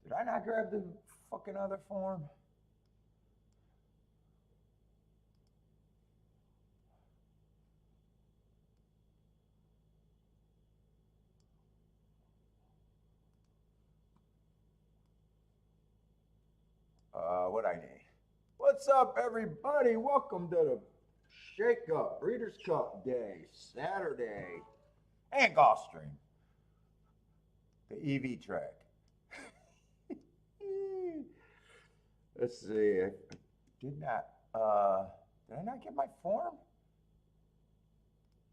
Did I not grab the fucking other form? What I need. What's up, everybody? Welcome to the Shake Up Breeders' Cup Day, Saturday, and Gulfstream, the EV track. Let's see. I did not. Did I not get my form?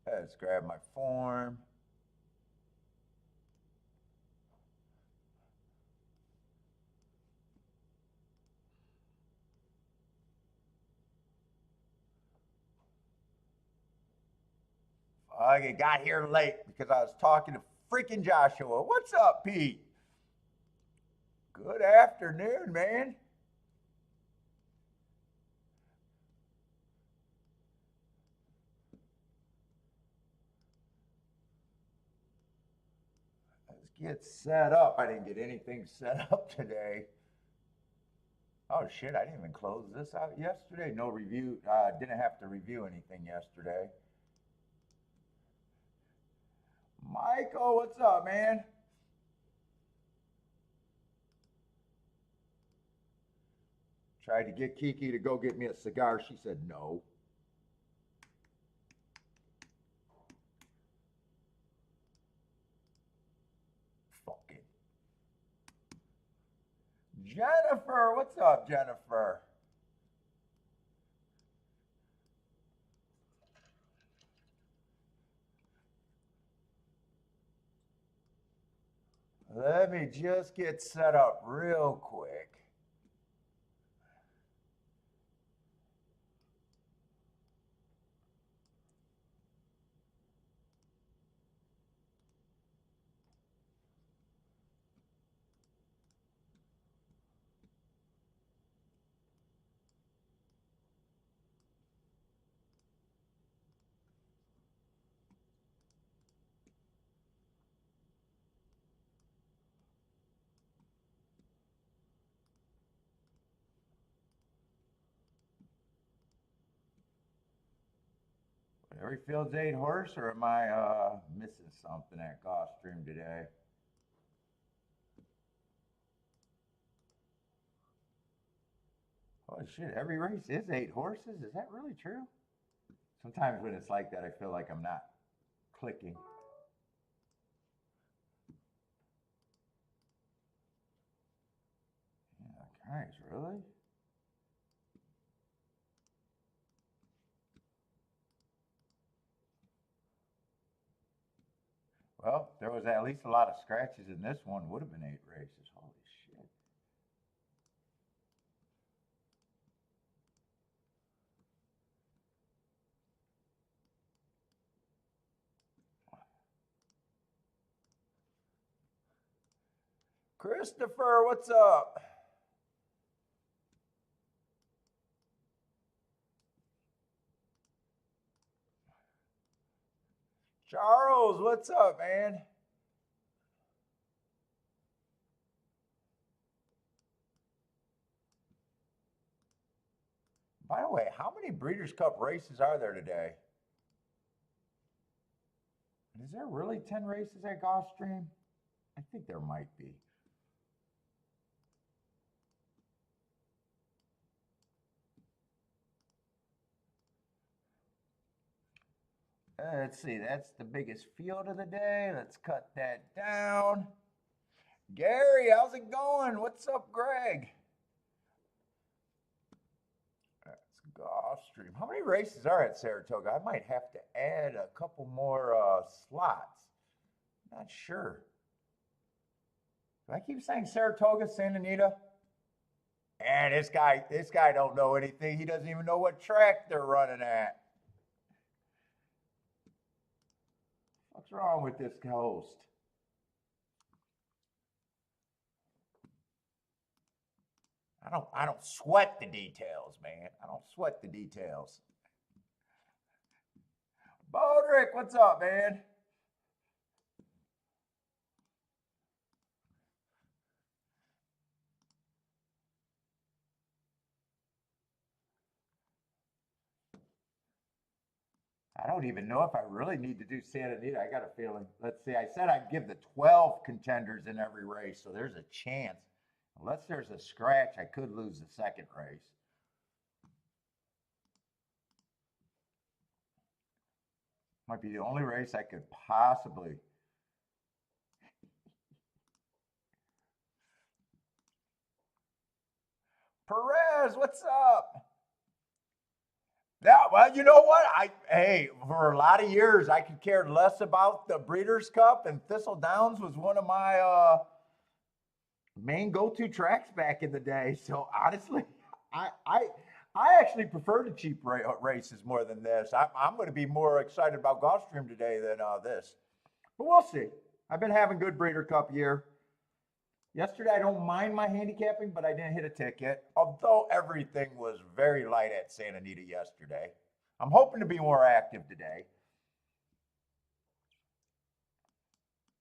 Let's grab my form. I got here late because I was talking to freaking Joshua. What's up, Pete? Good afternoon, man. Let's get set up. I didn't get anything set up today. Oh shit, I didn't even close this out yesterday. No review. Didn't have to review anything yesterday. Michael, what's up, man? Tried to get Kiki to go get me a cigar. She said no. Fucking. Jennifer, what's up, Jennifer? Let me just get set up real quick. Every field's 8 horse, or am I missing something at Gulfstream today? Oh shit, every race is 8 horses? Is that really true? Sometimes when it's like that, I feel like I'm not clicking. Yeah, guys, really? Well, there was at least a lot of scratches in this one. Would have been 8 races. Holy shit. Christopher, what's up? Charles, what's up, man? By the way, how many Breeders' Cup races are there today? Is there really 10 races at Gulfstream? I think there might be. Let's see, that's the biggest field of the day. Let's cut that down. Gary, how's it going? What's up, Greg? That's Gulfstream. How many races are at Saratoga? I might have to add a couple more slots. Not sure. Do I keep saying Saratoga, Santa Anita? And this guy don't know anything. He doesn't even know what track they're running at. What's wrong with this host? I don't sweat the details, man. I don't sweat the details. Bodrick, what's up, man? I don't even know if I really need to do Santa Anita. I got a feeling. Let's see. I said I'd give the 12 contenders in every race, so there's a chance. Unless there's a scratch, I could lose the second race. Might be the only race I could possibly. Perez, what's up? Yeah, well, you know what? Hey, for a lot of years, I could care less about the Breeders' Cup, and Thistle Downs was one of my main go-to tracks back in the day. So honestly, I I, I actually prefer the cheap races more than this. I'm going to be more excited about Gulfstream today than this, but we'll see. I've been having good Breeder Cup year. Yesterday, I don't mind my handicapping, but I didn't hit a ticket. Although everything was very light at Santa Anita yesterday. I'm hoping to be more active today.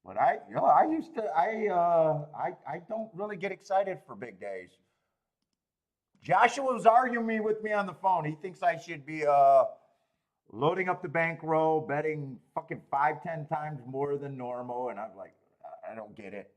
But I used to, I don't really get excited for big days. Joshua was arguing with me on the phone. He thinks I should be loading up the bankroll, betting fucking 5, 10 times more than normal, and I'm like, I don't get it.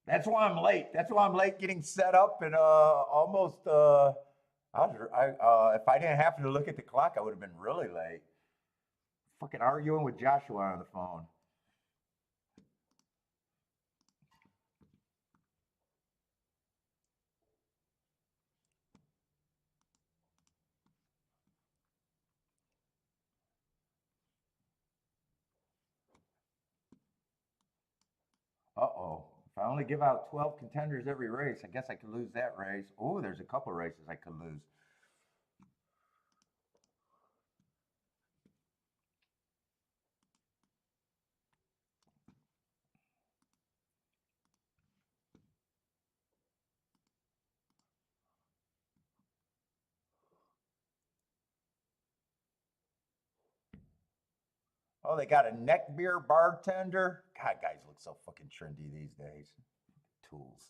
That's why I'm late. That's why I'm late getting set up and almost. If I didn't happen to look at the clock, I would have been really late. Fucking arguing with Joshua on the phone. Uh-oh. If I only give out 12 contenders every race, I guess I could lose that race. Oh, there's a couple races I could lose. Oh, they got a neck beer bartender. God, guys look so fucking trendy these days. Tools.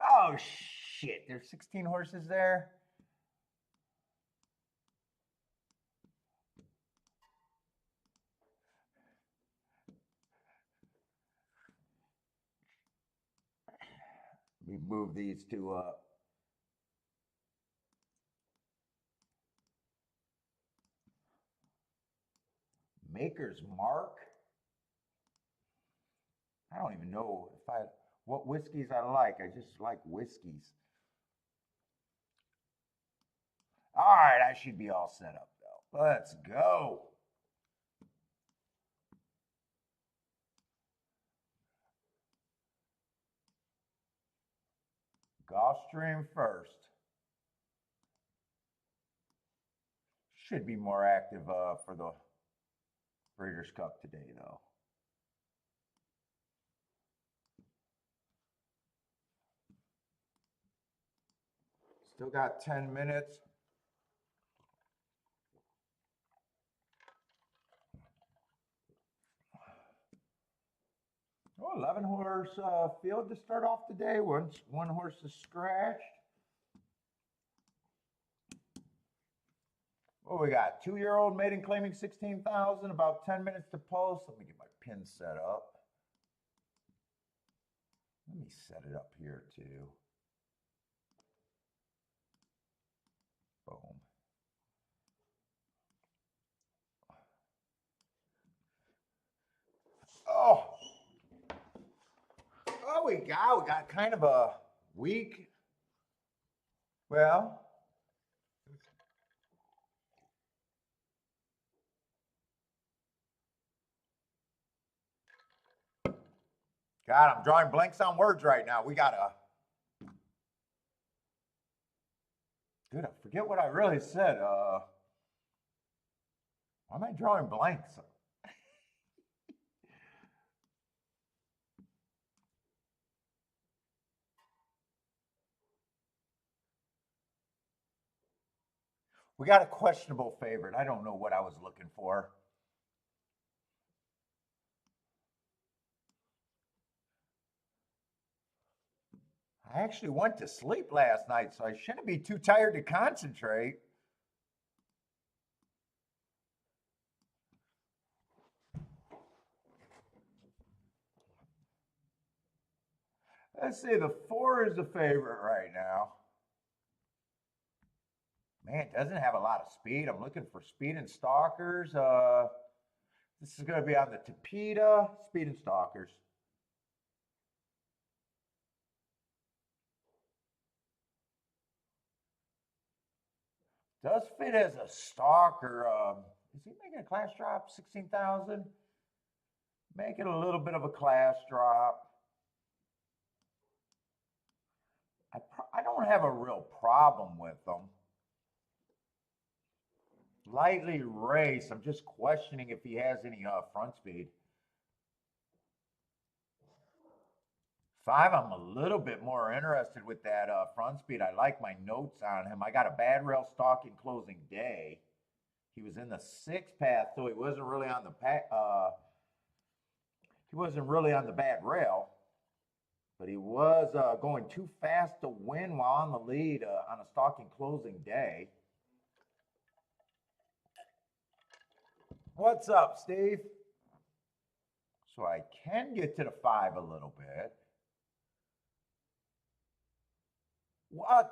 Oh, shit. There's 16 horses there. Let me move these to Maker's Mark. I don't even know what whiskeys I like. I just like whiskeys. All right, I should be all set up though. Let's go. Gulfstream first. Should be more active for the Breeders' Cup today though. Still got 10 minutes. Oh, 11 horse field to start off the day. One horse is scratched. What we got? 2-year-old maiden claiming 16,000. About 10 minutes to post. Let me get my pin set up. Let me set it up here too. Boom. Oh, we got kind of a weak. Well, God, I'm drawing blanks on words right now. We got a. Dude, I forget what I really said. Why am I drawing blanks? We got a questionable favorite. I don't know what I was looking for. I actually went to sleep last night, so I shouldn't be too tired to concentrate. Let's see, the 4 is the favorite right now. Man, it doesn't have a lot of speed. I'm looking for speed and stalkers. This is going to be on the Tapeta, speed and stalkers. Does fit as a stalker. Is he making a class drop? 16,000? Make it a little bit of a class drop. I don't have a real problem with them. Lightly race. I'm just questioning if he has any front speed. 5, I'm a little bit more interested with that front speed. I like my notes on him. I got a bad rail stalking closing day. He was in the 6 path, so he wasn't really on the he wasn't really on the bad rail, but he was going too fast to win while on the lead on a stalking closing day. What's up, Steve? So I can get to the 5 a little bit.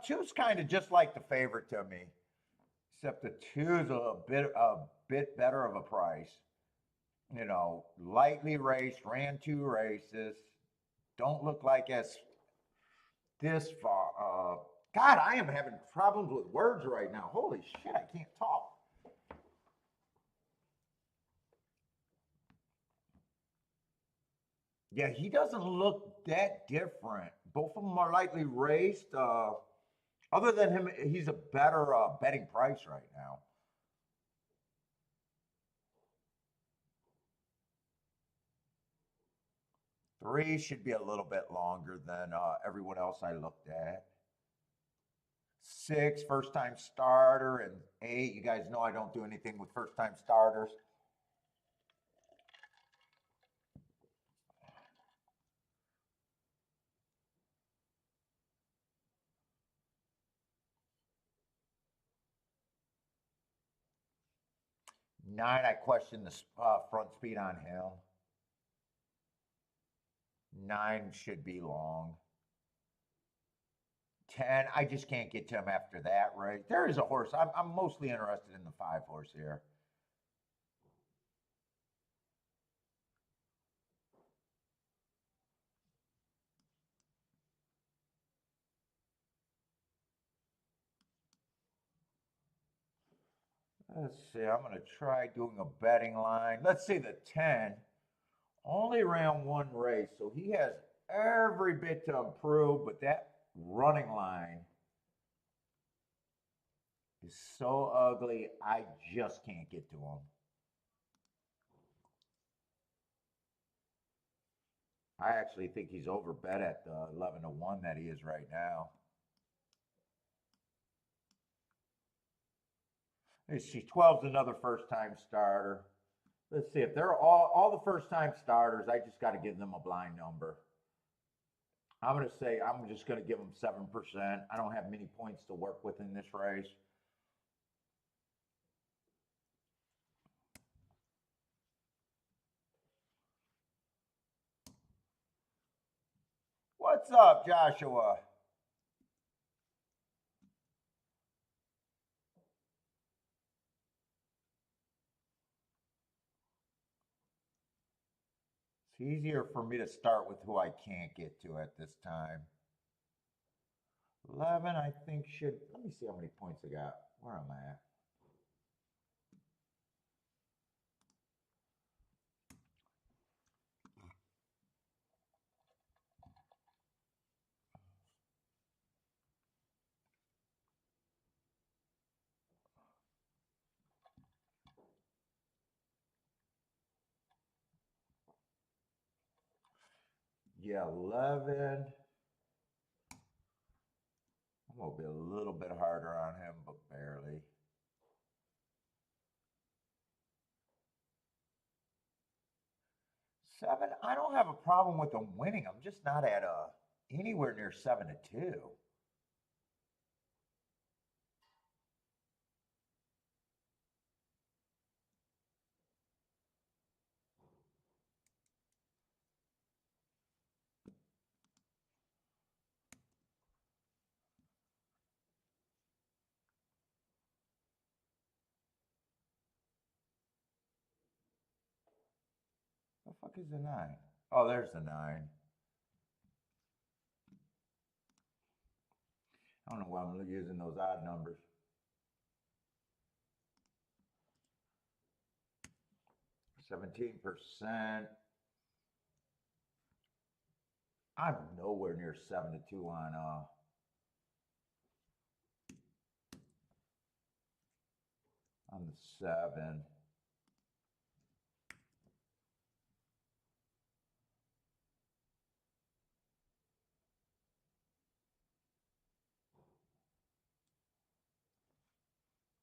2's kind of just like the favorite to me, except the 2's a bit better of a price. You know, lightly raced, ran 2 races, don't look like as this far. God, I am having problems with words right now. Holy shit, I can't talk. Yeah, he doesn't look that different. Both of them are lightly raced. Other than him, he's a better betting price right now. 3 should be a little bit longer than everyone else I looked at. 6, first time starter, and 8. You guys know I don't do anything with first time starters. Nine, I question the front speed on him. 9 should be long. 10, I just can't get to him after that, right? There is a horse. I'm mostly interested in the 5 horse here. Let's see. I'm going to try doing a betting line. Let's see the 10. Only ran 1 race, so he has every bit to improve, but that running line is so ugly, I just can't get to him. I actually think he's overbet at the 11 to 1 that he is right now. Let's see, 12's another first time starter. Let's see if they're all the first time starters. I just got to give them a blind number. I'm going to say I'm just going to give them 7%. I don't have many points to work with in this race. What's up, Joshua? It's easier for me to start with who I can't get to at this time. 11, I think should. Let me see how many points I got. Where am I at? Yeah, 11. I'm going to be a little bit harder on him, but barely. 7, I don't have a problem with them winning. I'm just not at anywhere near 7-2. The fuck is the 9? Oh, there's the 9. I don't know why I'm using those odd numbers. 17%. I'm nowhere near 7-2 on the 7.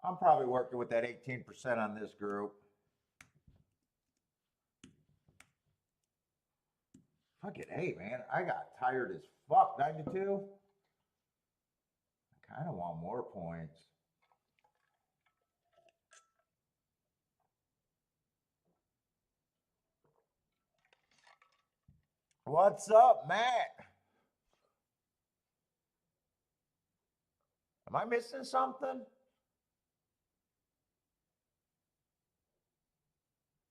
I'm probably working with that 18% on this group. Fuck it, hey man, I got tired as fuck. 9-2. I kind of want more points. What's up, Matt? Am I missing something?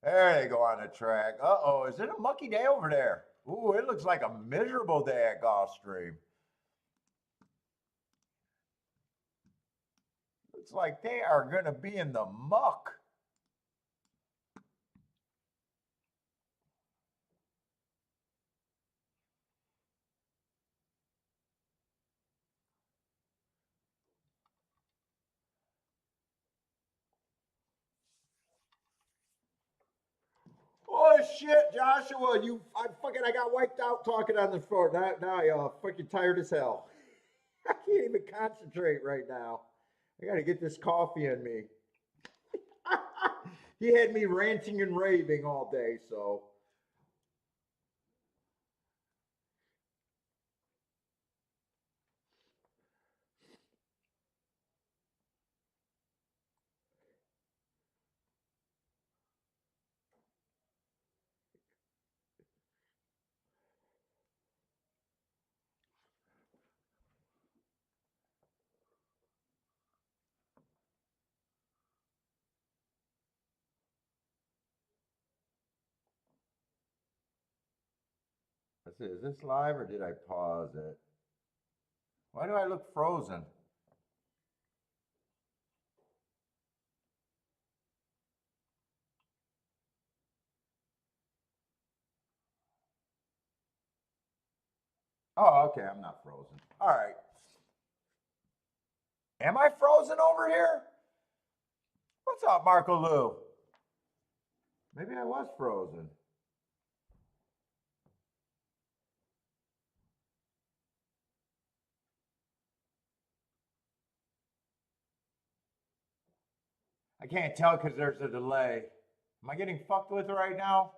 There they go on the track. Uh-oh, is it a mucky day over there? Ooh, it looks like a miserable day at Gulfstream. Looks like they are going to be in the muck. Oh shit, Joshua! I got wiped out talking on the floor. Now I fucking tired as hell. I can't even concentrate right now. I got to get this coffee in me. He had me ranting and raving all day, so. Let's see, is this live or did I pause it? Why do I look frozen? Oh, okay, I'm not frozen. All right. Am I frozen over here? What's up, Marco Lou? Maybe I was frozen. I can't tell because there's a delay. Am I getting fucked with right now?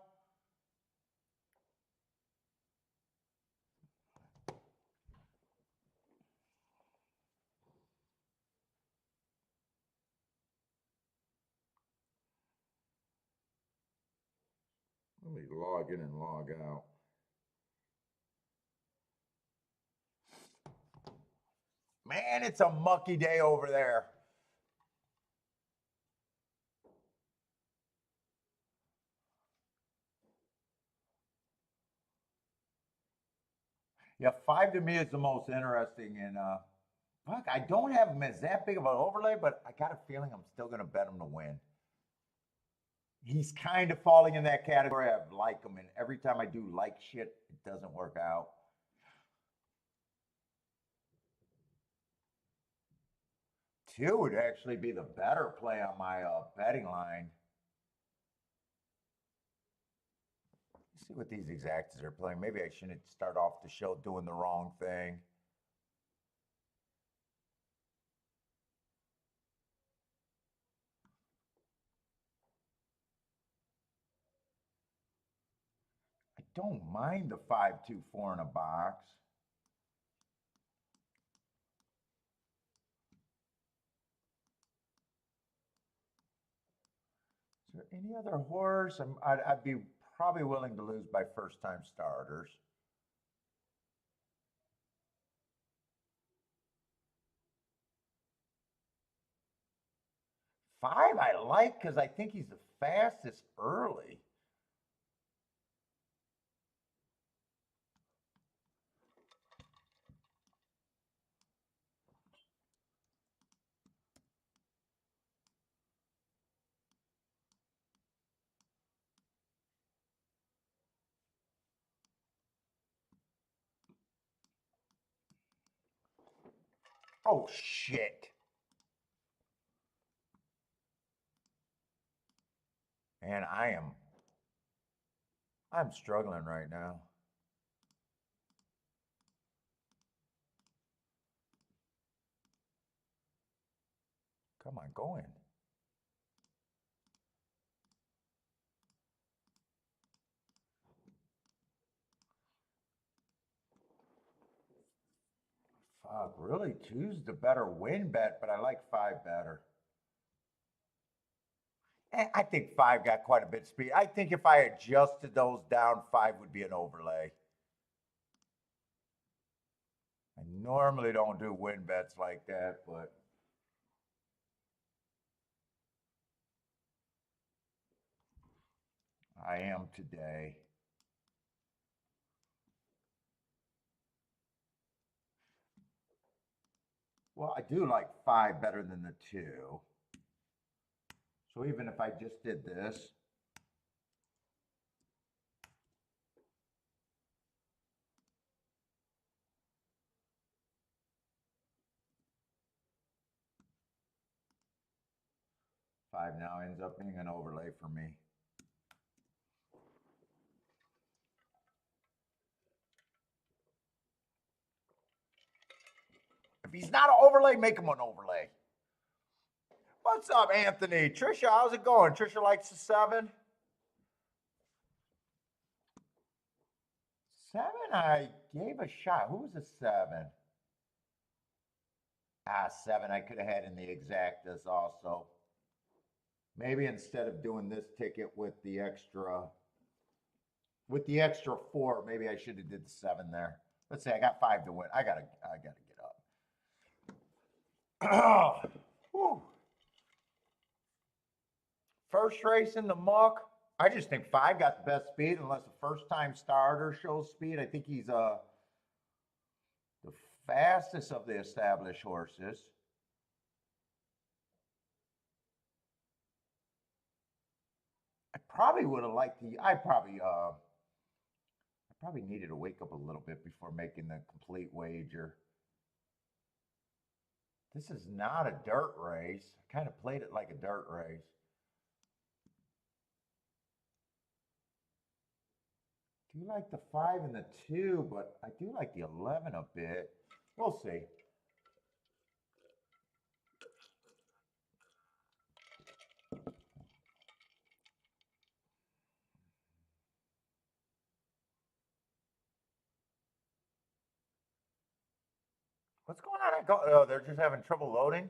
Let me log in and log out. Man, it's a mucky day over there. Yeah, 5 to me is the most interesting. And fuck, I don't have him as that big of an overlay, but I got a feeling I'm still going to bet him to win. He's kind of falling in that category. I like him, and every time I do like shit, it doesn't work out. 2 would actually be the better play on my betting line. Let's see what these exactas are playing. Maybe I shouldn't start off the show doing the wrong thing. don't mind the 5-2-4 in a box. Is there any other horse? I'd be probably willing to lose by first-time starters. 5 I like because I think he's the fastest early. Oh, shit. And I'm struggling right now. Come on, go in. Fuck, really 2's the better win bet, but I like 5 better. I think 5 got quite a bit of speed. I think if I adjusted those down, 5 would be an overlay. I normally don't do win bets like that, but I am today. Well, I do like 5 better than the 2. So even if I just did this, five now ends up being an overlay for me. If he's not an overlay, make him an overlay. What's up, Anthony? Trisha, how's it going? Trisha likes the 7. 7, I gave a shot. Who was a 7? 7, I could have had in the exactas also. Maybe instead of doing this ticket with the extra 4, maybe I should have did the 7 there. Let's say I got 5 to win. I gotta get up. Whew. First race in the muck. I just think 5 got the best speed unless a first-time starter shows speed. I think he's the fastest of the established horses. I probably would have liked I probably needed to wake up a little bit before making the complete wager. This is not a dirt race. I kind of played it like a dirt race. I do like the 5 and the 2, but I do like the 11 a bit. We'll see. What's going on? Oh, they're just having trouble loading.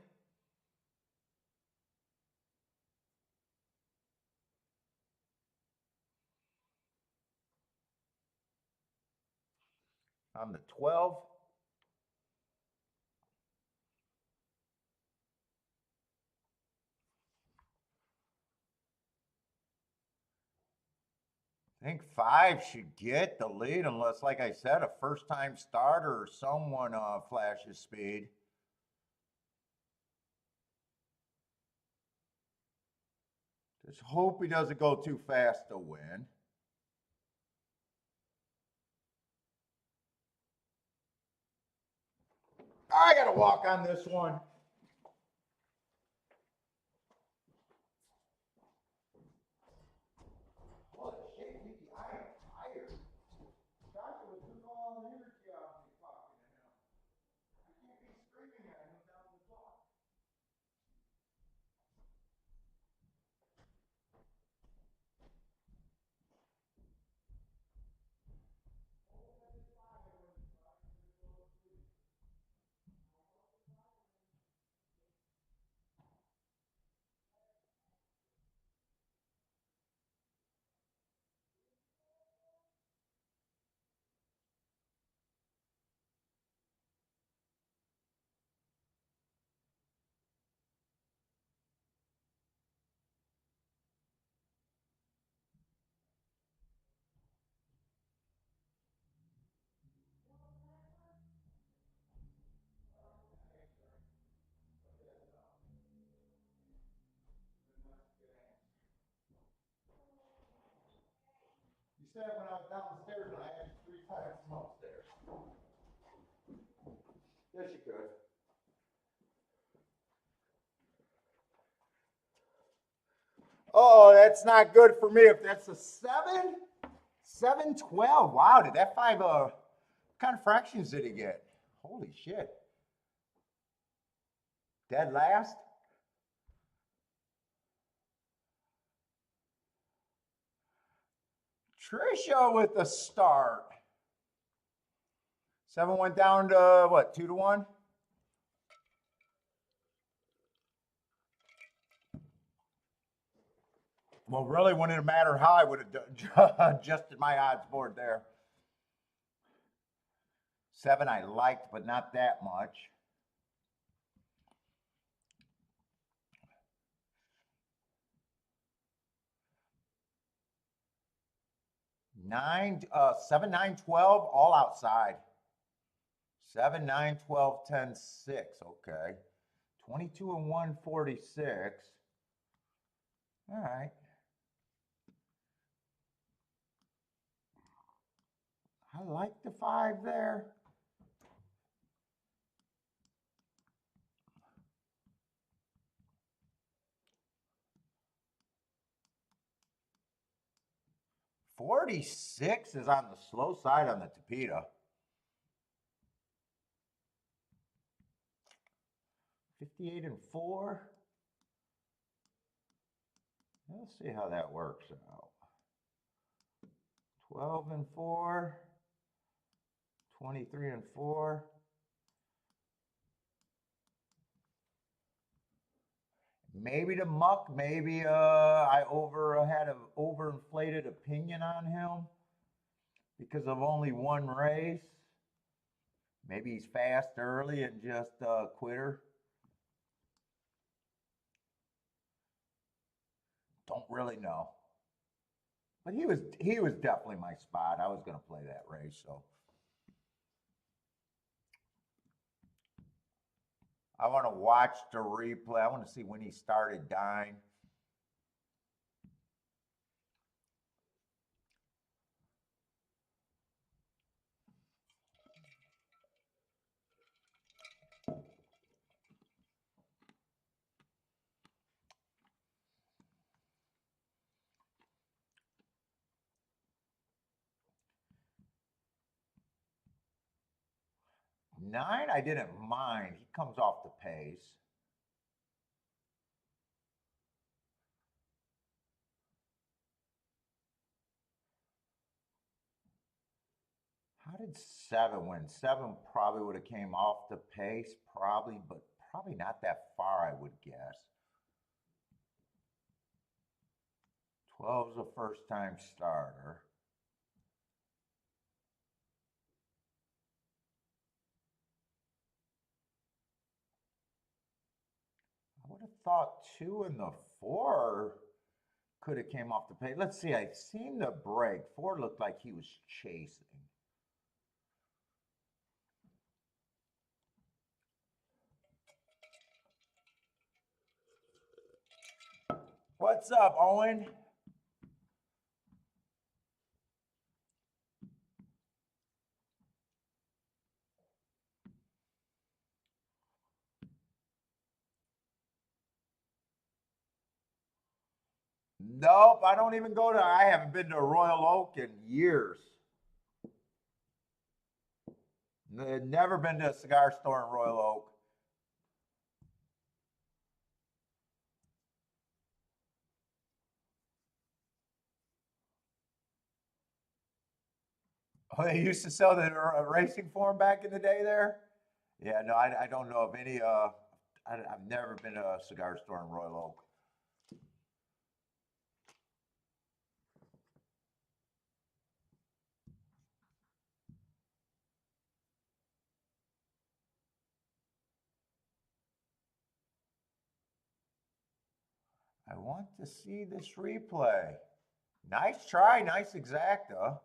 On the 12. I think 5 should get the lead unless, like I said, a first-time starter or someone flashes speed. Just hope he doesn't go too fast to win. I got to walk on this one. Holy shit, I am tired. Joshua took all the energy out of me talking to him. I can't be screaming at him down the block. said when I was downstairs and I asked you 3 times from upstairs. Yes, you could. Oh, that's not good for me. If that's a 712. Wow, did that 5, what kind of fractions did he get? Holy shit. Dead last? Trisha with the start. 7 went down to what, 2-1? Well, really wouldn't have mattered how I would have adjusted my odds board there. 7 I liked, but not that much. Nine, 7, 9, 12, all outside. 7, 9, 12, 10, 6. Okay. 22 and 146. All right. I like the 5 there. $46 is on the slow side on the Tapeta. 58 and 4. Let's see how that works out. 12 and 4. 23 and 4. Maybe the muck, maybe I had an overinflated opinion on him because of only 1 race. Maybe he's fast early and just a quitter. Don't really know. But he was definitely my spot. I was going to play that race, so. I want to watch the replay. I want to see when he started dying. Nine, I didn't mind. He comes off the pace. How did 7 win? 7 probably would have came off the pace, probably, but probably not that far, I would guess. 12's a first-time starter. I would have thought 2 and the 4 could have came off the pace. Let's see, I've seen the break. 4 looked like he was chasing. What's up, Owen? Nope, I don't even go to, I haven't been to Royal Oak in years. Never been to a cigar store in Royal Oak. Oh, they used to sell the racing form back in the day there? Yeah, no, I don't know of any, I've never been to a cigar store in Royal Oak. I want to see this replay. Nice try, nice exacta.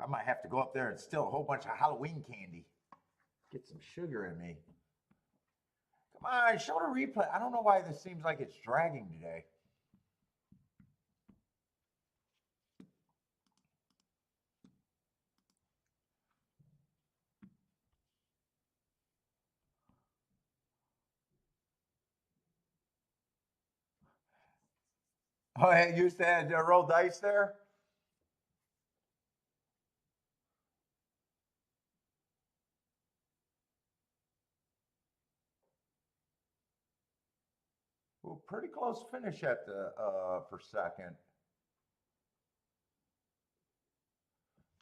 I might have to go up there and steal a whole bunch of Halloween candy. Get some sugar in me. Come on, show the replay. I don't know why this seems like it's dragging today. Oh, hey, you said roll dice there? Well, pretty close finish at the for second.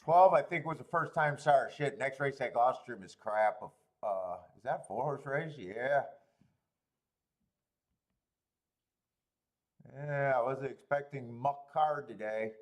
12, I think, was the first time start. Shit, next race at Gulfstream is crap. Is that 4-horse race? Yeah. Yeah, I wasn't expecting muck card today.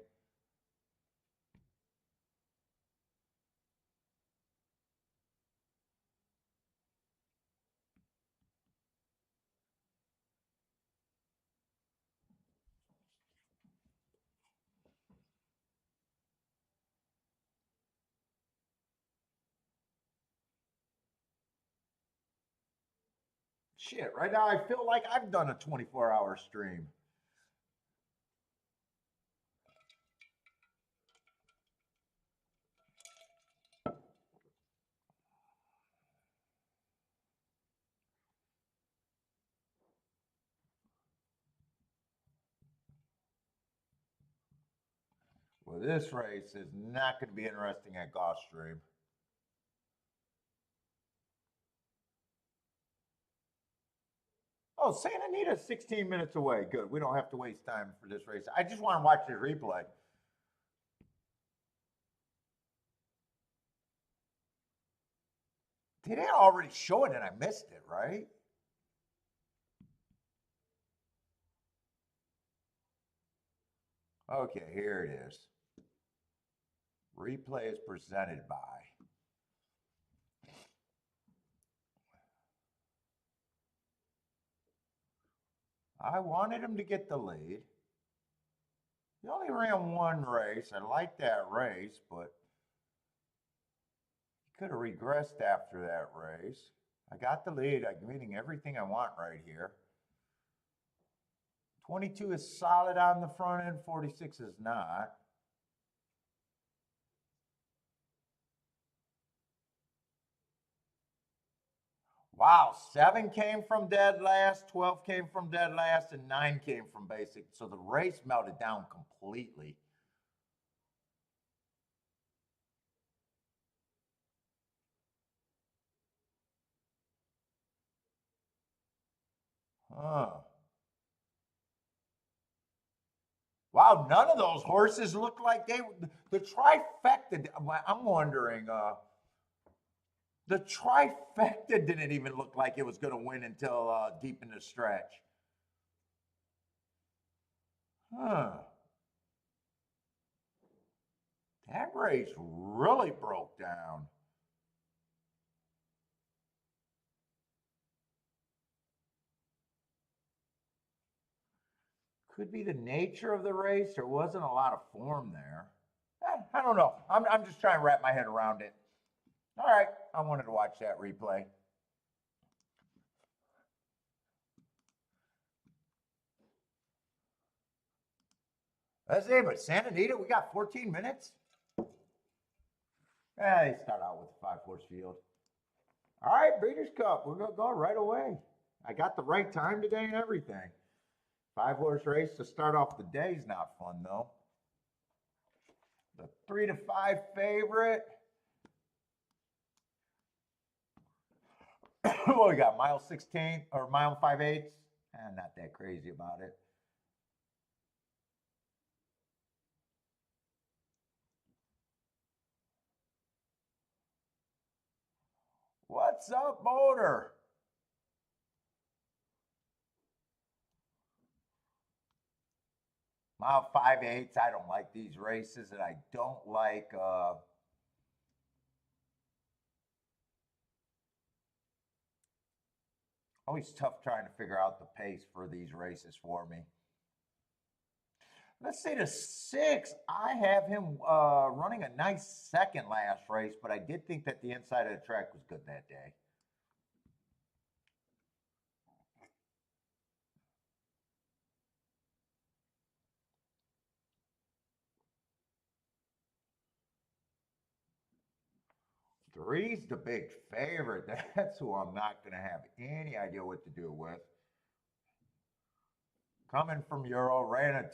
Shit, right now I feel like I've done a 24-hour stream. Well, this race is not going to be interesting at Gulfstream. Oh, Santa Anita's 16 minutes away. Good. We don't have to waste time for this race. I just want to watch the replay. They didn't already show it and I missed it, right? Okay, here it is. Replay is presented by. I wanted him to get the lead. He only ran one race. I like that race, but he could have regressed after that race. I got the lead. I'm getting everything I want right here. 22 is solid on the front end. 46 is not. Wow, 7 came from dead last, 12 came from dead last, and 9 came from basic. So the race melted down completely. Huh. Wow, none of those horses looked like they the trifecta. I'm wondering, the trifecta didn't even look like it was going to win until deep in the stretch. Huh. That race really broke down. Could be the nature of the race. There wasn't a lot of form there. I don't know. I'm just trying to wrap my head around it. All right, I wanted to watch that replay. That's it, but Santa Anita, we got 14 minutes. They start out with a 5-horse field. All right, Breeders' Cup, we're going to go right away. I got the right time today and everything. 5-horse race to start off the day is not fun, though. The 3 to 5 favorite. Well, we got mile 16 or mile 5/8. Not that crazy about it. What's up, Motor? Mile 5/8. I don't like these races, and I don't like. Always tough trying to figure out the pace for these races for me. Let's say the 6. I have him running a nice second last race, but I did think that the inside of the track was good that day. Three's the big favorite. That's who I'm not going to have any idea what to do with. Coming from Euro, ran a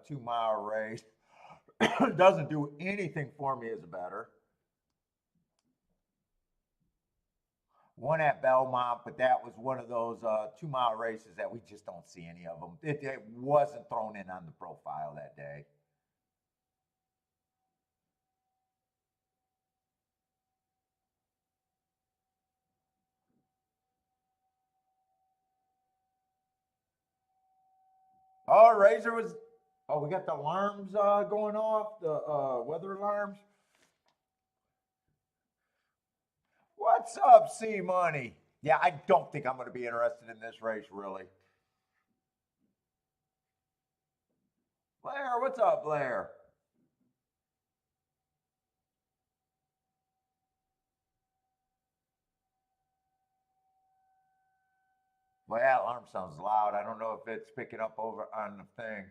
2 mile race. Doesn't do anything for me as a bettor. One at Belmont, but that was one of those 2 mile races that we just don't see any of them. It wasn't thrown in on the profile that day. Oh, Razor was. Oh, we got the alarms going off, the weather alarms. What's up, C Money? Yeah, I don't think I'm going to be interested in this race, really. Blair, what's up, Blair? Well, that alarm sounds loud. I don't know if it's picking up over on the thing.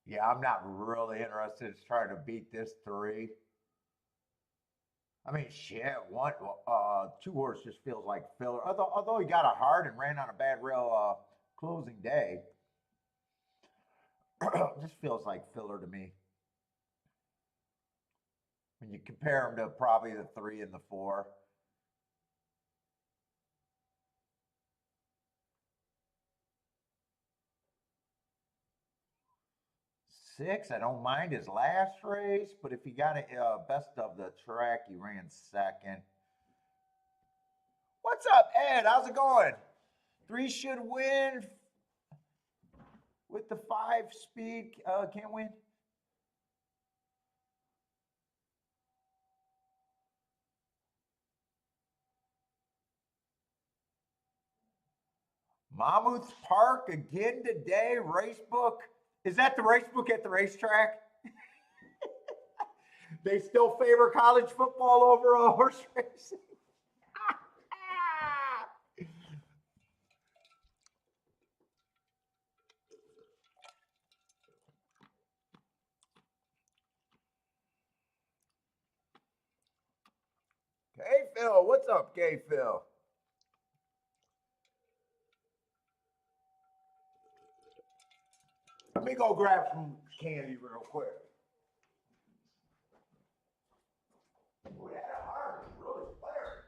Yeah, I'm not really interested in trying to beat this 3. I mean, shit, one, 2 horse just feels like filler. Although he got a hard and ran on a bad rail closing day, just feels like filler to me. When you compare him to probably the 3 and the 4. 6, I don't mind his last race, but if he got a best of the track, he ran second. What's up, Ed? How's it going? 3 should win with the 5 speed. Can't win. Mammoth Park again today. Race book. Is that the race book at the racetrack? They still favor college football over a horse racing. Hey Phil, what's up, Gay Phil? Let me go grab some candy real quick. Ooh, that heart is really flaring.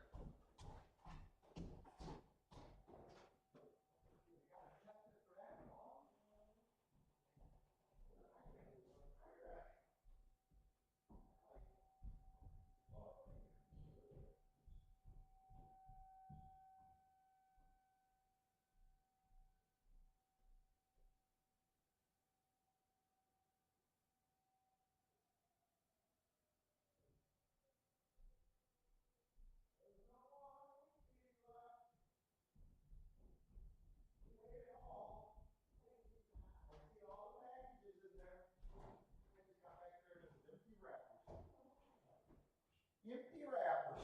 50 wrappers.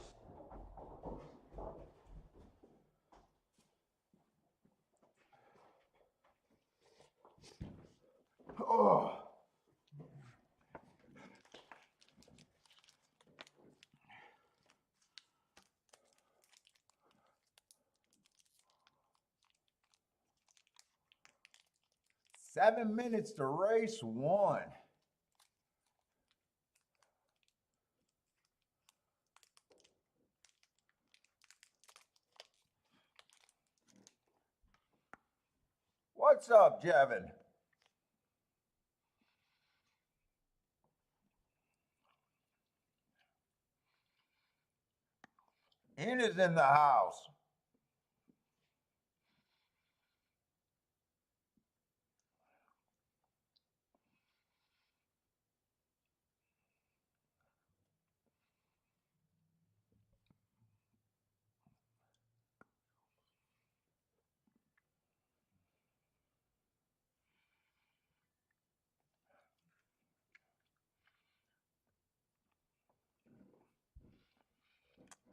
Oh. 7 minutes to race 1. What's up, Jevin? In is in the house.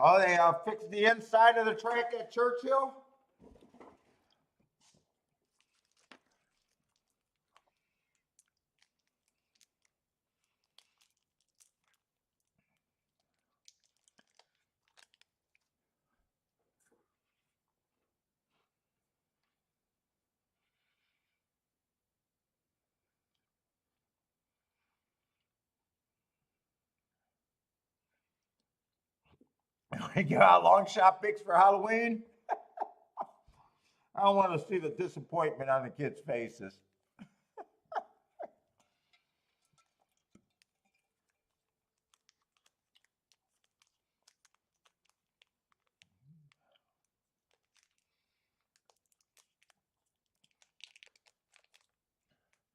Oh, they fixed the inside of the track at Churchill? You got long shot picks for Halloween? I don't want to see the disappointment on the kids' faces.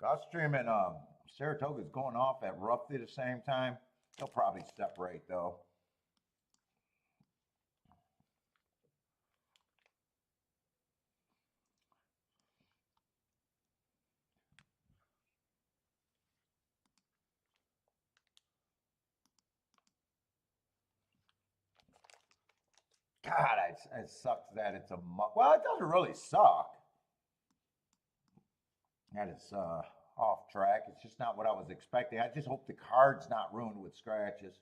Gulfstream and Saratoga is going off at roughly the same time. They'll probably separate though. God, it sucks that it's a well. It doesn't really suck. That is off track. It's just not what I was expecting. I just hope the card's not ruined with scratches.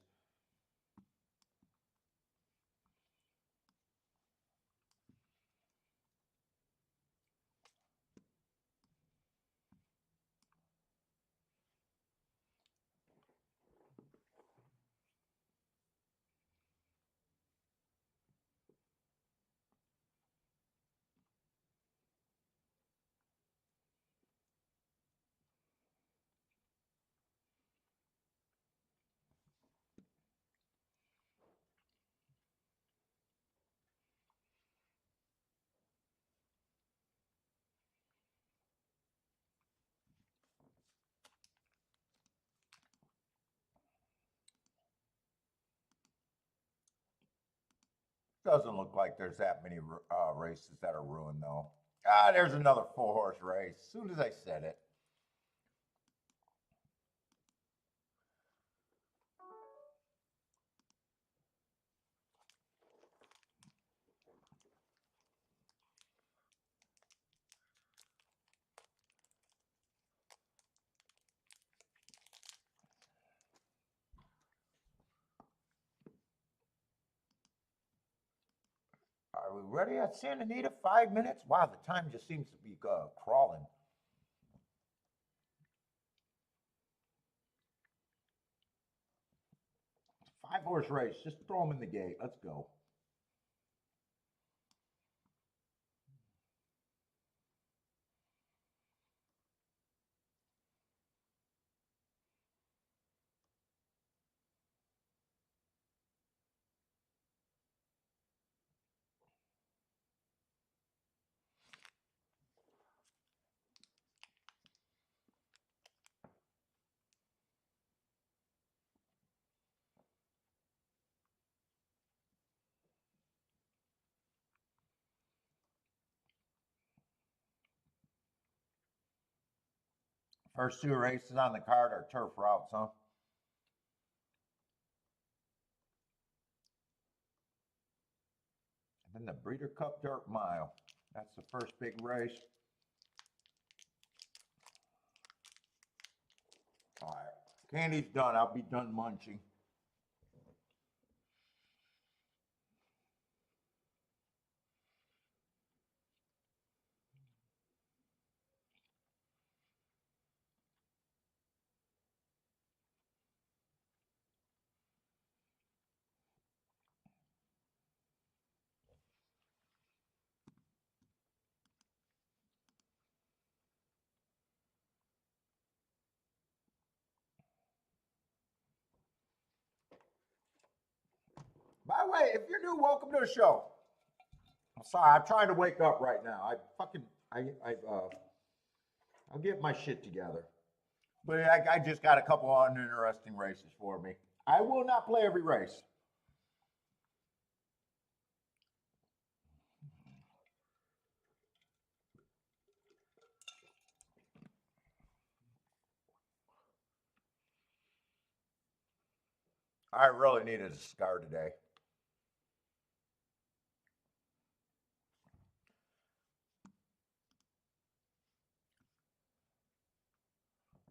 Doesn't look like there's that many races that are ruined though. Ah, there's another 4-horse race. As soon as I said it. Are we ready at Santa Anita? 5 minutes? Wow, the time just seems to be crawling. 5-horse race. Just throw them in the gate. Let's go. First 2 races on the card are turf routes, huh? And then the Breeder Cup Dirt Mile. That's the first big race. All right. Candy's done. I'll be done munching. By the way, if you're new, welcome to the show. I'm sorry, I'm trying to wake up right now. I'll get my shit together. But I just got a couple of uninteresting races for me. I will not play every race. I really needed a cigar today.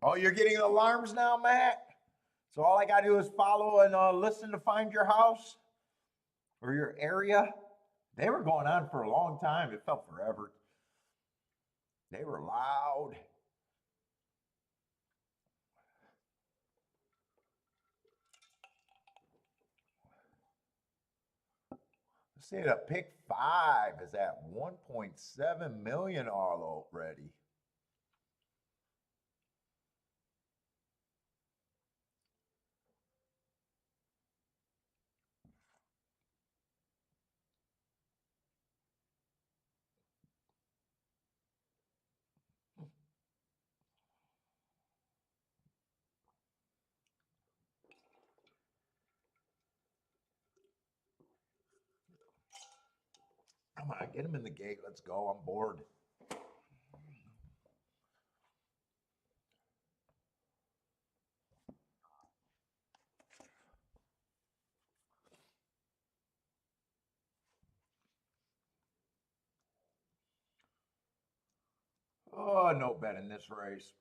Oh, you're getting alarms now, Matt? So all I got to do is follow and listen to find your house or your area? They were going on for a long time. It felt forever. They were loud. Let's see, the pick 5 is at 1.7 million already. Come on, get him in the gate. Let's go. I'm bored. Oh, no bet in this race.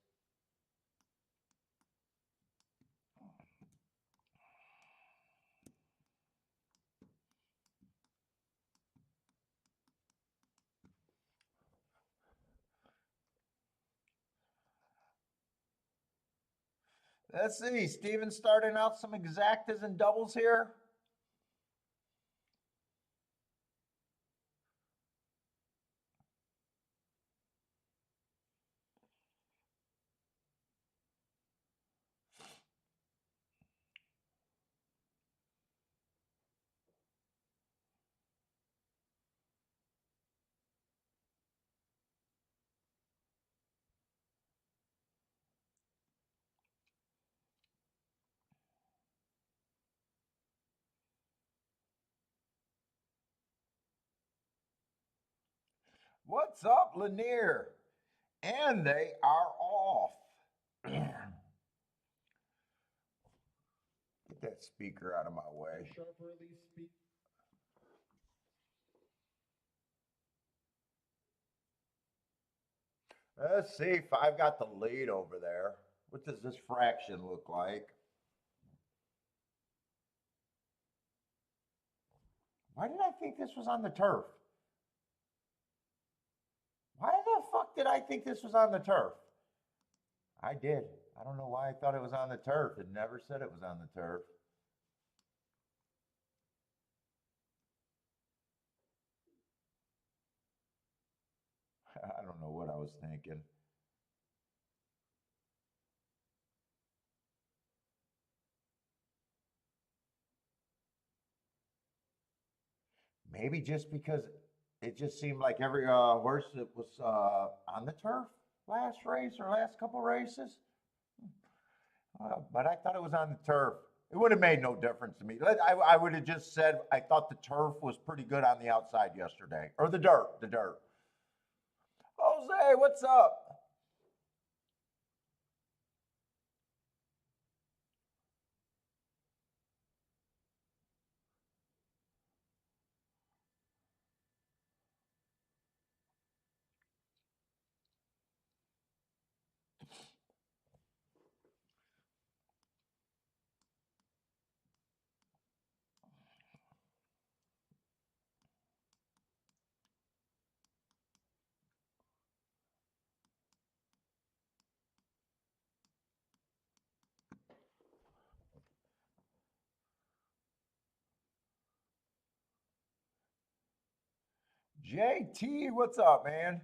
Let's see. Steven's starting out some exactas and doubles here. What's up, Lanier? And they are off. Get that speaker out of my way. Let's see if I've got the lead over there. What does this fraction look like? Why did I think this was on the turf? Why the fuck did I think this was on the turf? I did. I don't know why I thought it was on the turf. It never said it was on the turf. I don't know what I was thinking. Maybe just because it just seemed like every horse that was on the turf last race or last couple races. But I thought it was on the turf. It would have made no difference to me. I would have just said I thought the turf was pretty good on the outside yesterday. Or the dirt, the dirt. Jose, what's up? JT, what's up, man?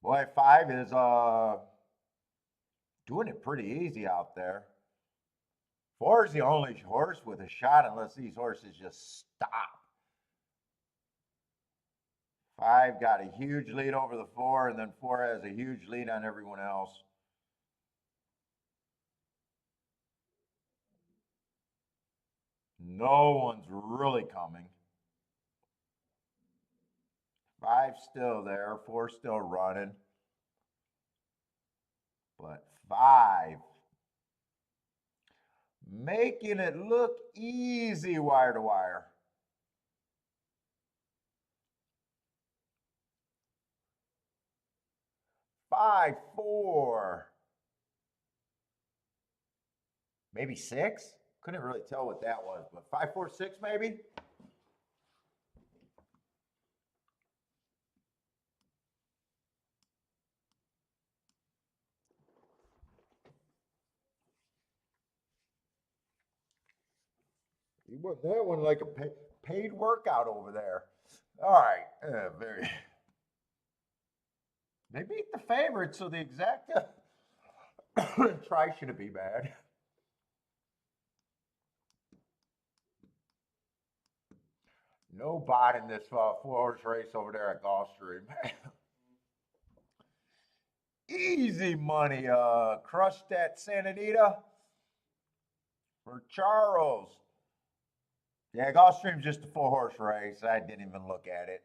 Boy, 5 is doing it pretty easy out there. 4 is the only horse with a shot unless these horses just stop. 5 got a huge lead over the 4, and then 4 has a huge lead on everyone else. No one's really coming. 5 still there, 4 still running. But 5 making it look easy wire to wire. 5, 4. Maybe 6? Couldn't really tell what that was, but 5, 4, 6 maybe? You want that one like a paid workout over there. All right, very. They beat the favorite, so the exact try shouldn't be bad. No bot in this 4-horse race over there at Gulfstream. Easy money. Crushed that Santa Anita for Charles. Yeah, Gulfstream's just a 4-horse race. I didn't even look at it.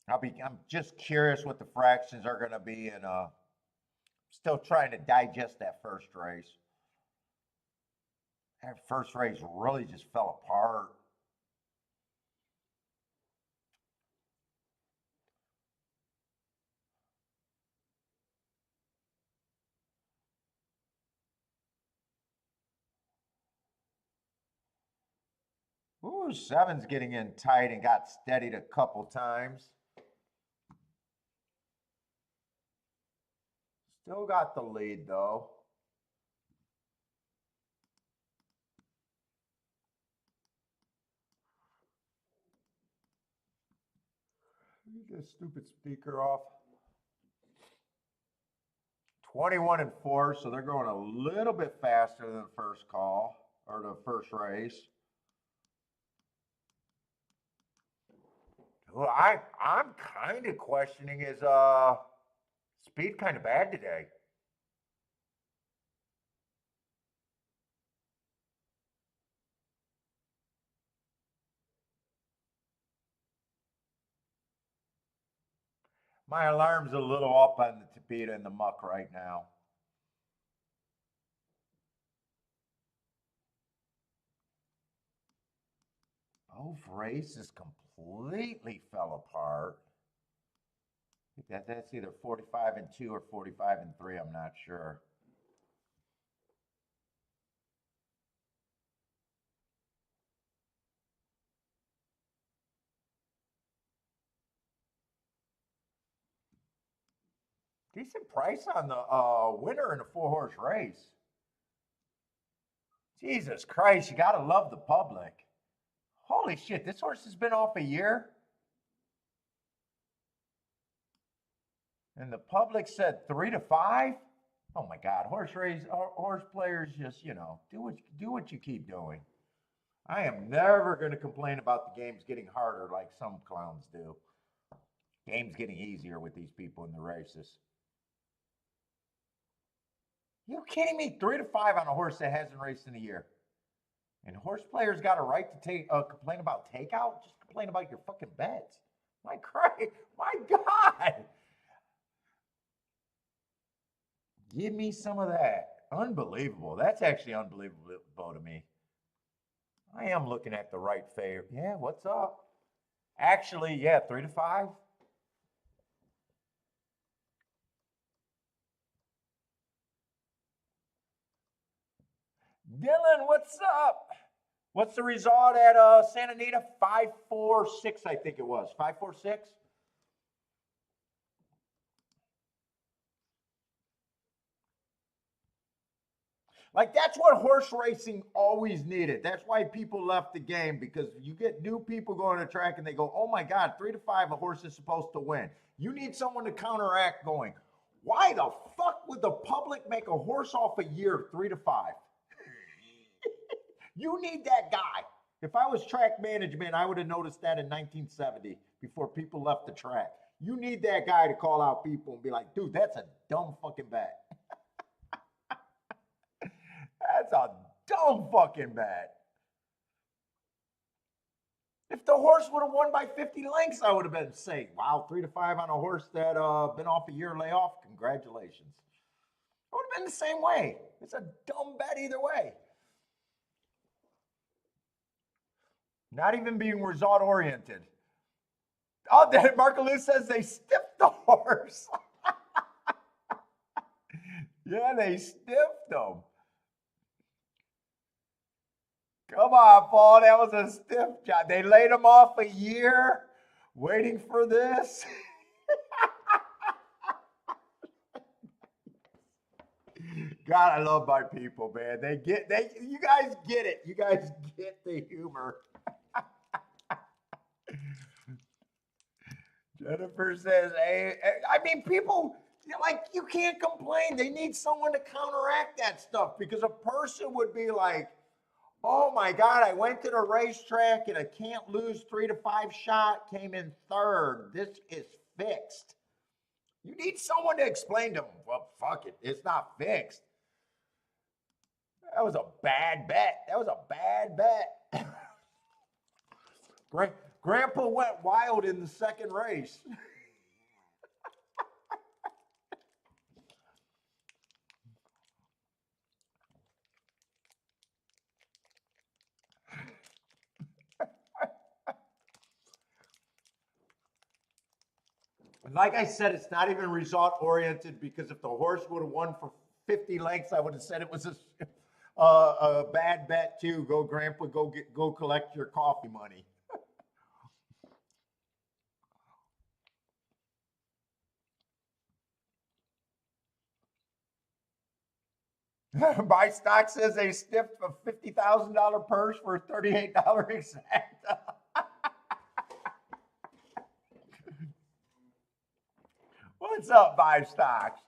I'm just curious what the fractions are going to be, and still trying to digest that first race. That first race really just fell apart. Ooh, 7's getting in tight and got steadied a couple times. Still got the lead, though. Get this stupid speaker off. 21 and 4, so they're going a little bit faster than the first call or the first race. Well, I'm kind of questioning is speed kind of bad today. My alarm's a little up on the Tapeta and the muck right now. Both races completely fell apart. That's either 45 and 2 or 45 and 3. I'm not sure. Decent price on the winner in a 4-horse race. Jesus Christ, you gotta love the public. Holy shit, this horse has been off a year. And the public said 3 to 5. Oh my God, horse players just, you know, do what you keep doing. I am never going to complain about the games getting harder like some clowns do. Game's getting easier with these people in the races. You kidding me? 3 to 5 on a horse that hasn't raced in a year. And horse players got a right to complain about takeout? Just complain about your fucking bets. My Christ, my God. Give me some of that. Unbelievable. That's actually unbelievable to me. I am looking at the right favor. Yeah, what's up? Actually, yeah, 3 to 5. Dylan, what's up? What's the result at Santa Anita? 5-4-6, I think it was. 5-4-6? Like, that's what horse racing always needed. That's why people left the game, because you get new people going to the track and they go, oh my God, 3 to 5, a horse is supposed to win. You need someone to counteract going, why the fuck would the public make a horse off a year 3 to 5? You need that guy. If I was track management, I would have noticed that in 1970 before people left the track. You need that guy to call out people and be like, dude, that's a dumb fucking bet. That's a dumb fucking bet. If the horse would have won by 50 lengths, I would have been saying, wow, 3 to 5 on a horse that been off a year layoff. Congratulations. It would have been the same way. It's a dumb bet either way. Not even being result oriented. Oh, then Markaloo says they stiffed the horse. Yeah, they stiffed him. Come on, Paul. That was a stiff job. They laid him off a year waiting for this. God, I love my people, man. You guys get it. You guys get the humor. Jennifer says, hey, I mean, people, like, you can't complain. They need someone to counteract that stuff because a person would be like, oh my God, I went to the racetrack and a can't lose 3 to 5 shot came in third. This is fixed. You need someone to explain to them, well, fuck it, it's not fixed. That was a bad bet. That was a bad bet. Grandpa went wild in the second race. Like I said, it's not even result oriented because if the horse would have won for 50 lengths, I would have said it was a bad bet too. Go, Grandpa, go collect your coffee money. My stock says they stiffed a $50,000 purse for a $38 exact. What's up, buy stocks?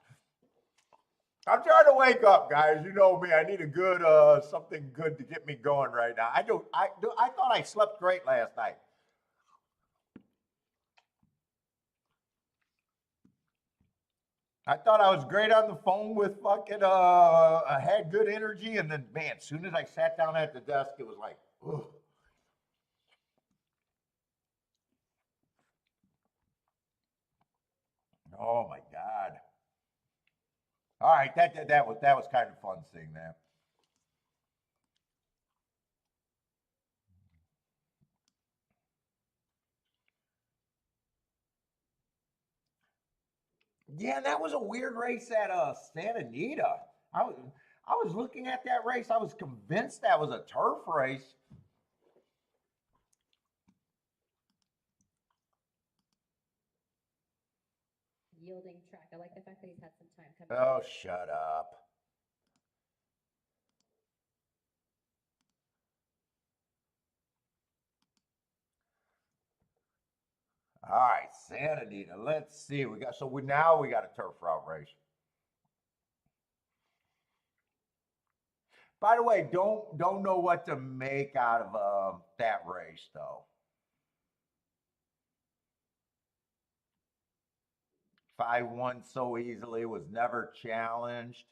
I'm trying to wake up, guys. You know me. I need a good something good to get me going right now. I thought I slept great last night. I thought I was great on the phone with fucking I had good energy, and then man, as soon as I sat down at the desk, it was like, ugh. Oh my God. All right, that was kind of fun seeing that. Yeah, that was a weird race at Santa Anita. I was I was looking at that race. I was convinced that was a turf race. Yielding track. I like the fact that he's had some time coming. Oh, shut up. All right, Santa Anita. Let's see. We got a turf route race. By the way, don't know what to make out of that race though. 5-1 so easily was never challenged.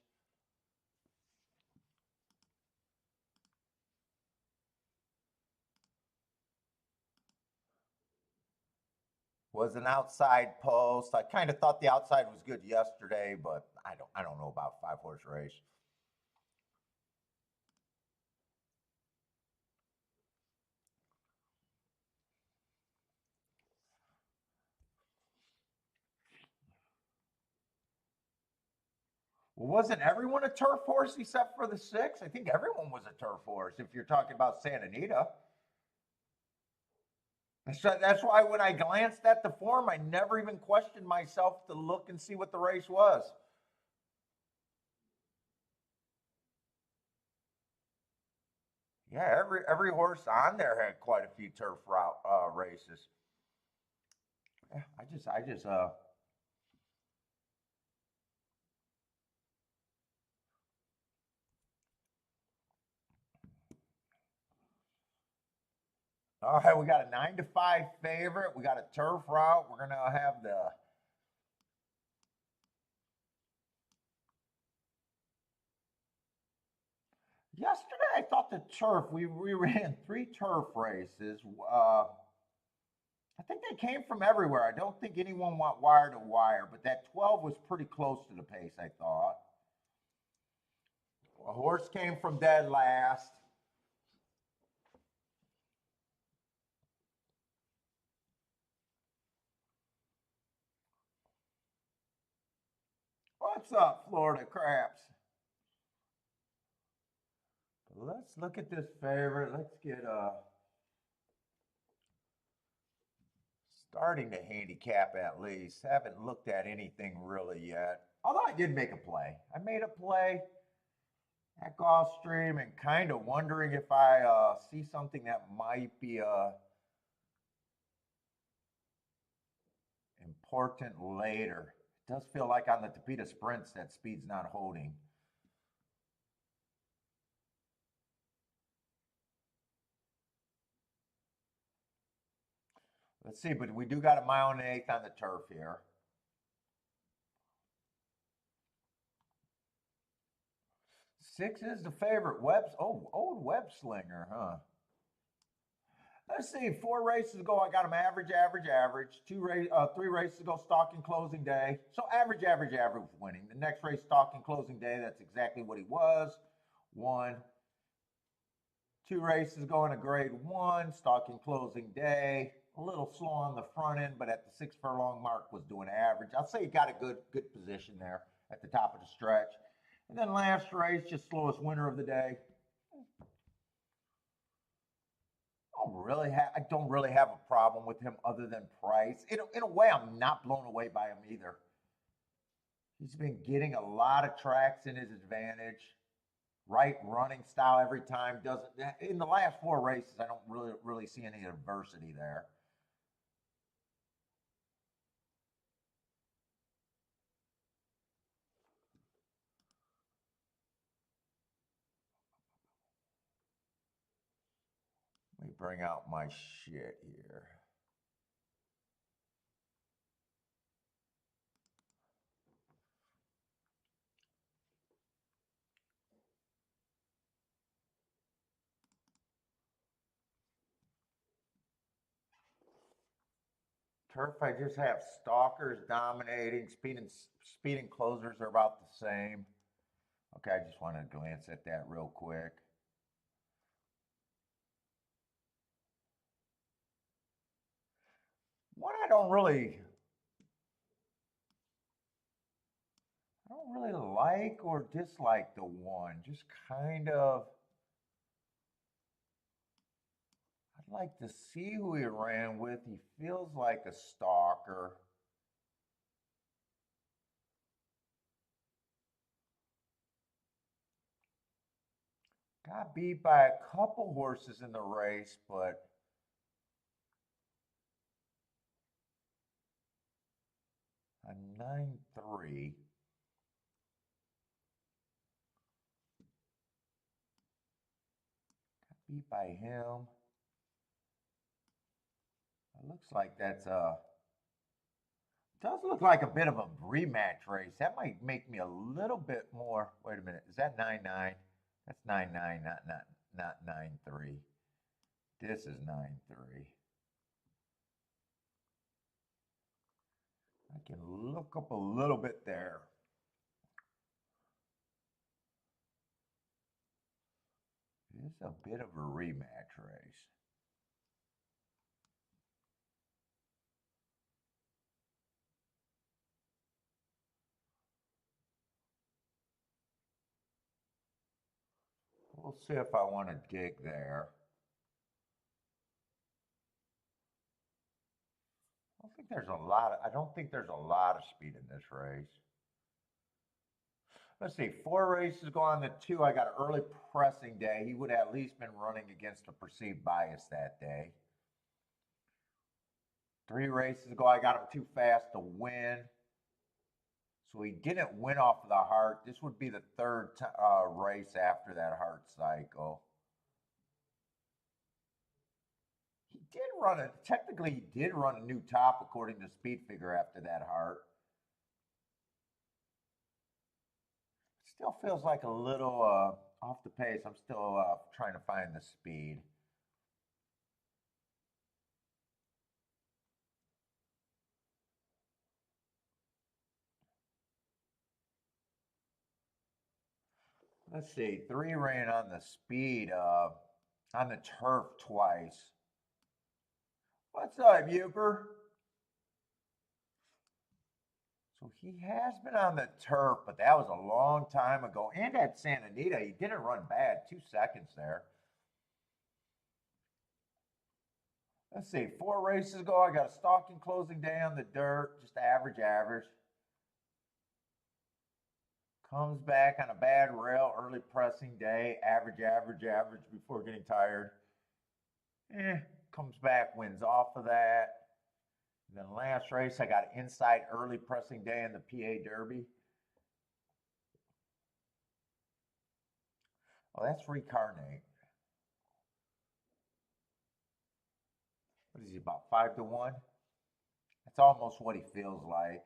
Was an outside post. I kind of thought the outside was good yesterday, but I don't know about 5 horse race. Well, wasn't everyone a turf horse except for the 6? I think everyone was a turf horse if you're talking about Santa Anita. So that's why when I glanced at the form, I never even questioned myself to look and see what the race was. Yeah, every horse on there had quite a few turf route races. Yeah, I just. All right, we got a 9-5 favorite. We got a turf route. We're gonna have the. Yesterday, I thought the turf. We ran 3 turf races. I think they came from everywhere. I don't think anyone went wire to wire, but that 12 was pretty close to the pace. I thought. A horse came from dead last. What's up, Florida Craps? Let's look at this favorite. Let's get starting to handicap at least. Haven't looked at anything really yet. Although I did make a play. I made a play at Gulfstream and kind of wondering if I see something that might be important later. It does feel like on the Tapeta Sprints that speed's not holding. Let's see, but we do got a 1.125 on the turf here. Six is the favorite. Old web slinger, huh? Let's see. 4 races ago, I got him average. 3 races ago, stalking closing day. So average winning. The next race, stalking closing day, that's exactly what he was. 1. 2 races ago in a grade 1, stalking closing day. A little slow on the front end, but at the 6 furlong mark was doing average. I'll say he got a good position there at the top of the stretch. And then last race, just slowest winner of the day. I don't really have a problem with him other than price. In a way, I'm not blown away by him either. He's been getting a lot of tracks in his advantage. Right running style every time. In the last 4 races, I don't really see any adversity there. Let me bring out my shit here. Turf, I just have stalkers dominating. Speed and closers are about the same. Okay, I just wanted to glance at that real quick. One I don't really like or dislike the one. Just kind of. I'd like to see who he ran with. He feels like a stalker. Got beat by a couple horses in the race, but a 9-3. Got beat by him. It looks like that's does look like a bit of a rematch race. That might make me a little bit more. Wait a minute. Is that 9-9? That's 9-9, not 9-3. This is 9-3. I can look up a little bit there. It is a bit of a rematch race. We'll see if I want to dig there. I don't think there's a lot of speed in this race. Let's see, 4 races go on the 2. I got an early pressing day. He would have at least been running against a perceived bias that day. 3 races ago, I got him too fast to win. So he didn't win off of the heart. This would be the 3rd race after that heart cycle. Technically he did run a new top according to Speed Figure after that heart. Still feels like a little off the pace. I'm still trying to find the speed. Let's see, 3 ran on the speed, on the turf twice. What's up, Uber? So he has been on the turf, but that was a long time ago. And at Santa Anita, he didn't run bad. 2 seconds there. Let's see, 4 races ago, I got a stalking closing day on the dirt, just average. Comes back on a bad rail, early pressing day, average before getting tired. Comes back, wins off of that. And then last race, I got an inside early pressing day in the PA Derby. Oh, that's Reincarnate. What is he, about 5-1? That's almost what he feels like.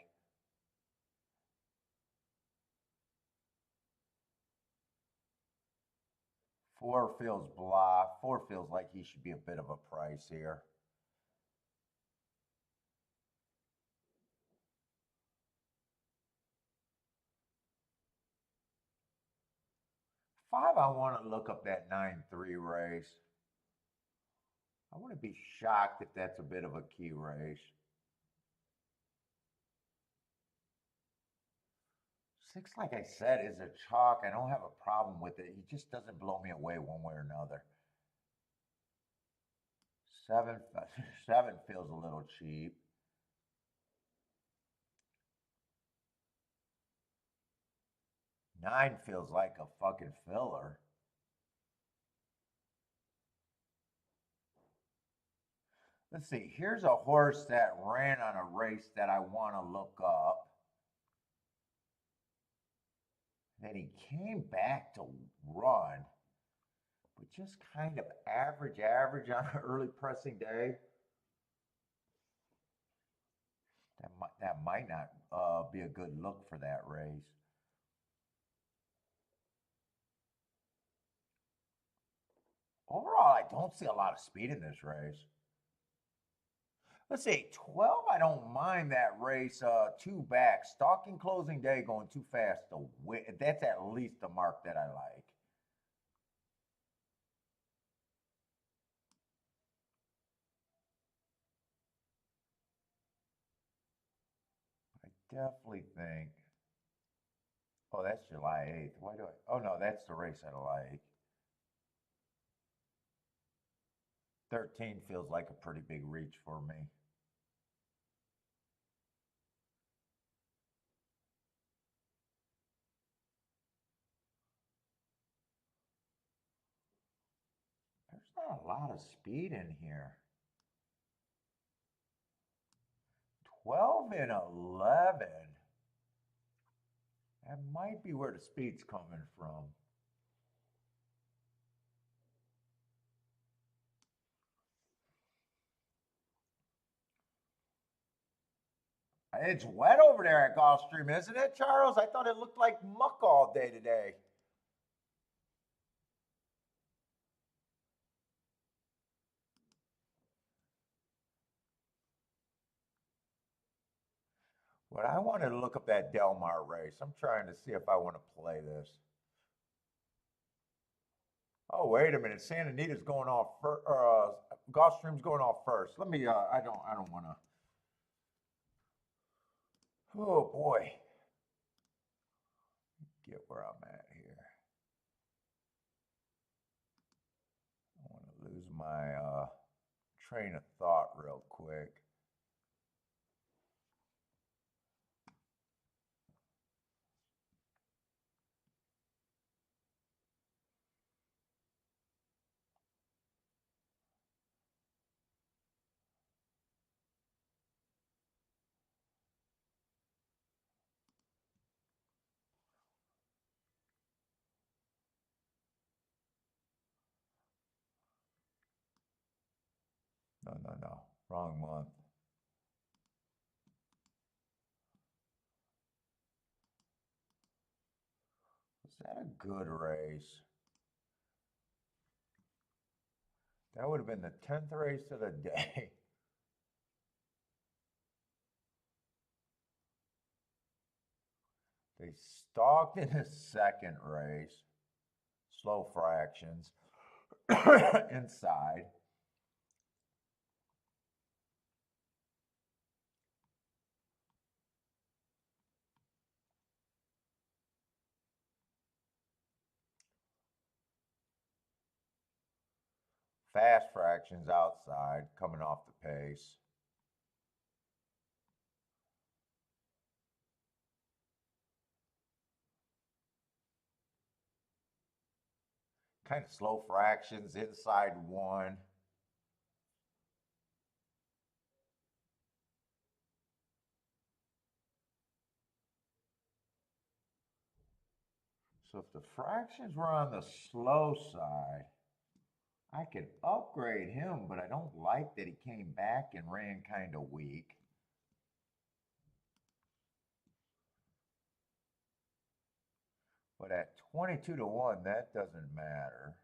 Four feels blah. Four feels like he should be a bit of a price here. Five, I want to look up that 9-3 race. I want to be shocked if that's a bit of a key race. 6, like I said, is a chalk. I don't have a problem with it. He just doesn't blow me away one way or another. 7 feels a little cheap. 9 feels like a fucking filler. Let's see. Here's a horse that ran on a race that I want to look up. Then he came back to run, but just kind of average on an early pressing day. That might not be a good look for that race. Overall, I don't see a lot of speed in this race. Let's see, 12, I don't mind that race. 2 back, stalking closing day going too fast to win. That's at least the mark that I like. I definitely think, oh, that's July 8th. Why do I, oh no, that's the race I like. 13 feels like a pretty big reach for me. There's not a lot of speed in here. 12 and 11. That might be where the speed's coming from. It's wet over there at Gulfstream, isn't it, Charles? I thought it looked like muck all day today. But I wanted to look up that Del Mar race. I'm trying to see if I want to play this. Oh, wait a minute. Santa Anita's going off first. Gulfstream's going off first. Let me, I don't want to. Oh, boy. Get where I'm at here. I want to lose my train of thought real quick. No. Wrong month. Was that a good race? That would have been the 10th race of the day. They stalked in the second race. Slow fractions. Inside. Fast fractions outside, coming off the pace. Kind of slow fractions inside one. So if the fractions were on the slow side, I could upgrade him, but I don't like that he came back and ran kind of weak. But at 22 to 1, that doesn't matter.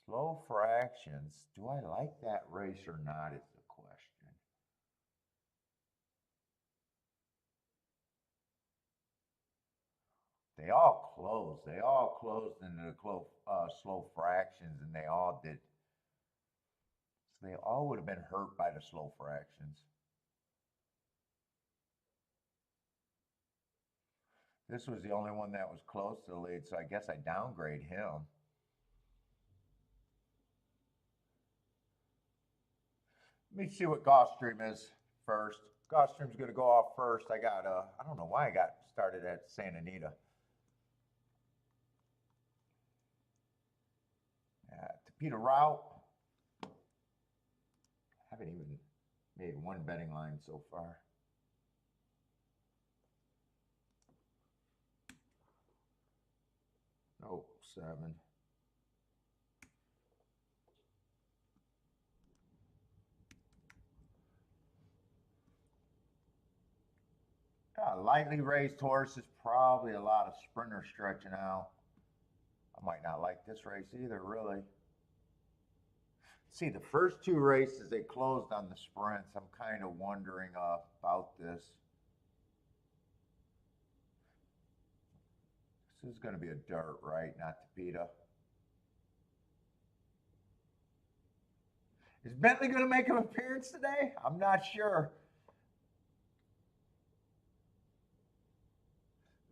Slow fractions. Do I like that race or not is the question. They all closed. They all closed into the slow fractions, and they all did. So they all would have been hurt by the slow fractions. This was the only one that was close to the lead, so I guess I downgrade him. Let me see what Gulfstream is first. Gulfstream's going to go off first. I don't know why I got started at Santa Anita. Tapeta route. Haven't even made one betting line so far. Nope, 7. Lightly raised horse is probably a lot of sprinters stretching out. I might not like this race either, really. See, the first two races, they closed on the sprints. I'm kind of wondering about this. This is going to be a dirt, right? Not Tapeta. Is Bentley going to make an appearance today? I'm not sure.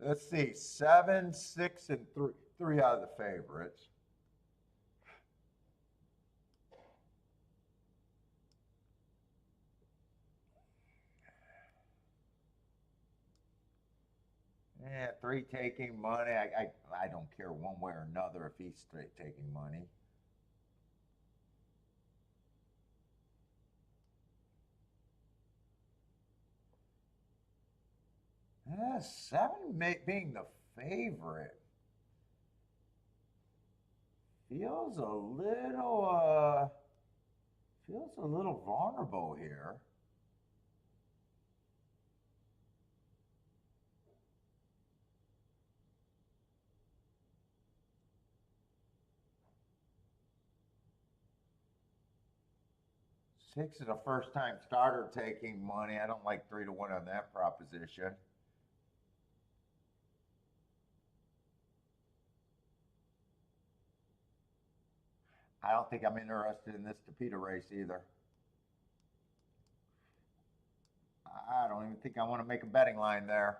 Let's see, 7, 6, and 3. 3 out of the favorites. Yeah, 3 taking money. I don't care one way or another if he's straight taking money. Yeah, 7 being the favorite feels a little vulnerable here. Six is a first-time starter taking money. I don't like 3 to 1 on that proposition. I don't think I'm interested in this Tapeta race either. I don't even think I want to make a betting line there.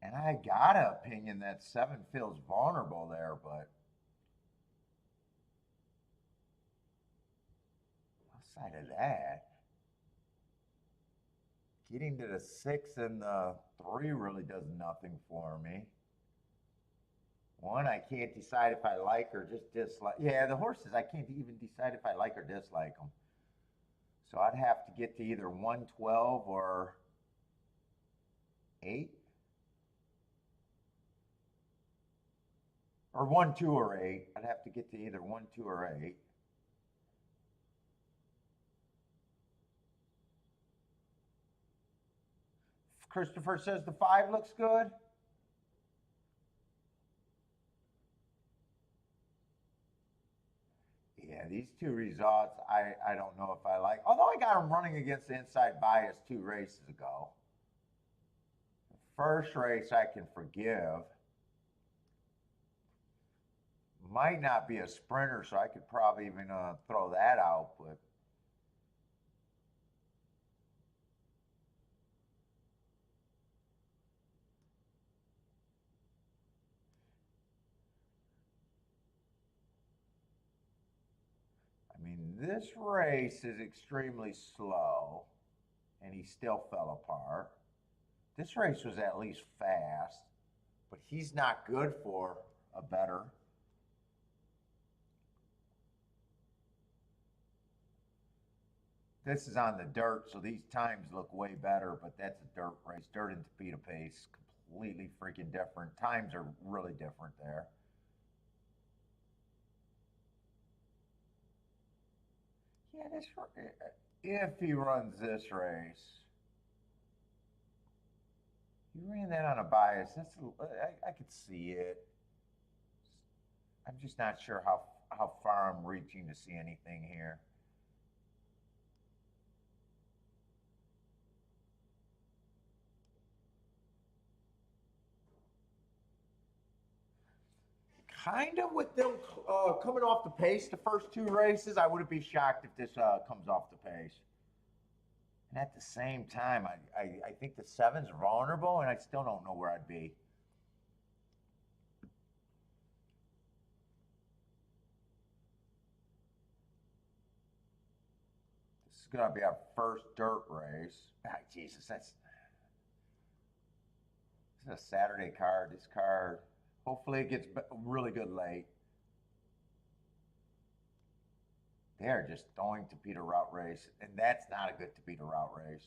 And I got an opinion that 7 feels vulnerable there, but outside of that, getting to the 6 and the 3 really does nothing for me. 1, I can't decide if I like or just dislike. Yeah, the horses, I can't even decide if I like or dislike them. So I'd have to get to either 112 or 8. Or 1, 2, or 8. I'd have to get to either 1, 2, or 8. Christopher says the 5 looks good. Yeah, these 2 results, I don't know if I like. Although I got them running against the inside bias 2 races ago. The first race I can forgive. Might not be a sprinter, so I could probably even throw that out, but This race is extremely slow, and he still fell apart. This race was at least fast, but he's not good for a better. This is on the dirt, so these times look way better, but that's a dirt race. Dirt and Topeka pace, completely freaking different. Times are really different there. Yeah, this if he runs this race, he ran that on a bias. I could see it. I'm just not sure how far I'm reaching to see anything here. Kind of with them coming off the pace the first two races, I wouldn't be shocked if this comes off the pace. And at the same time, I think the seven's vulnerable, and I still don't know where I'd be. This is going to be our first dirt race. Ah, Jesus, this is a Saturday card. This card, hopefully it gets really good late. They're just throwing Topeka route race, and that's not a good Topeka route race.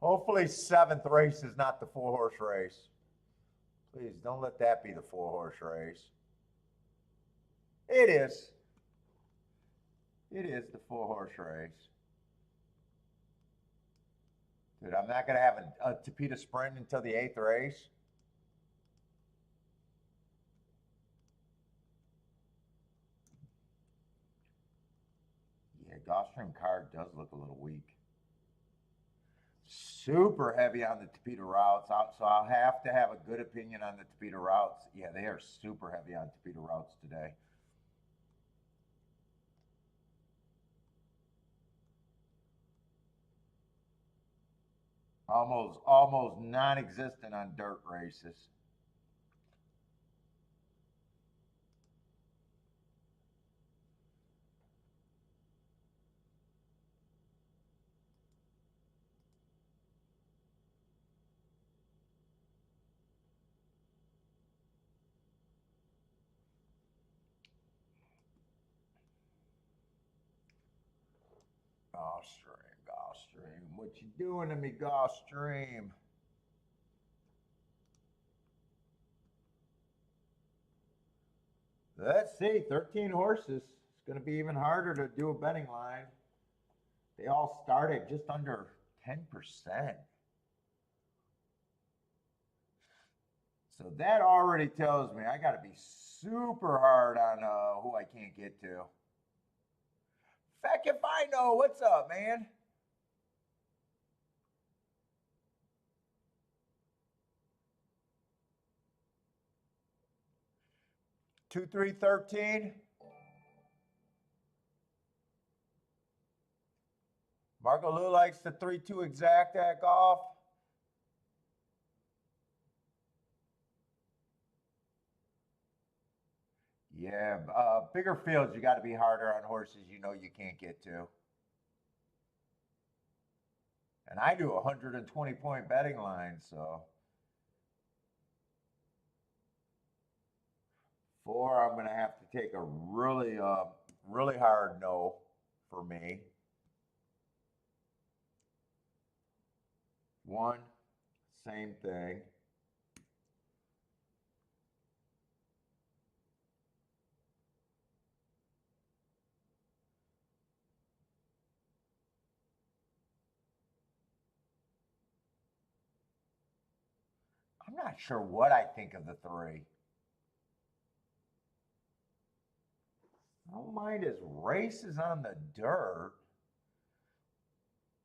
Hopefully seventh race is not the 4-horse race. Please don't let that be the 4-horse race. It is. It is the 4-horse race. Dude, I'm not going to have a Topeka sprint until the 8th race. Yeah, Gulfstream card does look a little weak. Super heavy on the Topeka routes, so I'll have to have a good opinion on the Topeka routes. Yeah, they are super heavy on Topeka routes today. Almost non-existent on dirt races. Gulfstream, what you doing to me, Gulfstream? Let's see, 13 horses. It's going to be even harder to do a betting line. They all start at just under 10%. So that already tells me I got to be super hard on who I can't get to. Feck if I know. What's up, man? Two, 3, 13. Marco Lou likes the 3-2 exact at golf. Yeah, bigger fields, you got to be harder on horses you know you can't get to. And I do 120-point betting line, so 4, I'm going to have to take a really, really hard no for me. 1, same thing. I'm not sure what I think of the 3. I don't mind his races on the dirt.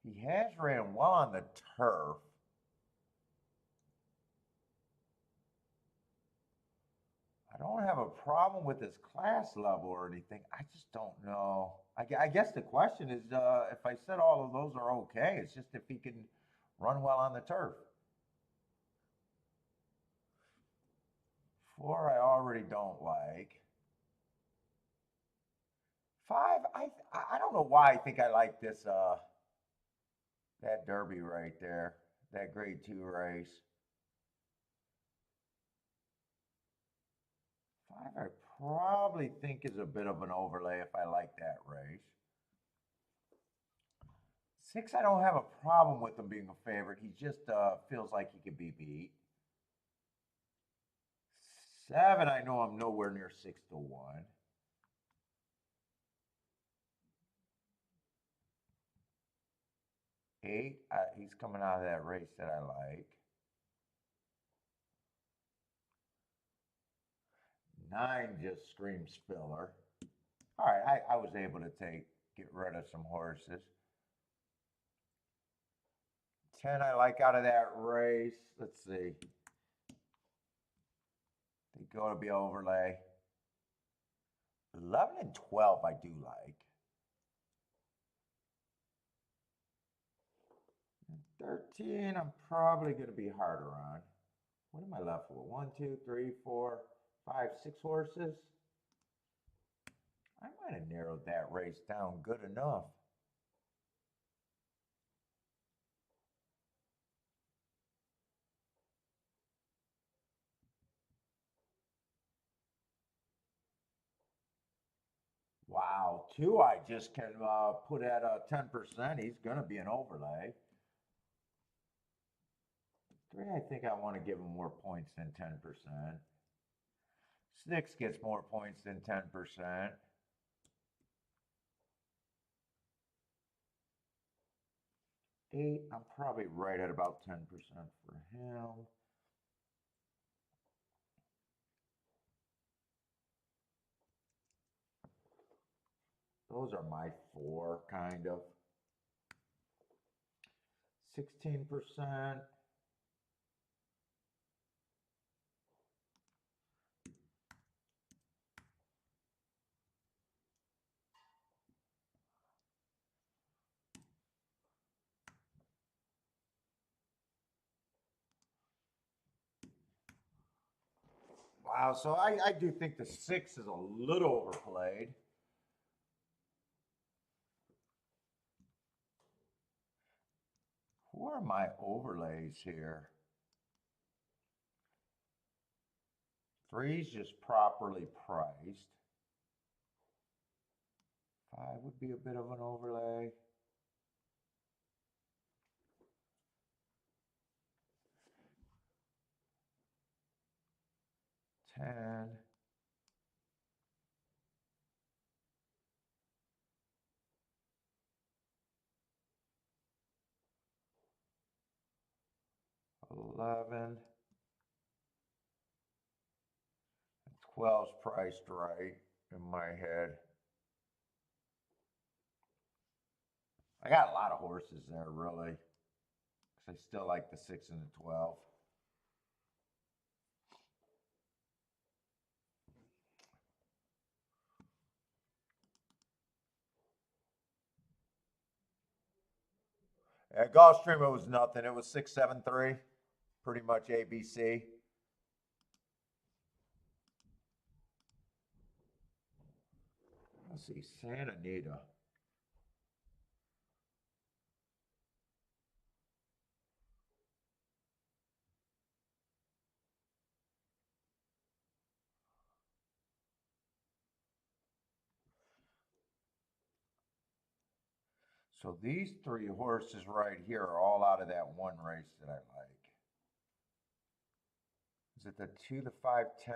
He has ran well on the turf. I don't have a problem with his class level or anything. I just don't know. I guess the question is if I said all of those are okay, it's just if he can run well on the turf. 4, I already don't like. 5, I don't know why I think I like this, that Derby right there, that grade 2 race. 5, I probably think is a bit of an overlay if I like that race. 6, I don't have a problem with him being a favorite. He just feels like he could be beat. 7, I know I'm nowhere near 6-1. 8, he's coming out of that race that I like. 9 just screams filler. All right, I was able to get rid of some horses. 10, I like out of that race. Let's see. They go to be overlay. 11 and 12, I do like. 13, I'm probably going to be harder on. What am I left with? 1, 2, 3, 4, 5, 6 horses. I might have narrowed that race down good enough. Wow, 2 I just can put at 10%. He's going to be an overlay. 3, I think I want to give him more points than 10%. 6 gets more points than 10%. 8, I'm probably right at about 10% for him. Those are my 4, kind of. 16%. Wow, so I do think the 6 is a little overplayed. Who are my overlays here? 3's just properly priced. 5 would be a bit of an overlay. 10. 11. 12's priced right in my head. I got a lot of horses there, really. Because I still like the 6 and the 12. At Gulfstream, it was nothing. It was 6-7-3. Pretty much ABC. Let's see, Santa Anita. So these 3 horses right here are all out of that one race that I like. Is it the 2, the 5, 10?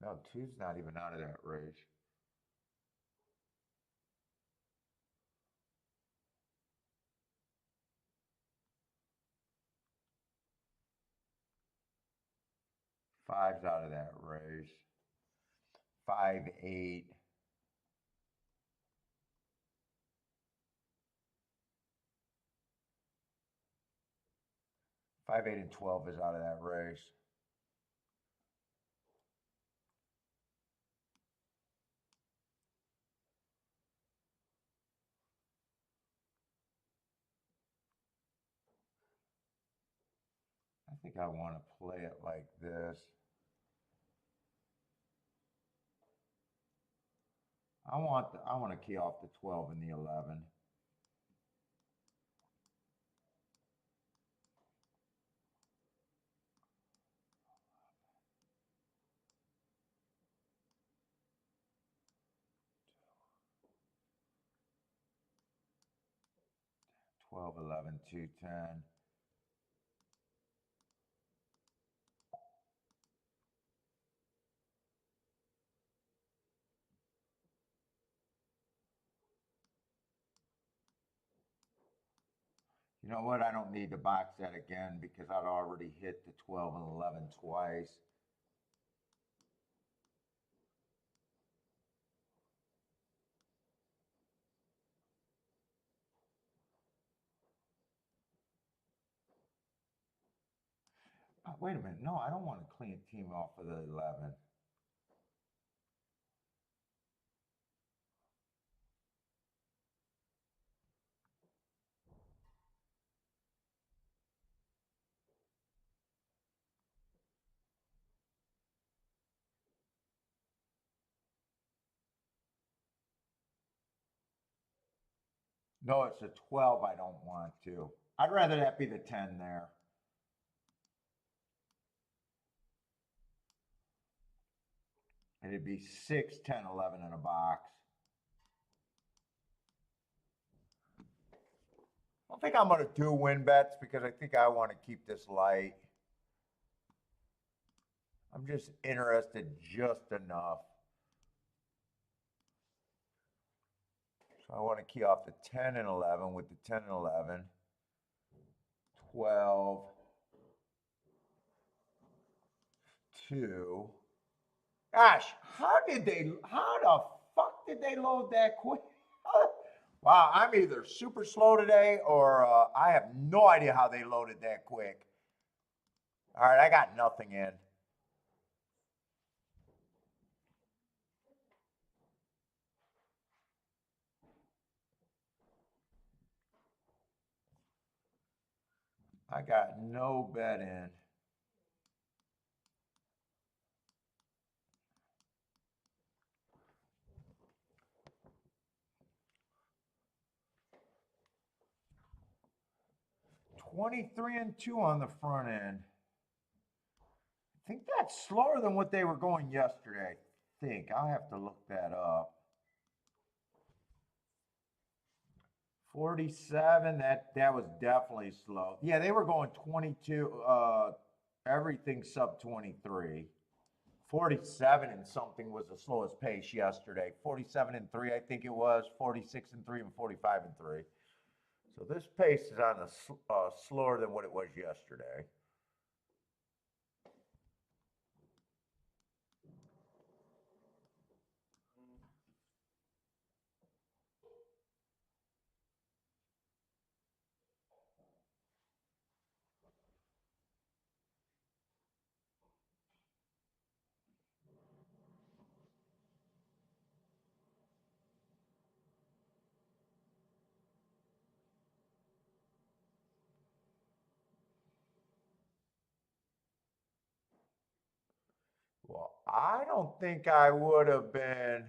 No, 2's not even out of that race. Five's out of that race. 5, 8. 5, 8, and 12 is out of that race. think I want to play it like this. I want to key off the 12 and the 11. Twelve, 11, 2, 10. You know what? I don't need to box that again because I'd already hit the 12 and 11 twice. Wait a minute. No, I don't want to clean team off of the 11. No, it's a 12 I don't want to. I'd rather that be the 10 there. And it'd be 6, 10, 11 in a box. I don't think I'm going to do win bets because I think I want to keep this light. I'm just interested just enough. So I want to key off the 10 and 11 with the 10 and 11. 12. 2. Gosh, how the fuck did they load that quick? Wow, I'm either super slow today or I have no idea how they loaded that quick. All right, I got nothing in. I got no bet in. $23 and 2 on the front end. I think that's slower than what they were going yesterday. I think I'll have to look that up. 47, that was definitely slow. Yeah, they were going 22, everything sub 23. 47 and something was the slowest pace yesterday. 47 and 3, I think it was. 46 and 3 and 45 and 3. So this pace is on the slower than what it was yesterday. Well, I don't think I would have been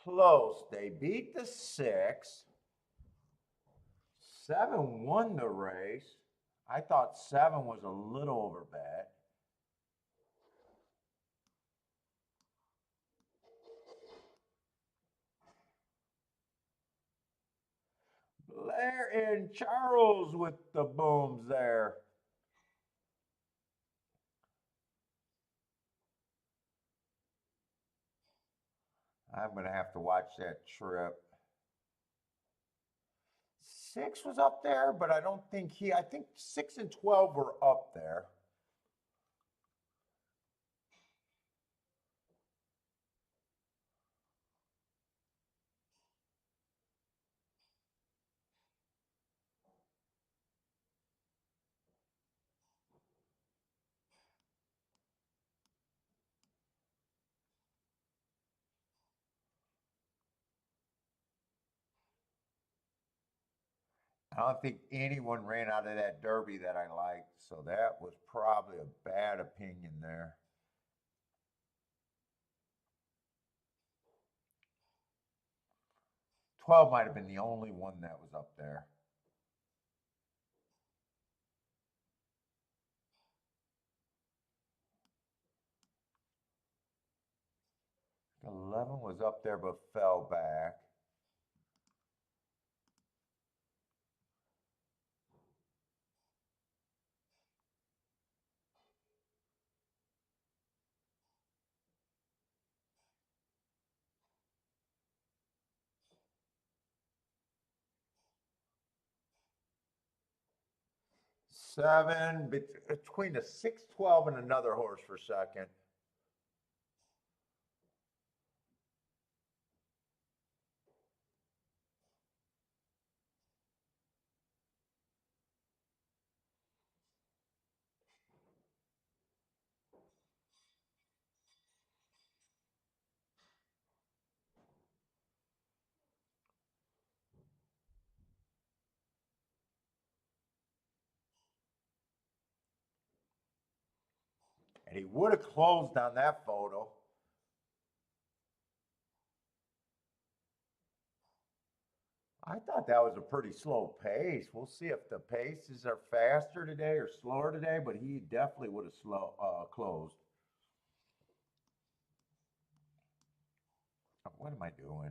close. They beat the 6. 7 won the race. I thought 7 was a little over bet. Blair and Charles with the booms there. I'm going to have to watch that trip. 6 was up there, but I don't think I think 6 and 12 were up there. I don't think anyone ran out of that derby that I liked, so that was probably a bad opinion there. $12 might have been the only one that was up there. $11 was up there but fell back. Seven, between the 6-12 and another horse for second. And he would have closed on that photo. I thought that was a pretty slow pace. We'll see if the paces are faster today or slower today, but he definitely would have closed. What am I doing?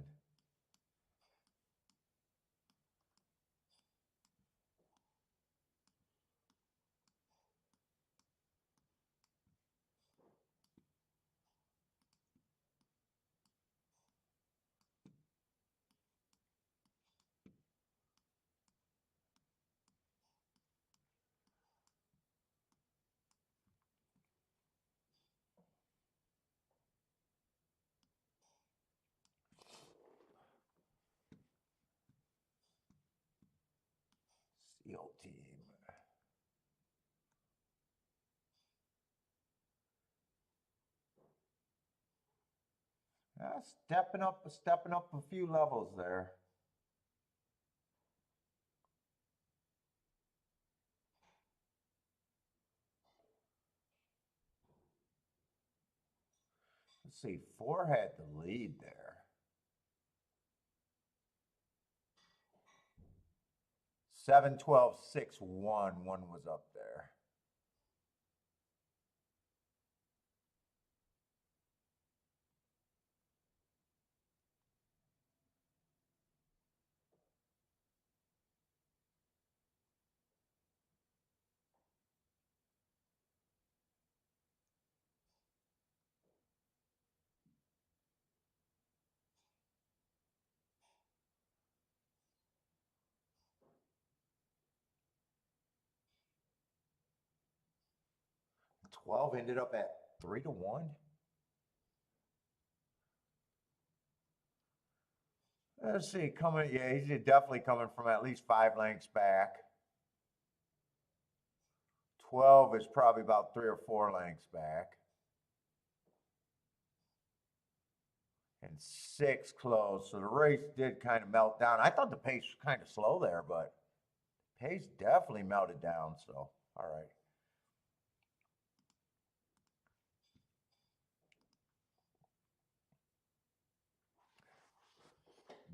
SEAL team. Stepping up a few levels there. Let's see, 4 had the lead there. 7, 12, 6, 1. One was up there. $12 ended up at 3-1. Let's see, yeah, he's definitely coming from at least 5 lengths back. 12 is probably about 3 or 4 lengths back. And 6 close, so the race did kind of melt down. I thought the pace was kind of slow there, but pace definitely melted down, so all right.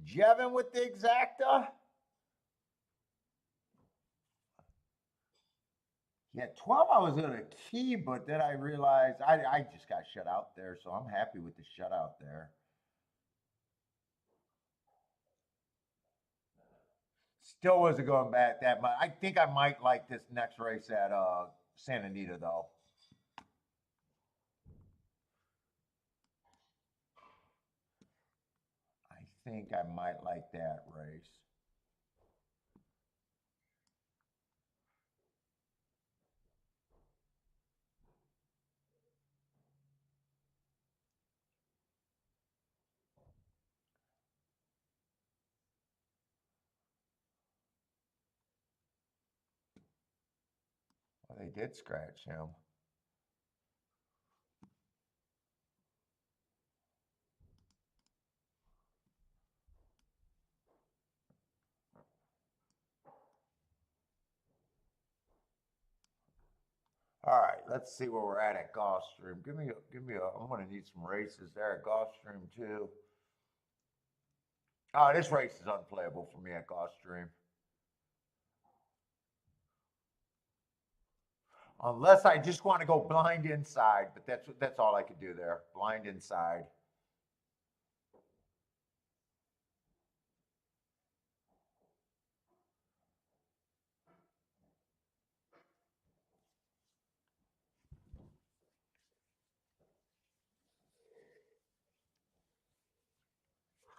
Jevin with the exacta. Yeah, 12 I was in a key, but then I realized I just got shut out there, so I'm happy with the shutout there. Still wasn't going back that much. I think I might like this next race at Santa Anita, though. I think I might like that race. Well, they did scratch him. All right, let's see where we're at Gulfstream. I'm gonna need some races there at Gulfstream too. Oh, this race is unplayable for me at Gulfstream. Unless I just want to go blind inside, but that's all I could do there. Blind inside.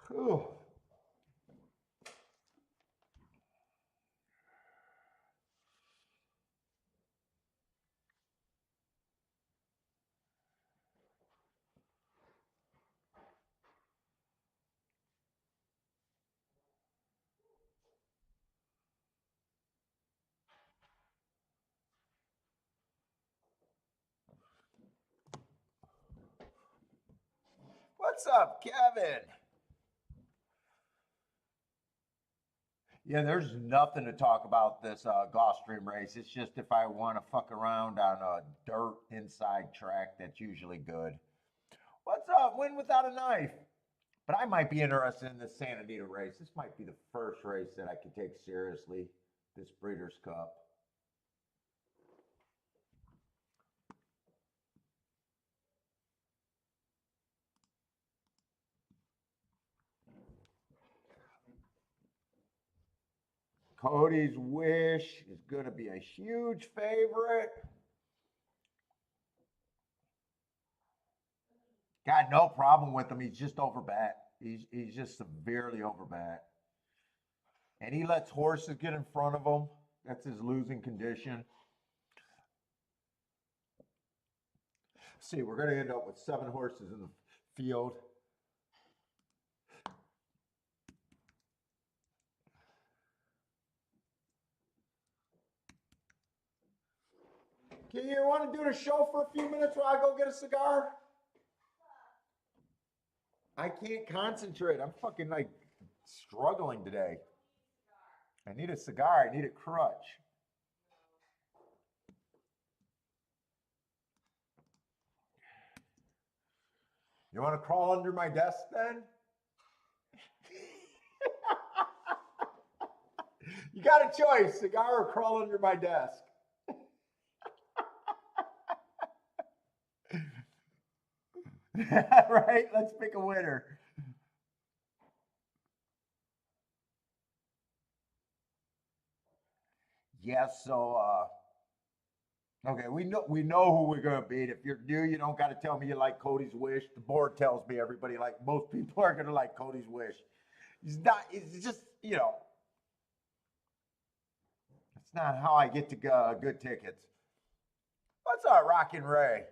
Whew. What's up, Kevin? Yeah, there's nothing to talk about this Gulfstream race. It's just if I want to fuck around on a dirt inside track, that's usually good. What's up? Win without a knife. But I might be interested in this Santa Anita race. This might be the first race that I could take seriously, this Breeders' Cup. Cody's Wish is going to be a huge favorite. Got no problem with him. He's just overbat. He's just severely overbat. And he lets horses get in front of him. That's his losing condition. See, we're going to end up with 7 horses in the field. You want to do the show for a few minutes while I go get a cigar? I can't concentrate. I'm fucking like struggling today. I need a cigar. I need a crutch. You want to crawl under my desk then? You got a choice, cigar or crawl under my desk. Right? Let's pick a winner. Yes, so okay, we know who we're gonna beat. If you're new, you don't gotta tell me you like Cody's Wish. The board tells me everybody like most people are gonna like Cody's Wish. It's just, you know, it's not how I get to good tickets. What's up, Rockin' Ray?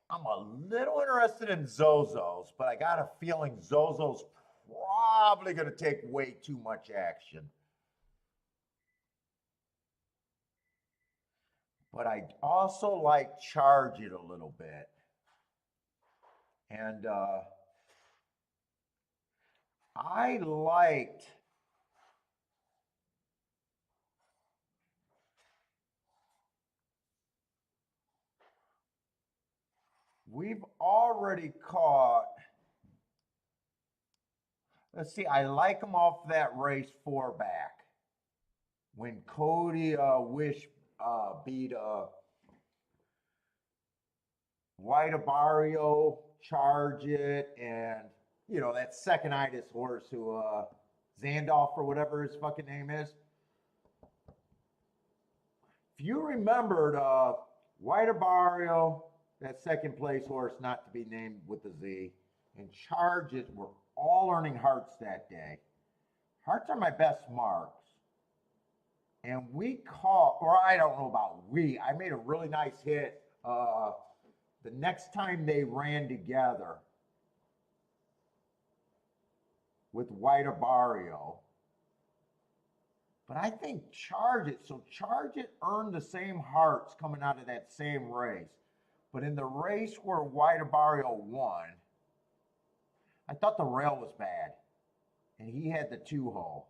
I'm a little interested in Zozo's, but I got a feeling Zozo's probably going to take way too much action. But I also like Charge It a little bit. And I liked we've already caught. Let's see, I like him off that race 4 back. When Cody Wish beat White Barrio, Charge It, and you know that second-itis horse who Zandolph or whatever his fucking name is. If you remembered White Barrio, that second place horse not to be named with the Z, and Charge It were all earning hearts that day. Hearts are my best marks. And we caught, or I don't know about we, I made a really nice hit the next time they ran together with White Barrio. But I think Charge It, so Charge It earned the same hearts coming out of that same race. But in the race where White Barrio won, I thought the rail was bad. and he had the 2-hole.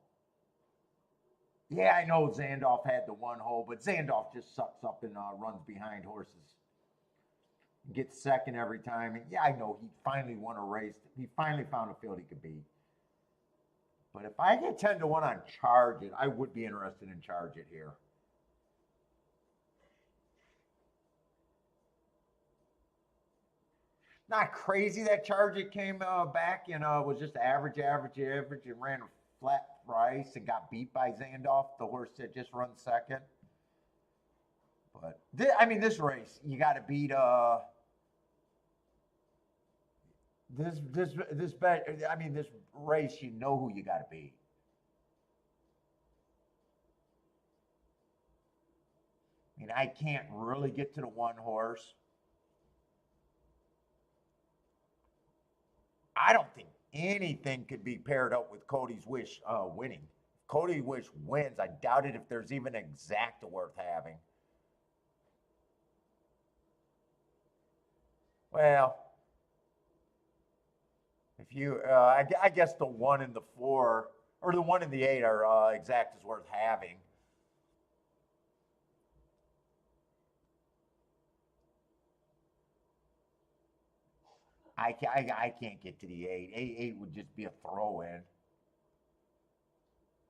Yeah, I know Zandolf had the 1-hole, but Zandolf just sucks up and runs behind horses. Gets second every time. And yeah, I know he finally won a race. He finally found a field he could beat. But if I get 10-1 on Charge It, I would be interested in Charge It here. Not crazy that Charge It came back and was just average, and ran a flat price and got beat by Zandolf, the horse that just run second. But I mean, this race you got to beat. This bet. I mean, this race you know who you got to beat. I mean, I can't really get to the 1 horse. I don't think anything could be paired up with Cody's Wish winning. If Cody's Wish wins, I doubt it if there's even an exacta worth having. Well, if you, I guess the 1 and the 4, or the 1 and the 8 are exactas worth having. I can't get to the 8. 8 would just be a throw-in.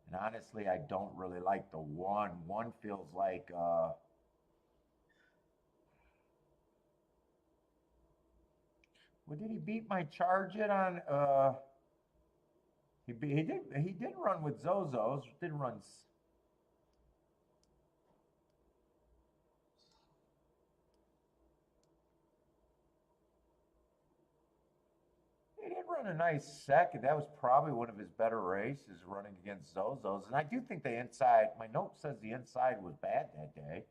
And honestly, I don't really like the 1. 1 feels like what did he beat my Charge It on? He did run with Zozos. Didn't run. He did run a nice second. That was probably one of his better races, running against Zozos. And I do think the inside. My note says the inside was bad that day.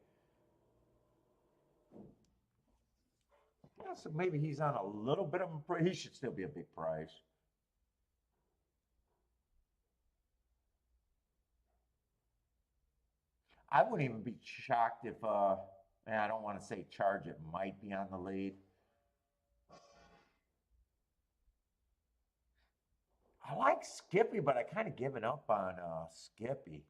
Yeah, so maybe he's on a little bit of a. He should still be a big price. I wouldn't even be shocked if. Man, I don't want to say Charge It might be on the lead. I like Skippy, but I kind of given up on Skippy.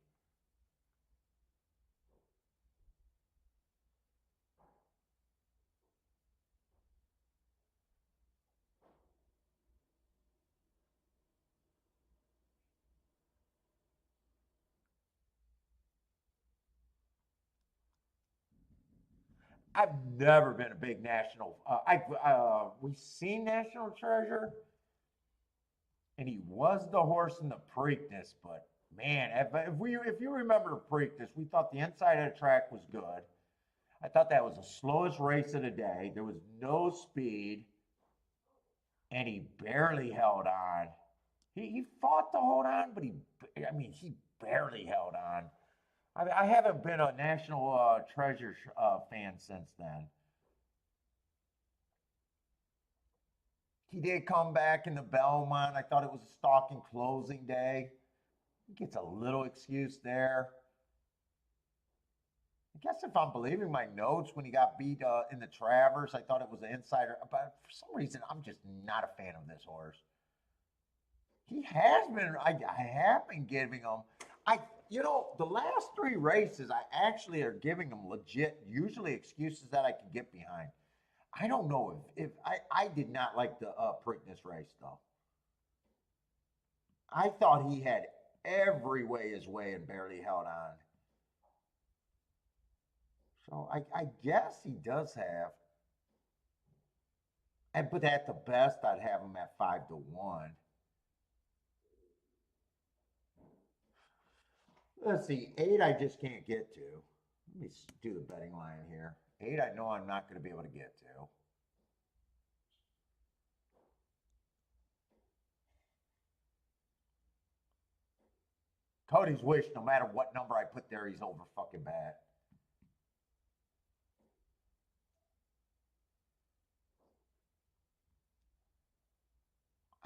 I've never been a big national. We've seen National Treasure, and he was the horse in the Preakness. But man, if you remember the Preakness, we thought the inside of the track was good. I thought that was the slowest race of the day. There was no speed, and he barely held on. He fought to hold on, but he barely held on. I haven't been a National Treasure fan since then. He did come back in the Belmont. I thought it was a stalking closing day. He gets a little excuse there. I guess if I'm believing my notes, when he got beat in the Travers, I thought it was an insider. But for some reason, I'm just not a fan of this horse. He has been. I have been giving him. The last 3 races, I actually are giving him legit, usually excuses that I can get behind. I don't know if I did not like the Preakness race though. I thought he had every way his way and barely held on. So I guess he does have. But at the best, I'd have him at 5-1. Let's see, 8 I just can't get to. Let me do the betting line here. 8 I know I'm not going to be able to get to. Cody's Wish, no matter what number I put there, he's over fucking bad.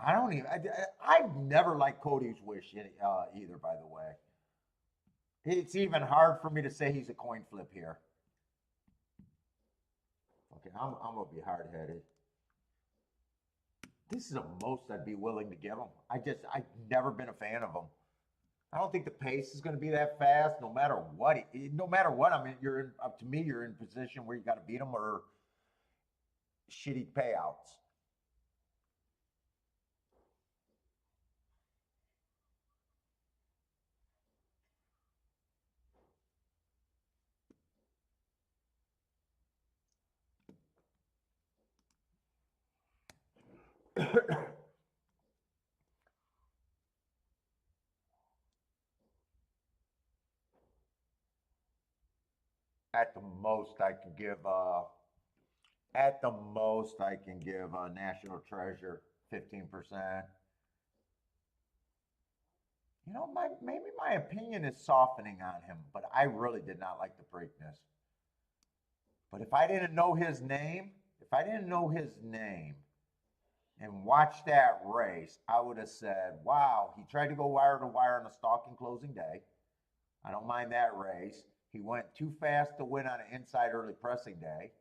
I don't even. I've never liked Cody's Wish either. By the way, it's even hard for me to say he's a coin flip here. Okay, I'm gonna be hard headed. This is the most I'd be willing to give him. I've never been a fan of him. I don't think the pace is going to be that fast, no matter what. No matter what, I mean, to me, you're in position where you got to beat him or shitty payouts. At the most, I can give. At the most, I can give National Treasure 15%. You know, maybe my opinion is softening on him, but I really did not like the Preakness. But if I didn't know his name and watched that race, I would have said, wow, he tried to go wire to wire on a stalking closing day. I don't mind that race. He went too fast to win on an inside early pressing day.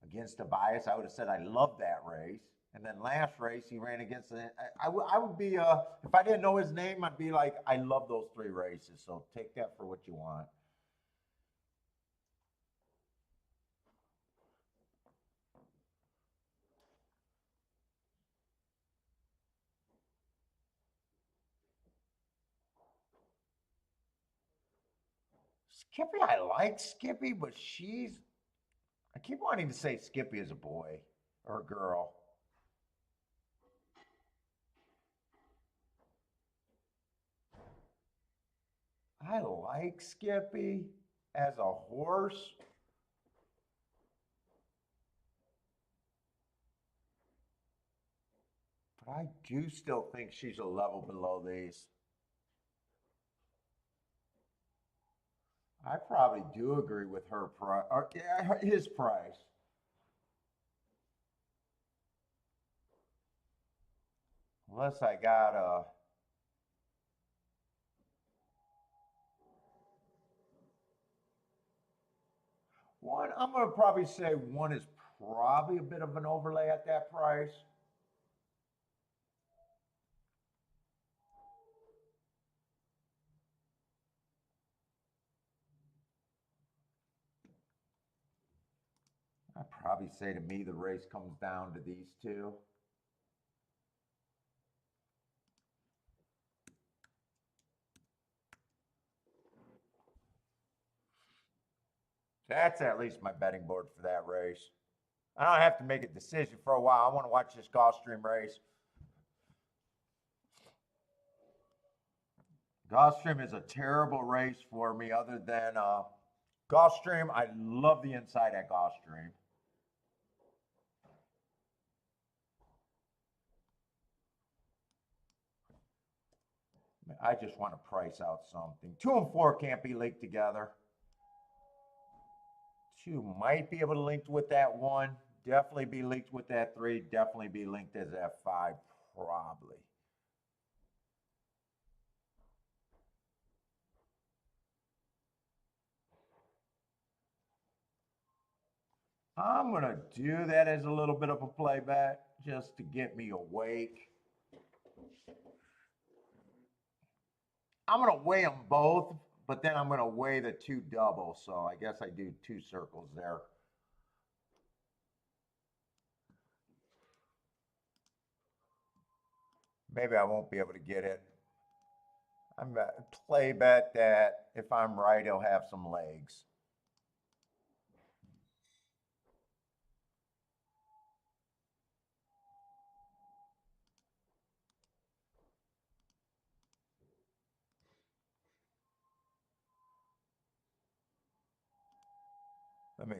Against a bias, I would have said I love that race. And then last race, he ran against I would be, if I didn't know his name, I'd be like, I love those 3 races. So take that for what you want. Skippy, I like Skippy, but I keep wanting to say Skippy is a boy or a girl. I like Skippy as a horse. But I do still think she's a level below these. I probably do agree with her price, or yeah, his price. Unless I got a one, I'm gonna probably say one is probably a bit of an overlay at that price. I'd probably say to me the race comes down to these two. That's at least my betting board for that race. I don't have to make a decision for a while. I want to watch this Gulfstream race. Gulfstream is a terrible race for me other than Gulfstream. I love the inside at Gulfstream. I just want to price out something. 2 and 4 can't be linked together. 2 might be able to link with that 1. Definitely be linked with that 3. Definitely be linked as that 5, probably. I'm going to do that as a little bit of a playback just to get me awake. I'm going to weigh them both, but then I'm going to weigh the 2 double. So I guess I do 2 circles there. Maybe I won't be able to get it. I'm going to play bet that if I'm right, he'll have some legs.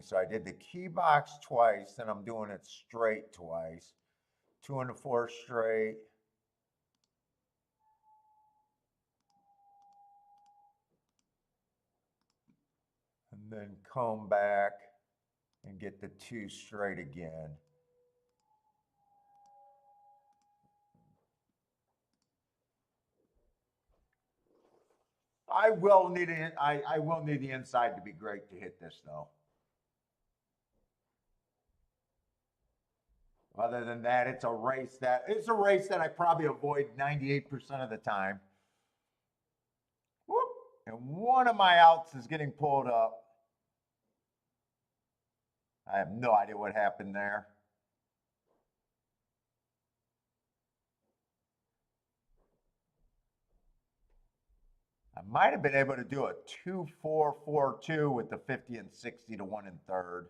So I did the key box twice, then I'm doing it straight twice. 2 and a 4 straight. And then come back and get the 2 straight again. I will need the inside to be great to hit this though. Other than that, it's a race that I probably avoid 98% of the time. Whoop. And one of my outs is getting pulled up. I have no idea what happened there. I might have been able to do a 2-4-4-2 with the 50 and 60 to 1 and third.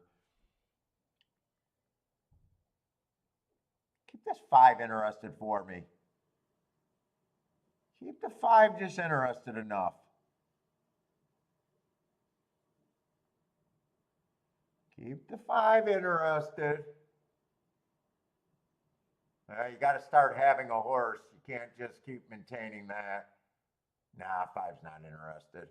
Keep this 5 interested for me. Keep the 5 just interested enough. Keep the 5 interested. You got to start having a horse. You can't just keep maintaining that. Nah, 5's not interested.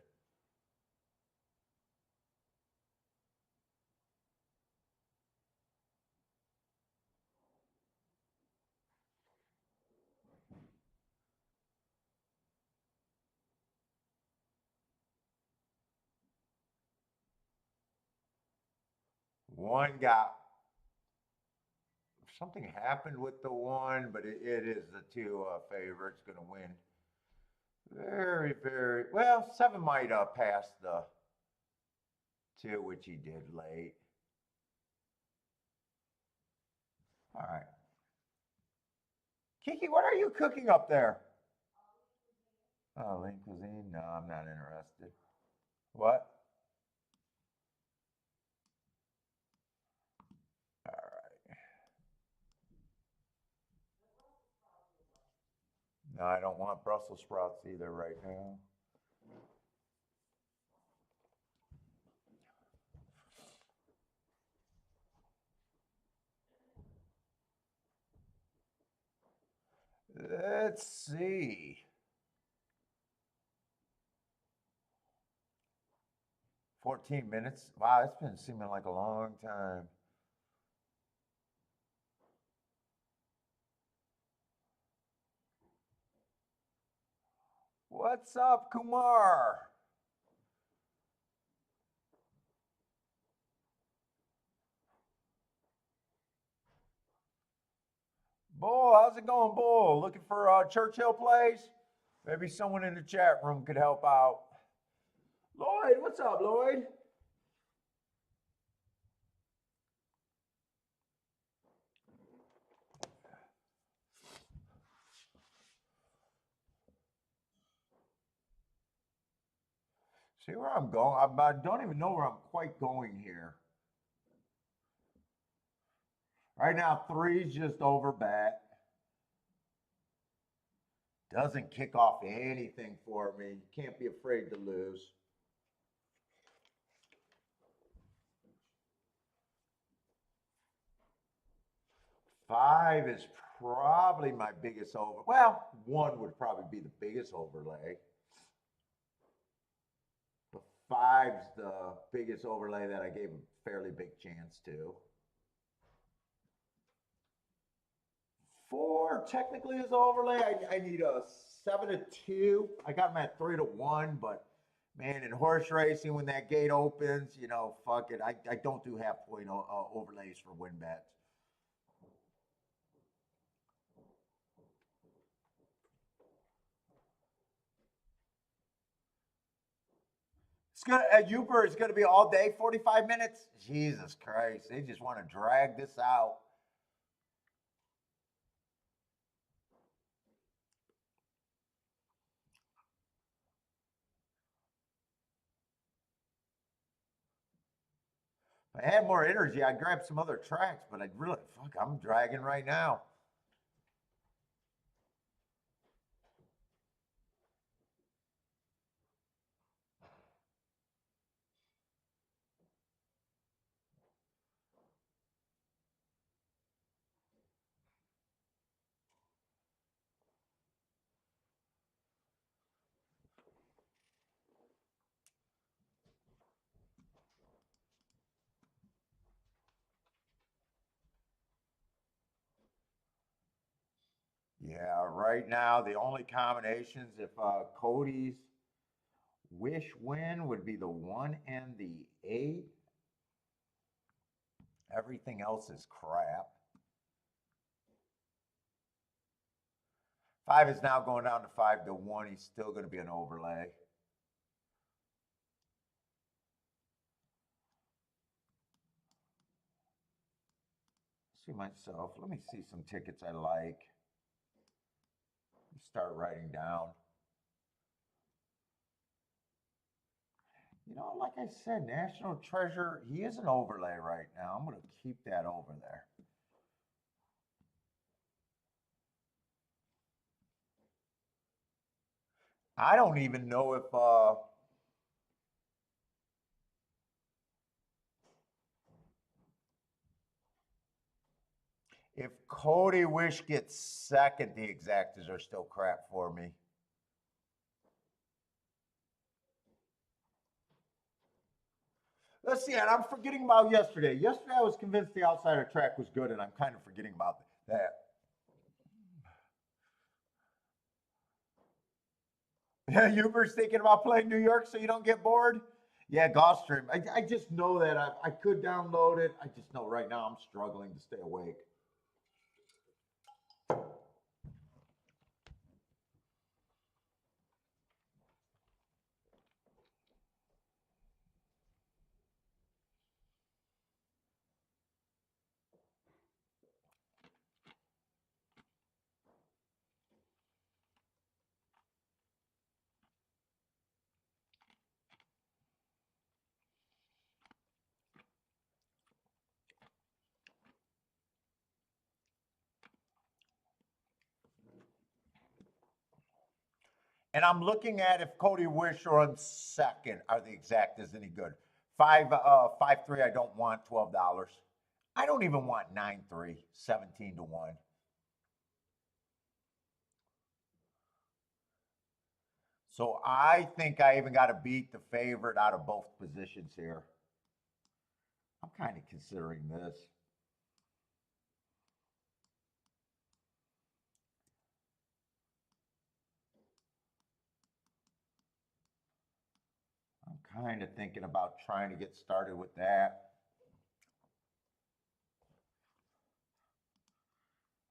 One got, something happened with the 1, but it is the 2 favorites going to win. Very, very, well, 7 might pass the 2, which he did late. All right. Kiki, what are you cooking up there? Oh, lean cuisine? No, I'm not interested. What? All right. No, I don't want Brussels sprouts either right now. Let's see. 14 minutes. Wow, it's been seeming like a long time. What's up, Kumar? Bull, how's it going, Bull? Looking for Churchill plays? Maybe someone in the chat room could help out. Lloyd, what's up, Lloyd? See where I'm going? I don't even know where I'm quite going here. Right now, 3's just over bat. Doesn't kick off anything for me. You can't be afraid to lose. Five is probably my biggest over. Well, 1 would probably be the biggest overlay. But 5's the biggest overlay that I gave a fairly big chance to. 4 technically is overlay. I need a 7 to 2. I got him at 3 to 1, but man, in horse racing, when that gate opens, you know, fuck it. I don't do half point overlays for win bets. It's gonna at Uber. It's gonna be all day, 45 minutes. Jesus Christ, they just want to drag this out. If I had more energy, I'd grab some other tracks, but I'd really, fuck, I'm dragging right now. Yeah, right now, the only combinations, if Cody's wish win would be the 1 and the 8. Everything else is crap. 5 is now going down to 5-1. He's still going to be an overlay. See myself. Let me see some tickets I like. Start writing down. You know, like I said, National Treasure, he is an overlay right now. I'm going to keep that over there. I don't even know if Cody Wish gets second, the exactas are still crap for me. Let's see, and I'm forgetting about yesterday. Yesterday I was convinced the outsider track was good, and I'm kind of forgetting about that. Yeah, Huber's thinking about playing New York so you don't get bored? Yeah, Gulfstream. I just know that I could download it. I just know right now I'm struggling to stay awake. And I'm looking at if Cody Wish on second are the exactas any good. 5-3, I don't want $12. I don't even want 9-3, 17-1. So I think I even got to beat the favorite out of both positions here. I'm kind of considering this. I'm kind of thinking about trying to get started with that.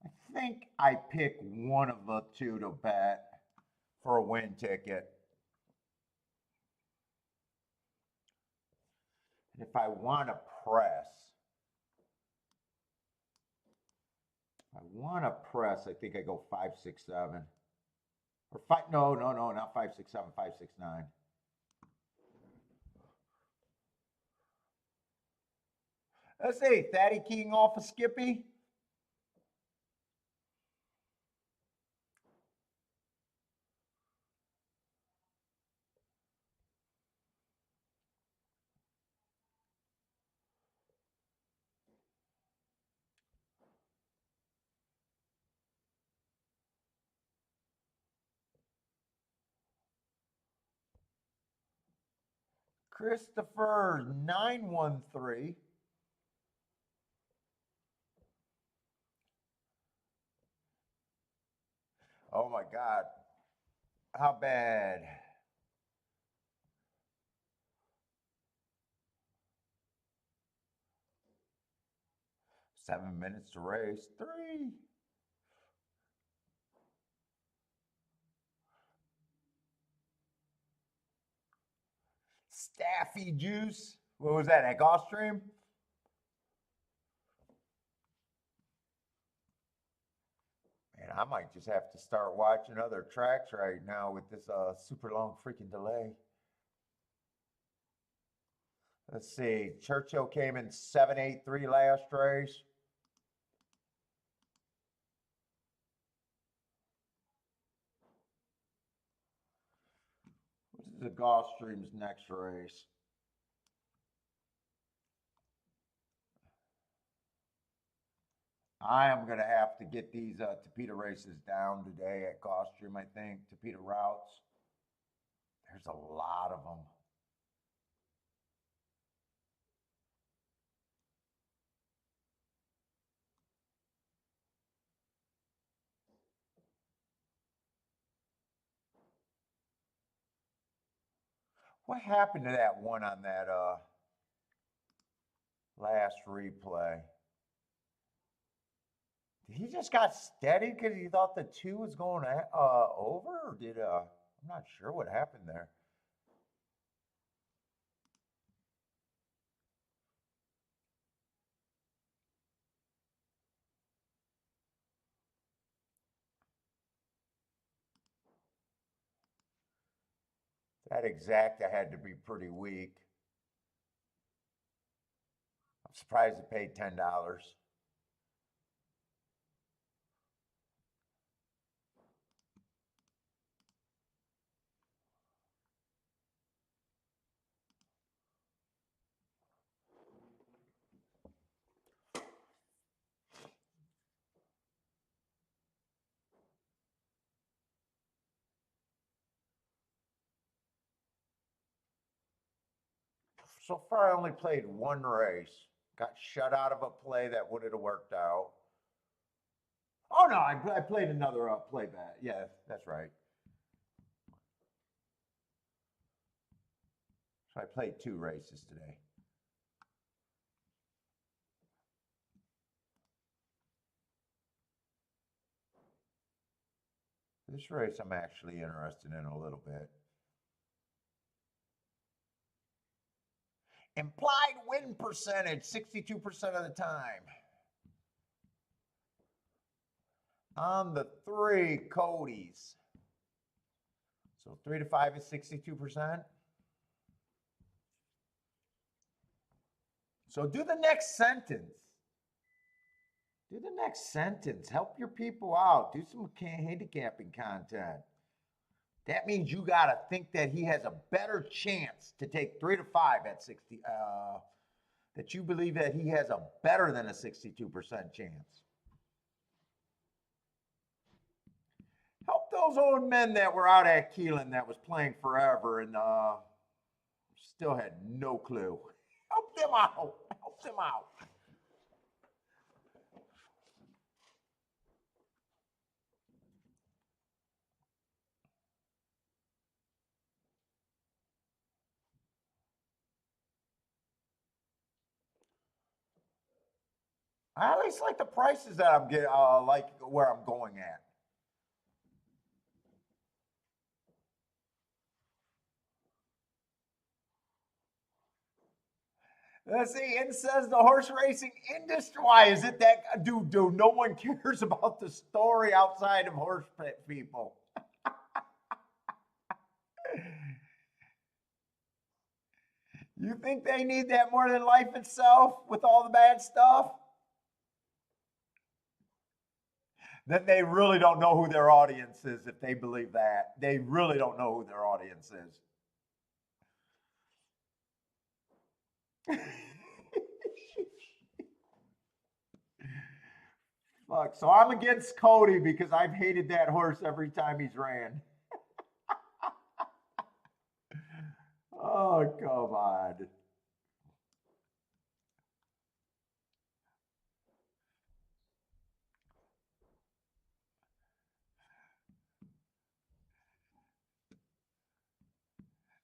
I think I pick one of the two to bet for a win ticket. And if I want to press, I think I go 5-6-7. Or five, no, not 5-6-7, 5-6-9. Let's see, Thaddy keying off a Skippy. Christopher 913. Oh my God. How bad? Seven minutes to race. 3. Staffy juice. What was that? At Gulfstream? Man, I might just have to start watching other tracks right now with this super long freaking delay. Let's see. Churchill came in 7-8-3 last race. What is the Gulfstream's next race? I am going to have to get these Tapeta races down today at Gulfstream, I think. Tapeta routes. There's a lot of them. What happened to that one on that last replay? He just got steady because he thought the 2 was going over, or did I'm not sure what happened there. That exacta had to be pretty weak. I'm surprised it paid $10. So far, I only played one race. Got shut out of a play that would have worked out. Oh no, I played another play bet. Yeah, that's right. So I played 2 races today. This race I'm actually interested in a little bit. Implied win percentage, 62% of the time. On the 3, Cody's. So 3 to 5 is 62%. So do the next sentence. Do the next sentence. Help your people out. Do some handicapping content. That means you got to think that he has a better chance to take 3 to 5 at 60. That you believe that he has a better than a 62% chance. Help those old men that were out at Keelan that was playing forever and still had no clue. Help them out. Help them out. I at least like the prices that I'm getting, like where I'm going at. Let's see. It says the horse racing industry. Why is it that dude? No one cares about the story outside of horse people. You think they need that more than life itself with all the bad stuff? Then they really don't know who their audience is if they believe that. They really don't know who their audience is. Fuck. So I'm against Cody because I've hated that horse every time he's ran. Oh, come on.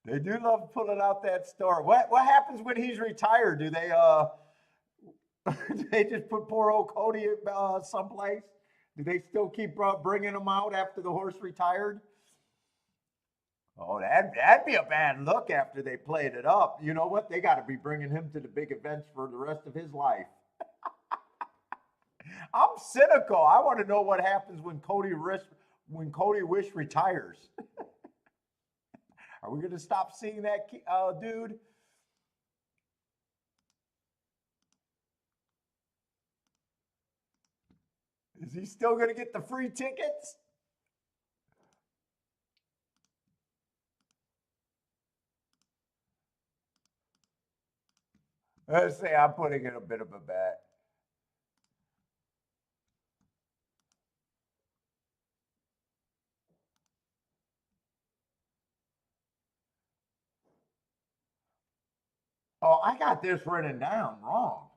They do love pulling out that story. What happens when he's retired? Do they do they just put poor old Cody someplace? Do they still keep bringing him out after the horse retired? Oh, that'd be a bad look after they played it up. You know what? They got to be bringing him to the big events for the rest of his life. I'm cynical. I want to know what happens when Cody Wish retires. Are we going to stop seeing that dude? Is he still going to get the free tickets? Let's say I'm putting in a bit of a bet. Oh, I got this written down wrong.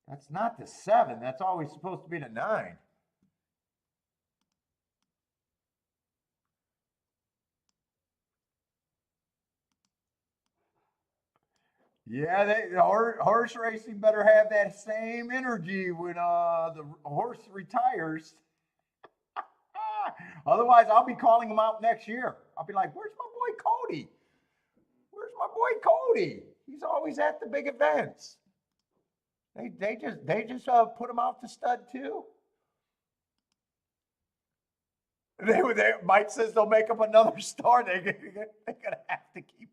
That's not the 7. That's always supposed to be the 9. Yeah, the horse racing better have that same energy when the horse retires. Otherwise, I'll be calling him out next year. I'll be like, "Where's my boy Cody? Where's my boy Cody? He's always at the big events." They just put him out to stud too. Mike says they'll make up another star. They're gonna have to keep.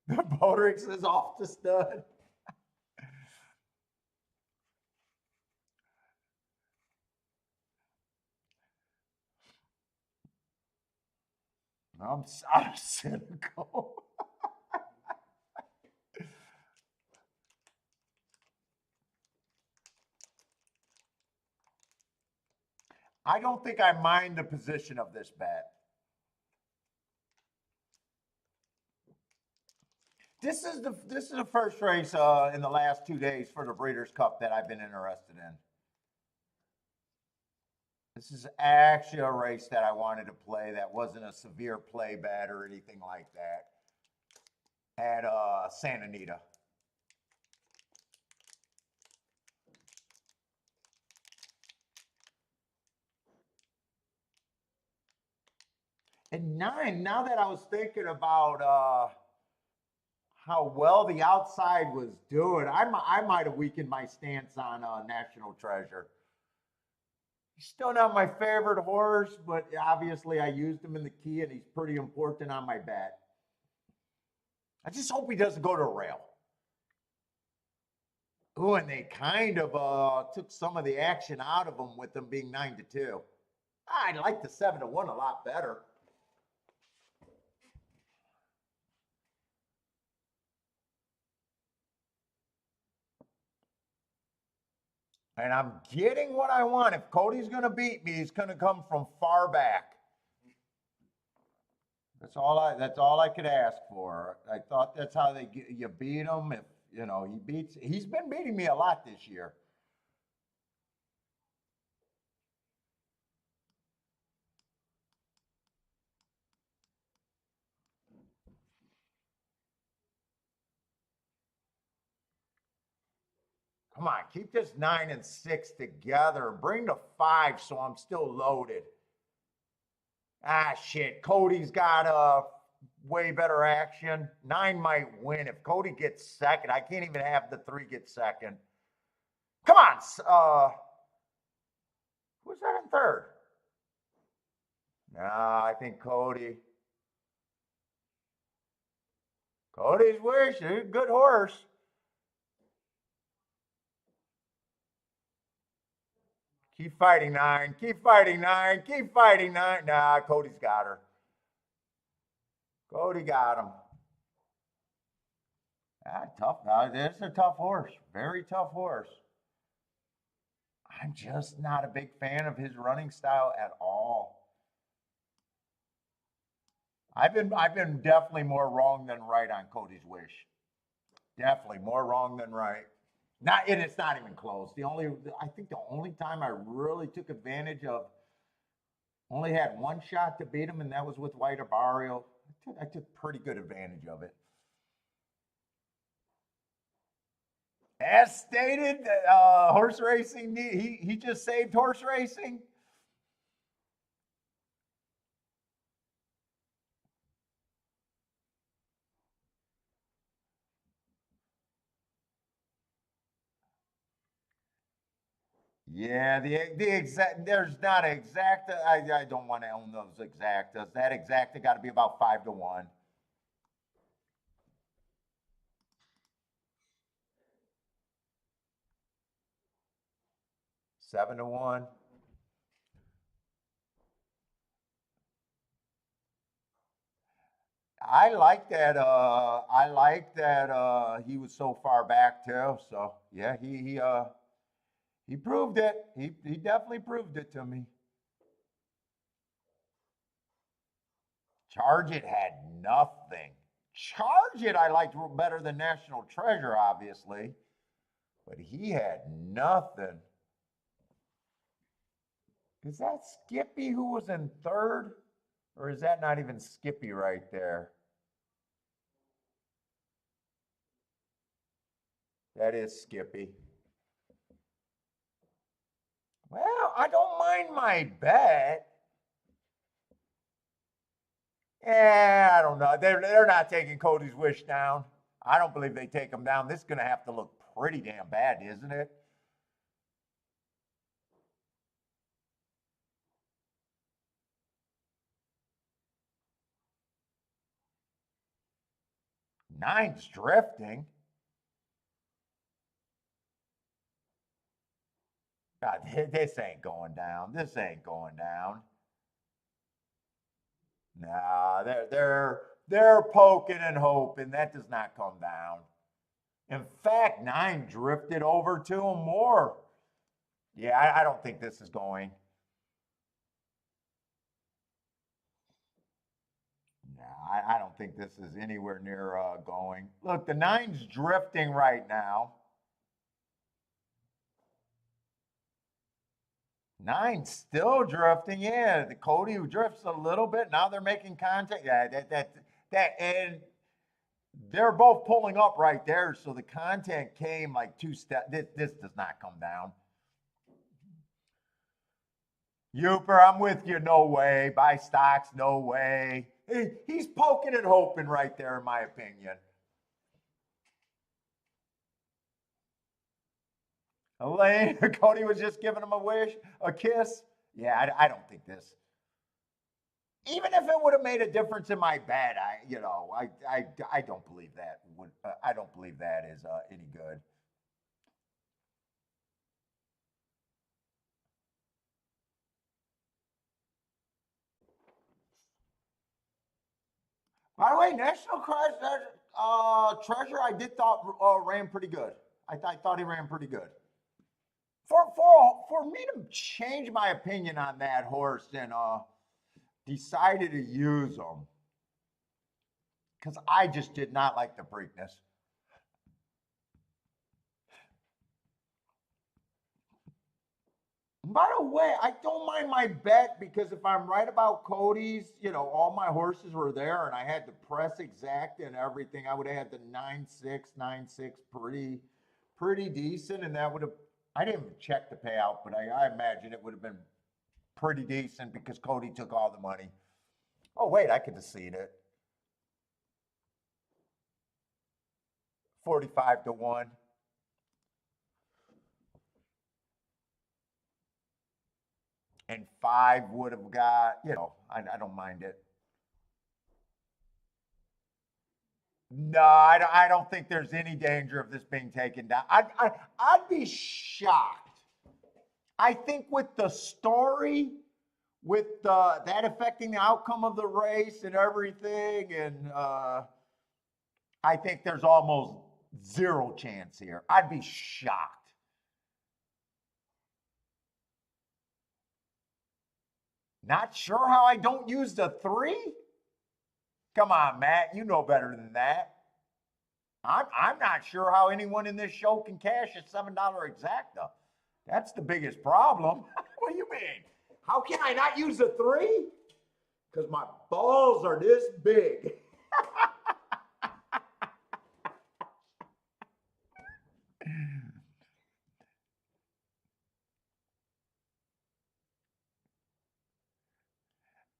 The Botrix is off to stud. I'm cynical. I don't think I mind the position of this bet. This is the first race in the last 2 days for the Breeders' Cup that I've been interested in. This is actually a race that I wanted to play that wasn't a severe play bet or anything like that. At Santa Anita. And 9, now that I was thinking about how well the outside was doing, I might have weakened my stance on National Treasure. He's still not my favorite horse, but obviously I used him in the key and he's pretty important on my bet. I just hope he doesn't go to a rail. Oh, and they kind of took some of the action out of him with them being 9-2. I like the 7-1 a lot better. And I'm getting what I want. If Cody's going to beat me, he's going to come from far back. That's all I could ask for. I thought that's how you beat him. If he's been beating me a lot this year. Come on, keep this 9 and 6 together. Bring the 5 so I'm still loaded. Ah, shit. Cody's got way better action. 9 might win. If Cody gets second, I can't even have the 3 get second. Come on. Who's that in third? Nah, I think Cody. Cody's Wish. He's a good horse. Keep fighting 9. Keep fighting 9. Keep fighting 9. Nah, Cody's got her. Cody got him. Ah, tough. This is a tough horse. Very tough horse. I'm just not a big fan of his running style at all. I've been definitely more wrong than right on Cody's Wish. Definitely more wrong than right. It's not even close. I think the only time I really took advantage of, only had one shot to beat him, and that was with White Barrio. I took pretty good advantage of it. As stated, horse racing. He just saved horse racing. Yeah, the exact. There's not exact. I don't want to own those exactas. That exacta got to be about 5-1. 7-1. I like that. I like that he was so far back too. So yeah, he proved it. He definitely proved it to me. Charge It had nothing. Charge It I liked better than National Treasure, obviously, but he had nothing. Is that Skippy who was in third? Or is that not even Skippy right there? That is Skippy. Well, I don't mind my bet. Yeah, I don't know. They're not taking Cody's wish down. I don't believe they take him down. This is going to have to look pretty damn bad, isn't it? Nine's drifting. God, this ain't going down. This ain't going down. Nah, they're poking and hoping that does not come down. In fact, nine drifted over to him more. Yeah, I don't think this is going. No, I don't think this is anywhere near going. Look, the nine's drifting right now. Nine's still drifting. Yeah, the Cody who drifts a little bit. Now they're making contact. Yeah, and they're both pulling up right there. So the content came like two steps. This does not come down. Uper, I'm with you. No way. Buy stocks. No way. He's poking and hoping right there, in my opinion. Elaine, Cody was just giving him a kiss. Yeah, I don't think this. Even if it would have made a difference in my bet, I don't believe that would. I don't believe that is any good. By the way, National Treasure, I did thought ran pretty good. I thought he ran pretty good. For me to change my opinion on that horse and decided to use him because I just did not like the Preakness. By the way, I don't mind my bet because if I'm right about Cody's, all my horses were there and I had the press exact and everything, I would have had the 9-6, 9-6 pretty decent. And that would have, I didn't even check the payout, but I imagine it would have been pretty decent because Cody took all the money. Oh, wait, I could have seen it. 45-1. And 5 would have got, I don't mind it. No, I don't think there's any danger of this being taken down. I'd be shocked. I think with the story, with that affecting the outcome of the race and everything, and I think there's almost zero chance here. I'd be shocked. Not sure how I don't use the 3? Come on, Matt. You know better than that. I'm not sure how anyone in this show can cash a $7 exacta. That's the biggest problem. What do you mean? How can I not use the 3? Because my balls are this big.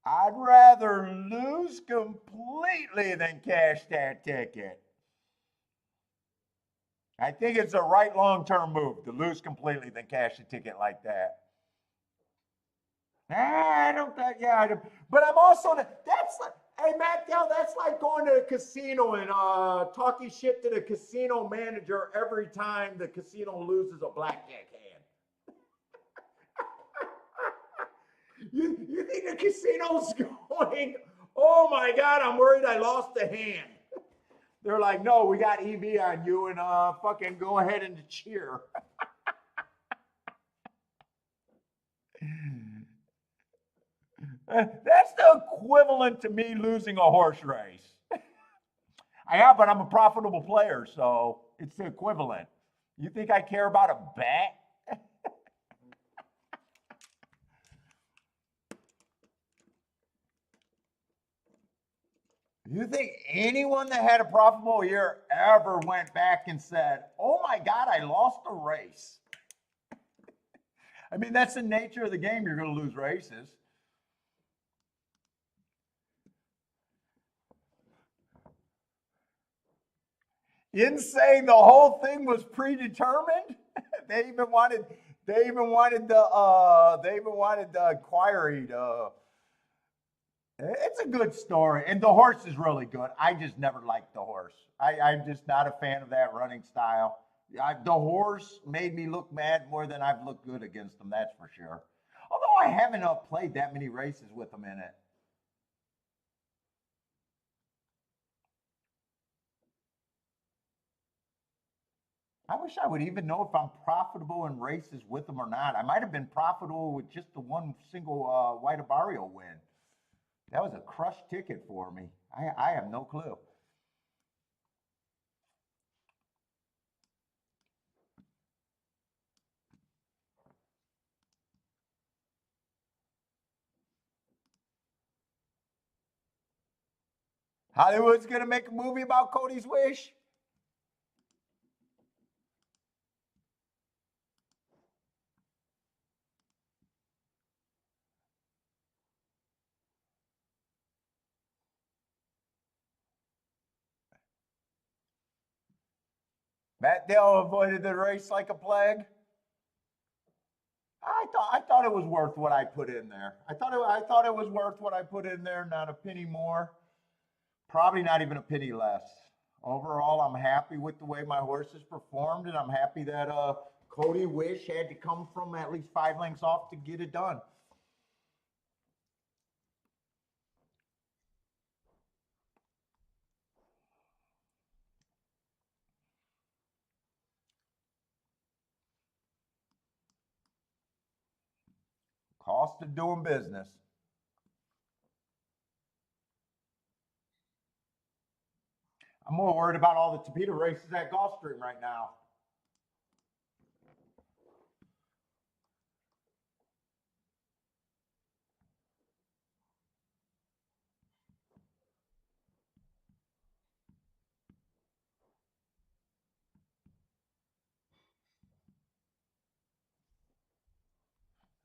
I'd rather lose completely than cash that ticket. I think it's a right long-term move to lose completely than cash a ticket like that. I don't think, yeah, but I'm also, that's like, hey, Matt Dell, that's like going to a casino and talking shit to the casino manager every time the casino loses a blackjack hand. You think the casino's going, oh my God, I'm worried I lost a hand. They're like, no, we got EV on you and fucking go ahead and cheer. That's the equivalent to me losing a horse race. But I'm a profitable player, so it's the equivalent. You think I care about a bet? You think anyone that had a profitable year ever went back and said, oh my God, I lost a race? I mean, that's the nature of the game. You're going to lose races. Insane. The whole thing was predetermined. They even wanted the inquiry to. It's a good story, and the horse is really good. I just never liked the horse. I'm just not a fan of that running style. The horse made me look mad more than I've looked good against him. That's for sure. Although I haven't played that many races with him in it. I wish I would even know if I'm profitable in races with them or not. I might have been profitable with just the one single White Barrio win. That was a crush ticket for me. I have no clue. Hollywood's going to make a movie about Cody's Wish? Matt Dale avoided the race like a plague. I thought it was worth what I put in there. I thought it was worth what I put in there. Not a penny more. Probably not even a penny less. Overall, I'm happy with the way my horses performed, and I'm happy that Cody Wish had to come from at least 5 lengths off to get it done. Cost of doing business. I'm more worried about all the torpedo races at Gulfstream right now.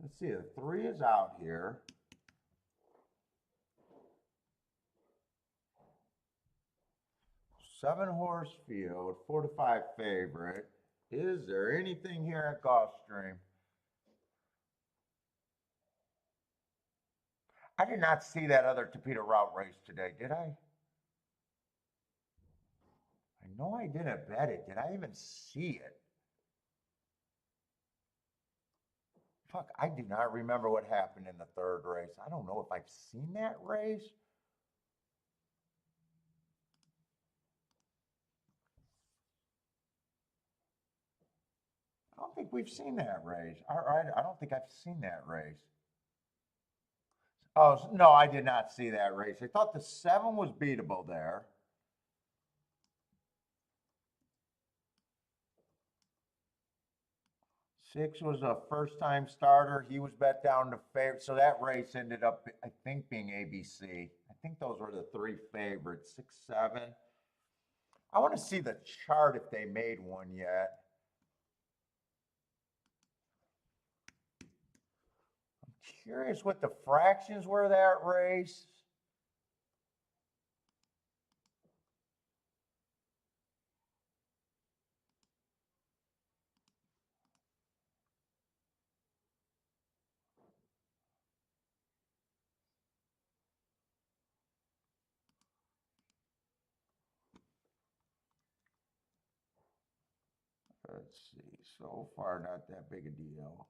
Let's see, the 3 is out here. Seven-horse field, 4 to 5 favorite. Is there anything here at Gulfstream? I did not see that other torpedo route race today, did I? I know I didn't bet it. Did I even see it? Fuck, I do not remember what happened in the 3rd race. I don't know if I've seen that race. I don't think we've seen that race. I don't think I've seen that race. Oh, no, I did not see that race. I thought the 7 was beatable there. Six was a first-time starter. He was bet down to favorite. So that race ended up, I think, being ABC. I think those were the 3 favorites, 6, 7. I want to see the chart if they made one yet. I'm curious what the fractions were that race. Let's see. So far, not that big a deal.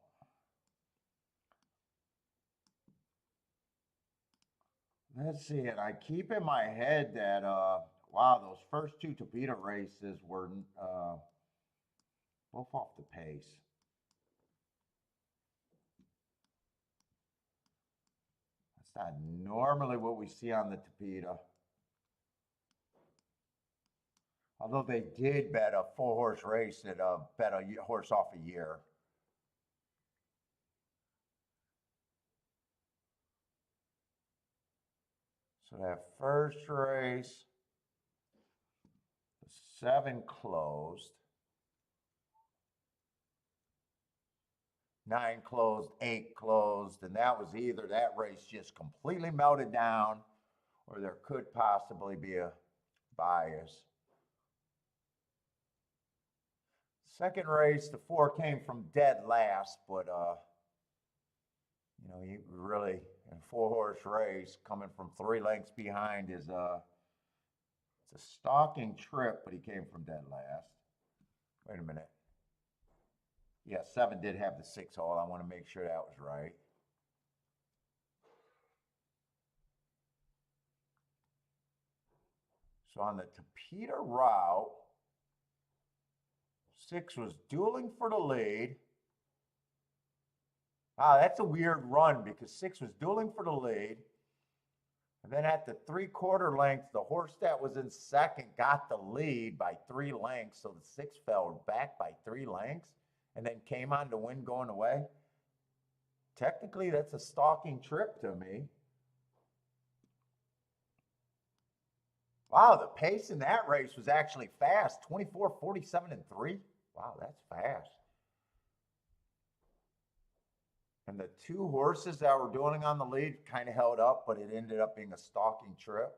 Let's see. And I keep in my head that, wow, those first 2 torpedo races were both off the pace. That's not normally what we see on the torpedo. Although they did bet a 4-horse race that bet a horse off a year. So that first race, the 7 closed. 9 closed, 8 closed, and that was either that race just completely melted down or there could possibly be a bias. Second race, the 4 came from dead last, but you know, you really in a 4-horse race coming from 3 lengths behind is it's a stalking trip, but he came from dead last. Wait a minute. Yeah, 7 did have the 6 hole. I want to make sure that was right. So on the Tapeta route, 6 was dueling for the lead. Ah, that's a weird run because 6 was dueling for the lead. And then at the 3/4 length, the horse that was in second got the lead by 3 lengths. So the 6 fell back by 3 lengths and then came on to win going away. Technically, that's a stalking trip to me. Wow, the pace in that race was actually fast. 24, 47, and 3. Wow, that's fast. And the 2 horses that were dueling on the lead kind of held up, but it ended up being a stalking trip.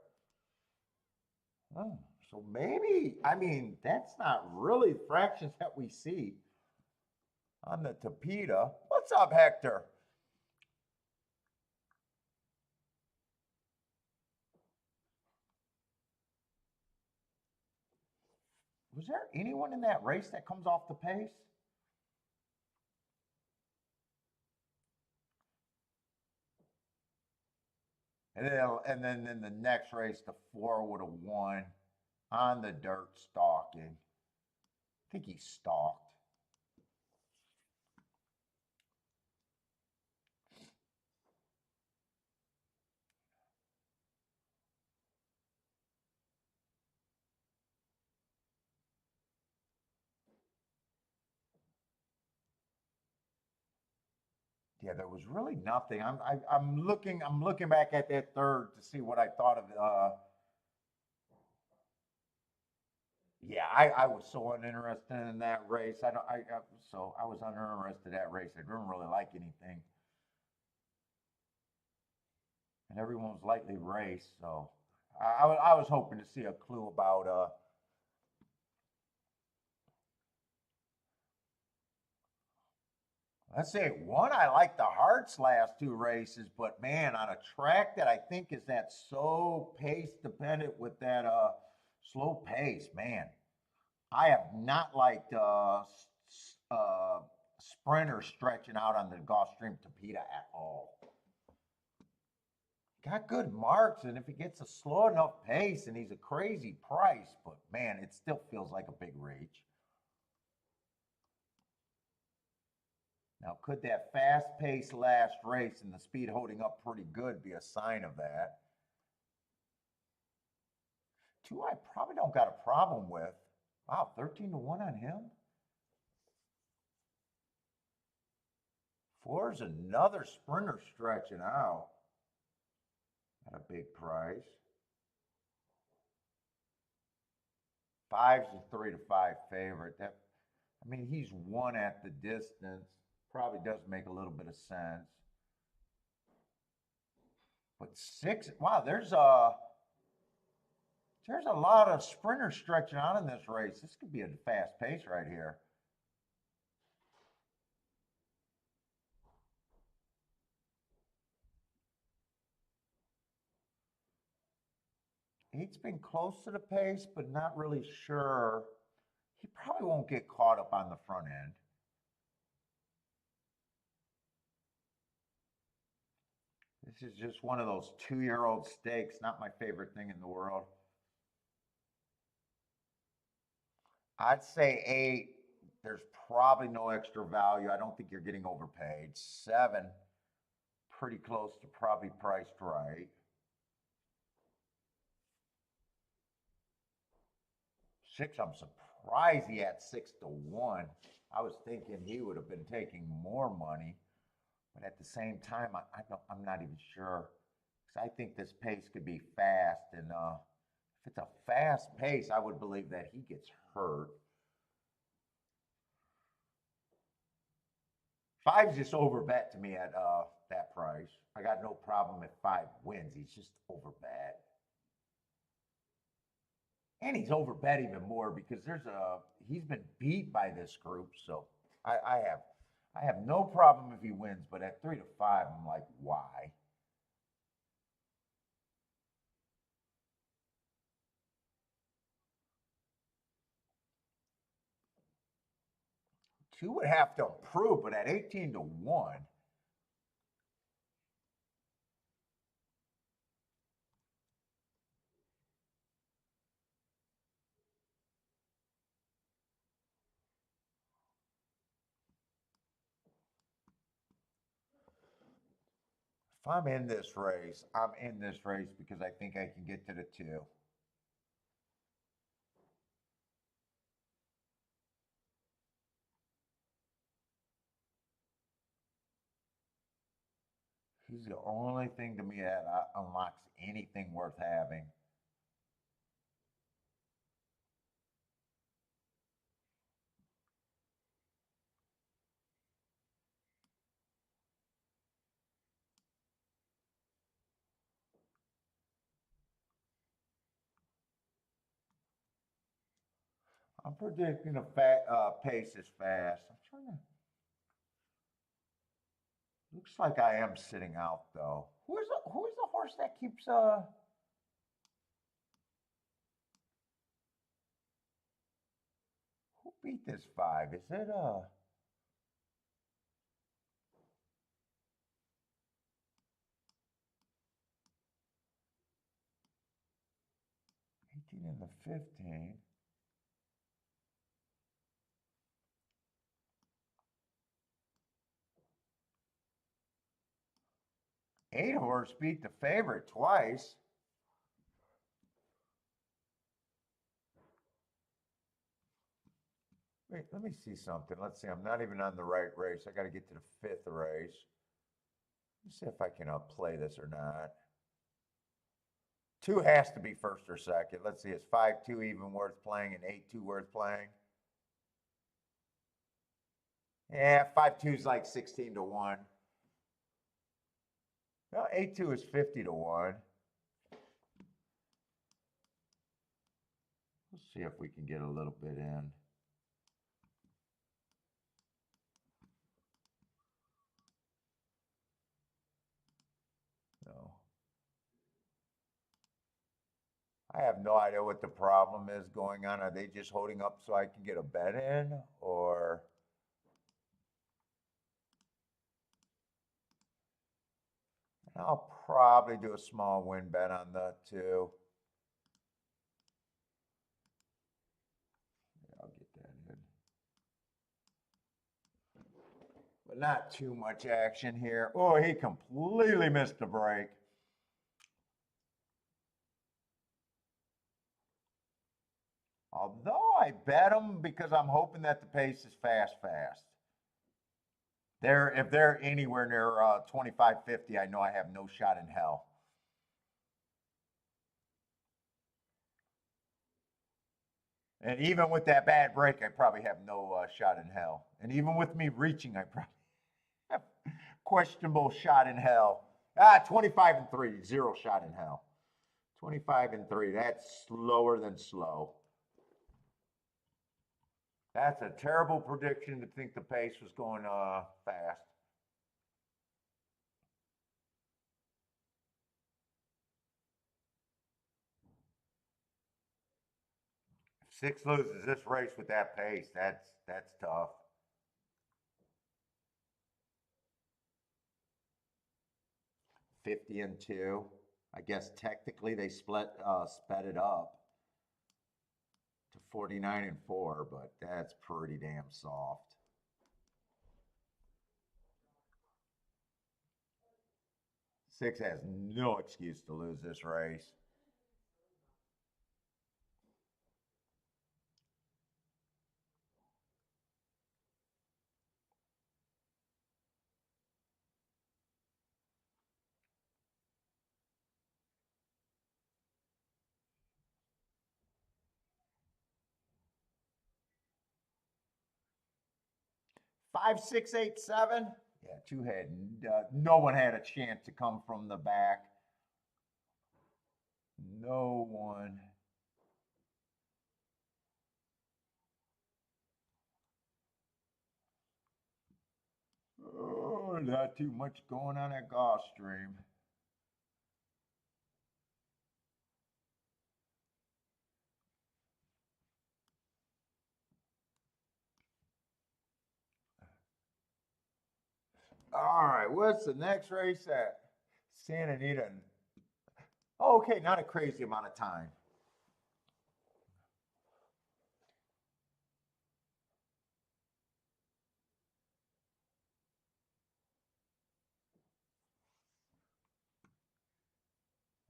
Oh, so maybe, I mean, that's not really fractions that we see on the Tapeta. What's up, Hector? Was there anyone in that race that comes off the pace? And then in the next race, the 4 would have won on the dirt stalking. I think he stalked. Yeah, there was really nothing. I'm looking back at that third to see what I thought of. Yeah, I was so uninterested in that race. I was uninterested in that race. I didn't really like anything, and everyone was lightly raced. So I was hoping to see a clue about. Let's say one, I like the Hearts last 2 races, but man, on a track that I think is that so pace dependent with that slow pace, man, I have not liked sprinters stretching out on the Gulfstream Tapeta at all. Got good marks, and if he gets a slow enough pace, and he's a crazy price, but man, it still feels like a big reach. Now, could that fast-paced last race and the speed holding up pretty good be a sign of that? 2, I probably don't got a problem with. Wow, 13-1 on him. 4 is another sprinter stretching out at a big price. 5's a 3-5 favorite. I mean, he's won at the distance. Probably does make a little bit of sense. But 6, wow, there's a lot of sprinters stretching out in this race. This could be a fast pace right here. Eight's been close to the pace, but not really sure. He probably won't get caught up on the front end. This is just one of those 2-year-old stakes, not my favorite thing in the world. I'd say 8, there's probably no extra value. I don't think you're getting overpaid. 7, pretty close to probably priced right. 6, I'm surprised he had 6-1. I was thinking he would have been taking more money, but at the same time, I'm not even sure. because I think this pace could be fast. And if it's a fast pace, I would believe that he gets hurt. Five's just over bet to me at that price. I got no problem if five wins. He's just over bet. And he's over bet even more because he's been beat by this group. So I have no problem if he wins, but at 3 to 5, I'm like, why? Two would have to improve, but at 18 to 1. If I'm in this race, I'm in this race because I think I can get to the 2. He's the only thing to me that unlocks anything worth having. I'm predicting the pace is fast. I'm trying to. Looks like I am sitting out though. Who is the horse that keeps who beat this 5? Is it 18 and the 15? Eight horse beat the favorite twice. Wait, let me see something. Let's see. I'm not even on the right race. I got to get to the 5th race. Let's see if I can play this or not. 2 has to be first or second. Let's see. Is 5-2 even worth playing and 8-2 worth playing? Yeah, 5-2 is like 16 to 1. Well, 8-2 is 50 to 1. Let's see if we can get a little bit in. No. I have no idea what the problem is going on. Are they just holding up so I can get a bet in? Or I'll probably do a small win bet on the 2. Yeah, I'll get that in. But not too much action here. Oh, he completely missed the break. Although I bet him because I'm hoping that the pace is fast. If they're anywhere near 25.50, I know I have no shot in hell. And even with that bad break, I probably have no shot in hell. And even with me reaching, I probably have questionable shot in hell. 25 and 3, 0 shot in hell. 25 and 3, that's slower than slow. That's a terrible prediction to think the pace was going fast. If 6 loses this race with that pace, that's tough. $50 and 2. I guess technically they sped it up to 49 and 4, but that's pretty damn soft. Six has no excuse to lose this race. 5, 6, 8, 7. Yeah, two had. No one had a chance to come from the back. No one. Oh, not too much going on at Gulfstream. All right, what's the next race at Santa Anita? Oh, okay, not a crazy amount of time.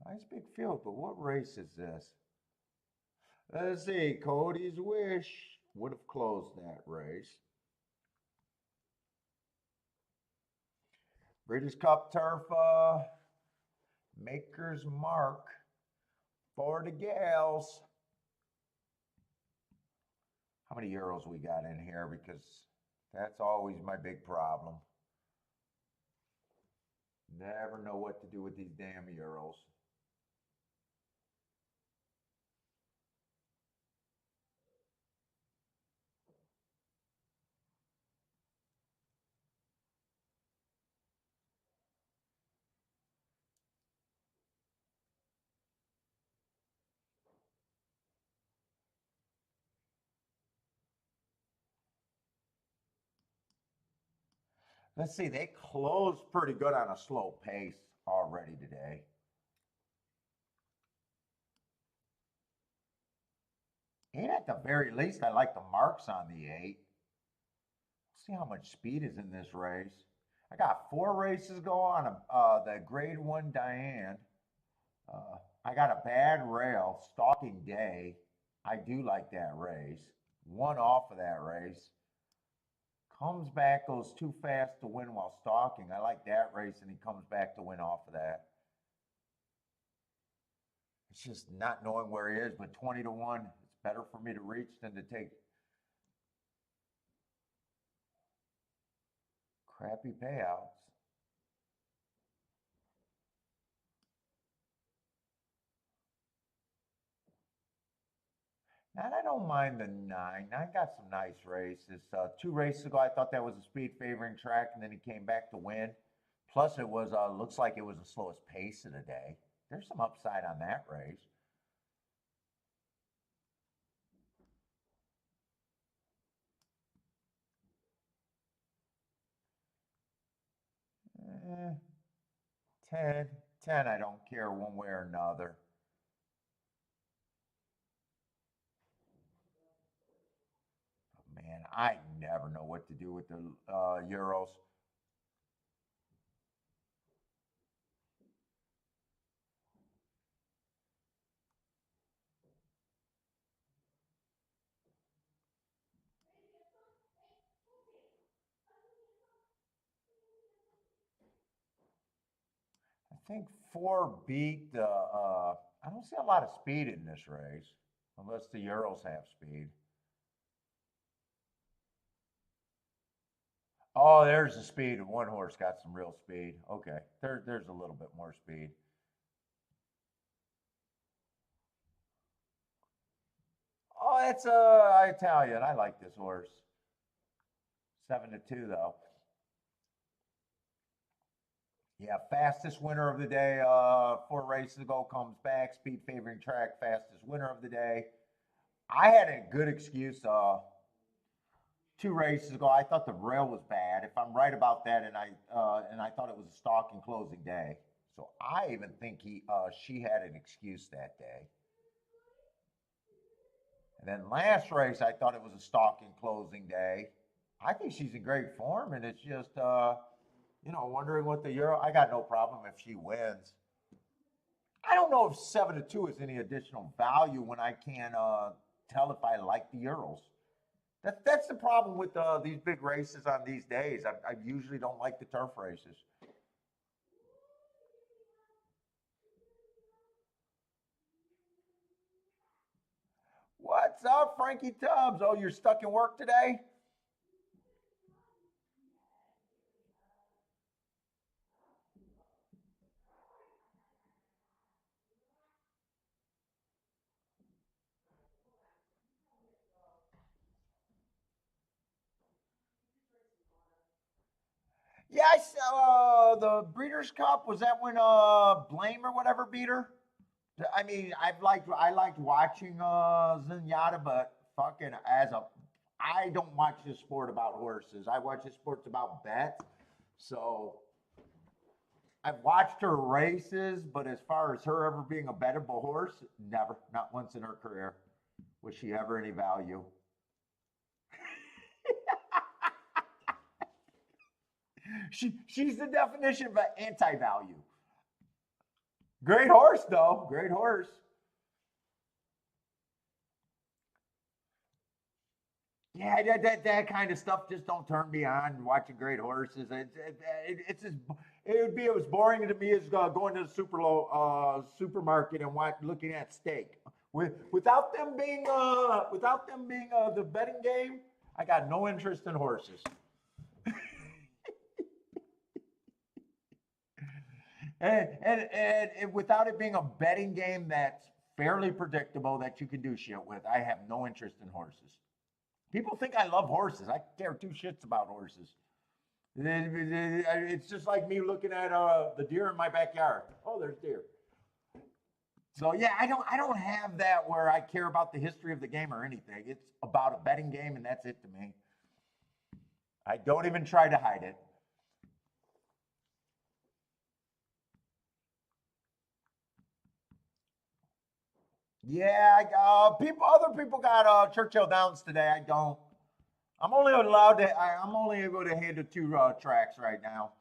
Nice big field, but what race is this? Let's see, Cody's Wish would have closed that race. British Cup Turf, Maker's Mark for the gals. How many euros we got in here? Because that's always my big problem. Never know what to do with these damn euros. Let's see, they closed pretty good on a slow pace already today. And at the very least, I like the marks on the 8. See how much speed is in this race. I got 4 races go on the grade 1 Diane. I got a bad rail, stalking day. I do like that race. 1 off of that race. Comes back, goes too fast to win while stalking. I like that race, and he comes back to win off of that. It's just not knowing where he is, but 20 to 1, it's better for me to reach than to take crappy payouts. And I don't mind the 9. 9 got some nice races. 2 races ago, I thought that was a speed favoring track, and then he came back to win. Plus, it was looks like it was the slowest pace of the day. There's some upside on that race. Eh, 10, 10, I don't care one way or another. Man, I never know what to do with the Euros. I think 4 beat the, I don't see a lot of speed in this race, unless the Euros have speed. Oh, there's the speed. One horse got some real speed. Okay, there's a little bit more speed. Oh, that's Italian. I like this horse. 7 to 2 though. Yeah, fastest winner of the day. 4 races ago comes back. Speed favoring track. Fastest winner of the day. I had a good excuse. 2 races ago, I thought the rail was bad. If I'm right about that, and I thought it was a stalking closing day, so I even think she had an excuse that day. And then last race, I thought it was a stalking closing day. I think she's in great form, and it's just wondering what the Euro. I got no problem if she wins. I don't know if 7 to 2 is any additional value when I can tell if I like the Euros. That's the problem with these big races on these days. I usually don't like the turf races. What's up, Frankie Tubbs? Oh, you're stuck in work today? Yeah, I saw the Breeders' Cup. Was that when Blame or whatever beat her? I mean, I liked watching Zenyatta, but fucking I don't watch this sport about horses. I watch this sports about bets. So I've watched her races, but as far as her ever being a bettable horse, never, not once in her career was she ever any value. She's the definition of an anti-value. Great horse, though. Great horse. Yeah, that kind of stuff just don't turn me on. Watching great horses, it's as it would be as boring to me as going to the supermarket and looking at steak. Without them being the betting game, I got no interest in horses. And without it being a betting game that's fairly predictable that you can do shit with, I have no interest in horses. People think I love horses. I care two shits about horses. It's just like me looking at the deer in my backyard. Oh, there's deer. So yeah, I don't have that where I care about the history of the game or anything. It's about a betting game, and that's it to me. I don't even try to hide it. Yeah, other people got Churchill Downs today. I don't. I'm only able to handle two tracks right now.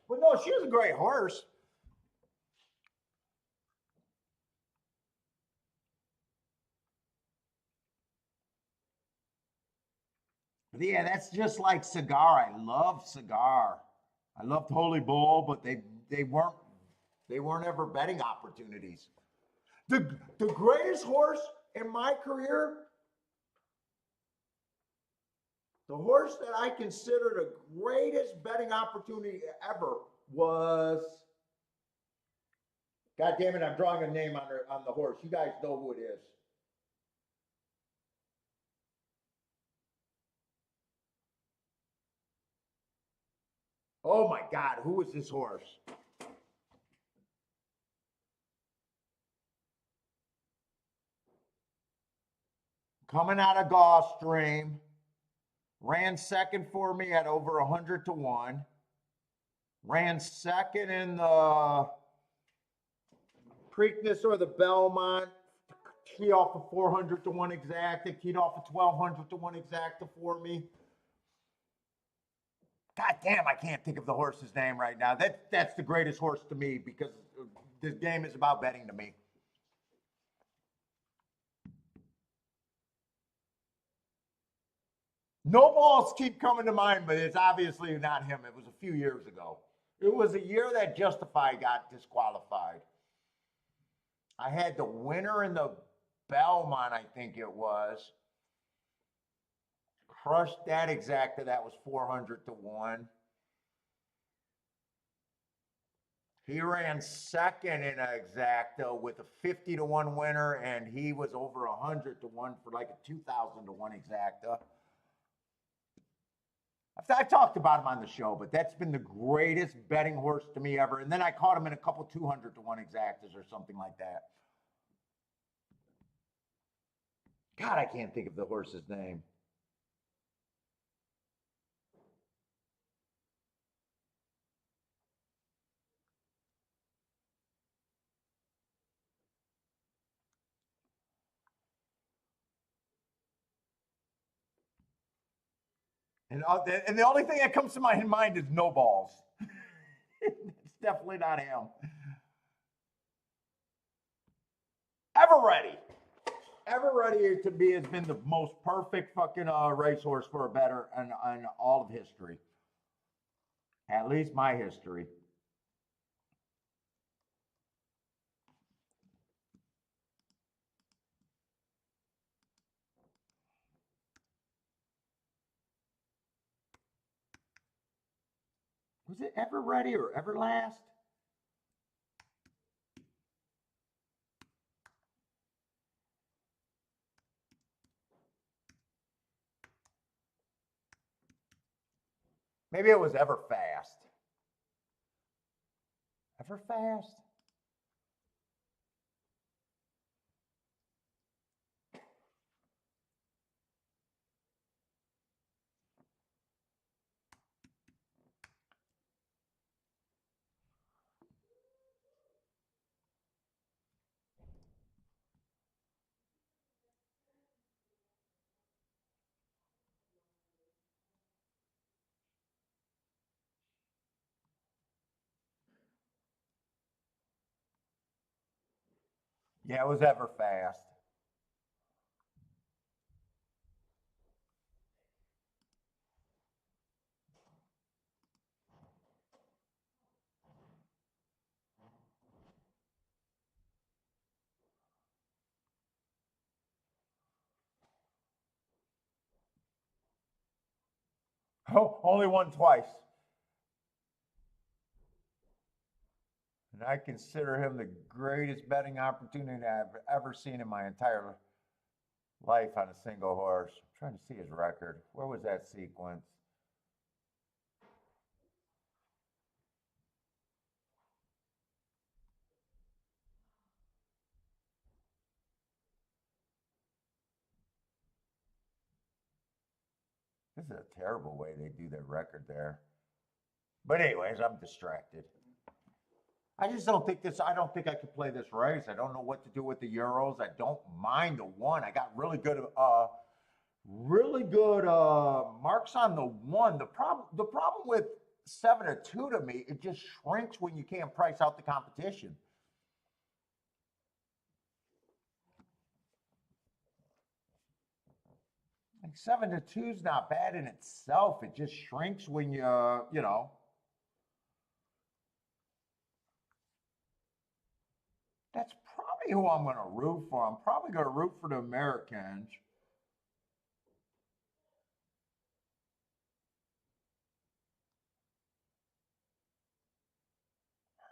But no, she was a great horse. But yeah, that's just like Cigar. I love Cigar. I loved Holy Bull, but they weren't they weren't ever betting opportunities. The greatest horse in my career, the horse that I consider the greatest betting opportunity ever was. God damn it! I'm drawing a name on the horse. You guys know who it is. Oh my God, who was this horse? Coming out of Gulfstream, ran second for me at over 100 to 1. Ran second in the Preakness or the Belmont. Keyed off a 400 to 1 exacta. Keyed off a 1200 to 1 exacta for me. God damn, I can't think of the horse's name right now. That's the greatest horse to me because this game is about betting to me. No balls keep coming to mind, but it's obviously not him. It was a few years ago. It was a year that Justify got disqualified. I had the winner in the Belmont, I think it was. Crushed that exacta. That was 400 to 1. He ran second in an exacta with a 50 to 1 winner, and he was over 100 to 1 for like a 2,000 to 1 exacta. I've talked about him on the show, but that's been the greatest betting horse to me ever. And then I caught him in a couple 200 to 1 exactas or something like that. God, I can't think of the horse's name. And the only thing that comes to my mind is no balls. It's definitely not him. Ever ready. Ever Ready to me has been the most perfect fucking racehorse for a better in all of history. At least my history. Was it Ever Ready or Everlast? Maybe it was ever fast. Ever fast? Yeah, it was ever fast. Oh, only won twice. And I consider him the greatest betting opportunity I've ever seen in my entire life on a single horse. I'm trying to see his record. Where was that sequence? This is a terrible way they do their record there. But anyways, I'm distracted. I just don't think this. I don't think I could play this race. I don't know what to do with the Euros. I don't mind the one. I got really good marks on the one. The problem with 7-2 to me, it just shrinks when you can't price out the competition. Like 7-2 is not bad in itself. It just shrinks when you know. That's probably who I'm going to root for. I'm probably going to root for the Americans.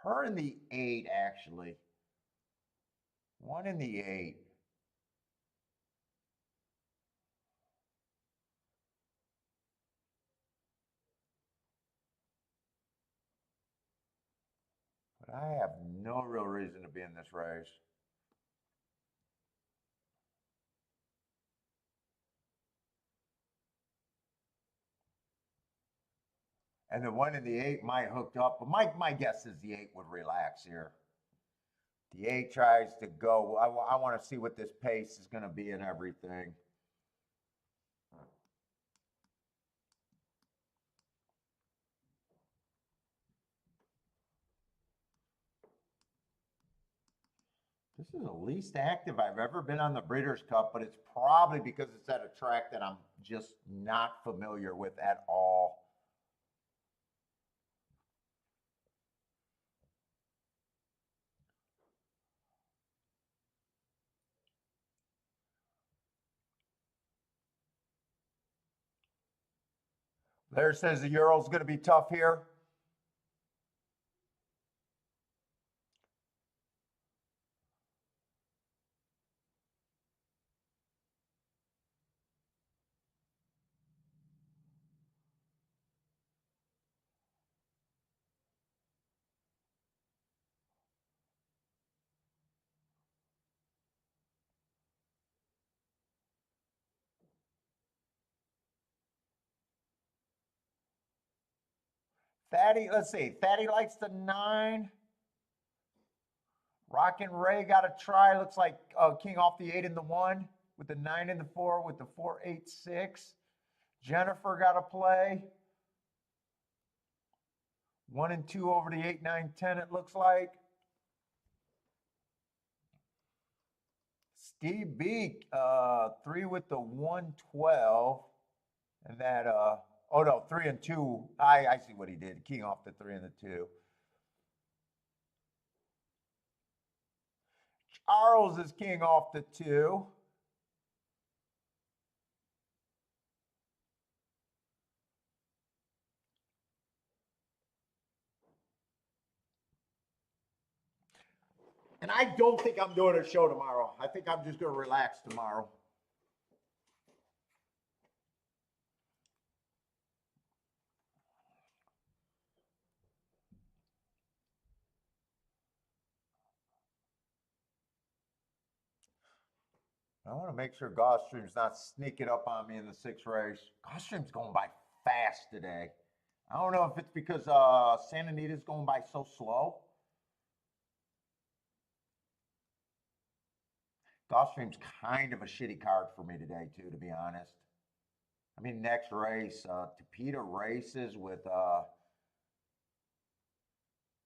Her in the 8, actually. One in the 8. But I have no real reason to be in this race. And the one in the 8 might hook up, but my guess is the 8 would relax here. The 8 tries to go. I want to see what this pace is going to be and everything. This is the least active I've ever been on the Breeders' Cup, but it's probably because it's at a track that I'm just not familiar with at all. There says the Euro's going to be tough here. Fatty, let's see. Fatty likes the 9. Rockin' Ray got a try. Looks like King off the 8 and the 1 with the 9 and the 4 with the 4-8-6. Jennifer got a play. 1 and 2 over the 8, 9, 10, it looks like. Steve Beek, 3 with the 1-12. And that, oh no, 3 and 2. I see what he did. King off the 3 and the 2. Charles is king off the 2. And I don't think I'm doing a show tomorrow. I think I'm just going to relax tomorrow. I want to make sure Gulfstream's not sneaking up on me in the 6th race. Gulfstream's going by fast today. I don't know if it's because Santa Anita's going by so slow. Gulfstream's kind of a shitty card for me today, too, to be honest. I mean, next race, Topeka races with a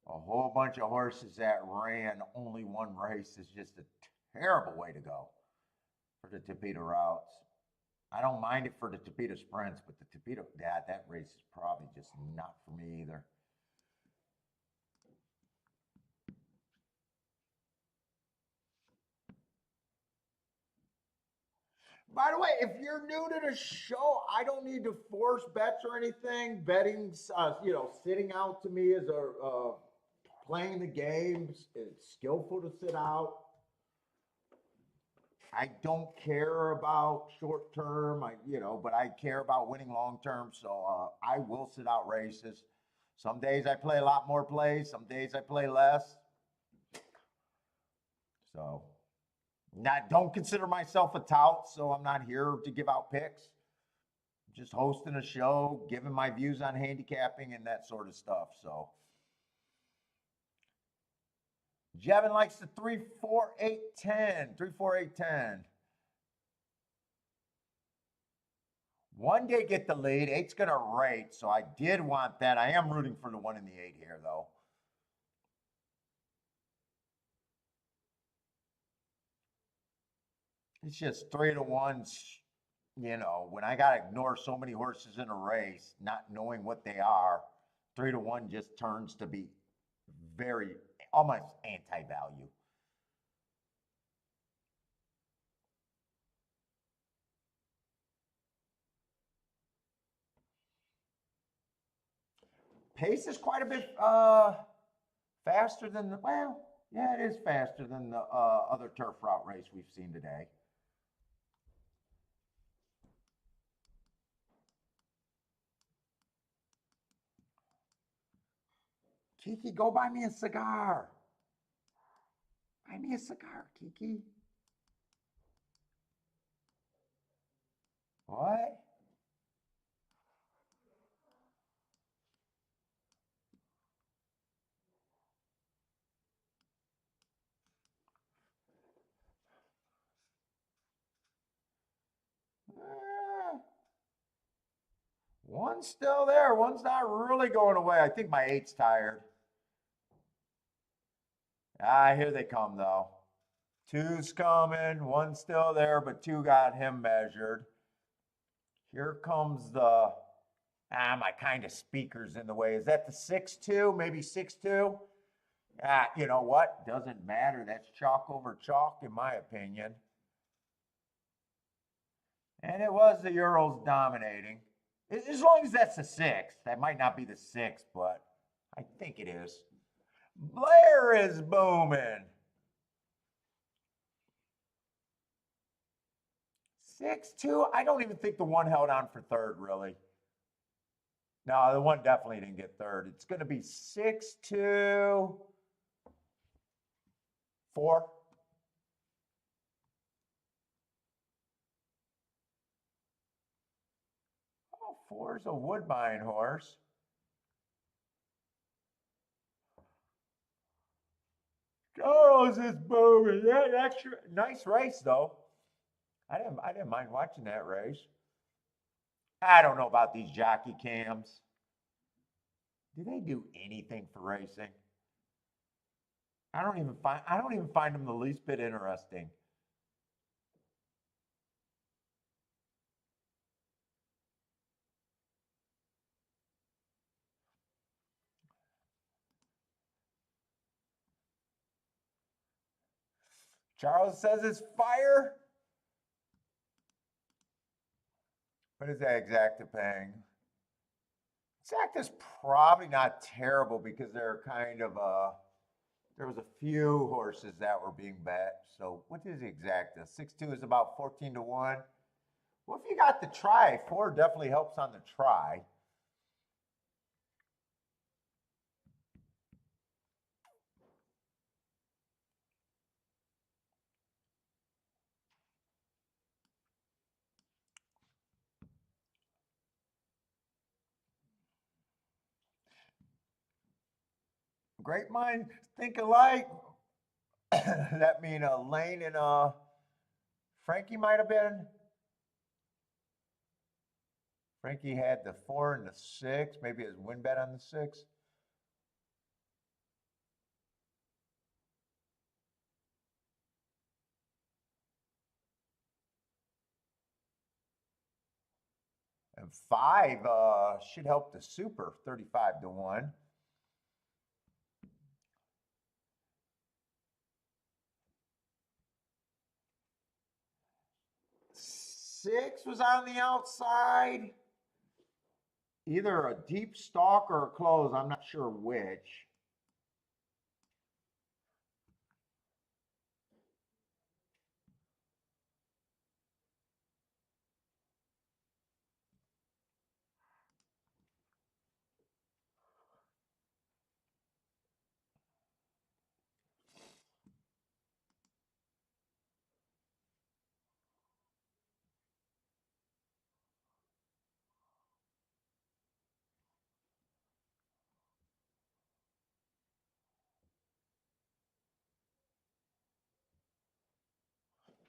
whole bunch of horses that ran only one race is just a terrible way to go for the Topeka routes. I don't mind it for the Topeka sprints, but the Topeka, that race is probably just not for me either. By the way, if you're new to the show, I don't need to force bets or anything. Betting's, sitting out to me is playing the games. It's skillful to sit out. I don't care about short term, but I care about winning long term. So I will sit out races. Some days I play a lot more plays. Some days I play less. So. Don't consider myself a tout, so I'm not here to give out picks. I'm just hosting a show, giving my views on handicapping and that sort of stuff. So, Jevin likes the 3, 4, 8, 10. 3, 4, 8, 10. One day get the lead. 8's going to rate, so I did want that. I am rooting for the 1 and the 8 here, though. It's just 3 to 1. When I got to ignore so many horses in a race, not knowing what they are, 3 to 1 just turns to be very, almost anti-value. Pace is quite a bit faster than it is faster than the other turf route race we've seen today. Kiki, go buy me a cigar. Buy me a cigar, Kiki. What? One's still there. One's not really going away. I think my 8's tired. Here they come, though. 2's coming. One's still there, but 2 got him measured. Here comes the... my kind of speaker's in the way. Is that the 6-2? Maybe 6-2? You know what? Doesn't matter. That's chalk over chalk, in my opinion. And it was the Urals dominating. As long as that's the 6. That might not be the 6, but I think it is. Blair is booming. 6-2. I don't even think the 1 held on for 3rd, really. No, the 1 definitely didn't get 3rd. It's going to be 6-2. 4. Oh, 4's a Woodbine horse. Charles is booming. Yeah, that's nice race though. I didn't mind watching that race. I don't know about these jockey cams. Do they do anything for racing? I don't even find them the least bit interesting. Charles says it's fire. What is that exacta paying? Exacta's probably not terrible because they're kind of there was a few horses that were being bet. So what is the exacta? 6-2 is about 14 to 1. Well, if you got the try, 4 definitely helps on the try. Great minds think alike. That mean Lane and Frankie might have been. Frankie had the 4 and the 6. Maybe his win bet on the 6. And 5 should help the super 35 to 1. 6 was on the outside. Either a deep stalk or a close. I'm not sure which.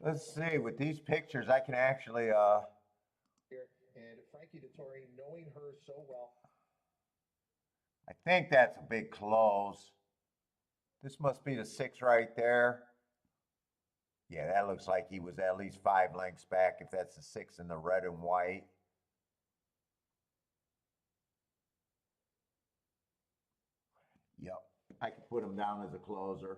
Let's see. With these pictures, I can actually. And Frankie Dettori, knowing her so well. I think that's a big close. This must be the 6 right there. Yeah, that looks like he was at least 5 lengths back if that's the 6 in the red and white. Yep, I could put him down as a closer.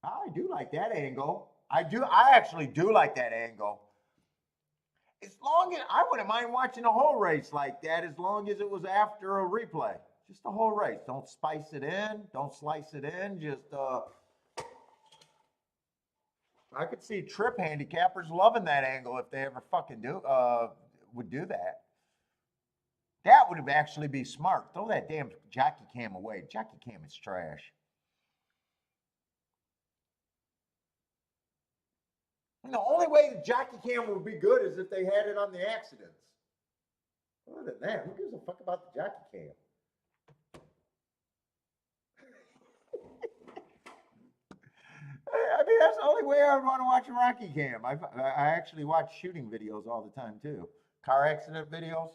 I do like that angle. I actually do like that angle. As long as I wouldn't mind watching a whole race like that, as long as it was after a replay. Just the whole race. Don't spice it in. Don't slice it in. Just I could see trip handicappers loving that angle if they ever fucking would do that. That would actually be smart. Throw that damn jockey cam away. Jockey cam is trash. And the only way the jockey cam would be good is if they had it on the accidents. Other than that, who gives a fuck about the jockey cam? I mean, that's the only way I would want to watch a Rocky cam. I actually watch shooting videos all the time too. Car accident videos.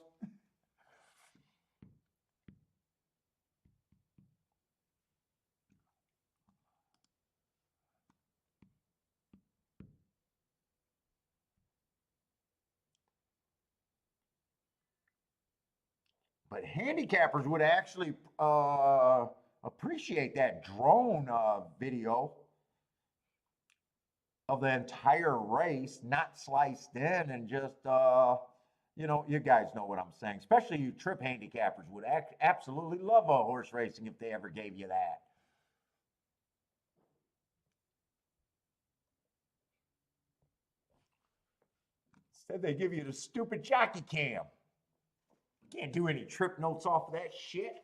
But handicappers would actually appreciate that drone video of the entire race, not sliced in and just, you guys know what I'm saying. Especially you trip handicappers would absolutely love a horse racing if they ever gave you that. Instead, they give you the stupid jockey cam. Can't do any trip notes off of that shit.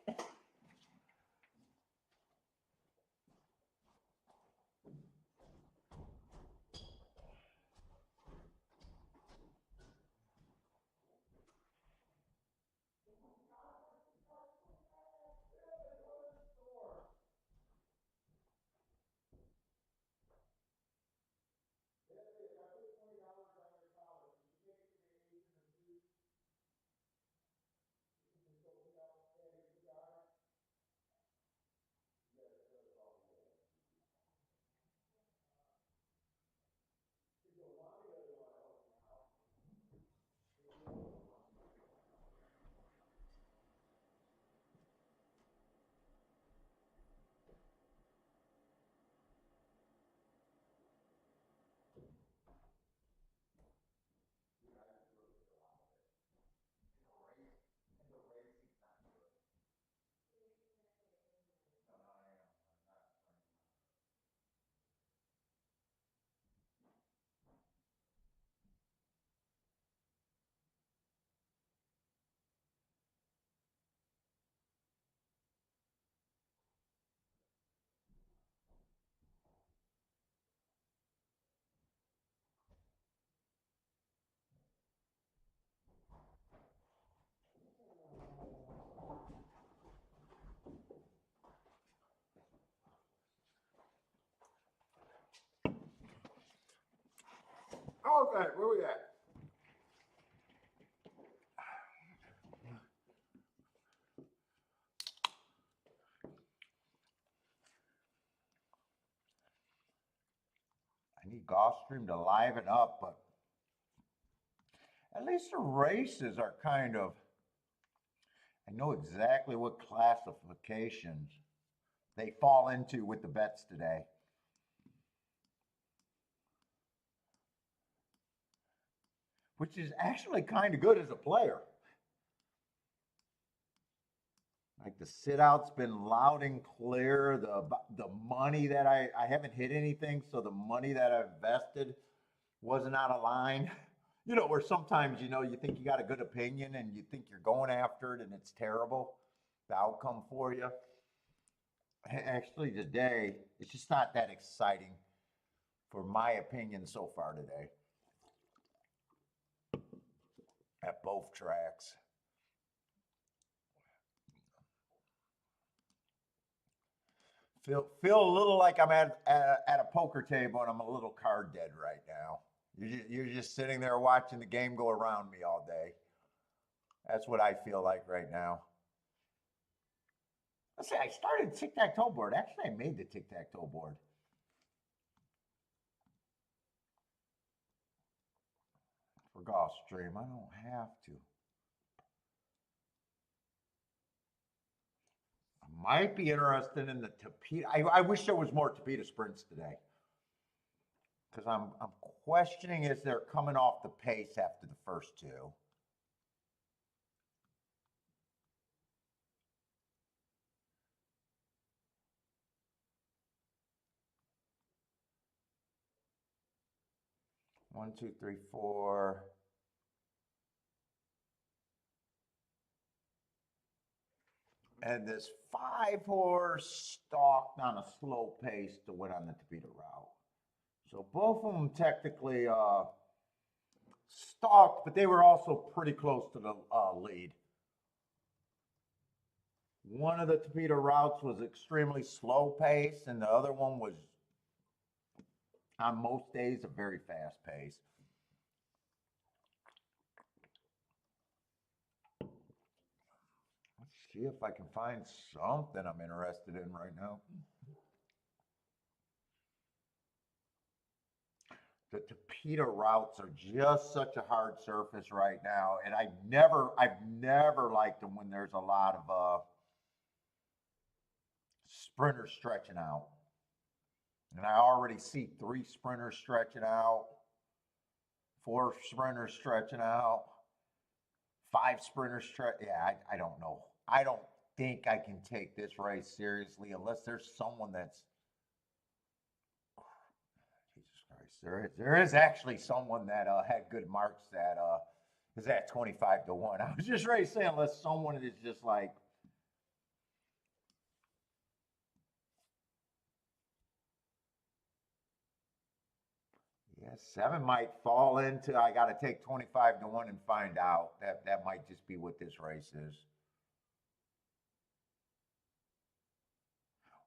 Okay, where we at? I need Gulfstream to liven up, but at least the races are kind of, I know exactly what classifications they fall into with the bets today. Which is actually kind of good as a player. Like the sit out's been loud and clear. The money that I haven't hit anything, so the money that I've invested wasn't out of line. You know, where sometimes, you know, you think you got a good opinion and you think you're going after it and it's terrible, the outcome for you. Actually, today, it's just not that exciting for my opinion so far today at both tracks. Feel a little like I'm at a poker table and I'm a little card dead right now. You're just sitting there watching the game go around me all day. That's what I feel like right now. Let's say I started tic-tac-toe board. Actually, I made the tic-tac-toe board. For Gulfstream, I don't have to. I might be interested in the Tapeta. I wish there was more Tapeta sprints today. Because I'm questioning is they're coming off the pace after the first two. One, two, three, four. And this 5-horse stalked on a slow pace to win on the Tapeta route. So both of them technically stalked, but they were also pretty close to the lead. One of the Tapeta routes was extremely slow pace, and the other one was, on most days, a very fast pace. Let's see if I can find something I'm interested in right now. The Tapeta routes are just such a hard surface right now, and I've never liked them when there's a lot of sprinters stretching out. And I already see 3 sprinters stretching out, 4 sprinters stretching out, 5 sprinters yeah, I don't know. I don't think I can take this race seriously unless there's someone that's, Jesus Christ, there is actually someone that had good marks that is at 25 to 1. I was just ready to say unless someone is just like, yeah, 7 might fall into, I got to take 25 to 1 and find out. That might just be what this race is.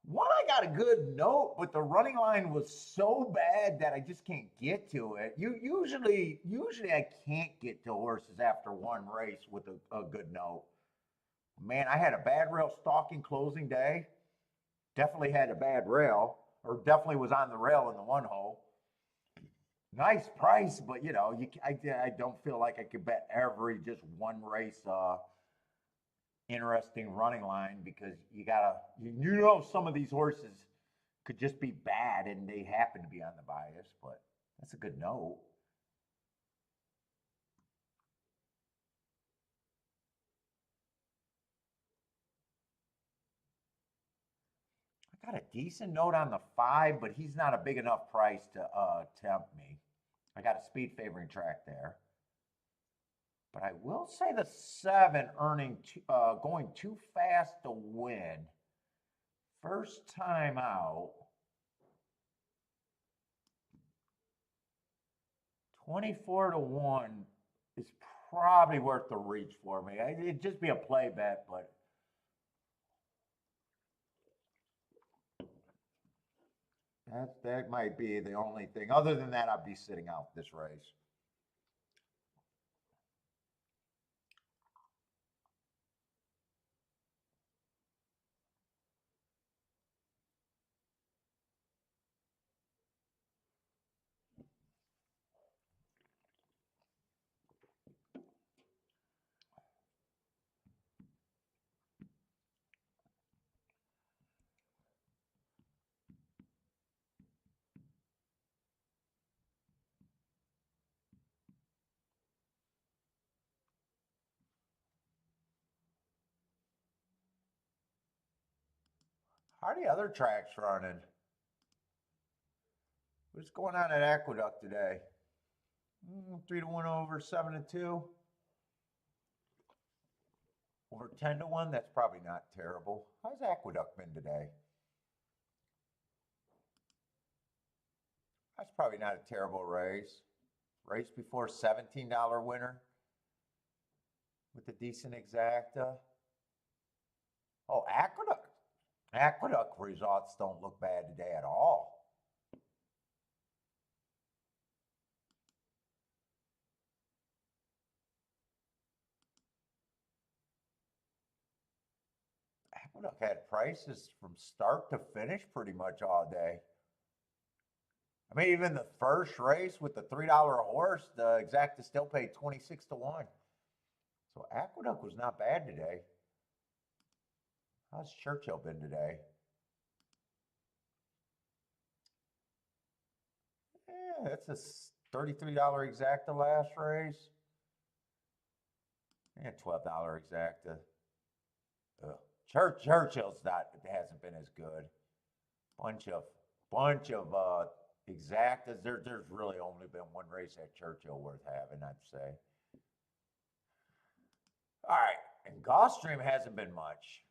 One, I got a good note, but the running line was so bad that I just can't get to it. Usually I can't get to horses after one race with a good note. Man, I had a bad rail stalking closing day. Definitely had a bad rail, or definitely was on the rail in the one hole. Nice price, but you know, I don't feel like I could bet every just one race interesting running line because you know some of these horses could just be bad and they happen to be on the bias, but that's a good note. I got a decent note on the 5, but he's not a big enough price to tempt me. I got a speed favoring track there. But I will say the 7 going too fast to win. First time out. 24 to 1 is probably worth the reach for me. It'd just be a play bet, but that might be the only thing. Other than that, I'd be sitting out this race. How are the other tracks running? What's going on at Aqueduct today? 3-1 over, 7-2. Over 10-1. That's probably not terrible. How's Aqueduct been today? That's probably not a terrible race. Race before $17 winner with a decent exacta. Oh, Aqueduct. Aqueduct results don't look bad today at all. Aqueduct had prices from start to finish pretty much all day. I mean, even the first race with the $3 horse, the exacta still paid 26-1. So Aqueduct was not bad today. How's Churchill been today? Yeah, that's a $33 exacta last race. And $12 exacta. Churchill's hasn't been as good. Bunch of exactas. There's really only been one race at Churchill worth having, I'd say. All right, and Gulfstream hasn't been much.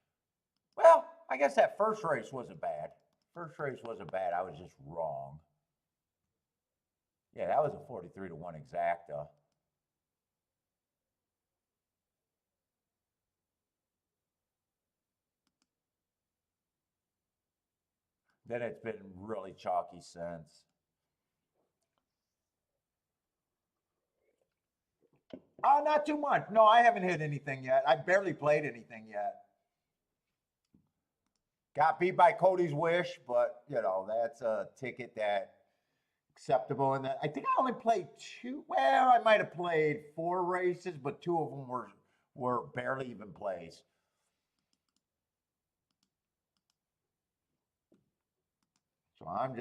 Well, I guess that first race wasn't bad. First race wasn't bad. I was just wrong. Yeah, that was a 43-1 exacta. Then it's been really chalky since. Oh, not too much. No, I haven't hit anything yet. I barely played anything yet. Got beat by Cody's Wish, but, you know, that's a ticket that acceptable. And I think I only played two. Well, I might have played 4 races, but 2 of them were barely even plays. So I'm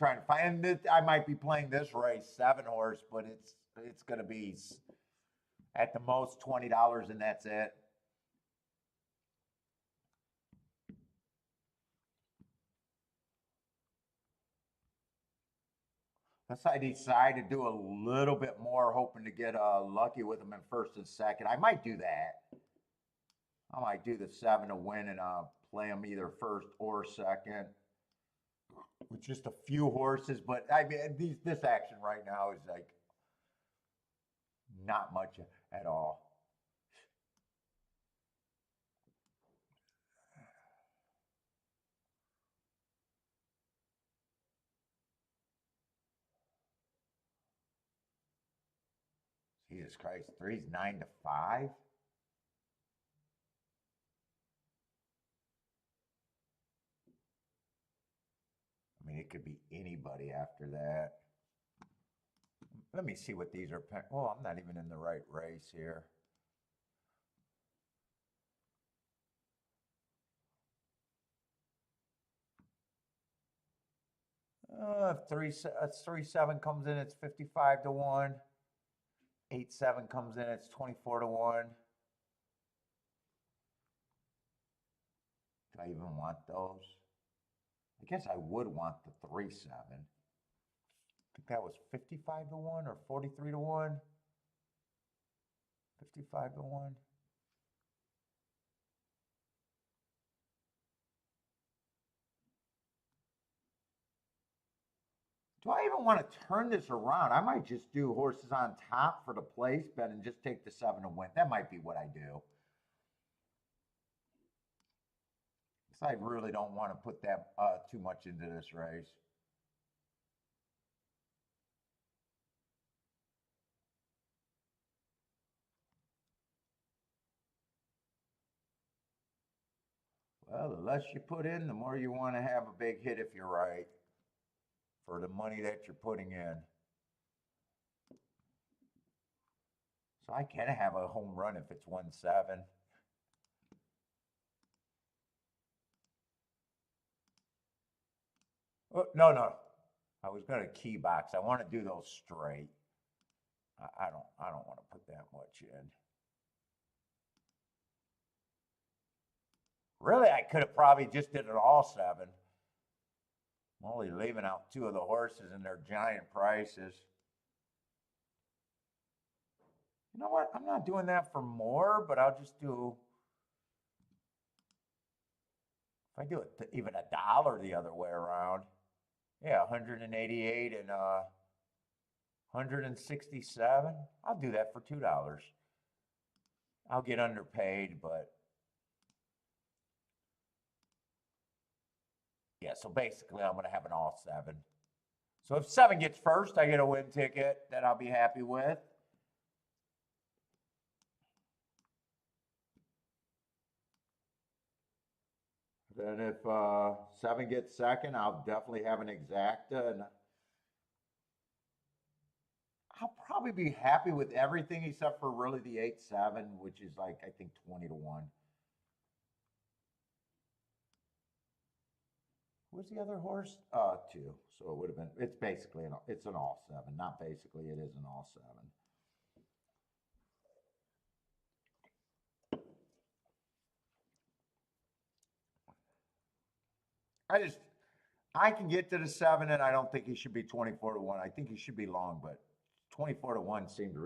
trying to find this. I might be playing this race 7 horse, but it's going to be at the most $20, and that's it. Unless I decide to do a little bit more, hoping to get lucky with them in first and second. I might do that. I might do the 7 to win and play them either first or second with just a few horses. But I mean, this action right now is like not much at all. Jesus Christ, 3's 9 to 5. I mean, it could be anybody after that. Let me see what these are. Well, I'm not even in the right race here. If 3-7 comes in, it's 55-1. 8-7 comes in, it's 24-1. Do I even want those? I guess I would want the 3-7. I think that was 55-1 or 43-1. 55-1. Do I even want to turn this around? I might just do horses on top for the place bet and just take the 7 to win. That might be what I do. Because I really don't want to put that too much into this race. Well, the less you put in, the more you want to have a big hit if you're right for the money that you're putting in. So I can have a home run if it's 1-7. Oh, no. I was going to key box. I want to do those straight. I don't want to put that much in. Really, I could have probably just did an all 7. I'm only leaving out 2 of the horses and their giant prices. You know what? I'm not doing that for more, but I'll just do, if I do it even $1 the other way around, yeah, 188 and 167. I'll do that for $2. I'll get underpaid, but yeah, so basically I'm going to have an all 7. So if 7 gets first, I get a win ticket that I'll be happy with. Then if 7 gets second, I'll definitely have an exacta, and I'll probably be happy with everything except for really the 8-7, which is like I think 20 to 1. What's the other horse? 2. So it would have been. It's basically it's an all 7. Not basically, it is an all 7. I can get to the 7, and I don't think he should be 24 to 1. I think he should be long, but 24 to 1 seemed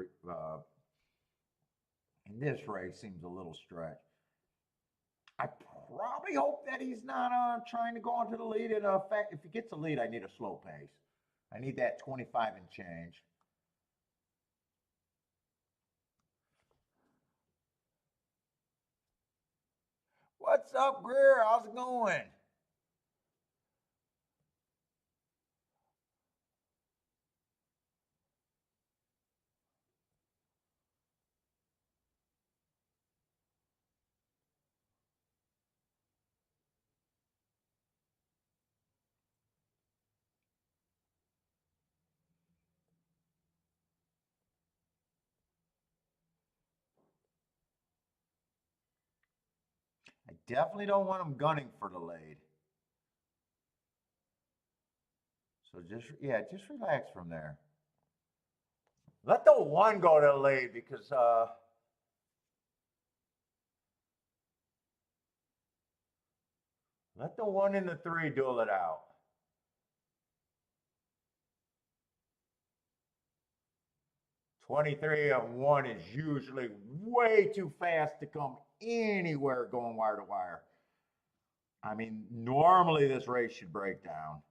in this race seems a little stretch. I probably hope that he's not trying to go onto the lead. And fact, if he gets a lead, I need a slow pace. I need that 25 and change. What's up, Greer? How's it going? I definitely don't want him gunning for the lead. So just relax from there. Let the 1 go to the lead because let the 1 and the 3 duel it out. $23-1 is usually way too fast to come anywhere going wire to wire. I mean, normally this race should break down.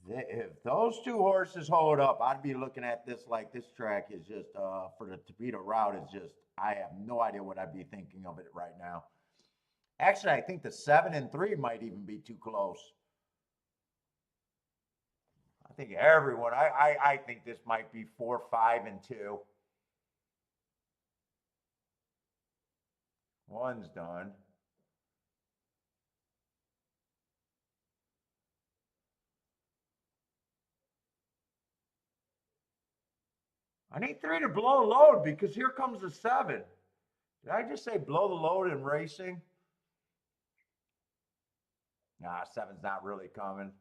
If those 2 horses hold up, I'd be looking at this like this track is just, for the Topito route, is just, I have no idea what I'd be thinking of it right now. Actually, I think the 7 and 3 might even be too close. I think everyone, I think this might be 4, 5, and 2. 1's done. I need 3 to blow load because here comes the 7. Did I just say blow the load in racing? Nah, 7's not really coming.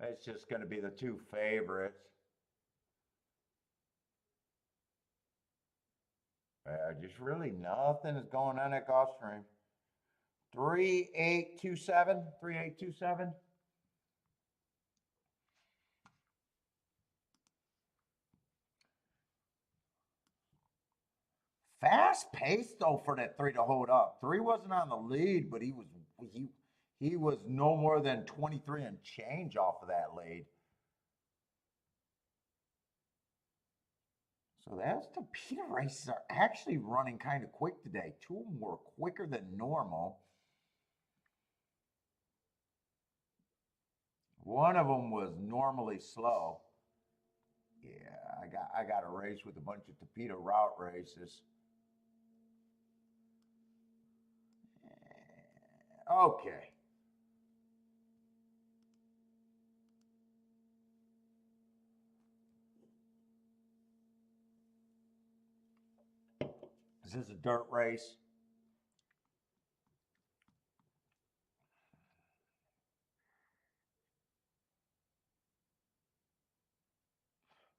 It's just going to be the 2 favorites. Just really nothing is going on at Gulfstream. 3827, 3827. Fast pace though for that 3 to hold up. 3 wasn't on the lead, but he was no more than 23 and change off of that lead. So those Topito races are actually running kind of quick today. 2 of them were quicker than normal. One of them was normally slow. Yeah, I got a race with a bunch of Topito route races. Okay. Is this a dirt race?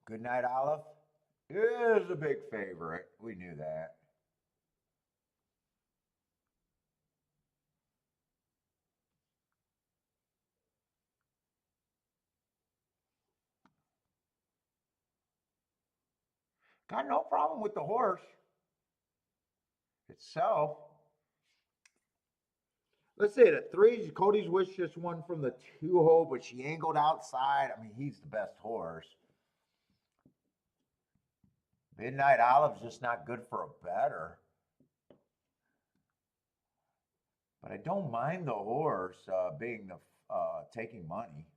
Good Night Olive is a big favorite. We knew that. Got no problem with the horse itself. Let's say the threes. Cody's Wish just won from the 2-hole, but she angled outside. I mean, he's the best horse. Midnight Olive's just not good for a better. But I don't mind the horse being the taking money.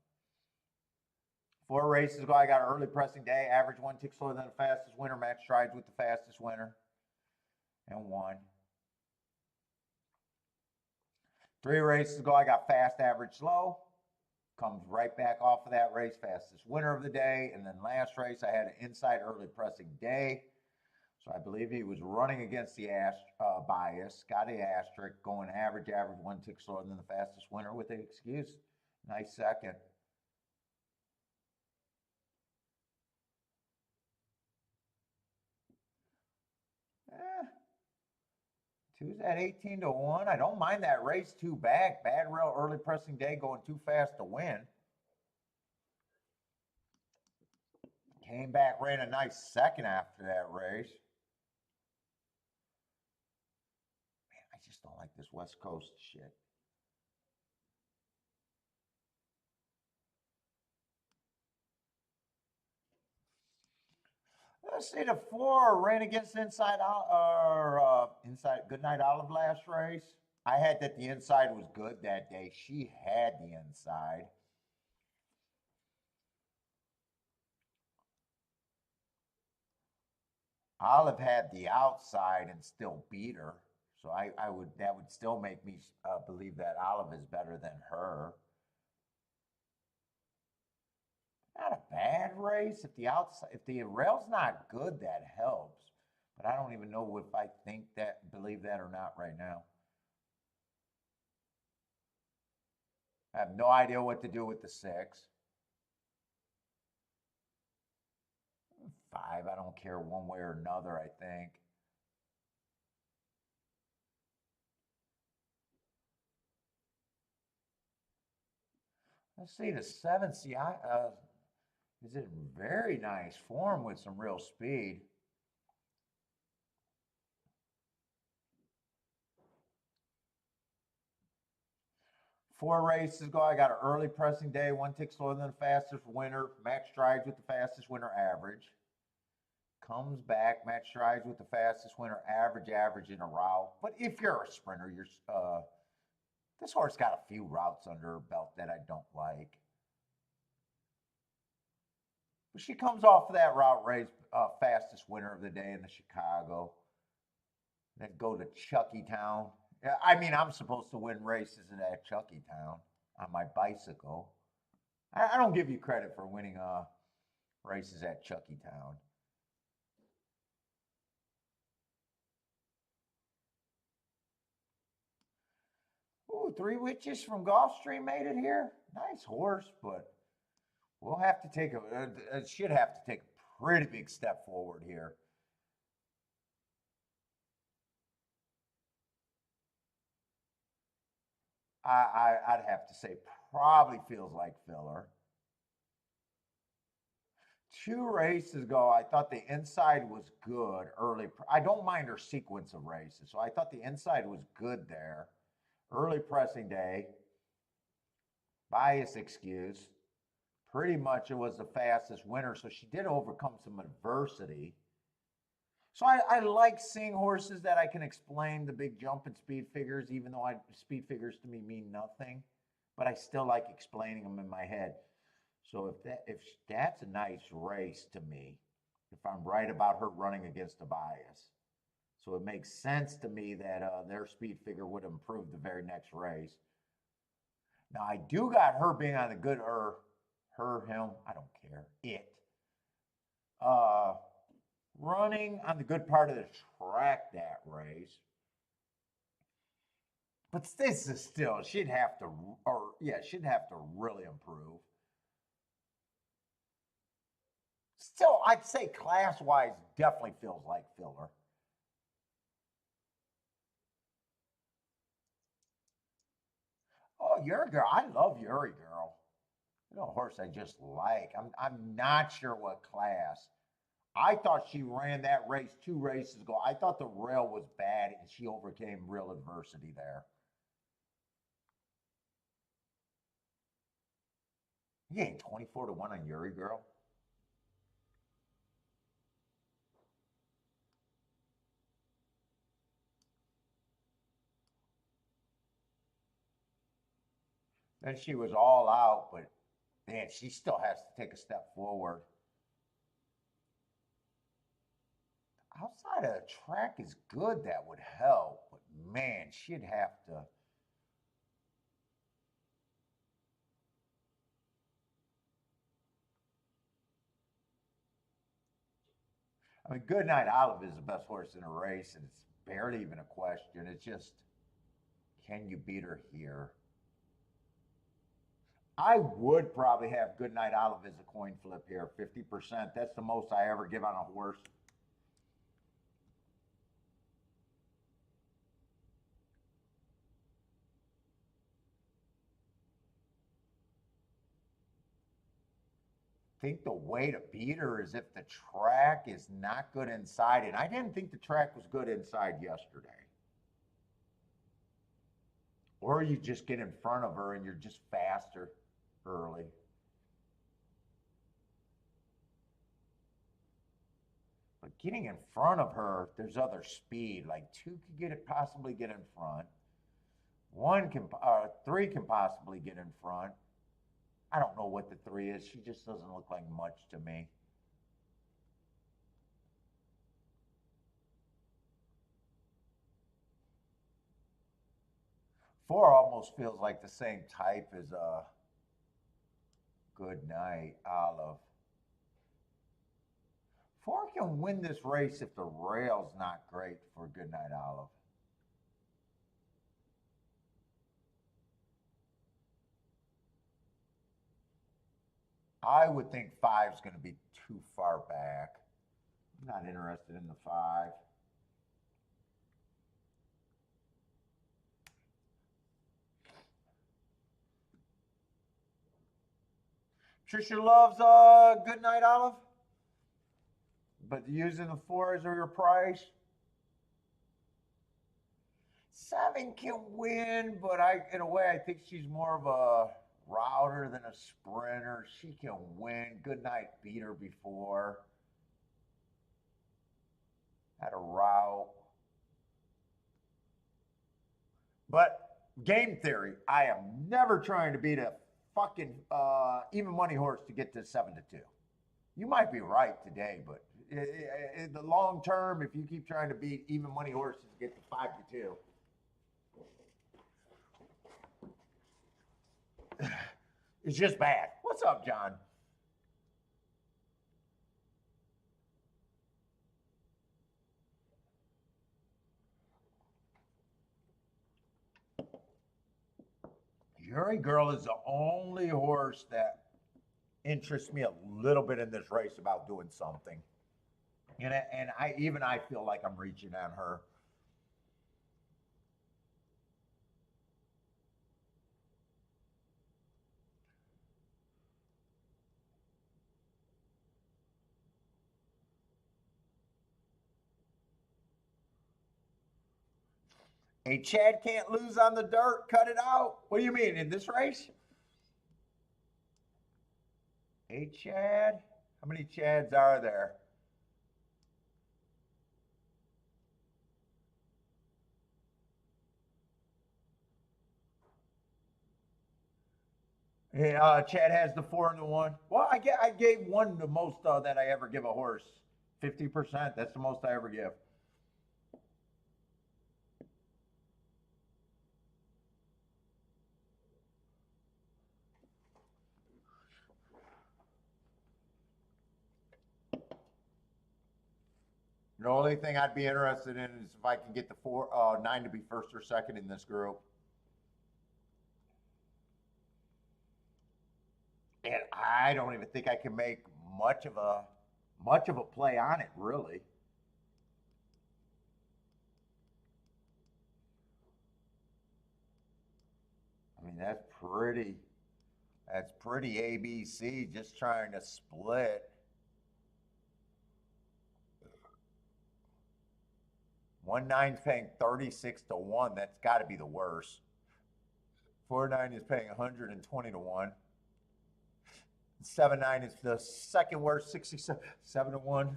4 races ago, I got an early pressing day. Average 1 tick slower than the fastest winner. Match strides with the fastest winner. And won. 3 races ago, I got fast, average, slow. Comes right back off of that race, fastest winner of the day. And then last race, I had an inside early pressing day. So I believe he was running against the bias, got the asterisk, going average, 1 tick slower than the fastest winner with the excuse. Nice second. Two's at 18-1. I don't mind that race 2 back. Bad rail early pressing day going too fast to win. Came back, ran a nice second after that race. Man, I just don't like this West Coast shit. Let's see, the 4 ran against inside Good Night Olive last race. I had that the inside was good that day. She had the inside. Olive had the outside and still beat her. So that would still make me believe that Olive is better than her. Not a bad race. If the rail's not good, that helps. But I don't even know if I believe that or not right now. I have no idea what to do with the 6. 5, I don't care one way or another, I think. Let's see, the 7, is in very nice form with some real speed. Four races ago, I got an early pressing day, 1 tick slower than the fastest winner, match strides with the fastest winner average. Comes back, match strides with the fastest winner average in a route. But if you're a sprinter, this horse got a few routes under her belt that I don't like. But she comes off of that route race, fastest winner of the day in the Chicago. Then go to Chuckytown. I mean, I'm supposed to win races at Chuckytown on my bicycle. I don't give you credit for winning races at Chuckytown. Ooh, 3 Witches from Gulfstream made it here. Nice horse, but we'll have to take should have to take a pretty big step forward here. I'd have to say probably feels like filler. 2 races ago, I thought the inside was good early. I don't mind her sequence of races, so I thought the inside was good there. Early pressing day, bias excuse. Pretty much it was the fastest winner, so she did overcome some adversity. So I like seeing horses that I can explain the big jump in speed figures, even though speed figures to me mean nothing, but I still like explaining them in my head. So if that's a nice race to me, if I'm right about her running against a bias. So it makes sense to me that their speed figure would improve the very next race. Now I do got her being on the good, him, I don't care, running on the good part of the track that race. But this is still, she'd have to really improve. Still, I'd say class-wise, definitely feels like filler. Oh, Yuri Girl. I love Yuri Girl. You know, a horse I just like. I'm not sure what class. I thought she ran that race 2 races ago. I thought the rail was bad and she overcame real adversity there. You ain't 24-1 on Yuri Girl. Then she was all out, but man, she still has to take a step forward. Outside of the track is good, that would help, but man, she'd have to. I mean, Goodnight Olive is the best horse in a race, and it's barely even a question. It's just, can you beat her here? I would probably have Goodnight Olive as a coin flip here, 50%. That's the most I ever give on a horse. I think the way to beat her is if the track is not good inside, and I didn't think the track was good inside yesterday. Or you just get in front of her and you're just faster early. But getting in front of her, there's other speed. Like 2 could possibly get in front. 3 can possibly get in front. I don't know what the 3 is. She just doesn't look like much to me. Four almost feels like the same type as Good Night Olive. 4 can win this race if the rail's not great for Good Night Olive. I would think 5's going to be too far back. I'm not interested in the 5. Trisha loves Good Night Olive, but using the 4 as your price. 7 can win, but in a way, I think she's more of a router than a sprinter. She can win. Good Night beat her before. Had a route. But game theory, I am never trying to beat a fucking even money horse to get to 7-2. You might be right today, but in the long term, if you keep trying to beat even money horses to get to 5-2, it's just bad. What's up, John? Yuri Girl is the only horse that interests me a little bit in this race about doing something. And I feel like I'm reaching on her. Hey, Chad can't lose on the dirt. Cut it out. What do you mean, in this race? Hey, Chad. How many Chads are there? Yeah, Chad has the 4 and the 1. Well, I gave 1 the most that I ever give a horse. 50%. That's the most I ever give. The only thing I'd be interested in is if I can get the 9 to be first or second in this group. And I don't even think I can make much of a much of a play on it, really. I mean, that's pretty ABC, just trying to split. 1-9's paying 36 to 1. That's got to be the worst. 4-9 is paying 120 to 1. 7-9 is the second worst, 67 to 1.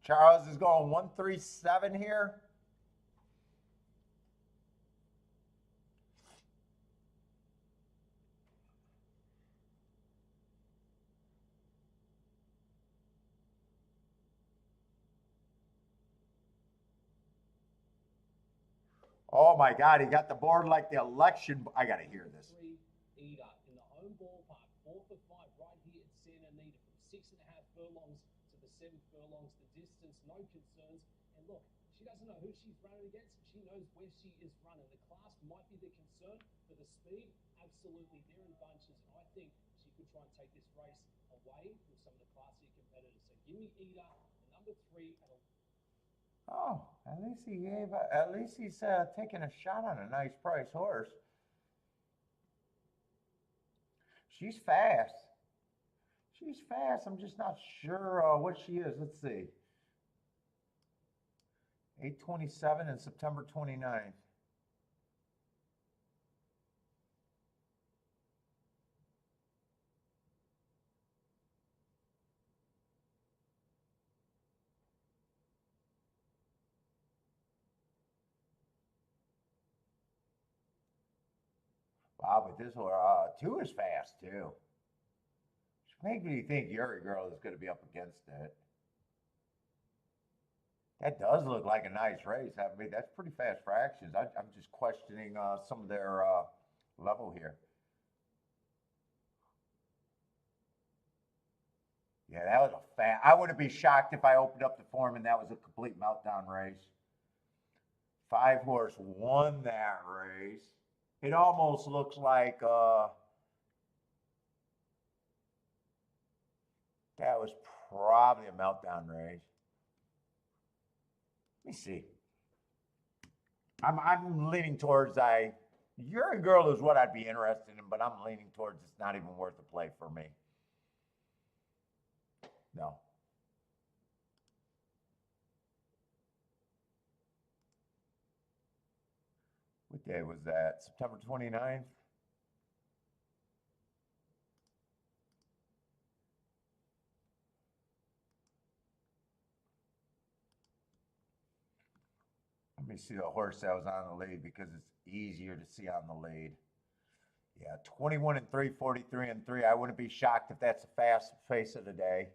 Charles is going 137 here. Oh my God, he got the board like the election. I got to hear this. Eater in the home ballpark, 4 for 5 right here at Santa Anita from 6.5 furlongs to the 7 furlongs. The distance, no concerns. And look, she doesn't know who she's running against. She knows where she is running. The class might be the concern, but the speed, absolutely, they're in bunches. And I think she could try and take this race away from some of the classier competitors. So give me Eater, the number 3 at a Oh, at least he's taking a shot on a nice price horse. She's fast. She's fast. I'm just not sure what she is. Let's see. 8:27 and September 29th. Wow, but this one, 2 is fast too. Which makes me think Yuri Girl is going to be up against it. That does look like a nice race. I mean, that's pretty fast fractions. I'm just questioning some of their level here. Yeah, that was a fast. I wouldn't be shocked if I opened up the form and that was a complete meltdown race. 5 horse won that race. It almost looks like that was probably a meltdown race. Let me see. I'm leaning towards You're a Girl is what I'd be interested in, but I'm leaning towards it's not even worth the play for me. No. What day was that? September 29th? Let me see the horse that was on the lead because it's easier to see on the lead. Yeah, 21 and 3, 43 and 3. I wouldn't be shocked if that's the fast pace of the day.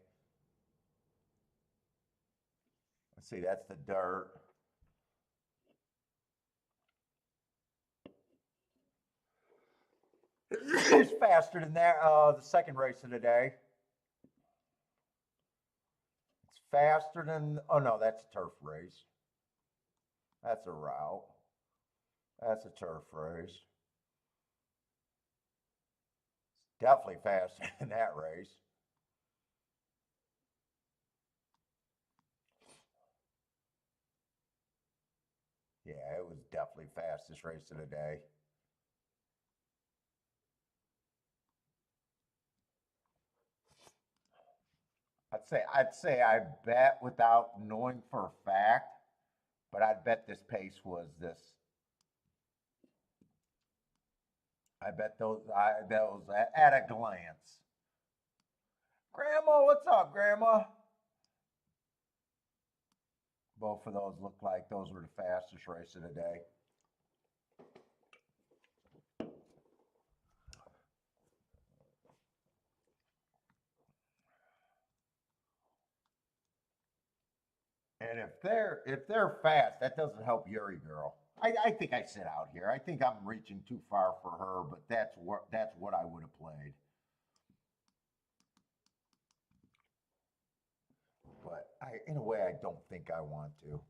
Let's see, that's the dirt. It's faster than that, the second race of the day. It's faster than, oh no, that's a turf race. That's a route. That's a turf race. It's definitely faster than that race. Yeah, it was definitely fastest race of the day. I'd say I bet without knowing for a fact, but I'd bet this pace was this. I bet those at a glance. Grandma, what's up, Grandma? Both of those look like those were the fastest race of the day. And if they're fast, that doesn't help Yuri Girl. I think I sit out here. I think I'm reaching too far for her, but that's what I would have played. But in a way, I don't think I want to.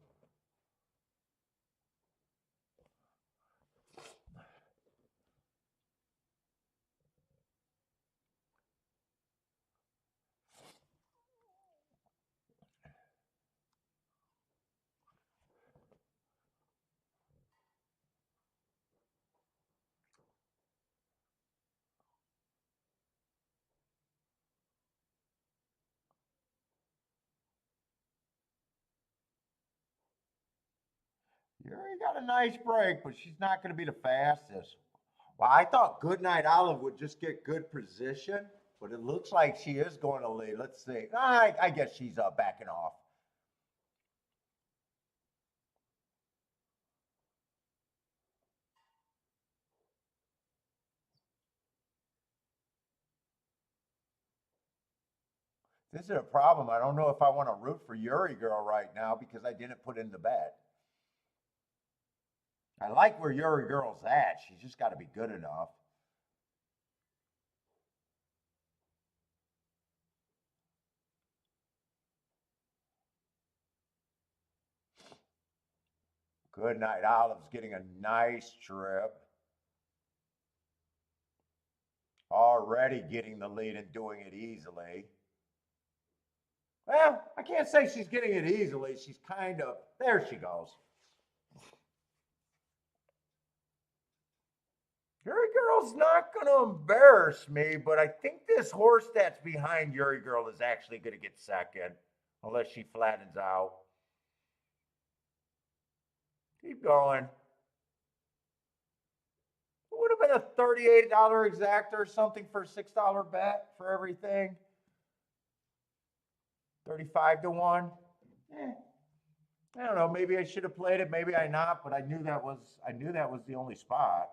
Yuri got a nice break, but she's not going to be the fastest. Well, I thought Goodnight Olive would just get good position, but it looks like she is going to lead. Let's see. I guess she's backing off. This is a problem. I don't know if I want to root for Yuri Girl right now because I didn't put in the bet. I like where Yuri Girl's at. She's just got to be good enough. Goodnight Olive's getting a nice trip. Already getting the lead and doing it easily. Well, I can't say she's getting it easily. She's kind of, there she goes. Yuri Girl's not going to embarrass me, but I think this horse that's behind Yuri Girl is actually going to get second, unless she flattens out. Keep going. It would have been a $38 exact or something for a $6 bet for everything. 35 to 1. I don't know. Maybe I should have played it. Maybe I not. But I knew that was the only spot.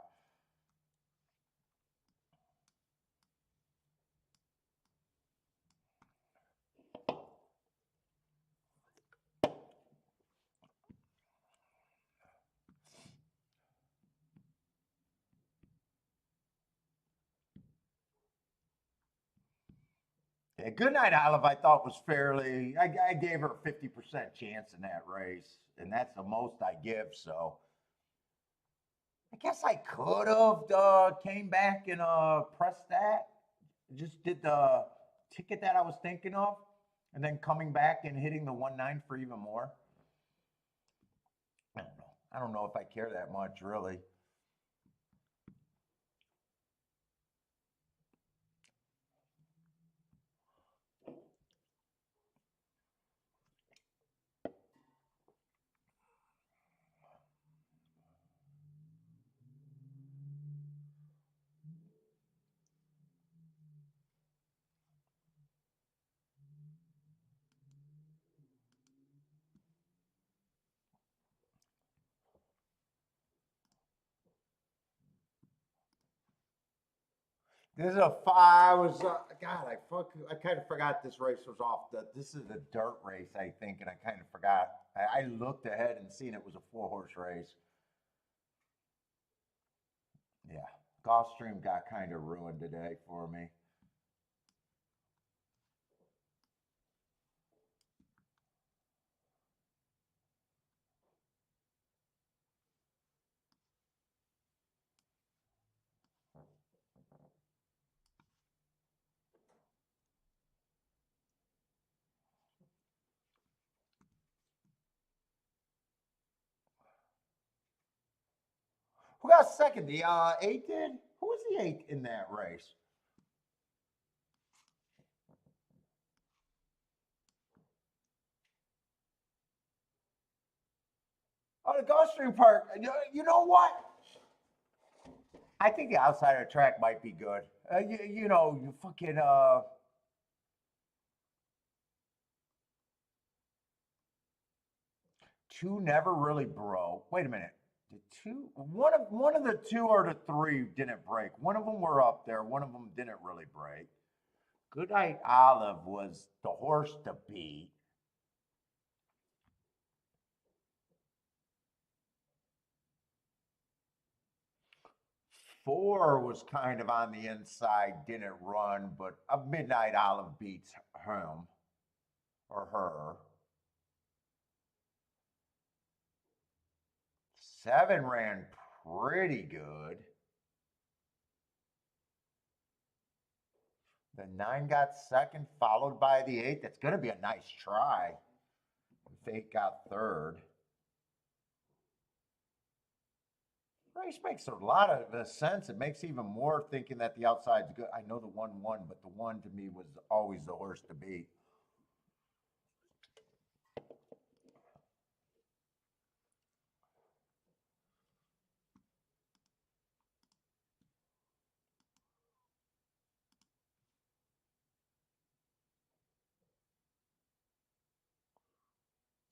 Yeah, Goodnight Olive, I thought was fairly. I gave her a 50% chance in that race, and that's the most I give. So I guess I could have came back and pressed that. Just did the ticket that I was thinking of, and then coming back and hitting the 1-9 for even more. I don't know. I don't know if I care that much, really. This is a five. I was God. I kind of forgot this race was off. This is a dirt race, I think, and I kind of forgot. I looked ahead and seen it was a 4-horse race. Yeah, Gulfstream got kind of ruined today for me. Who got second? The 8 did. Who was the 8 in that race? Oh, the Gulfstream Park. You know what? I think the outside of the track might be good. You fucking. Two never really broke. Wait a minute. The two, one of the two or the three didn't break. One of them were up there. One of them didn't really break. Goodnight Olive was the horse to beat. Four was kind of on the inside, didn't run, but a Midnight Olive beats him or her. 7 ran pretty good. The 9 got second, followed by the 8. That's going to be a nice try. Fate got third. Race makes a lot of sense. It makes even more thinking that the outside's good. I know the 1 won, but the 1 to me was always the horse to beat.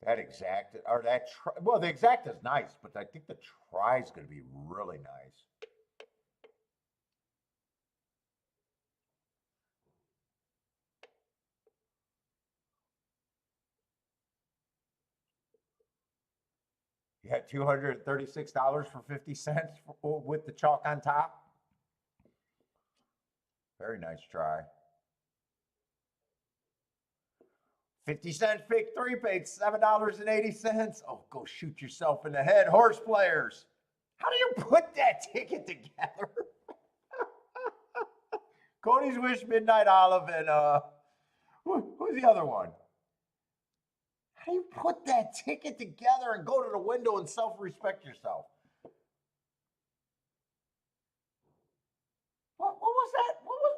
That exact, or that, well, the exact is nice, but I think the try is going to be really nice. You had $236 for 50 cents with the chalk on top. Very nice try. 50 cents pick three, paid $7.80. Oh, go shoot yourself in the head, horse players. How do you put that ticket together? Cody's Wish, Midnight Olive, and who's the other one? How do you put that ticket together and go to the window and self-respect yourself? What was that?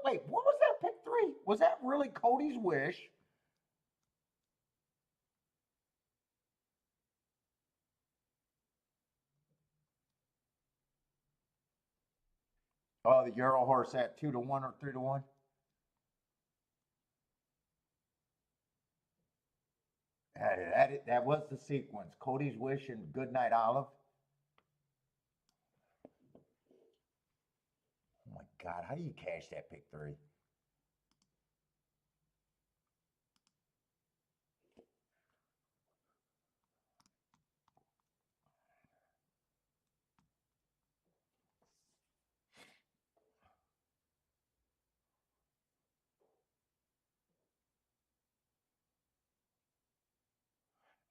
Wait, what was that pick three? Was that really Cody's Wish? Oh, the Euro horse at 2-1 or 3-1. That was the sequence. Cody's Wish and Goodnight Olive. Oh my God, how do you cash that pick three?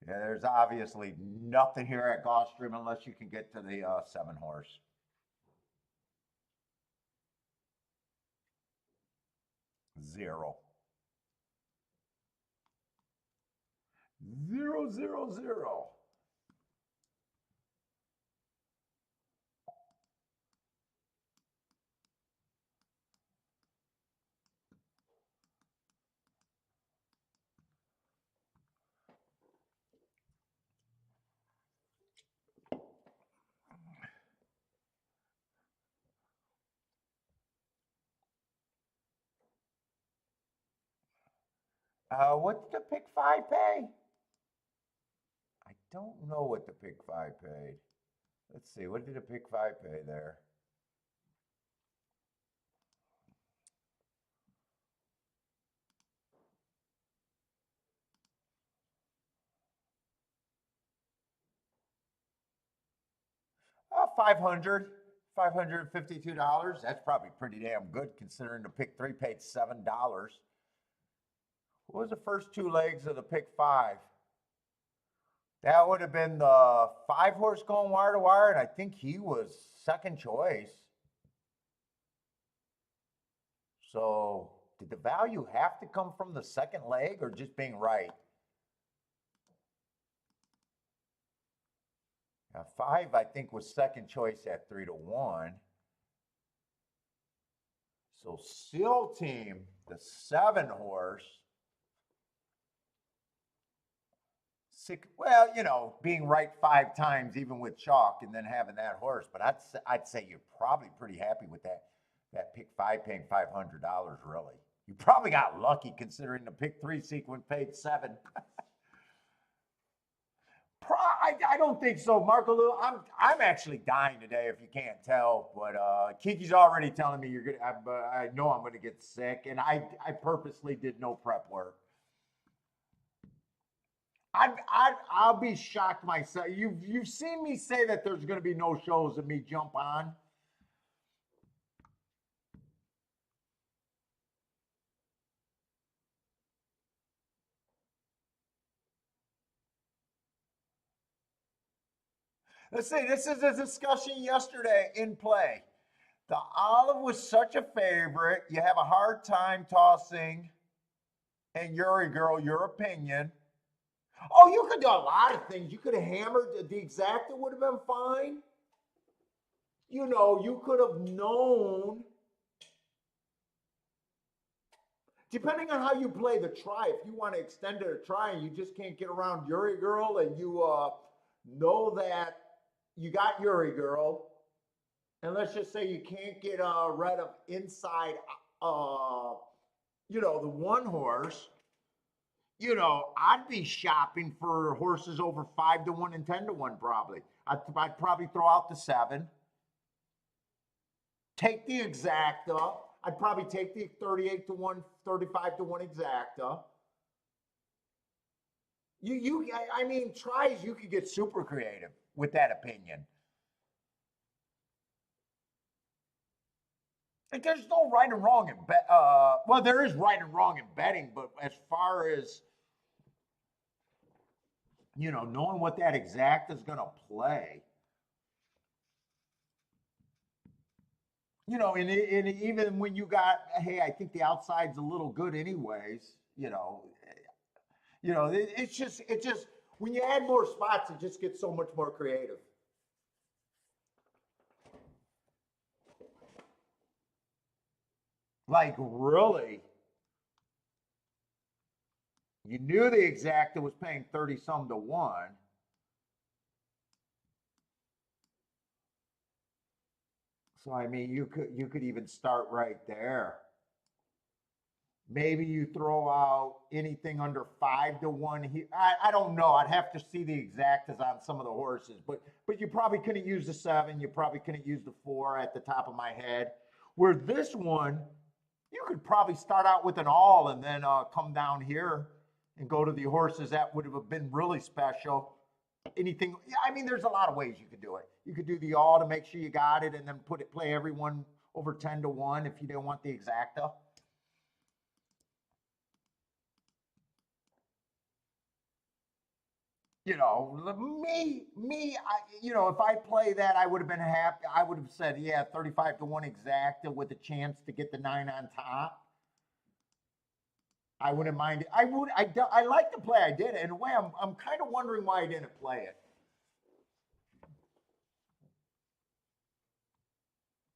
Yeah, there's obviously nothing here at Gulfstream unless you can get to the 7 horse. Zero. 0, 0, 0. What did the pick 5 pay? I don't know what the pick 5 paid. Let's see, what did the pick 5 pay there? $552. That's probably pretty damn good considering the pick 3 paid $7. What was the first 2 legs of the pick 5? That would have been the 5 horse going wire to wire, and I think he was second choice. So, did the value have to come from the second leg or just being right? Now, 5, I think, was second choice at 3-1. So, Seal Team, the 7 horse. Well, you know, being right 5 times, even with chalk, and then having that horse. But I'd say you're probably pretty happy with that pick 5 paying $500. Really, you probably got lucky considering the pick 3 sequence paid 7. I don't think so, Marco Lou. I'm actually dying today, if you can't tell. But Kiki's already telling me you're gonna. I know I'm gonna get sick, and I purposely did no prep work. I'll be shocked myself. You've seen me say that there's going to be no shows of me jump on. Let's see. This is a discussion yesterday in play. The Olive was such a favorite. You have a hard time tossing, and Yuri Girl, your opinion. Oh, you could do a lot of things. You could have hammered the exact. It would have been fine. You know, you could have known. Depending on how you play the try, if you want to extend it a try and you just can't get around Yuri Girl and you know that you got Yuri Girl, and let's just say you can't get rid of inside, the 1 horse, you know, I'd be shopping for horses over 5-1 and 10-1 probably. I'd probably throw out the 7. Take the exacta. I'd probably take the 38-1, 35-1 exacta. I mean, tries, you could get super creative with that opinion. Like, there's no right and wrong in bet. Well, there is right and wrong in betting, but as far as, you know, knowing what that exact is going to play, you know, and even when you got, hey, I think the outside's a little good anyways, it's just when you add more spots, it just gets so much more creative. Like, really? You knew the exacta was paying 30 some to 1. So I mean, you could even start right there. Maybe you throw out anything under 5-1 here. I don't know. I'd have to see the exactas on some of the horses, but you probably couldn't use the 7. You probably couldn't use the 4 at the top of my head. Where this one, you could probably start out with an all and then come down here and go to the horses that would have been really special. Anything, I mean, there's a lot of ways you could do it. You could do the all to make sure you got it and then play everyone over 10-1 if you didn't want the exacta. You know, if I play that, I would have been happy. I would have said, yeah, 35-1 exacta with a chance to get the 9 on top. I wouldn't mind it. I like the play. I did it. In a way, I'm kind of wondering why I didn't play it.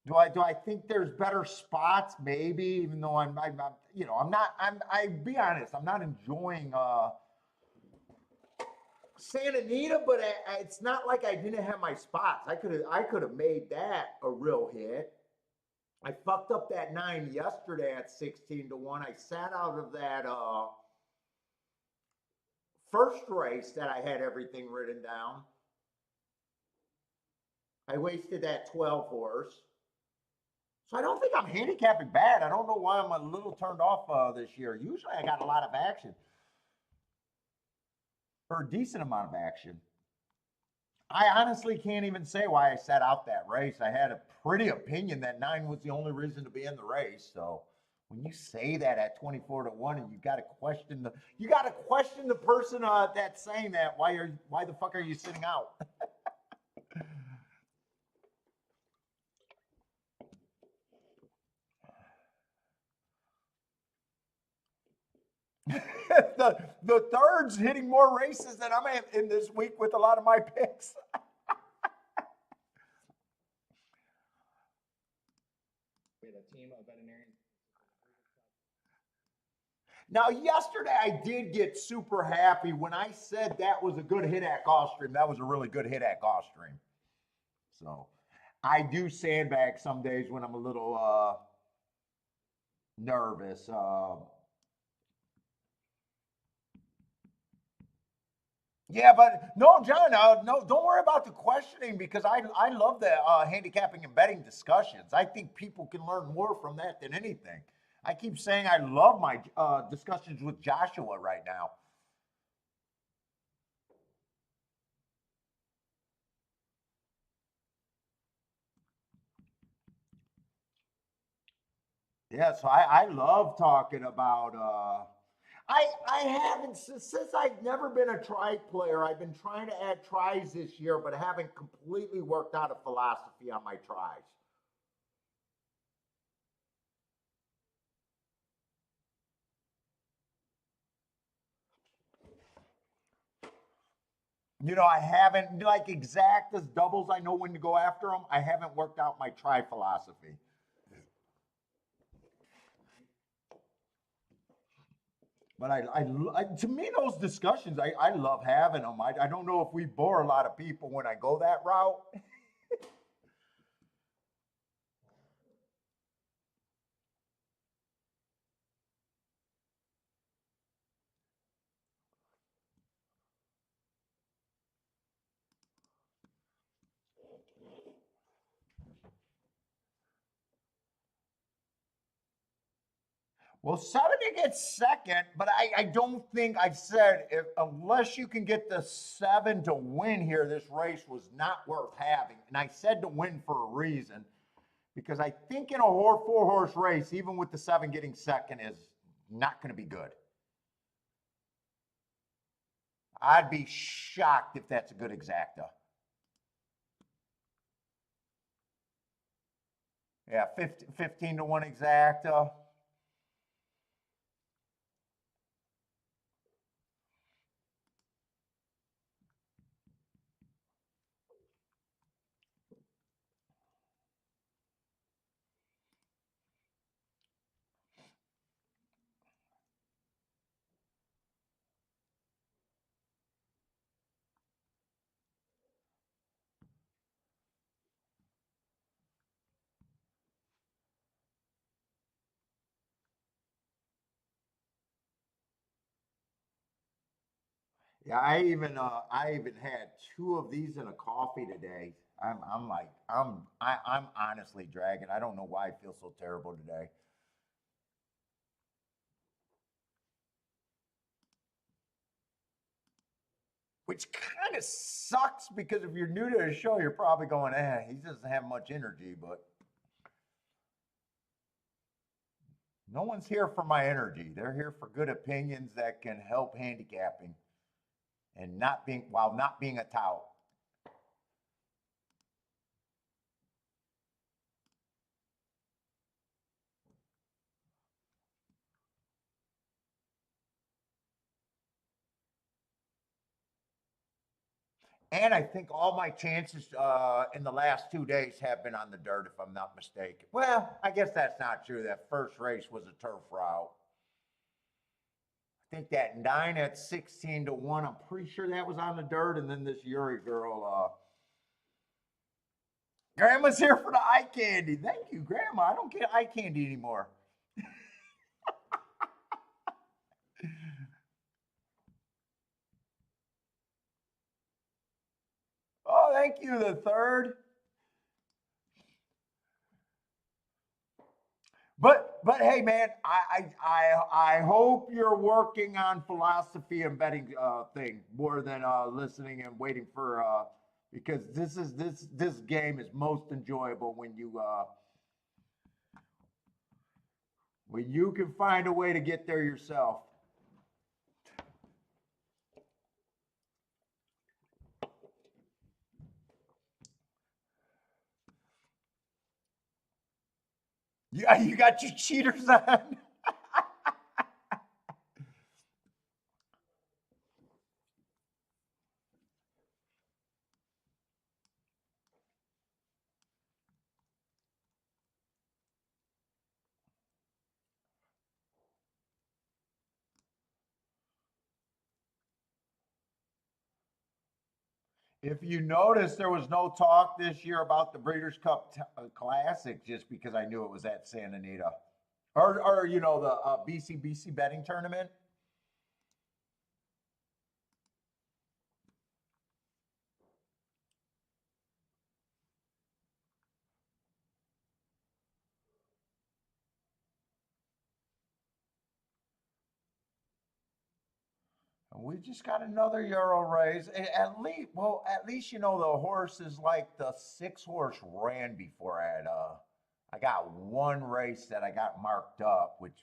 Do I think there's better spots? Maybe, even though I be honest, I'm not enjoying Santa Anita, but it's not like I didn't have my spots. I could have made that a real hit. I fucked up that 9 yesterday at 16-1. I sat out of that first race that I had everything written down. I wasted that 12 horse. So I don't think I'm handicapping bad. I don't know why I'm a little turned off this year. Usually I got a lot of action. Or a decent amount of action. I honestly can't even say why I sat out that race. I had a pretty opinion that 9 was the only reason to be in the race. So when you say that at 24-1, and you got to question the person that's saying that. Why the fuck are you sitting out? the third's hitting more races than I'm in this week with a lot of my picks. We had a team of veterinarians. Now, yesterday I did get super happy when I said that was a good hit at Gulfstream. That was a really good hit at Gulfstream. So I do sandbag some days when I'm a little nervous. Yeah, but no, John, no, don't worry about the questioning because I love the handicapping and betting discussions. I think people can learn more from that than anything. I keep saying I love my discussions with Joshua right now. Yeah, so I love talking about. I haven't since I've never been a try player. I've been trying to add tries this year, but I haven't completely worked out a philosophy on my tries. You know, I haven't like exact as doubles. I know when to go after them. I haven't worked out my try philosophy. But to me, those discussions, I love having them. I don't know if we bore a lot of people when I go that route. Well, 7 to get second, but I don't think I've said unless you can get the 7 to win here, this race was not worth having. And I said to win for a reason, because I think in a 4-horse race, even with the 7 getting second, is not going to be good. I'd be shocked if that's a good exacta. Yeah, 15 to 1 exacta. Yeah, I even had 2 of these in a coffee today. I'm honestly dragging. I don't know why I feel so terrible today. Which kind of sucks because if you're new to the show, you're probably going, he doesn't have much energy, but no one's here for my energy. They're here for good opinions that can help handicapping and while not being a tout. And I think all my chances in the last 2 days have been on the dirt, if I'm not mistaken. Well, I guess that's not true. That first race was a turf route. I think that 9 at 16 to 1, I'm pretty sure that was on the dirt. And then this Yuri girl, Grandma's here for the eye candy. Thank you, Grandma. I don't get eye candy anymore. Oh, thank you, the third. But hey, man, I hope you're working on philosophy and betting thing more than listening and waiting for because this game is most enjoyable when you can find a way to get there yourself. Yeah, you got your cheaters on. If you notice, there was no talk this year about the Breeders' Cup Classic just because I knew it was at Santa Anita. Or the BCBC betting tournament. We just got another Euro race. At least the horse is like the 6-horse ran before I got one race that I got marked up, which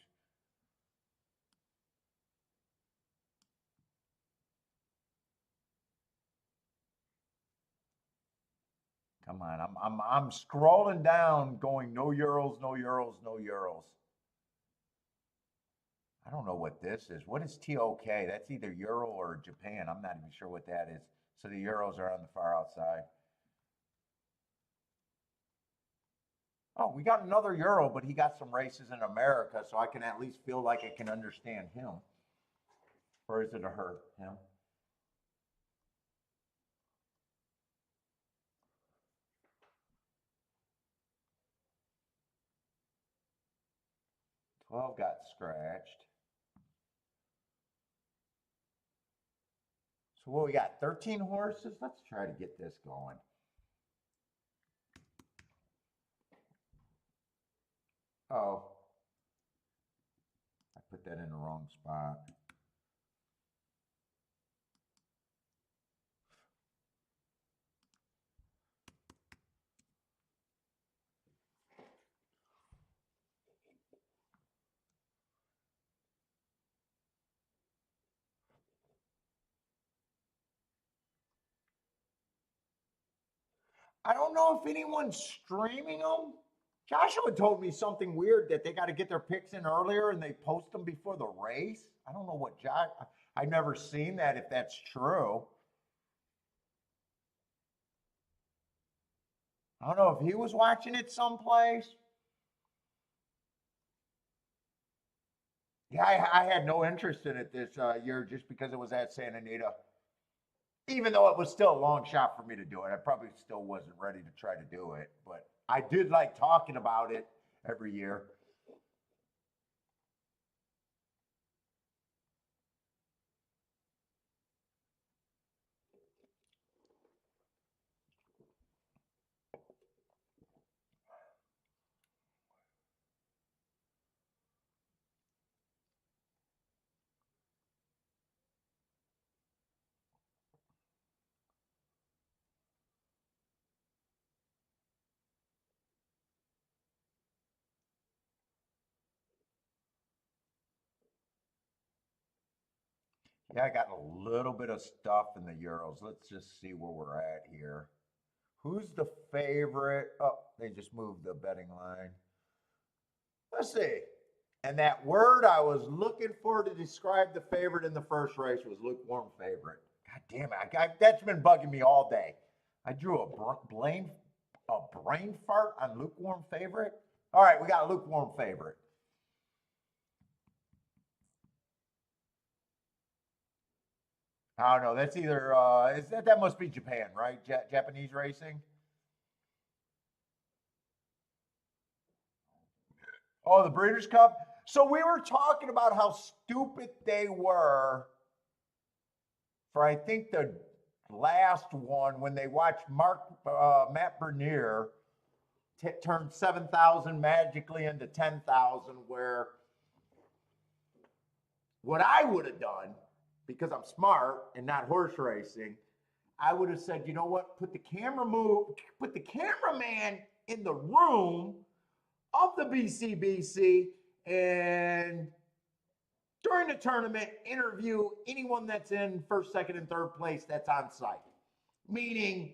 come on, I'm scrolling down, going no Euros, no Euros, no Euros. I don't know what this is. What is TOK? That's either Euro or Japan. I'm not even sure what that is. So the Euros are on the far outside. Oh, we got another Euro, but he got some races in America, so I can at least feel like I can understand him. Or is it a her? Him? Twelve got scratched. So what we got? 13 horses? Let's try to get this going. Oh. that in the wrong spot. I don't know if anyone's streaming them. Joshua told me something weird that they got to get their picks in earlier and they post them before the race. I don't know what Josh. I've never seen that. If that's true, I don't know if he was watching it someplace. Yeah, I had no interest in it this year just because it was at Santa Anita. Even though it was still a long shot for me to do it, I probably still wasn't ready to try to do it. But I did like talking about it every year. Yeah, I got a little bit of stuff in the Euros. Let's just see where we're at here. Who's the favorite? Oh, they just moved the betting line. Let's see. And that word I was looking for to describe the favorite in the first race was lukewarm favorite. God damn it. That's been bugging me all day. I drew a brain fart on lukewarm favorite. All right, we got a lukewarm favorite. I don't know. That's either that must be Japan, right? Japanese racing. Oh, the Breeders' Cup. So we were talking about how stupid they were for I think the last one when they watched Matt Bernier turn 7,000 magically into 10,000. Where what I would have done, because I'm smart and not horse racing, I would have said, you know what? Put the cameraman in the room of the BCBC and during the tournament, interview anyone that's in first, second, and third place that's on site. Meaning,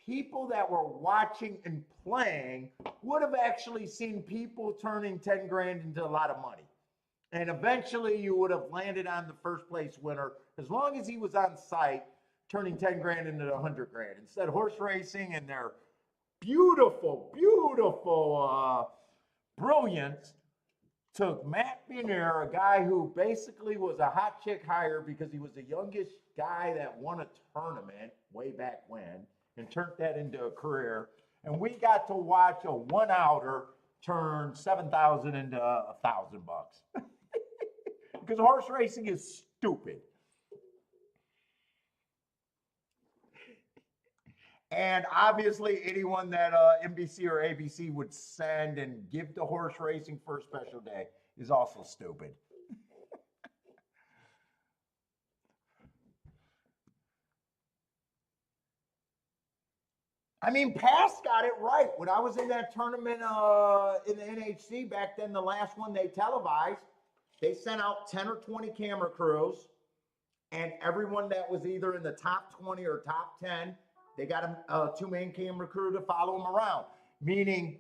people that were watching and playing would have actually seen people turning 10 grand into a lot of money. And eventually, you would have landed on the first place winner as long as he was on site, turning 10 grand into 100 grand. Instead, horse racing and their beautiful, beautiful brilliance took Matt Bernier, a guy who basically was a hot chick hire because he was the youngest guy that won a tournament way back when, and turned that into a career. And we got to watch a one-outer turn 7,000 into $1,000 bucks. Because horse racing is stupid. And obviously, anyone that NBC or ABC would send and give to horse racing for a special day is also stupid. I mean, Pass got it right. When I was in that tournament in the NHC back then, the last one they televised, they sent out 10 or 20 camera crews, and everyone that was either in the top 20 or top 10, they got a two-man camera crew to follow them around. Meaning,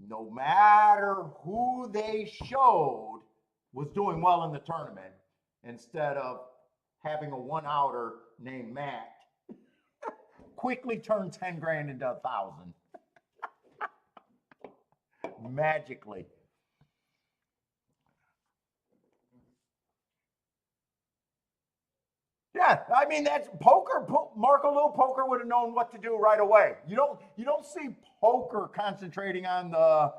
no matter who they showed was doing well in the tournament, instead of having a one-outer named Matt quickly turn 10 grand into 1,000 magically. Yeah, I mean that's poker. Marco Lou Poker would have known what to do right away. You don't see Poker concentrating on the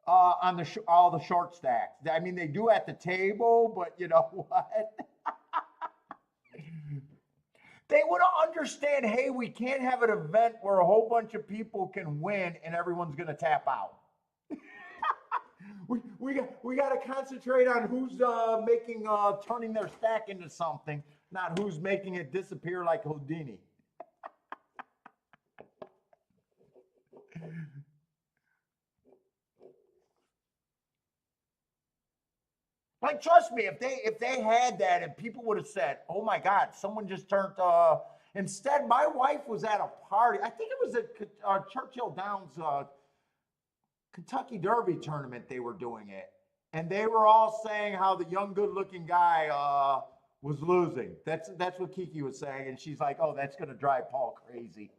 all the short stacks. I mean they do at the table, but you know what? They would understand, hey, we can't have an event where a whole bunch of people can win and everyone's going to tap out. We got to concentrate on who's making turning their stack into something, not who's making it disappear like Houdini. Like, trust me, if they had that and people would have said, "Oh my God, someone just turned." Instead, my wife was at a party. I think it was at Churchill Downs Kentucky Derby tournament. They were doing it, and they were all saying how the young, good-looking guy was losing. That's what Kiki was saying, and she's like, "Oh, that's going to drive Paul crazy."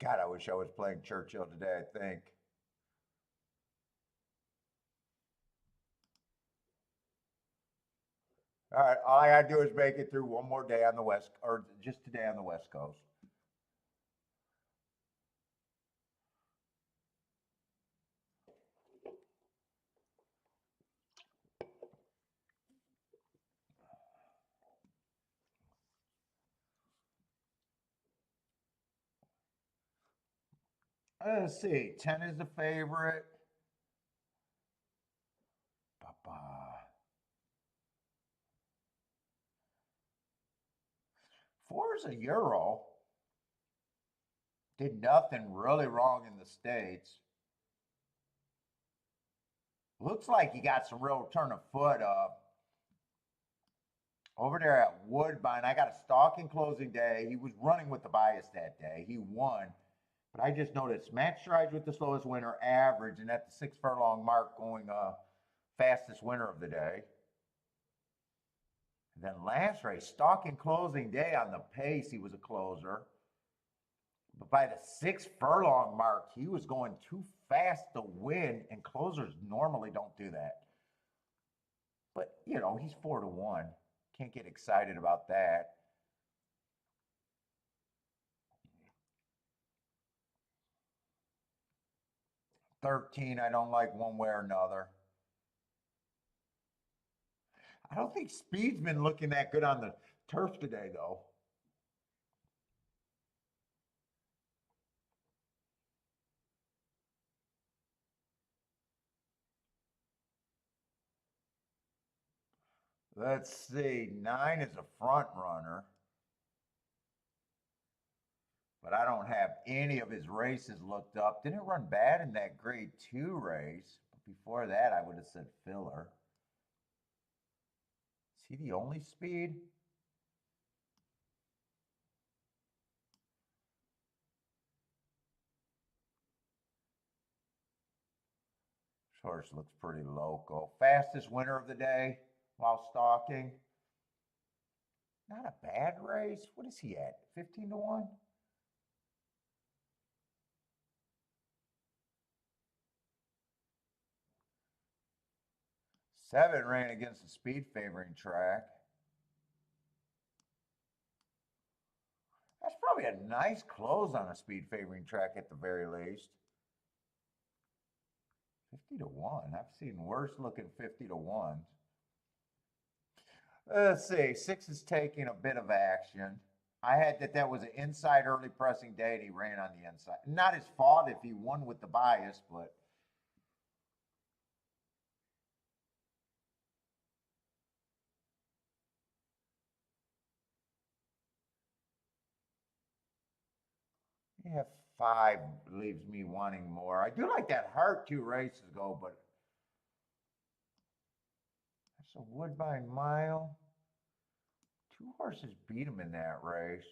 God, I wish I was playing Churchill today. I think. All right, all I gotta do is make it through one more day on the west, or just today on the West Coast. Let's see. 10 is the favorite. Ba-ba. 4 is a Euro. Did nothing really wrong in the States. Looks like he got some real turn of foot over there at Woodbine. I got a stalking closing day. He was running with the bias that day. He won. But I just noticed match strides with the slowest winner average, and at the 6 furlong mark going fastest winner of the day. And then last race, stalking closing day on the pace, he was a closer. But by the 6 furlong mark, he was going too fast to win, and closers normally don't do that. But, you know, he's 4-1. Can't get excited about that. $13, I don't like one way or another. I don't think speed's been looking that good on the turf today, though. Let's see. 9 is a front runner. But I don't have any of his races looked up. Didn't run bad in that grade 2 race. But before that, I would have said filler. Is he the only speed? Horse looks pretty local. Fastest winner of the day while stalking. Not a bad race. What is he at? 15-1? Seven ran against a speed favoring track. That's probably a nice close on a speed favoring track at the very least. 50-1. I've seen worse looking 50-1s. Let's see. 6 is taking a bit of action. I had that was an inside early pressing day, and he ran on the inside. Not his fault if he won with the bias, but yeah, 5 leaves me wanting more. I do like that Hart 2 races ago, but that's a Woodbine mile. 2 horses beat him in that race.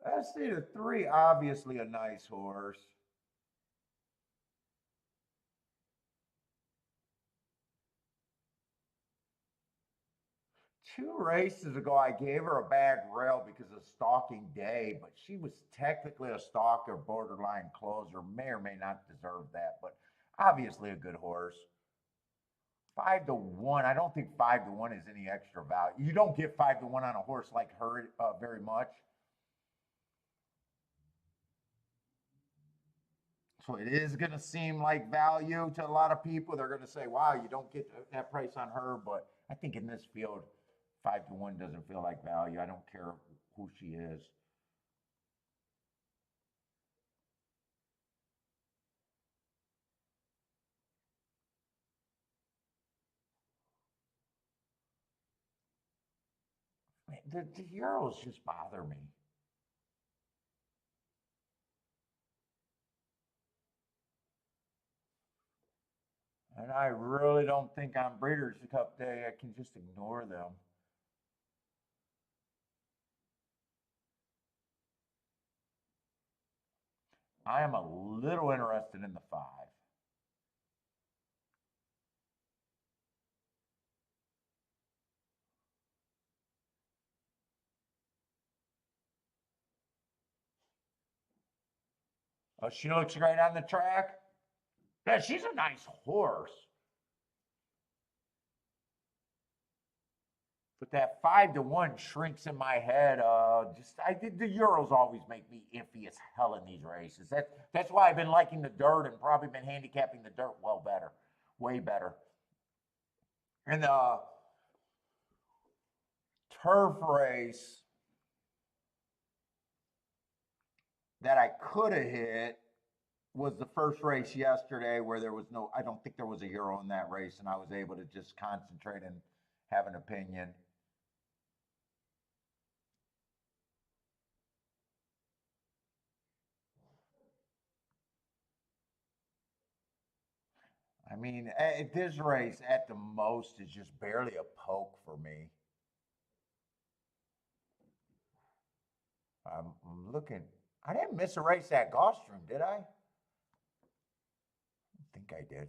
Let's see, the 3, obviously a nice horse. Two races ago, I gave her a bad rail because of stalking day, but she was technically a stalker, borderline closer, may or may not deserve that, but obviously a good horse. 5-1. I don't think 5-1 is any extra value. You don't get 5-1 on a horse like her very much. So it is going to seem like value to a lot of people. They're going to say, wow, you don't get that price on her. But I think in this field, 5-1 doesn't feel like value. I don't care who she is. The Euros just bother me. And I really don't think on Breeders' Cup Day I can just ignore them. I am a little interested in the 5. Oh, she looks great on the track. Yeah, she's a nice horse. But that 5-1 shrinks in my head. I did the Euros always make me iffy as hell in these races. That's why I've been liking the dirt and probably been handicapping the dirt better, way better. And the turf race that I could have hit was the first race yesterday where there was no, I don't think there was a Euro in that race, and I was able to just concentrate and have an opinion. I mean, this race at the most is just barely a poke for me. I'm looking. I didn't miss a race at Gulfstream, did I? I think I did.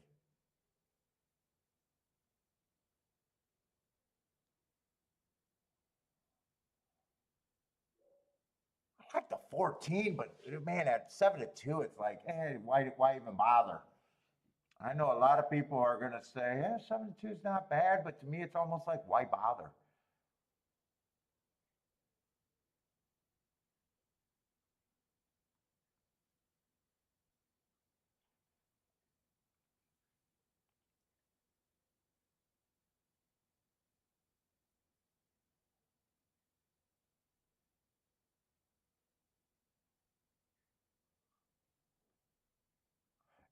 I like the 14, but man, at 7-2, it's like, why even bother? I know a lot of people are going to say, yeah, 7-2 is not bad, but to me, it's almost like, why bother?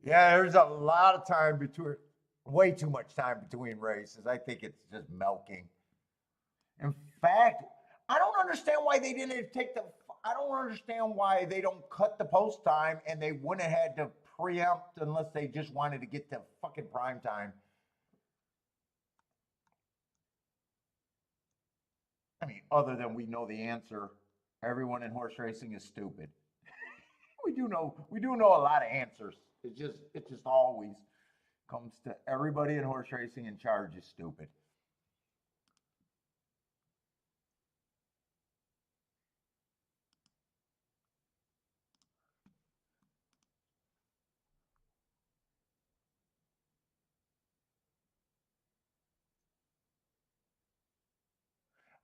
Yeah, there's a lot of time between, way too much time between races. I think it's just milking. In fact, I don't understand why they didn't take the. I don't understand why they don't cut the post time and they wouldn't have had to preempt unless they just wanted to get to fucking prime time. I mean, other than we know the answer, everyone in horse racing is stupid. We do know a lot of answers. It just always comes to everybody in horse racing in charge is stupid.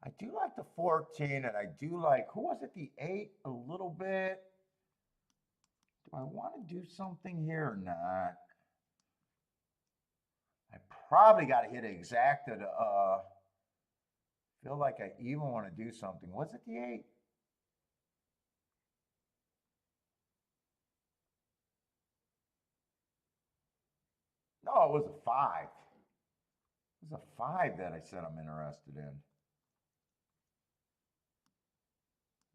I do like the 14, and I do like, who was it, the 8 a little bit. Do I want to do something here or not? I probably got to hit exacta to feel like I even want to do something. Was it the 8? No, it was a 5. It was a 5 that I said I'm interested in.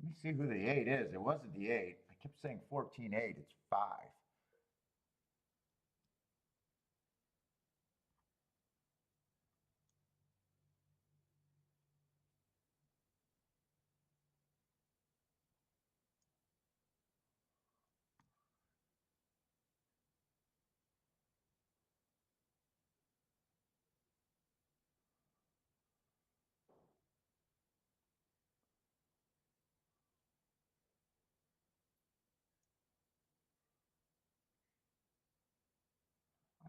Let me see who the 8 is. It wasn't the 8. I kept saying 14-8. It's 5.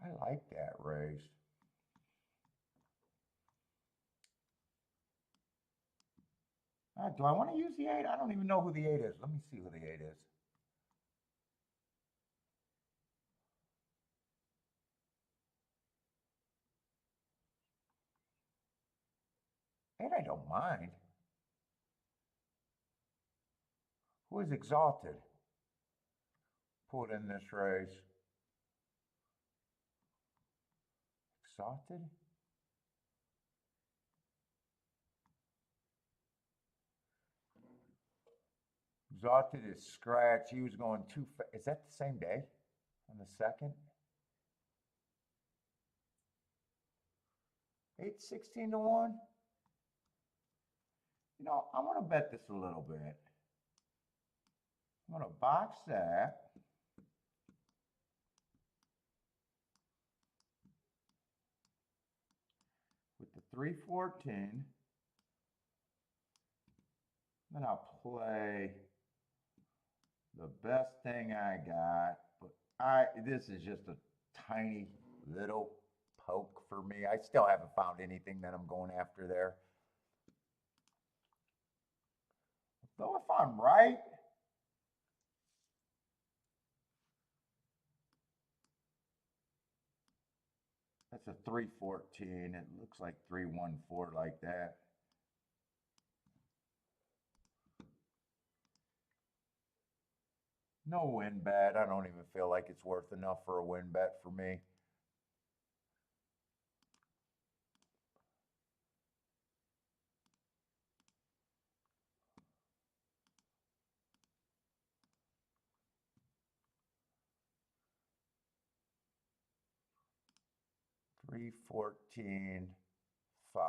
I like that race. Do I want to use the 8? I don't even know who the 8 is. Let me see who the 8 is. I don't mind. Who is Exalted? Put in this race. Exalted? Exalted is scratch. He was going too fast. Is that the same day? On the 2nd? 816 to 1? You know, I'm going to bet this a little bit. I'm going to box that. With the 314. Then I'll play the best thing I got. But this is just a tiny little poke for me. I still haven't found anything that I'm going after there. Though if I'm right, that's a 314. It looks like 314 like that. No win bet. I don't even feel like it's worth enough for a win bet for me. Three, 14, 5.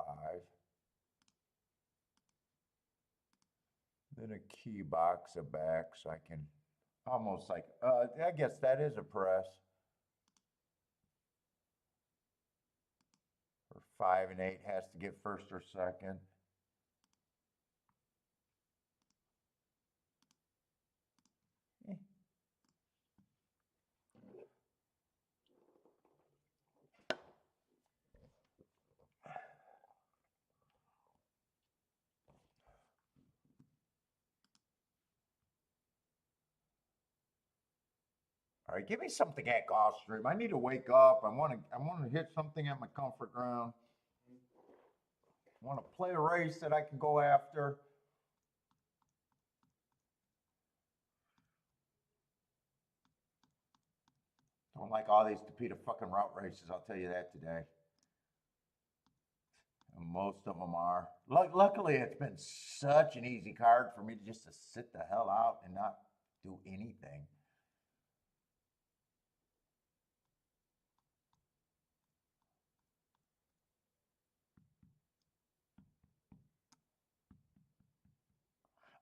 Then a key box a back so I can almost like, I guess that is a press. Or 5 and 8 has to get first or second. All right, give me something at Gulfstream. I need to wake up. I want to hit something at my comfort ground. I want to play a race that I can go after. Don't like all these Topita fucking route races, I'll tell you that today. And most of them are. Luckily, it's been such an easy card for me to just to sit the hell out and not do anything.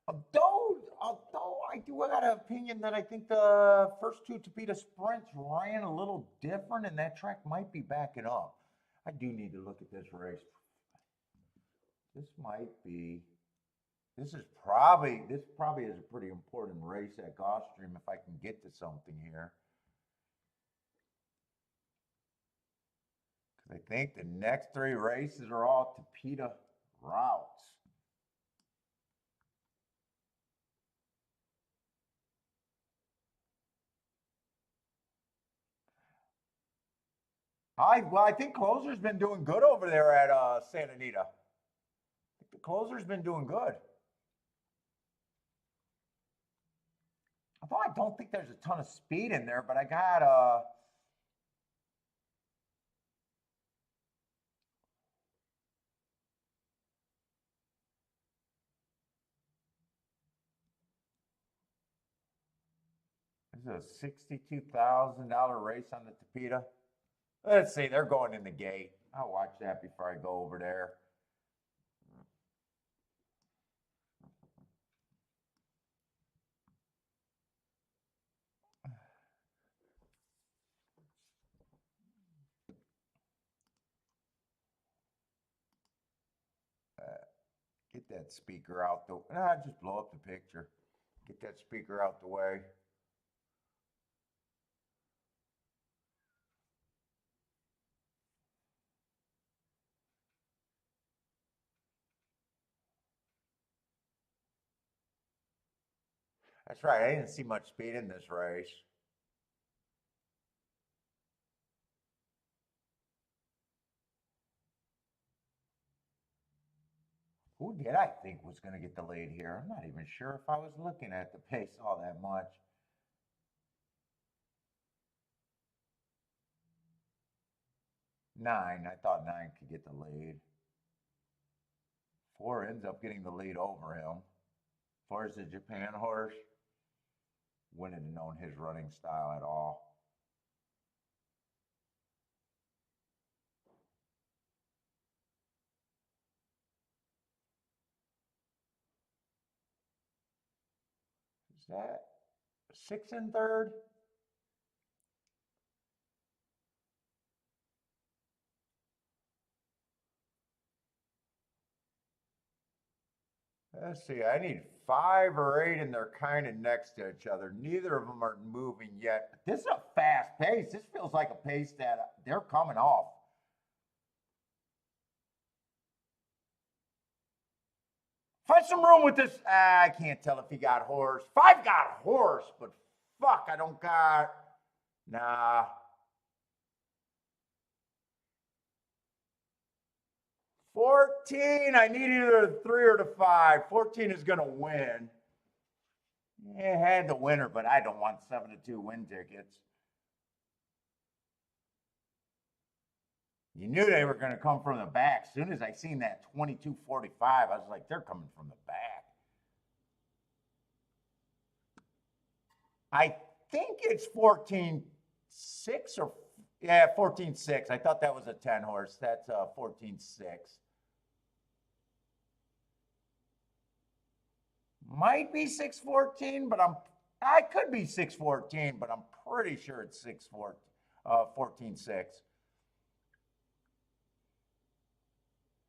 Although I do got an opinion that I think the first 2 Topita sprints ran a little different and that track might be backing up. I do need to look at this race. This probably is a pretty important race at Gulfstream if I can get to something here. Because I think the next 3 races are all Topita routes. I think Closer's been doing good over there at Santa Anita. I think the Closer's been doing good. Although I don't think there's a ton of speed in there, but I got this is a $62,000 race on the Topita. Let's see, they're going in the gate. I'll watch that before I go over there. Get that speaker out the just blow up the picture. Get that speaker out the way. That's right, I didn't see much speed in this race. Who did I think was going to get the lead here? I'm not even sure if I was looking at the pace all that much. 9. I thought 9 could get the lead. 4 ends up getting the lead over him. 4 is the Japan horse. Wouldn't have known his running style at all. Is that 6 and 3rd? Let's see, I need 5 or 8 and they're kind of next to each other. Neither of them are moving yet. But this is a fast pace. This feels like a pace that they're coming off. Find some room with this. I can't tell if he got horse. 5 got horse, but fuck, I don't got. Nah. $14. I need either the 3 or the 5. 14 is going to win. It had the winner, but I don't want 7-2 win tickets. You knew they were going to come from the back. As soon as I seen that 22.45, I was like, they're coming from the back. I think it's 14-6 or, yeah, 14-6. I thought that was a 10 horse. That's 14-6. Might be 6-14, but I could be 6-14, but I'm pretty sure it's 14-6.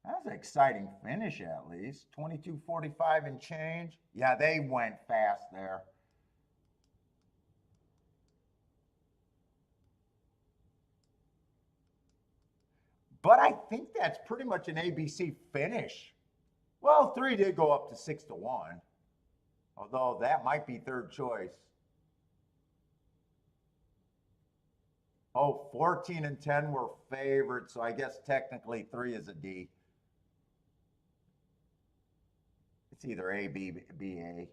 That's an exciting finish at least. 22.45 and change. Yeah, they went fast there. But I think that's pretty much an ABC finish. Well, 3 did go up to 6-1. Although that might be third choice. Oh, 14 and 10 were favorites, so I guess technically 3 is a D. It's either A, B, B, A.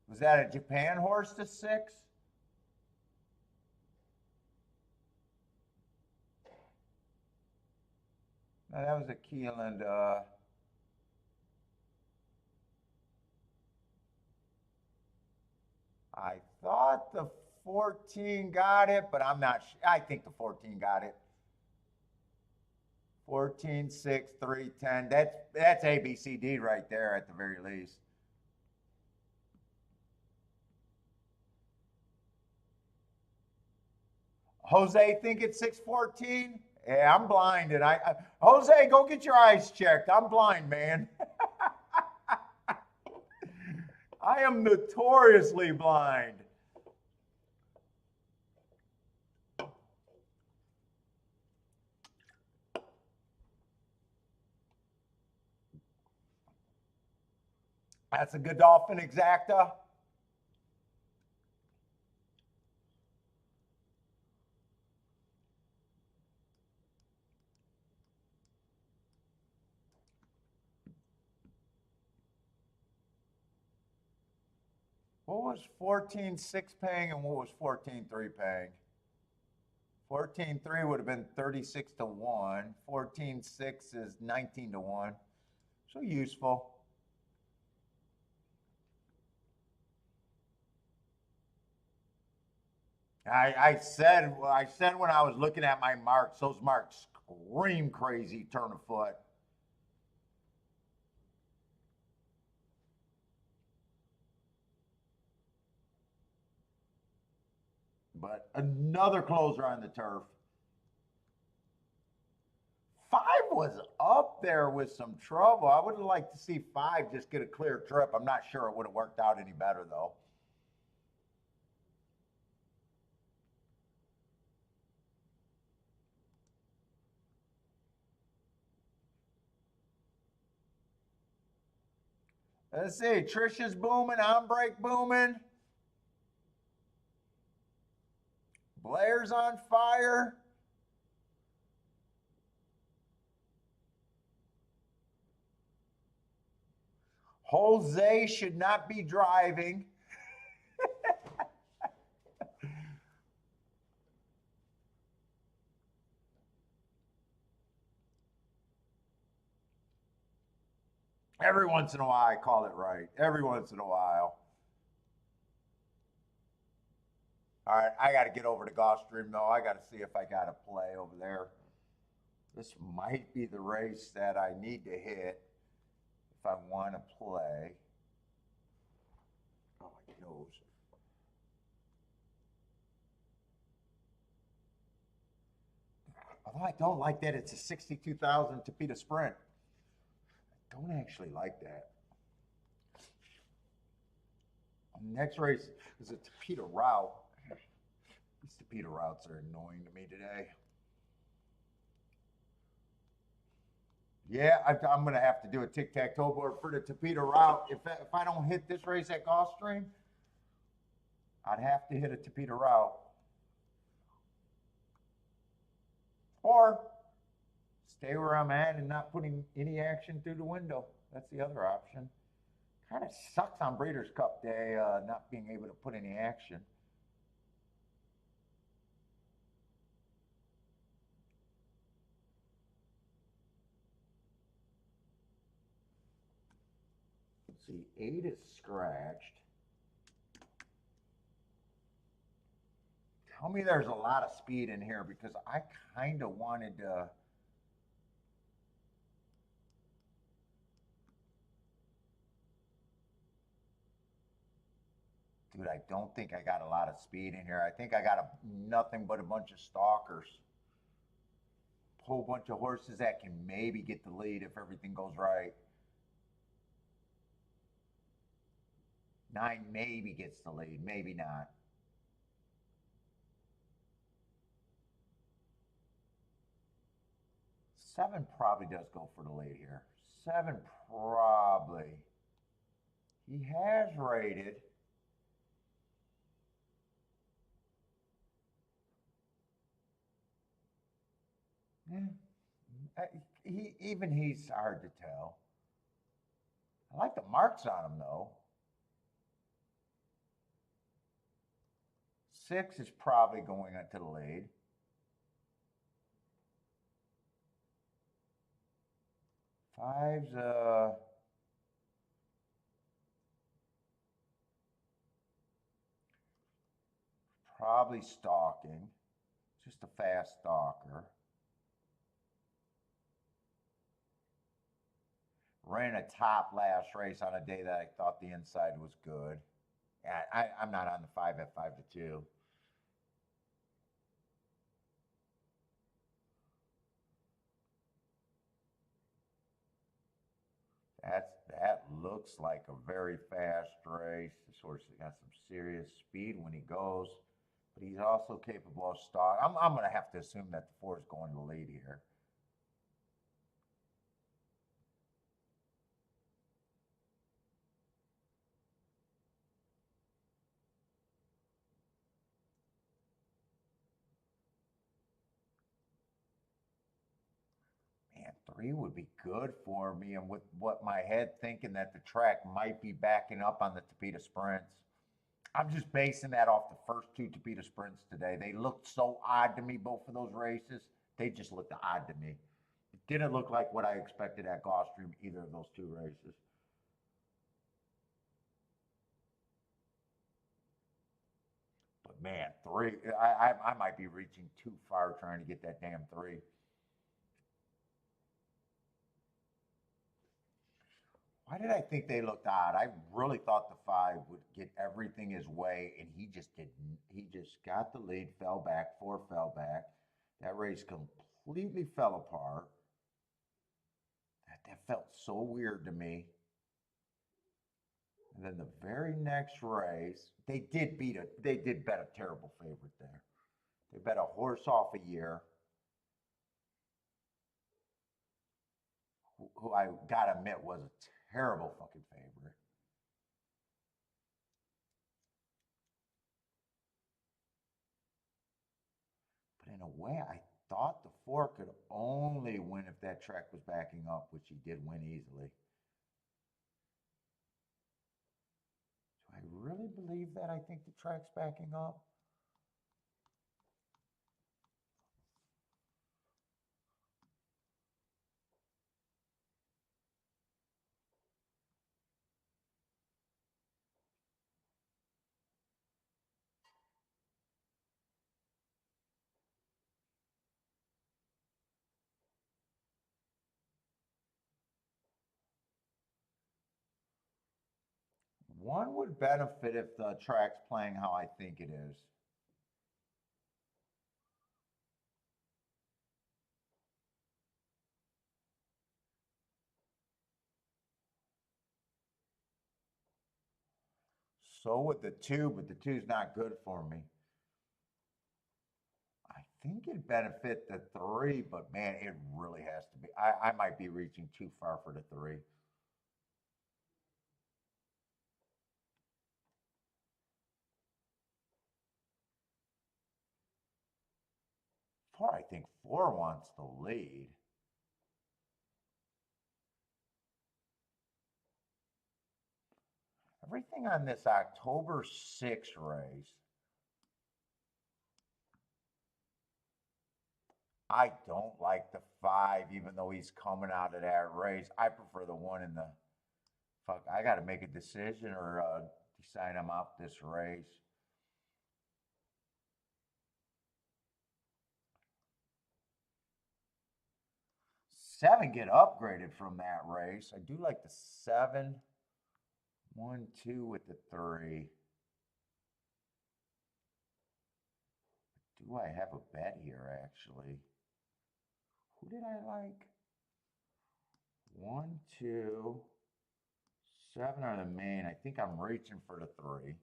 Was that a Japan horse to 6? No, that was a Keeland. I thought the 14 got it, but I'm not sure. I think the 14 got it. 14, 6, 3, 10. That's ABCD right there at the very least. Jose think it's 6-14? Yeah, I'm blinded. Jose, go get your eyes checked. I'm blind, man. I am notoriously blind. That's a Godolphin exacta. What was 14-6 paying and what was 14-3 paying? 14-3 would have been 36-1. 14-6 is 19-1. So useful. I said when I was looking at my marks, those marks scream crazy turn of foot. But another closer on the turf. 5 was up there with some trouble. I would have liked to see 5 just get a clear trip. I'm not sure it would have worked out any better, though. Let's see. Trisha's booming. I'm break booming. Blair's on fire. Jose should not be driving. Every once in a while, I call it right. Every once in a while. All right, I got to get over to Gulfstream, though. I got to see if I got to play over there. This might be the race that I need to hit if I want to play. Oh, my nose. Although I don't like that it's a 62,000 Tapeta Sprint. I don't actually like that. Next race is a Tapeta route. These Tapeta routes are annoying to me today. Yeah, I'm going to have to do a tic-tac-toe board for the Tapeta route. If I don't hit this race at Gulfstream, I'd have to hit a Tapeta route. Or stay where I'm at and not putting any action through the window. That's the other option. Kind of sucks on Breeders' Cup Day not being able to put any action. Let's see, 8 is scratched. Tell me there's a lot of speed in here because I kind of wanted to. Dude, I don't think I got a lot of speed in here. I think I got nothing but a bunch of stalkers. A whole bunch of horses that can maybe get the lead if everything goes right. 9 maybe gets the lead, maybe not. Seven probably does go for the lead here. 7 probably. He has rated. Yeah. Even he's hard to tell. I like the marks on him, though. 6 is probably going into the lead. 5's probably stalking. Just a fast stalker. Ran a top last race on a day that I thought the inside was good. I'm not on the 5 at 5-2. That looks like a very fast race. This horse has got some serious speed when he goes, but he's also capable of stalk. I'm going to have to assume that the 4 is going to lead here. Man, 3 would be good for me, and with what my head thinking that the track might be backing up on the Tapeta Sprints. I'm just basing that off the first 2 Tapeta Sprints today. They looked so odd to me, both of those races. They just looked odd to me. It didn't look like what I expected at Gulfstream, either of those 2 races. But man, 3, I might be reaching too far trying to get that damn 3. Why did I think they looked odd? I really thought the 5 would get everything his way, and he just didn't. He just got the lead, fell back, 4 fell back. That race completely fell apart. That felt so weird to me. And then the very next race, they did bet a terrible favorite there. They bet a horse off a year, who I gotta admit was a terrible fucking favorite. a way, I thought the 4 could only win if that track was backing up, which he did win easily. Do I really believe that? I think the track's backing up. One would benefit if the track's playing how I think it is. So would the 2, but the 2's not good for me. I think it'd benefit the 3, but man, it really has to be. I might be reaching too far for the 3. 4, I think 4 wants the lead. Everything on this October 6th race, I don't like the 5, even though he's coming out of that race. I prefer the 1 in the, fuck, I got to make a decision or decide I'm out this race. Seven get upgraded from that race. I do like the 7. 1, 2 with the 3. Do I have a bet here, actually? Who did I like? 1, 2, 7 are the main. I think I'm reaching for the 3.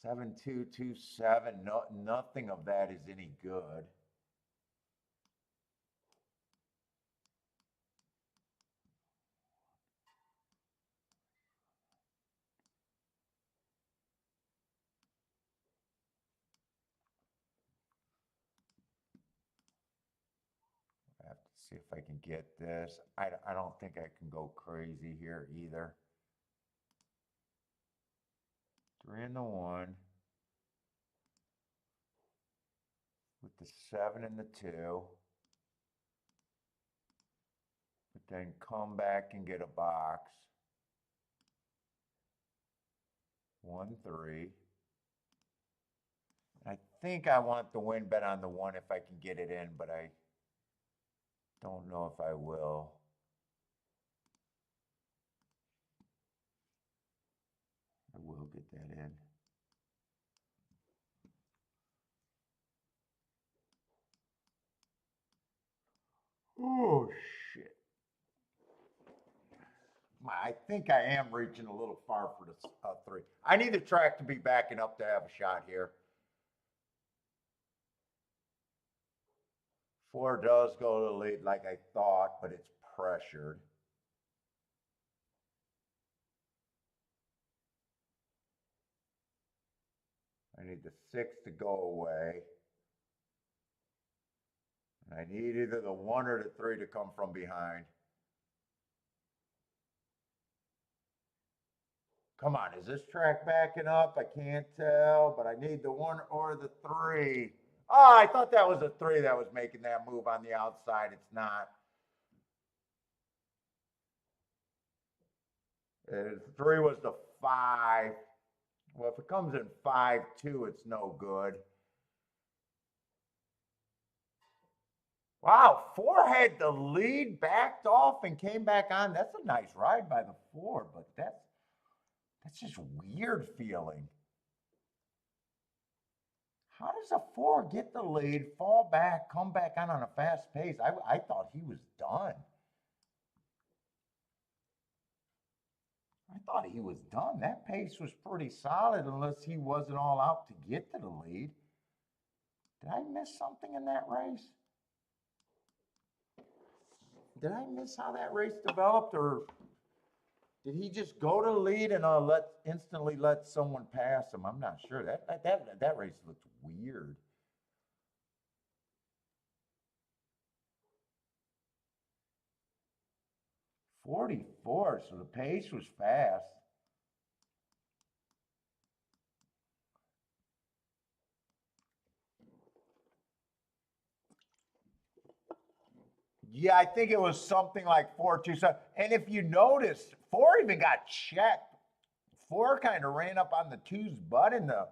7, 2, 2, 7. No, nothing of that is any good. I have to see if I can get this. I don't think I can go crazy here either. 3 and the 1. With the 7 and the 2. But then come back and get a box. 1, 3. I think I want the win bet on the 1 if I can get it in, but I don't know if I will. I will get that in. Oh, shit. I think I am reaching a little far for the 3. I need the track to be backing up to have a shot here. 4 does go to the lead like I thought, but it's pressured. I need the 6 to go away. And I need either the 1 or the 3 to come from behind. Come on, is this track backing up? I can't tell, but I need the 1 or the 3. Oh, I thought that was a 3 that was making that move on the outside. It's not. 3 was the 5. Well, if it comes in 5-2, it's no good. Wow, 4 had the lead, backed off, and came back on. That's a nice ride by the 4, but that's just weird feeling. How does a 4 get the lead, fall back, come back on a fast pace? I thought he was done. I thought he was done. That pace was pretty solid unless he wasn't all out to get to the lead. Did I miss something in that race? Did I miss how that race developed, or Did he just go to the lead and instantly let someone pass him? I'm not sure. That race looked weird. .44, so the pace was fast. Yeah, I think it was something like 4.27. And if you notice, 4 even got checked. 4 kind of ran up on the 2's butt in the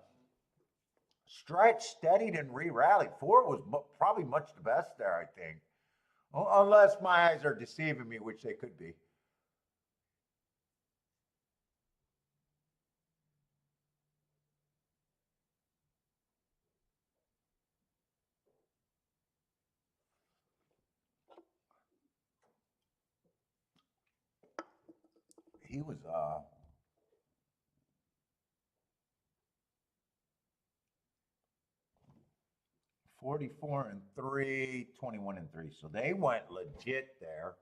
stretch, steadied, and re-rallied. 4 was probably much the best there, I think. Unless my eyes are deceiving me, which they could be. He was 44-3, 21-3. So they went legit there.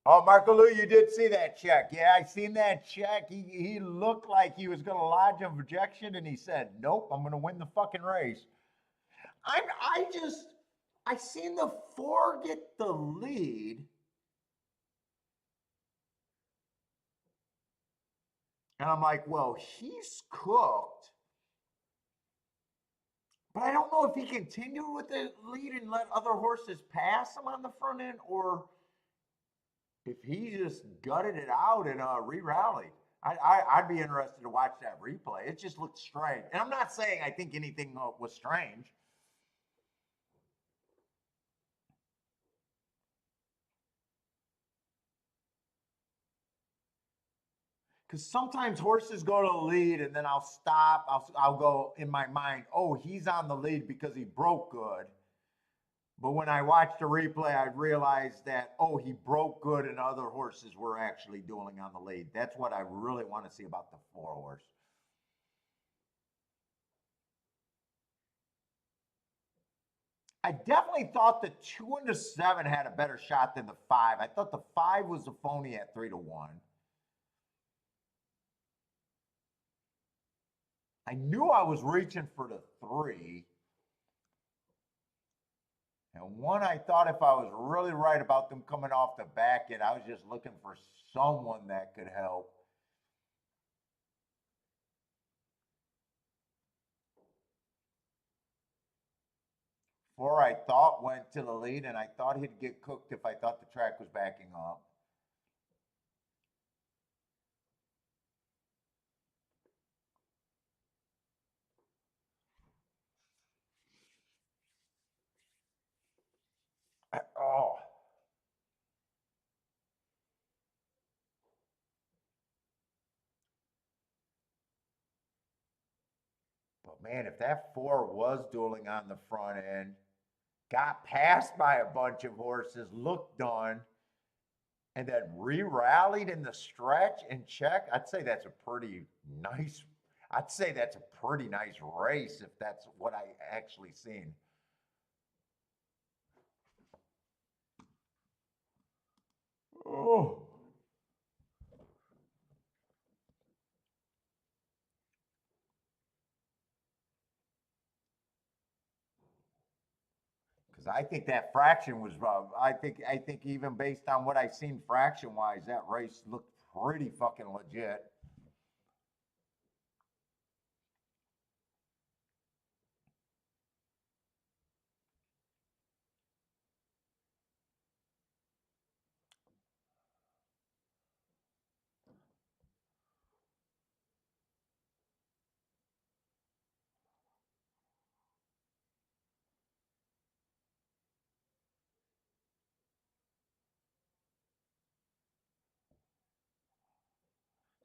Oh, Marco Lou, you did see that check. Yeah, I seen that check. He looked like he was going to lodge an objection, and he said, nope, I'm going to win the fucking race. I seen the 4 get the lead. And I'm like, well, he's cooked. But I don't know if he continued with the lead and let other horses pass him on the front end, or if he just gutted it out and re-rallied. I'd be interested to watch that replay. It just looked strange. And I'm not saying I think anything was strange. Because sometimes horses go to the lead and then I'll stop. I'll go in my mind, oh, he's on the lead because he broke good. But when I watched the replay, I realized that, oh, he broke good and other horses were actually dueling on the lead. That's what I really want to see about the 4 horse. I definitely thought the 2 and the 7 had a better shot than the 5. I thought the 5 was a phony at 3-1. I knew I was reaching for the 3. And 1, I thought if I was really right about them coming off the back end, I was just looking for someone that could help. Four, I thought went to the lead, and I thought he'd get cooked if I thought the track was backing up. Oh. But man, if that 4 was dueling on the front end, got passed by a bunch of horses, looked done, and then re-rallied in the stretch and check, I'd say that's a pretty nice race if that's what I actually seen. Oh. Because I think that fraction was, I think even based on what I've seen fraction wise, that race looked pretty fucking legit.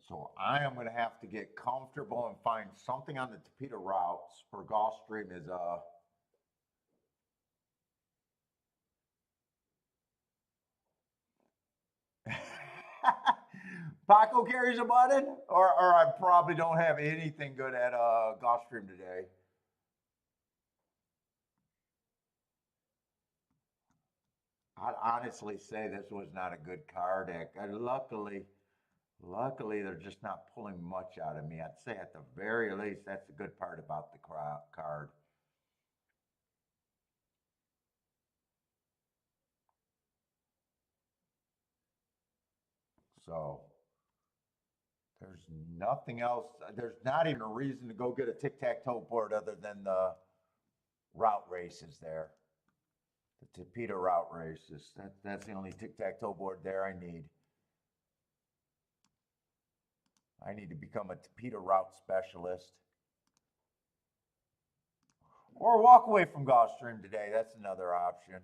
So I am going to have to get comfortable and find something on the Tapeta routes for Gulfstream is Paco carries a button, or I probably don't have anything good at Gulfstream today. I'd honestly say this was not a good card deck. Luckily, they're just not pulling much out of me. I'd say at the very least, that's the good part about the card. So there's nothing else. There's not even a reason to go get a tic-tac-toe board other than the route races there. The Tapeta route races. That's the only tic-tac-toe board there I need. I need to become a Tapeta route specialist. Or walk away from Gulfstream today. That's another option.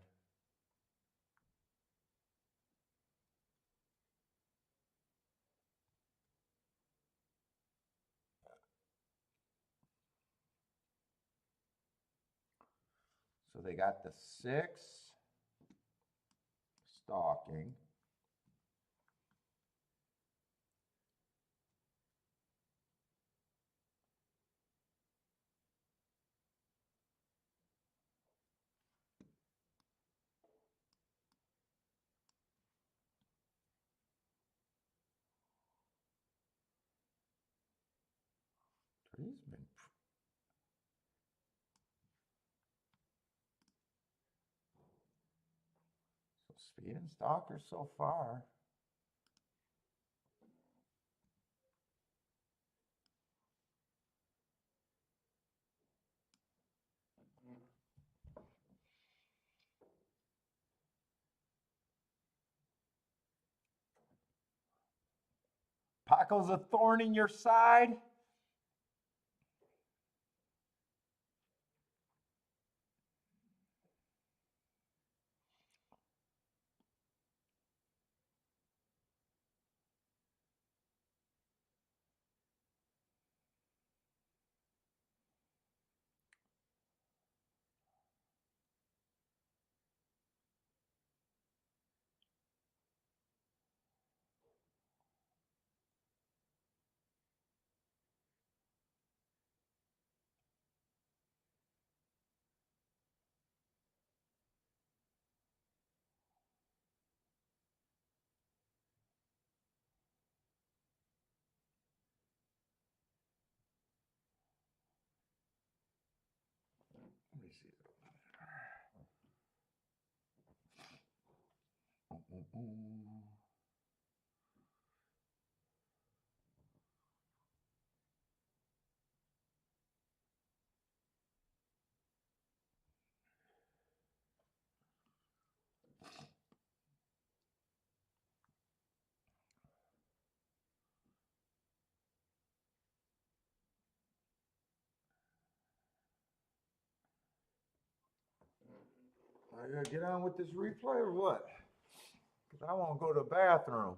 So they got the 6 stalking. He's been so speed and stalker so far. Paco's a thorn in your side. Let me see. I gotta get on with this replay or what? Because I want to go to the bathroom.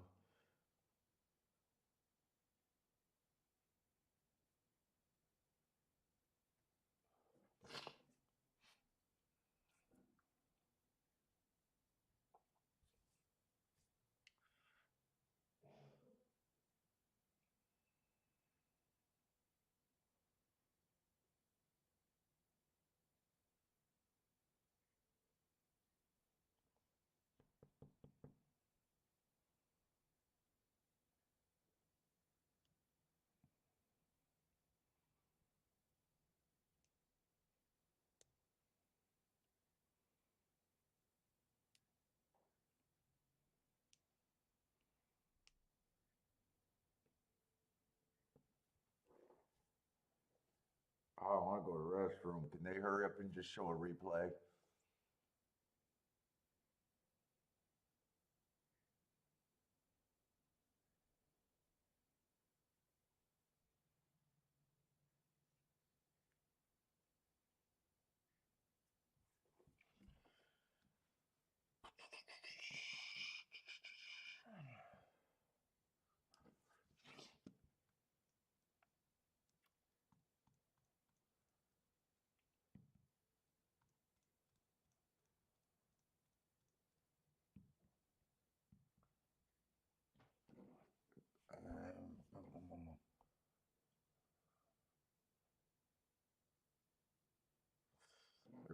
I want to go to the restroom. Can they hurry up and just show a replay?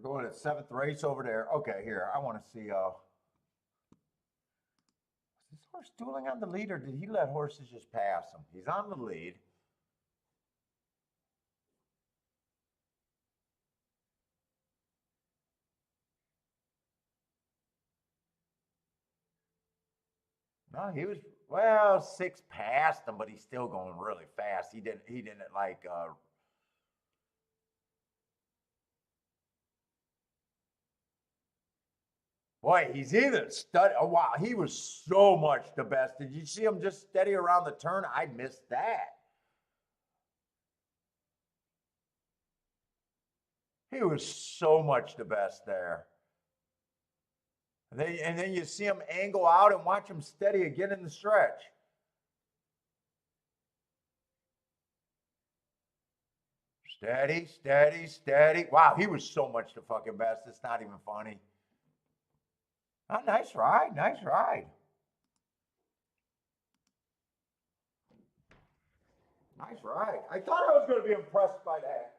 We're going to 7th race over there. Okay, here. I want to see. Was this horse dueling on the lead, or did he let horses just pass him? He's on the lead. No, he was, well, 6 past him, but he's still going really fast. He didn't like boy, he's either stud. Oh wow, he was so much the best. Did you see him just steady around the turn? I missed that. He was so much the best there. And then you see him angle out and watch him steady again in the stretch. Steady, steady, steady. Wow, he was so much the fucking best. It's not even funny. Oh, nice ride, nice ride. Nice ride. I thought I was going to be impressed by that.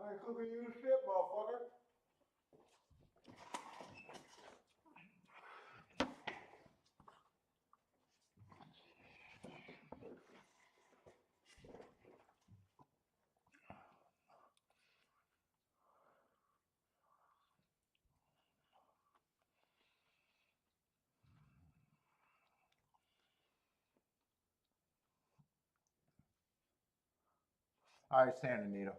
I ain't cooking you shit, motherfucker. All right, Santa Anita.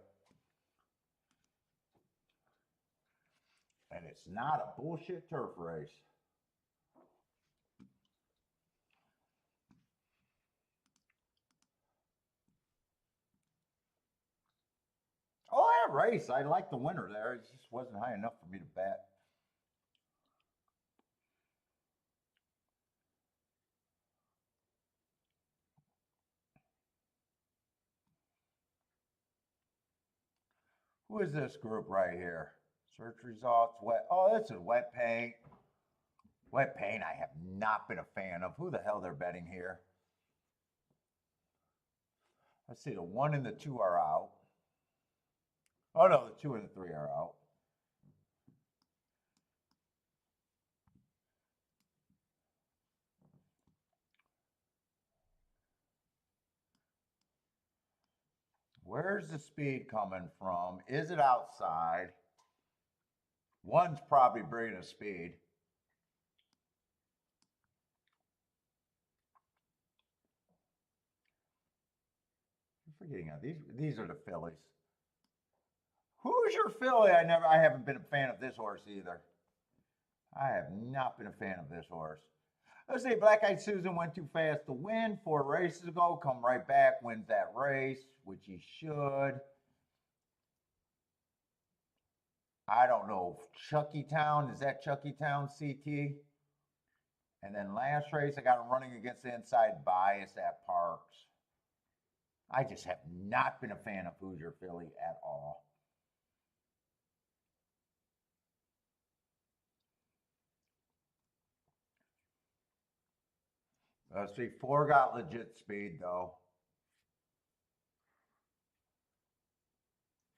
And it's not a bullshit turf race. Oh, that race. I like the winner there. It just wasn't high enough for me to bet. Who is this group right here? Search results, wet. Oh, this is wet paint. Wet paint, I have not been a fan of. Who the hell they're betting here? Let's see, the 1 and the 2 are out. Oh no, the 2 and the 3 are out. Where's the speed coming from? Is it outside? 1's probably bringing a speed. I'm forgetting these are the fillies. Who's your filly? I haven't been a fan of this horse either. I have not been a fan of this horse. Let's see, Black Eyed Susan went too fast to win 4 races ago. Come right back, wins that race, which he should. I don't know. Chucky Town, is that Chucky Town CT? And then last race, I got him running against the inside bias at Parks. I just have not been a fan of Hoosier Philly at all. Let's see, 4 got legit speed though.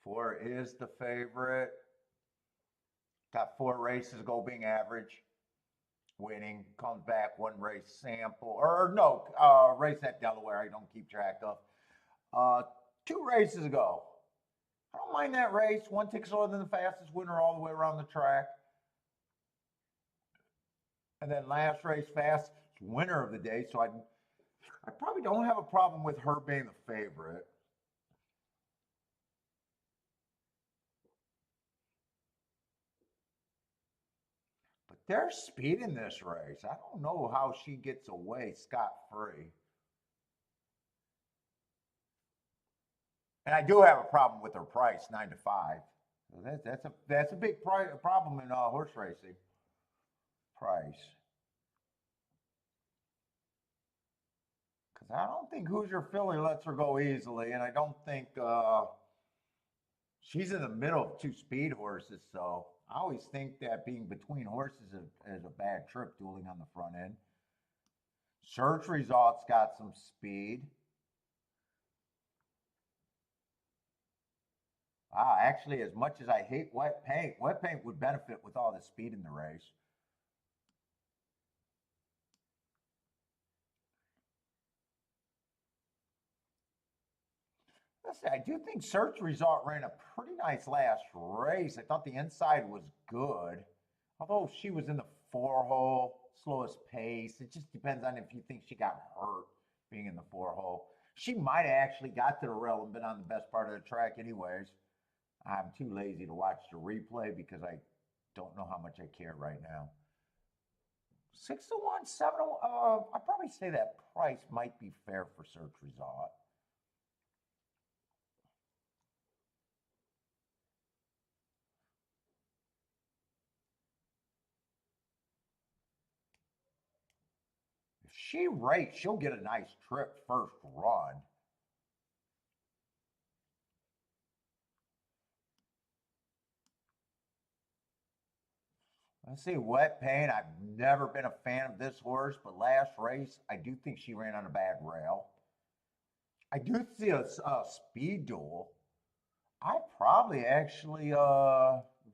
4 is the favorite. Got 4 races ago being average. Winning, comes back 1 race sample, or no, race at Delaware I don't keep track of. 2 races ago. I don't mind that race. One ticket slower than the fastest winner all the way around the track. And then last race, fastest winner of the day. So I probably don't have a problem with her being the favorite. But there's speed in this race. I don't know how she gets away scot-free. And I do have a problem with her price, 9 to 5. That's a big problem in horse racing. Price. Because I don't think Hoosier Philly lets her go easily, and I don't think she's in the middle of 2 speed horses. So I always think that being between horses is a bad trip, dueling on the front end. Search Results got some speed. Actually, as much as I hate wet paint would benefit with all the speed in the race. Listen, I do think Search Result ran a pretty nice last race. I thought the inside was good. Although she was in the 4-hole, slowest pace. It just depends on if you think she got hurt being in the 4-hole. She might have actually got to the rail and been on the best part of the track anyways. I'm too lazy to watch the replay because I don't know how much I care right now. 6 to 1, 7 to 1. I'd probably say that price might be fair for Search Result. If she rates, she'll get a nice trip first run. Let's see, Wet Paint. I've never been a fan of this horse, but last race, I do think she ran on a bad rail. I do see a speed duel. I probably actually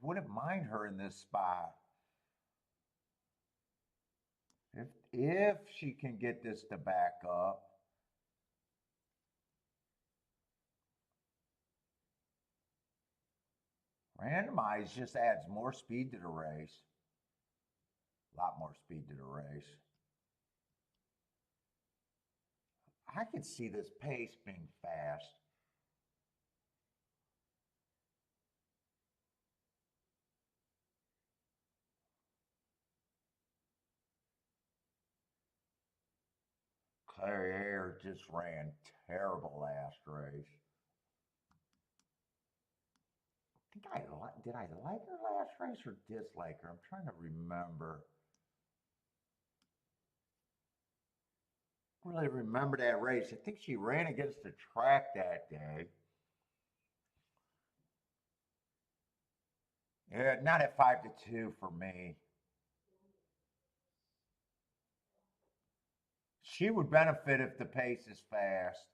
wouldn't mind her in this spot. If she can get this to back up. Randomized just adds more speed to the race. A lot more speed to the race. I can see this pace being fast. Claire just ran terrible last race. Did I like her last race or dislike her? I'm trying to remember. Really remember that race. I think she ran against the track that day. Yeah, not at 5 to 2 for me. She would benefit if the pace is fast.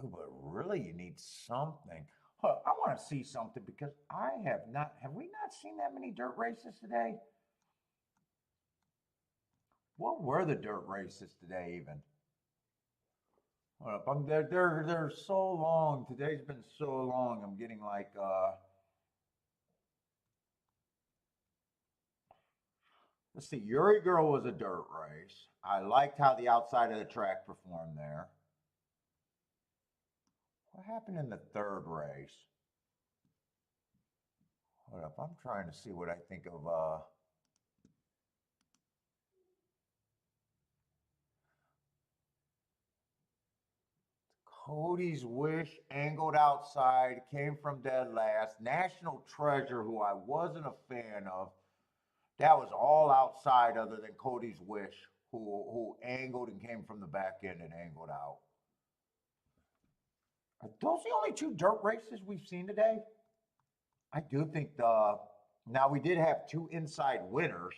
Oh, but really, you need something. Huh, I want to see something because I have not. Have we not seen that many dirt races today? What were the dirt races today, even? Well, they're so long. Today's been so long. I'm getting like let's see. Yuri Girl was a dirt race. I liked how the outside of the track performed there. What happened in the third race? Hold up, I'm trying to see what I think of Cody's Wish, angled outside, came from dead last. National Treasure, who I wasn't a fan of, that was all outside other than Cody's Wish, who angled and came from the back end and angled out. Are those the only 2 dirt races we've seen today? I do think now we did have 2 inside winners.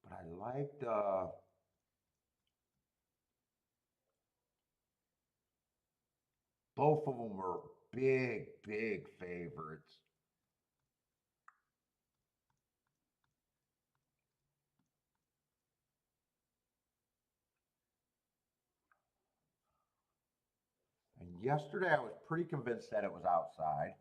But I liked Both of them were big, big favorites. And yesterday I was pretty convinced that it was outside.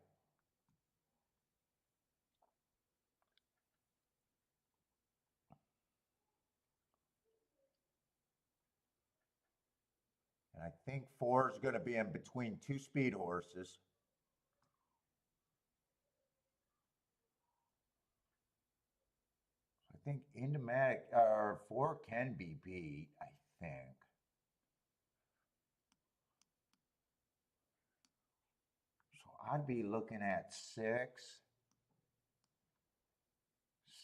And I think 4 is going to be in between 2 speed horses. I think Indomatic or 4 can be beat, I think. So I'd be looking at 6,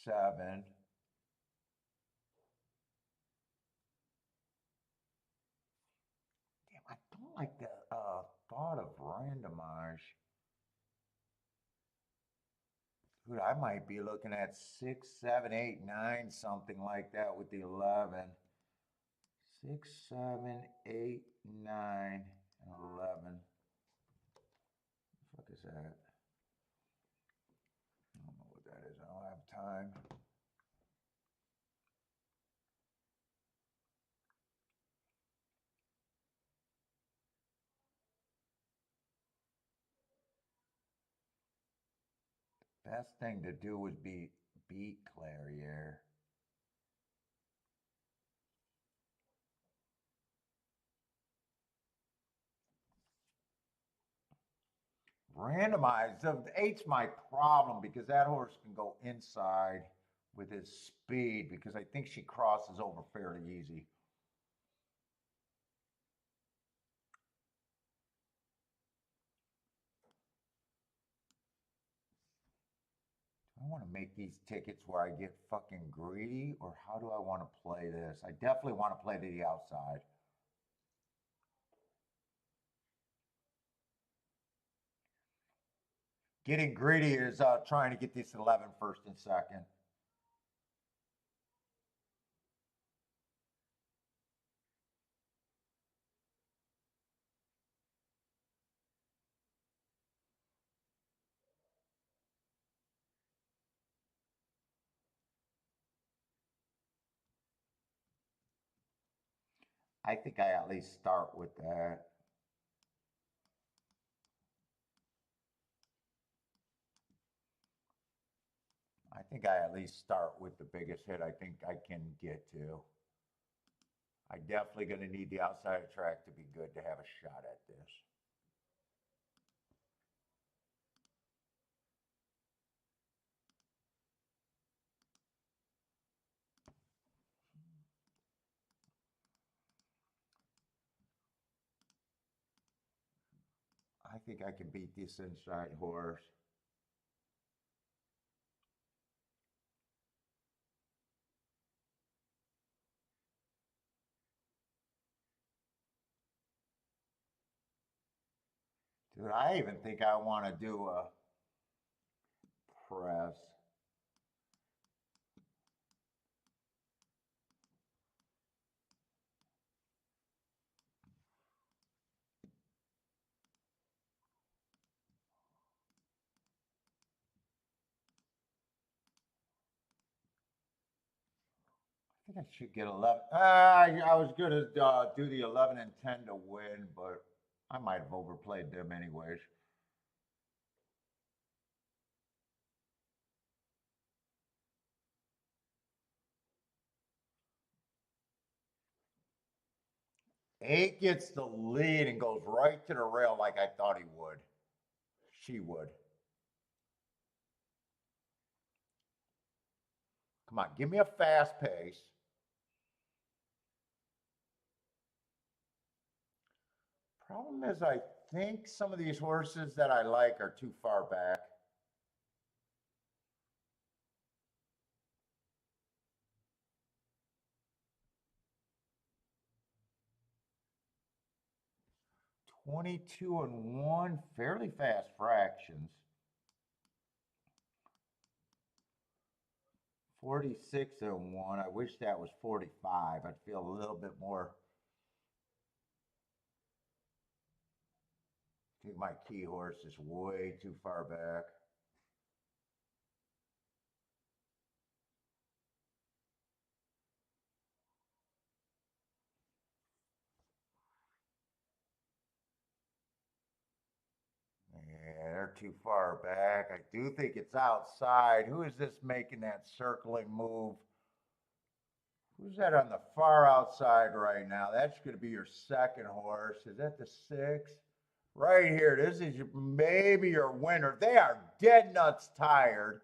7. Damn, I don't like the thought of randomage. Dude, I might be looking at 6, 7, 8, 9, something like that with the 11. 6, 7, 8, 9, and 11. What the fuck is that? I don't know what that is. I don't have time. Best thing to do would be beat Clarier. Randomized. The 8's my problem because that horse can go inside with his speed because I think she crosses over fairly easy. I want to make these tickets where I get fucking greedy, or how do I want to play this? I definitely want to play to the outside. Getting greedy is trying to get this 11 first and second. I think I at least start with that. I think I at least start with the biggest hit I think I can get to. I'm definitely going to need the outside of track to be good to have a shot at this. I think I can beat this inside horse. Dude, I even think I want to do a press. I think I should get 11. I was going to do the 11 and 10 to win, but I might have overplayed them anyways. Eight gets the lead and goes right to the rail like I thought he would. She would. Come on, give me a fast pace. Problem is, I think some of these horses that I like are too far back. (22-1), fairly fast fractions. 46-1. I wish that was 45. I'd feel a little bit more. I think my key horse is way too far back. Yeah, they're too far back. I do think it's outside. Who is this making that circling move? Who's that on the far outside right now? That's going to be your second horse. Is that the 6? Right here. This is maybe your winner. They are dead nuts tired.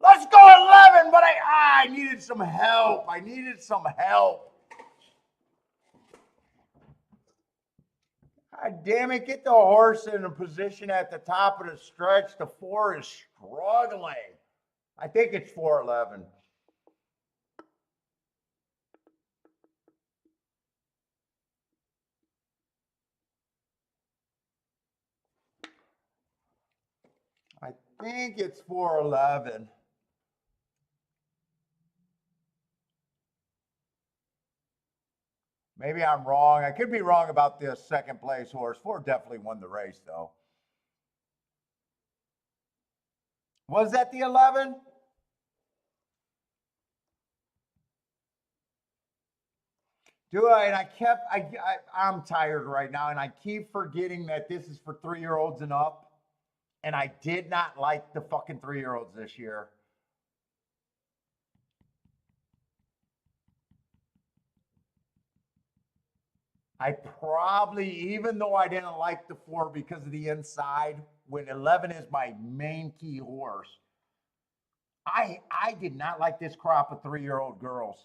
Let's go 11, but I needed some help. I needed some help. God damn it, get the horse in a position at the top of the stretch. The 4 is struggling. I think it's 4-11. I think it's 4-11. Maybe I'm wrong. I could be wrong about this second place horse. 4 definitely won the race, though. Was that the 11? Do I? And I'm tired right now, and I keep forgetting that this is for 3-year-olds and up. And I did not like the fucking 3-year-olds this year. I probably, even though I didn't like the 4 because of the inside, when 11 is my main key horse, I did not like this crop of 3-year-old girls.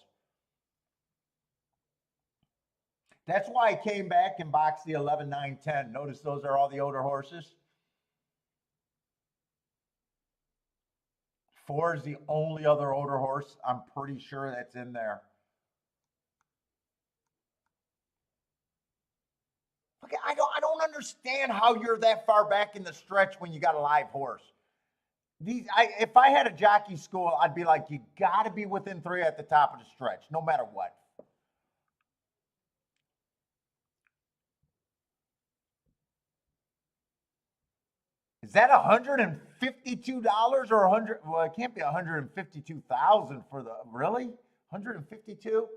That's why I came back and boxed the 11, 9, 10. Notice those are all the older horses. 4 is the only other older horse I'm pretty sure that's in there. Okay, I don't understand how you're that far back in the stretch when you got a live horse. If I had a jockey school, I'd be like, you got to be within 3 at the top of the stretch, no matter what. Is that $152 or 100? Well, it can't be 152,000 for the really 152.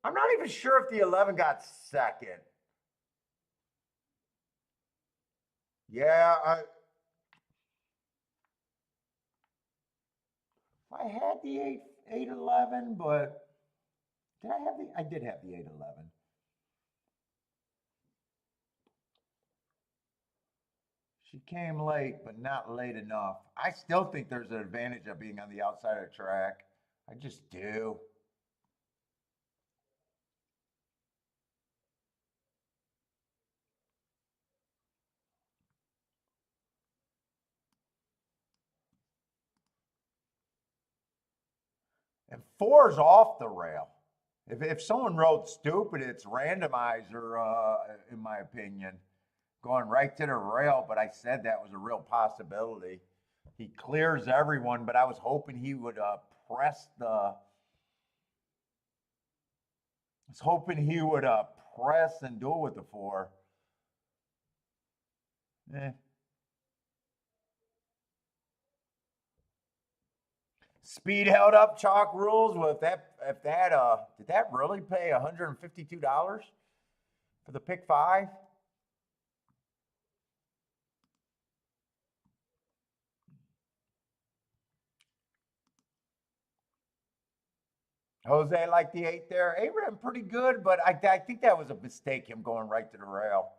I'm not even sure if the 11 got second. Yeah, I had the 811, but did I have the? I did have the 811. She came late, but not late enough. I still think there's an advantage of being on the outside of the track. I just do. And 4's off the rail. If someone wrote stupid, it's randomizer, in my opinion, going right to the rail. But I said that was a real possibility. He clears everyone, but I was hoping he would press the. I was hoping he would press and do it with the 4. Speed held up chalk rules. Well, if that did that really pay $152 for the pick 5? Jose liked the 8 there. 8 ran pretty good, but I think that was a mistake, him going right to the rail.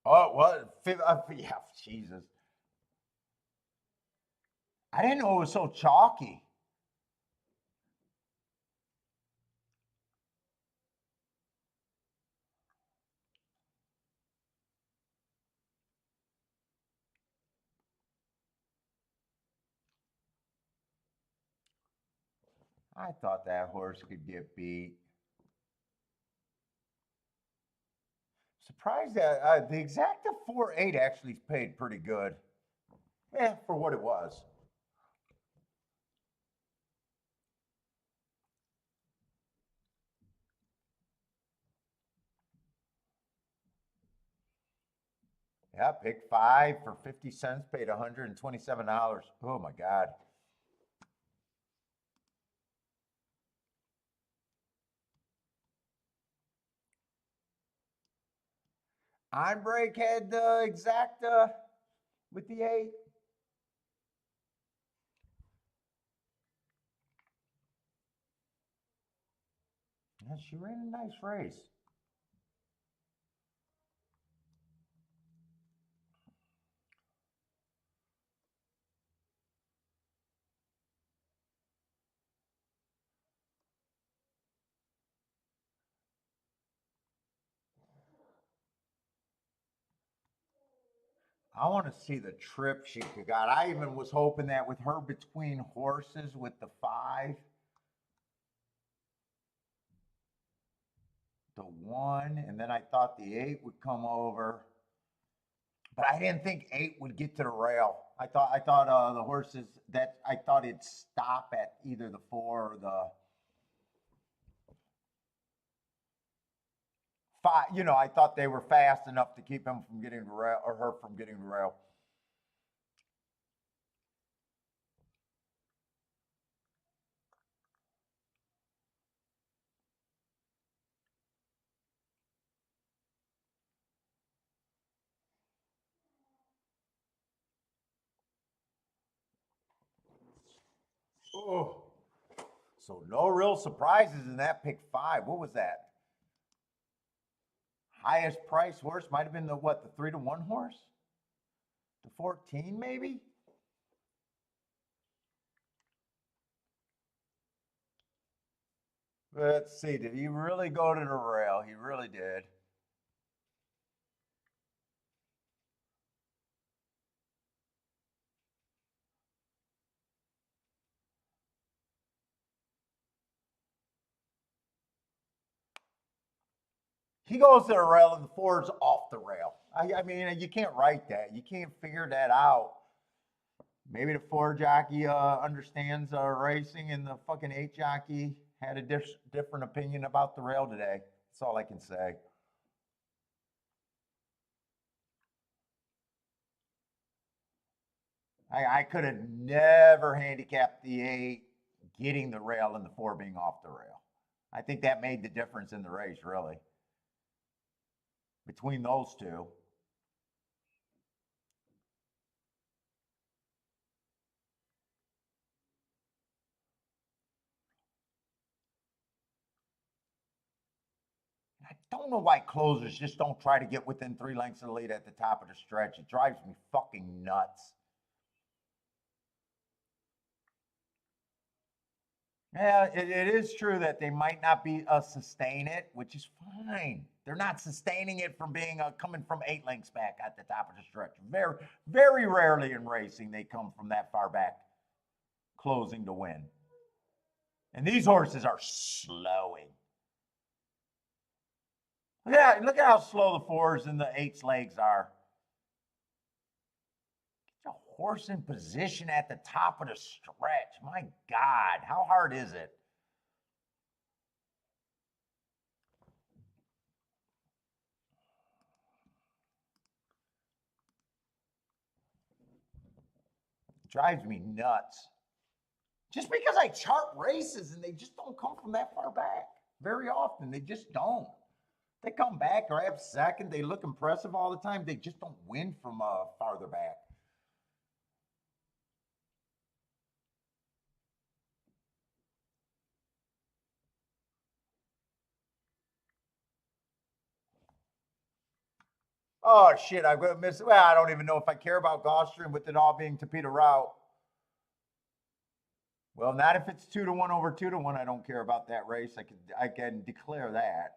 Oh, well, yeah, Jesus. I didn't know it was so chalky. I thought that horse could get beat. Surprised that the exacta 4-8 actually paid pretty good. Yeah, for what it was. Yeah, pick 5 for 50 cents, paid $127. Oh my God. On break had the exacta with the 8. Yeah, she ran a nice race. I want to see the trip she got. I even was hoping that with her between horses with the 5, the 1, and then I thought the 8 would come over. But I didn't think 8 would get to the rail. I thought the horses that I thought it'd stop at either the 4 or the 5. You know, I thought they were fast enough to keep him from getting the rail or her from getting the rail. Oh, so no real surprises in that pick 5. What was that? Highest price horse might have been the what? The 3-1 horse? The 14 maybe? Let's see. Did he really go to the rail? He really did. He goes to the rail and the 4's off the rail. I mean, you can't write that. You can't figure that out. Maybe the 4 jockey understands racing, and the fucking 8 jockey had a different opinion about the rail today. That's all I can say. I could have never handicapped the 8 getting the rail and the 4 being off the rail. I think that made the difference in the race, really, between those two. I don't know why closers just don't try to get within 3 lengths of the lead at the top of the stretch. It drives me fucking nuts. Yeah, it is true that they might not be sustain it, which is fine. They're not sustaining it from being coming from 8 lengths back at the top of the stretch. Very, very rarely in racing they come from that far back, closing to win. And these horses are slowing. Yeah, look at how slow the 4's and the 8's legs are. Get a horse in position at the top of the stretch. My God, how hard is it? Drives me nuts. Just because I chart races and they just don't come from that far back very often. They just don't. They come back, grab second, they look impressive all the time. They just don't win from farther back. Oh shit, I'm gonna miss. Well, I don't even know if I care about Gulfstream with it all being Tapeta route. Well, not if it's 2-1 over 2-1. I don't care about that race. I can declare that.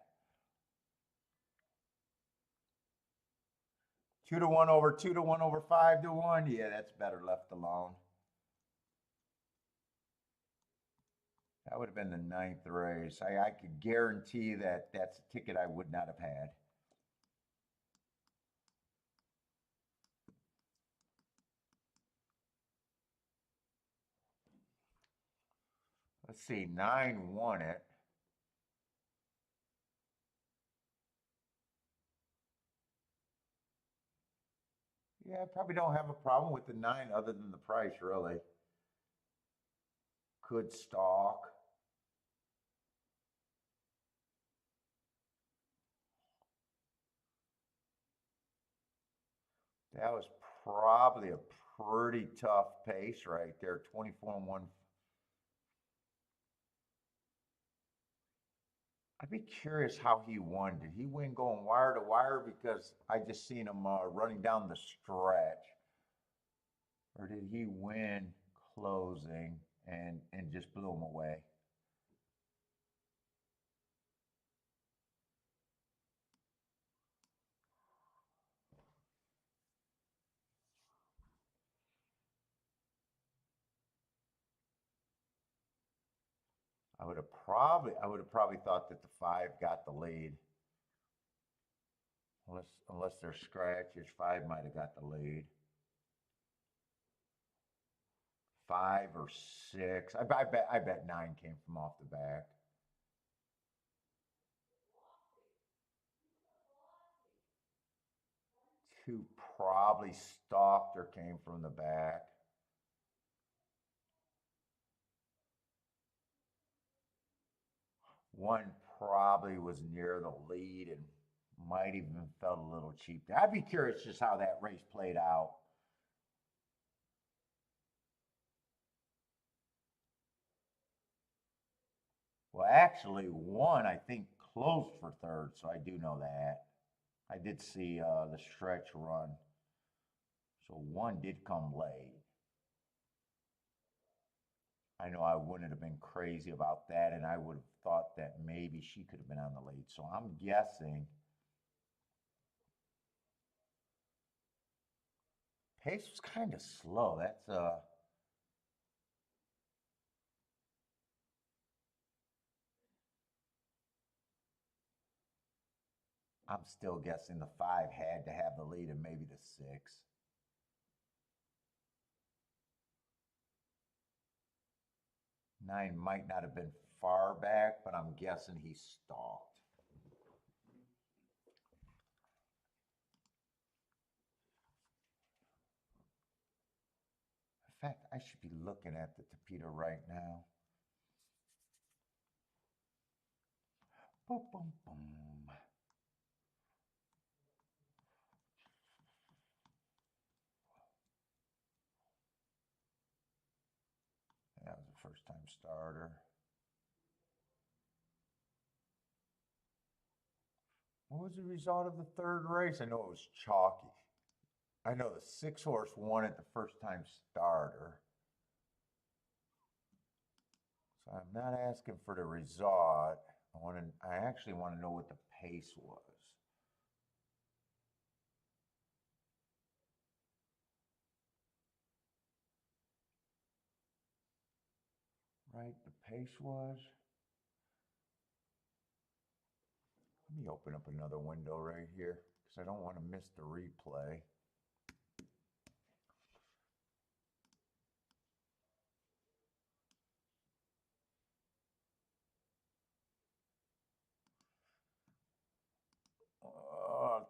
2-1 over 2-1 over 5-1. Yeah, that's better left alone. That would have been the 9th race. I could guarantee that that's a ticket I would not have had. Let's see, 9 won it. Yeah, I probably don't have a problem with the 9 other than the price, really. Could stalk. That was probably a pretty tough pace right there. 24 and 1. I'd be curious how he won. Did he win going wire to wire? Because I just seen him running down the stretch. Or did he win closing and just blew him away? I would have probably thought that the 5 got the lead. Unless they're scratches, 5 might have got the lead. 5 or 6. I bet 9 came from off the back. 2 probably stalked or came from the back. 1 probably was near the lead and might even felt a little cheap. I'd be curious just how that race played out. Well, actually, 1 I think closed for 3rd, so I do know that. I did see the stretch run. So 1 did come late. I know I wouldn't have been crazy about that, and I would have thought that maybe she could have been on the lead. So I'm guessing pace was kind of slow. That's I'm still guessing the 5 had to have the lead and maybe the 6. 9 might not have been far back, but I'm guessing he stalked. In fact, I should be looking at the Tapeta right now. Boom, boom, boom. That was a first-time starter. What was the result of the 3rd race? I know it was chalky. I know the 6 horse won it the first-time starter. So I'm not asking for the result. I actually want to know what the pace was. Right, the pace was. Let me open up another window right here because I don't want to miss the replay.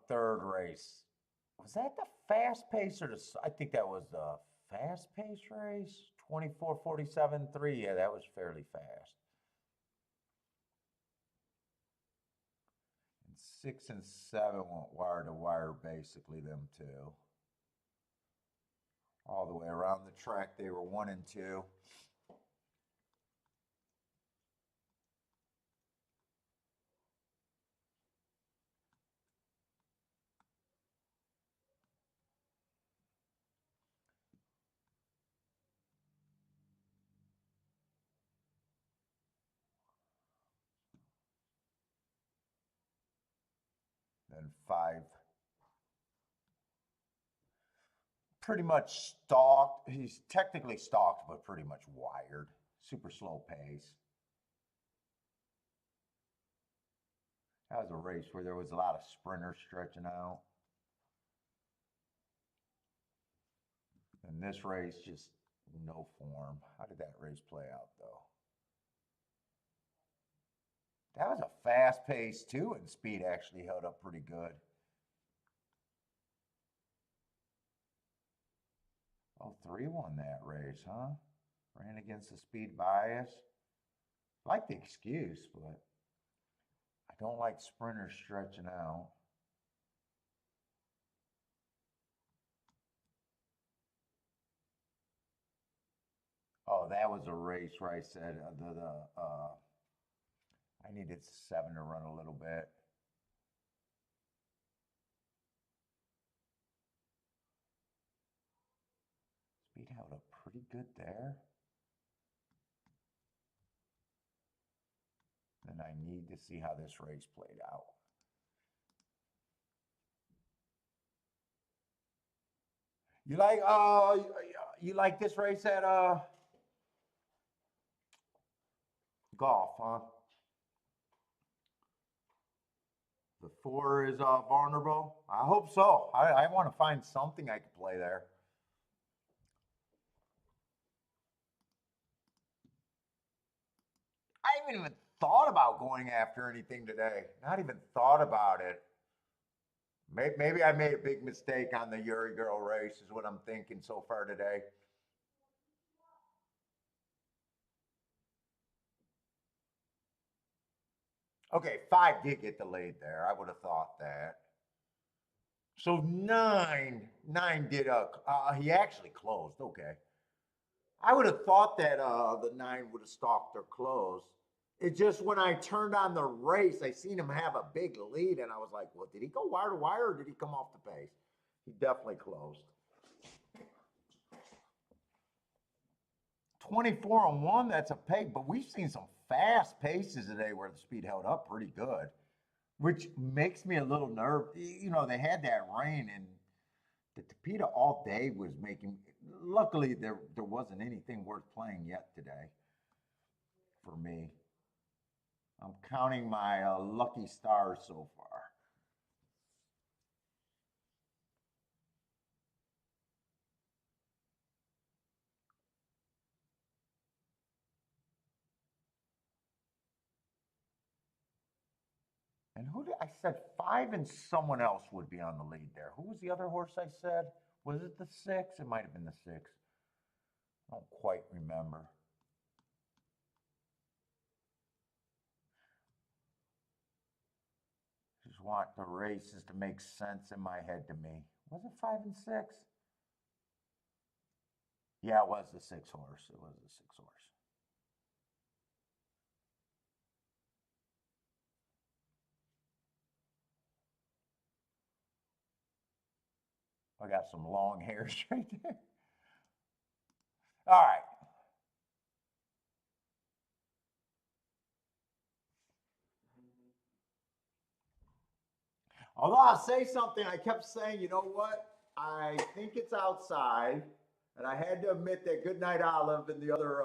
Third race. Was that the fast pace or I think that was the fast pace race? 24:47.3. Yeah, that was fairly fast. And 6 and 7 went wire to wire, basically, them two. All the way around the track, they were 1 and 2. Then 5 pretty much stalked. He's technically stalked, but pretty much wired. Super slow pace. That was a race where there was a lot of sprinters stretching out. And this race, just no form. How did that race play out, though? That was a fast pace, too, and speed actually held up pretty good. Oh, 3 won that race, huh? Ran against the speed bias. I like the excuse, but I don't like sprinters stretching out. Oh, that was a race where I said I needed 7 to run a little bit. Speed held up pretty good there. And I need to see how this race played out. You like this race at golf, huh? The 4 is vulnerable. I hope so. I want to find something I could play there. I haven't even thought about going after anything today. Not even thought about it. Maybe I made a big mistake on the Yuri girl race is what I'm thinking so far today. Okay, 5 did get delayed there. I would have thought that. So 9 did he actually closed. Okay. I would have thought that the 9 would have stalked or closed. It's just when I turned on the race, I seen him have a big lead, and I was like, well, did he go wire to wire, or did he come off the pace? He definitely closed. 24-1, that's a peg, but we've seen some fast paces today where the speed held up pretty good, which makes me a little nervous. You know, they had that rain, and the Tapeta all day was making. Luckily, there wasn't anything worth playing yet today for me. I'm counting my lucky stars so far. And who did I said 5 and someone else would be on the lead there? Who was the other horse I said? Was it the 6? It might have been the 6. I don't quite remember. Just want the races to make sense in my head to me. Was it 5 and 6? Yeah, it was the 6 horse. It was the 6 horse. I got some long hairs right there. All right. Although I'll say something, I kept saying, you know what? I think it's outside. And I had to admit that Goodnight Olive and the other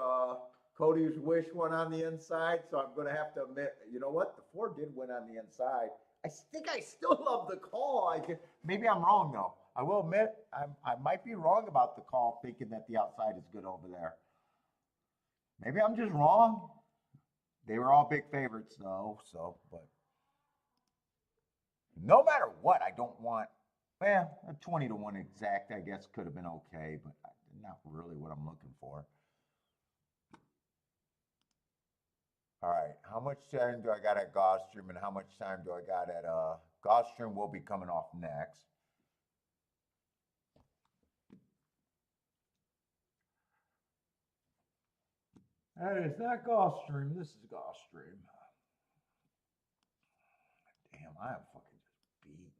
Cody's Wish one on the inside. So I'm going to have to admit, you know what? The 4 did win on the inside. I think I still love the call. Maybe I'm wrong, though. I will admit, I might be wrong about the call, thinking that the outside is good over there. Maybe I'm just wrong. They were all big favorites, though. So, but no matter what, I don't want. Well, a 20-1 exact, I guess, could have been okay, but not really what I'm looking for. All right, how much time do I got at Gulfstream, and how much time do I got at Gulfstream? Will be coming off next. Hey, it's not Gulfstream. This is Gulfstream. Damn, I am fucking just beat.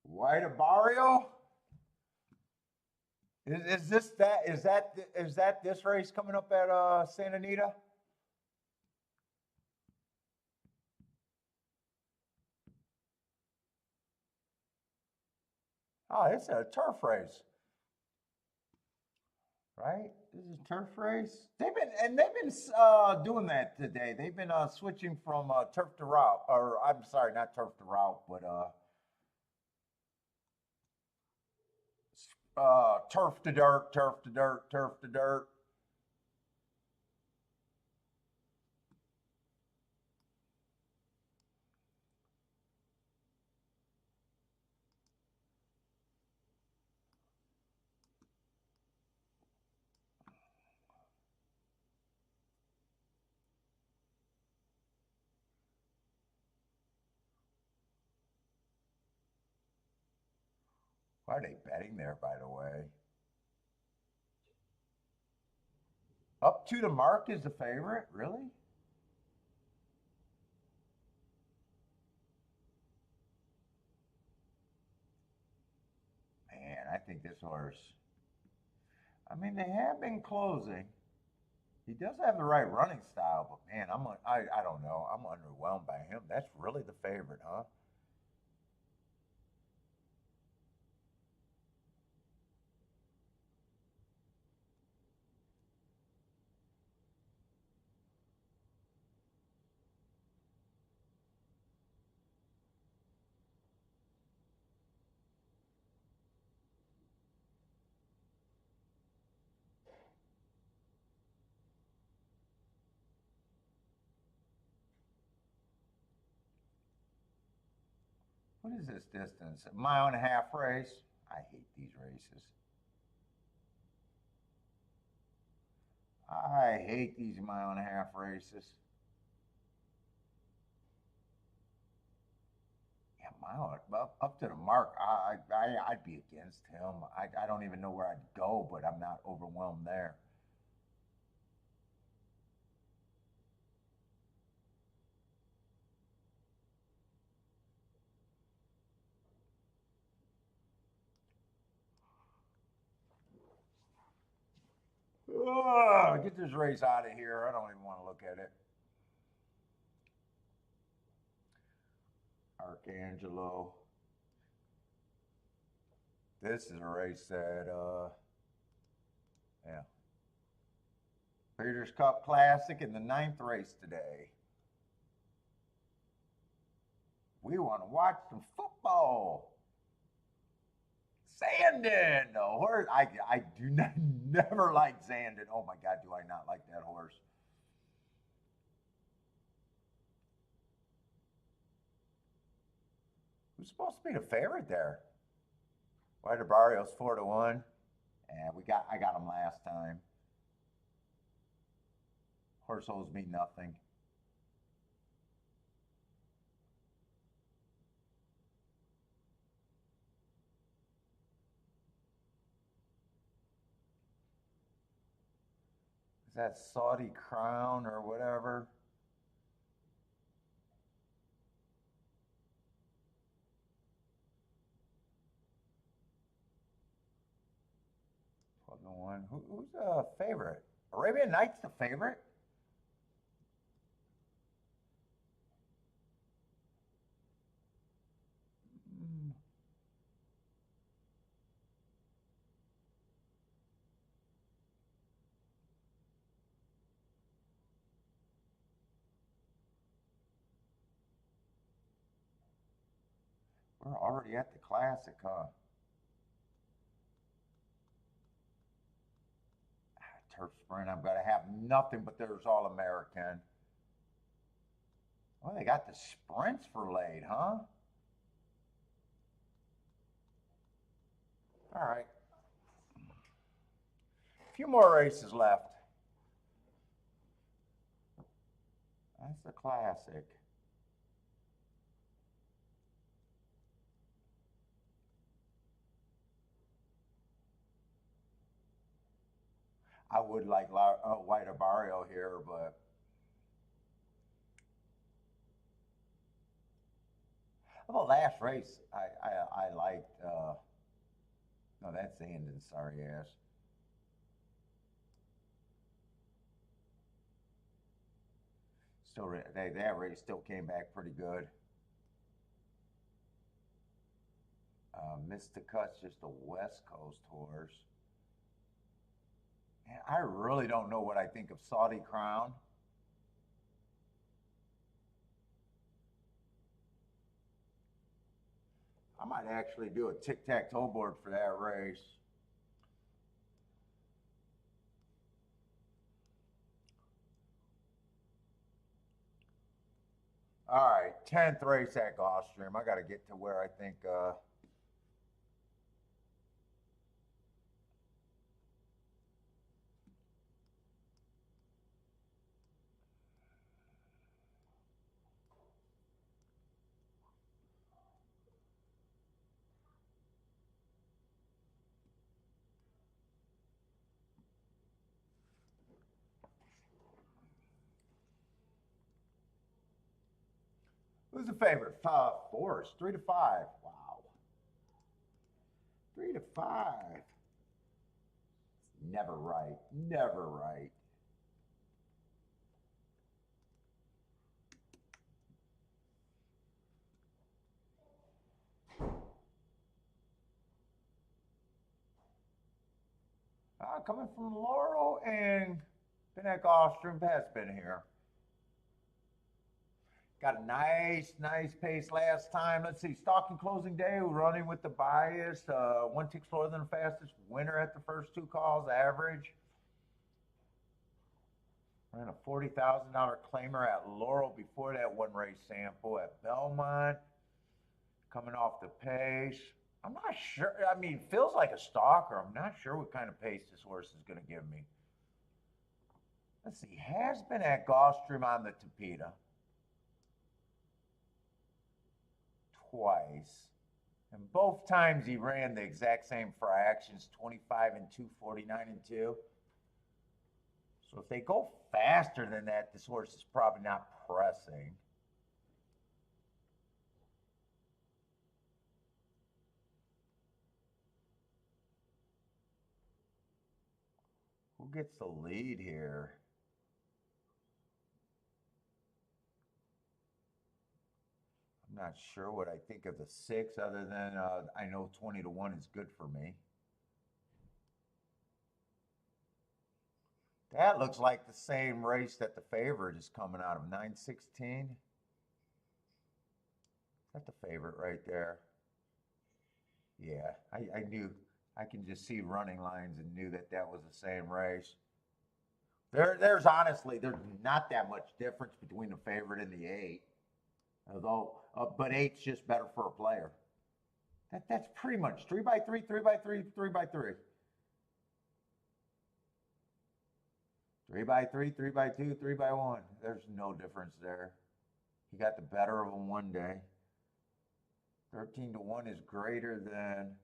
White Barrio? Is this that? Is that this race coming up at Santa Anita? Oh, it's a turf race. right? This is a turf race. They've been doing that today. They've been switching from turf to route, or I'm sorry, not turf to route, but turf to dirt, turf to dirt, turf to dirt. Why are they betting there, by the way? Up to the mark is the favorite, really? Man, I think this horse. I mean, they have been closing. He does have the right running style, but man, I don't know. I'm underwhelmed by him. That's really the favorite, huh? What is this distance? A mile and a half race? I hate these races. I hate these mile and a half races. Yeah, up to the mark. I'd be against him. I don't even know where I'd go, but I'm not overwhelmed there. Ugh, get this race out of here. I don't even want to look at it. Archangelo. This is a race that, yeah. Breeders' Cup Classic in the 9th race today. We want to watch some football. Zandon, the horse. I do not never like Zandon. Oh my God, do I not like that horse? Who's supposed to be the favorite there? White Barrios 4-1. And I got him last time. Horse owes me nothing. Is that Saudi Crown or whatever? One. Who's the favorite? Arabian Nights the favorite? Mm. We're already at the Classic, huh? Turf Sprint, I'm going to have nothing but there's All American. Well, they got the sprints for late, huh? All right. A few more races left. That's the Classic. I would like White Barrio here, but well, the last race I liked. No, that's Zandon. Sorry ass. Still, that race still came back pretty good. Mysticut's just a West Coast horse. And I really don't know what I think of Saudi Crown. I might actually do a tic-tac-toe board for that race. All right, 10th race at Gulfstream. I got to get to where I think who's the favorite? Force, 3-5. Wow. 3-5. Never right. Never right. Coming from Laurel and been at Gulfstream, has been here. Got a nice pace last time. Let's see, stalking closing day, running with the bias. One tick slower than the fastest. Winner at the first two calls, average. Ran a $40,000 claimer at Laurel before that one race sample at Belmont. Coming off the pace. I'm not sure. I mean, feels like a stalker. I'm not sure what kind of pace this horse is going to give me. Let's see. Has been at Gulfstream on the Tapeta twice. And both times he ran the exact same fractions, 25 and 2, 49 and 2. So if they go faster than that, this horse is probably not pressing. Who gets the lead here? I'm not sure what I think of the 6 other than I know 20-1 is good for me. That looks like the same race that the favorite is coming out of, 916. Is that the favorite right there? Yeah, I knew. I can just see running lines and knew that that was the same race. There's honestly, there's not that much difference between the favorite and the 8. Although, but 8's just better for a player. That's pretty much 3x3, 3x3, 3x3. 3x3, 3x2, 3x1. There's no difference there. He got the better of him one day. 13-1 is greater than.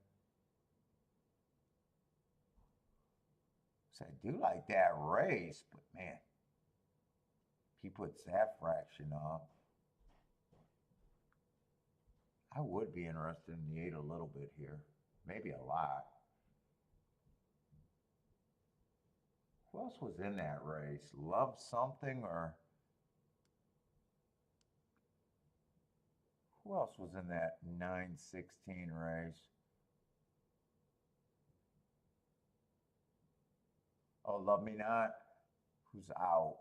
So I do like that race, but man, he puts that fraction up. I would be interested in the 8 a little bit here, maybe a lot. Who else was in that race? Love something or who else was in that 916 race? Oh, Love Me Not. Who's out?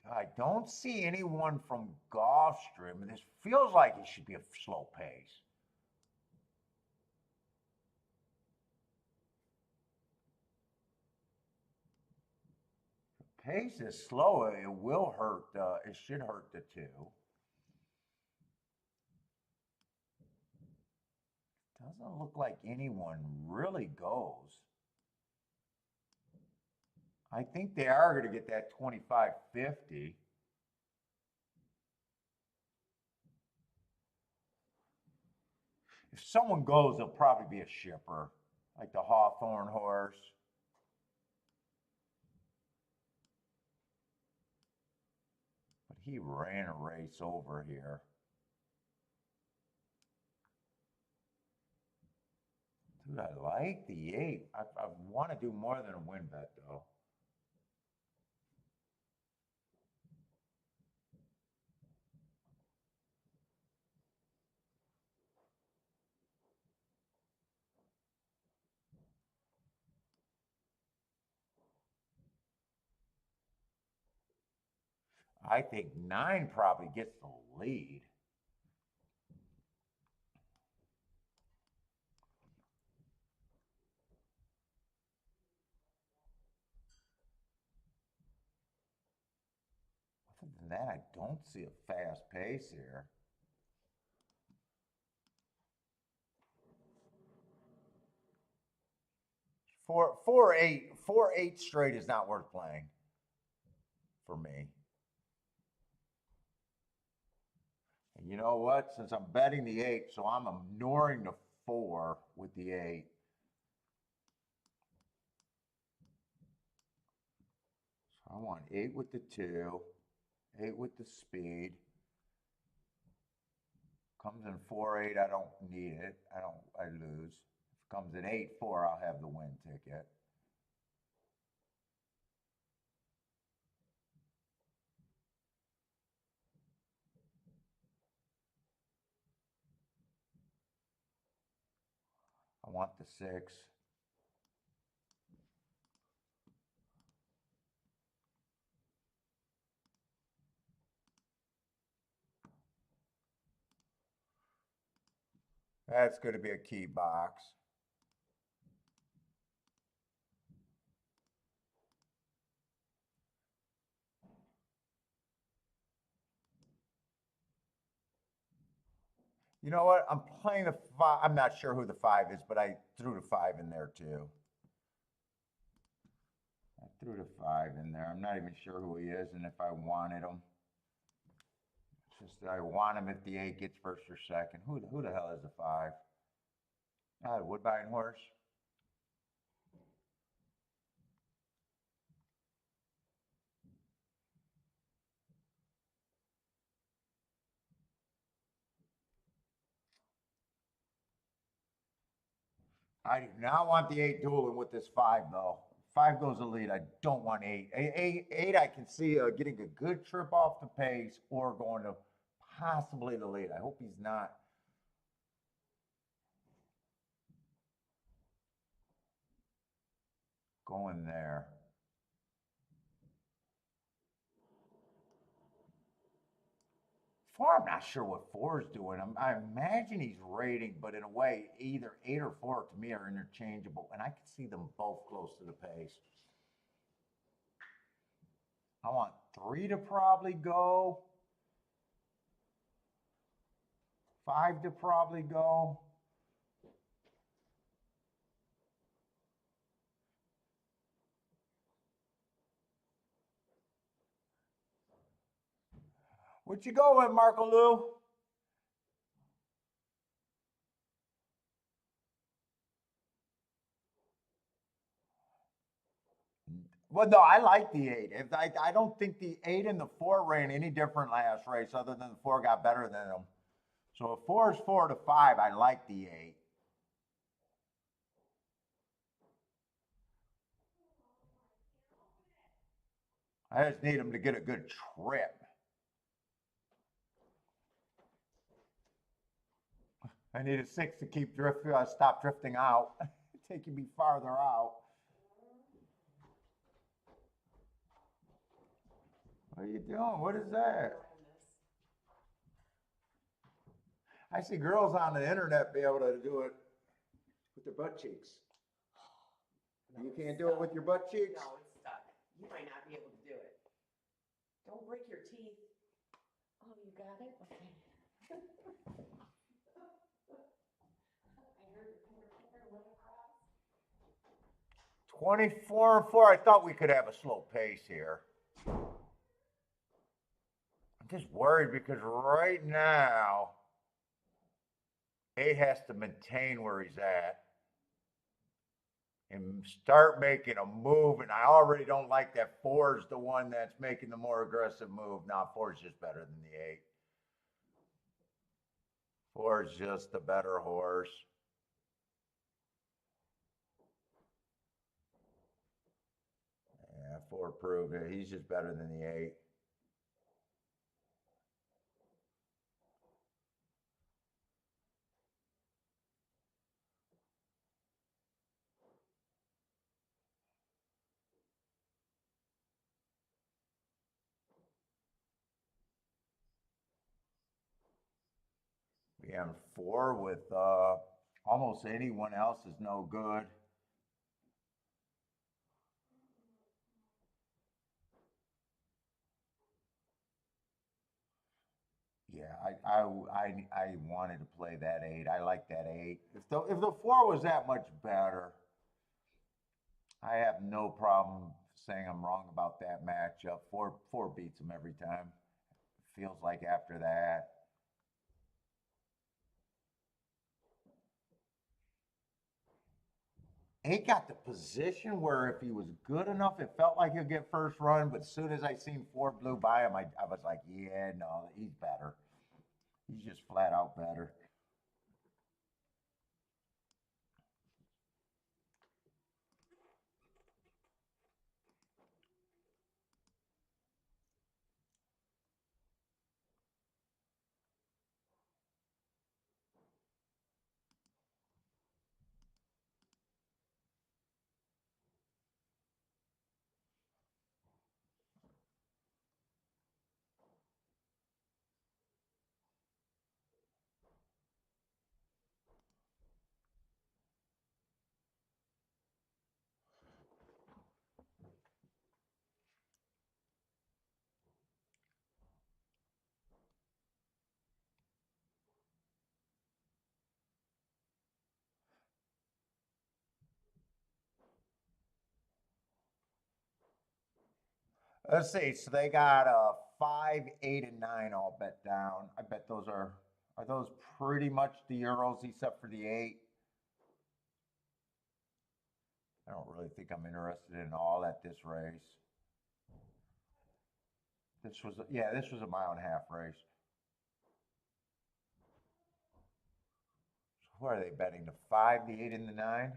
I don't see anyone from Gulfstream. This feels like it should be a slow pace. The pace is slow. It will hurt. It should hurt the 2. Doesn't look like anyone really goes. I think they are going to get that 25-50. If someone goes, they'll probably be a shipper, like the Hawthorne horse. But he ran a race over here. Dude, I like the 8. I want to do more than a win bet, though. I think 9 probably gets the lead. Other than that, I don't see a fast pace here. Four, eight straight is not worth playing for me. And you know what? Since I'm betting the 8, so I'm ignoring the 4 with the 8. So I want 8 with the 2, 8 with the speed. Comes in 4-8, I don't need it. I lose. If it comes in 8-4, I'll have the win ticket. I want the 6. That's going to be a key box. You know what? I'm playing the 5. I'm not sure who the 5 is, but I threw the 5 in there too. I threw the 5 in there. I'm not even sure who he is and if I wanted him. It's just that I want him if the 8 gets first or second. Who the hell is the 5? Ah, the Woodbine horse. I do not want the 8 dueling with this 5 though. 5 goes the lead. I don't want 8. 8 I can see getting a good trip off the pace or going to possibly the lead. I hope he's not. Going there. 4, I'm not sure what 4 is doing. I imagine he's rating, but in a way, either 8 or 4 to me are interchangeable, and I can see them both close to the pace. I want 3 to probably go. 5 to probably go. What you go with, Marco Lou? Well, no, I like the 8. If I don't think the 8 and the 4 ran any different last race, other than the 4 got better than them. So if 4 is 4 to 5, I like the 8. I just need him to get a good trip. I need a 6 to keep stop drifting out, taking me farther out. What are you doing? What is that? I see girls on the internet be able to do it with their butt cheeks. No, You it's can't do it stuck. with your butt cheeks? No, it's stuck. You might not be able to do it. Don't break your teeth. Oh, you got it? Okay. I heard your finger went across. 24 and 4. I thought we could have a slow pace here. I'm just worried because right now, 8 has to maintain where he's at and start making a move. And I already don't like that 4 is the one that's making the more aggressive move. Now, 4 is just better than the 8. 4 is just the better horse. Yeah, 4 proved it. He's just better than the 8. Yeah, and 4 with almost anyone else is no good. Yeah, I wanted to play that 8. I like that 8. If the 4 was that much better, I have no problem saying I'm wrong about that matchup. Four beats him every time. Feels like after that. He got the position where if he was good enough, it felt like he'd get first run. But as soon as I seen 4 blue by him, I was like, yeah, no, he's better. He's just flat out better. Let's see. So they got 5, 8, and 9 all bet down. I bet those are those pretty much the Euros except for the 8. I don't really think I'm interested in all at this race. This was a mile-and-a-half race. So who are they betting? The 5, the 8, and the 9?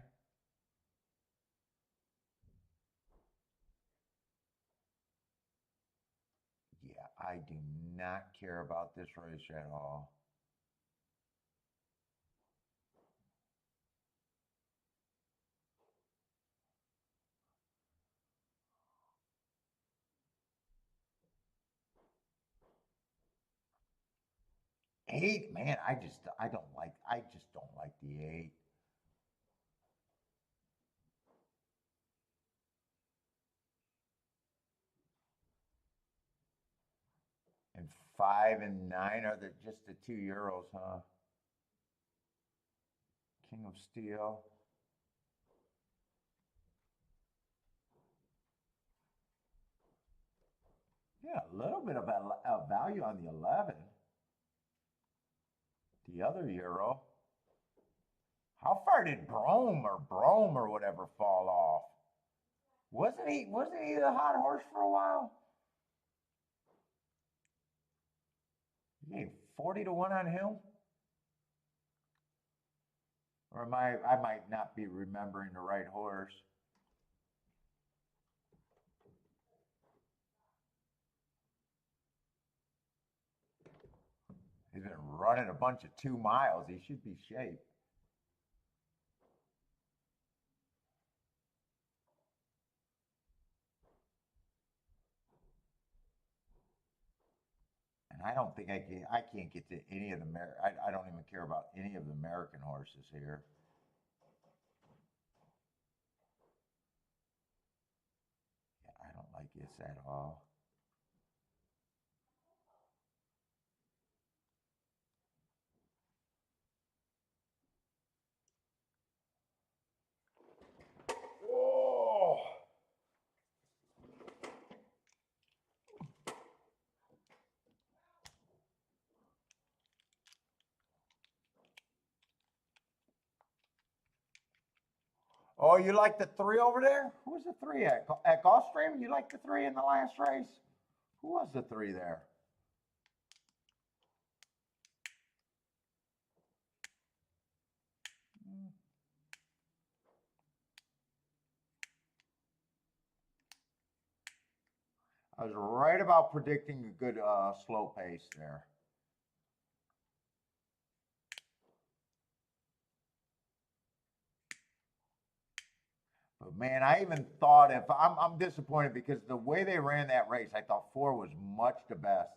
Yeah, I do not care about this race at all. Eight, man, I just don't like the 8. And 5 and 9 are just the 2 Euros, huh? King of Steel. Yeah, a little bit of a value on the 11. The other Euro. How far did Brome or whatever fall off? Wasn't he the hot horse for a while? You gave 40 to 1 on him? Or I might not be remembering the right horse. He's been running a bunch of 2 miles. He should be shaped. And I don't think I can't get to any of the I don't even care about any of the American horses here. Yeah, I don't like this at all. Oh. Oh, you like the 3 over there? Who was the 3 at Gulfstream? You like the 3 in the last race? Who was the 3 there? I was right about predicting a good slow pace there. But man, I even thought if I'm disappointed because the way they ran that race, I thought 4 was much the best.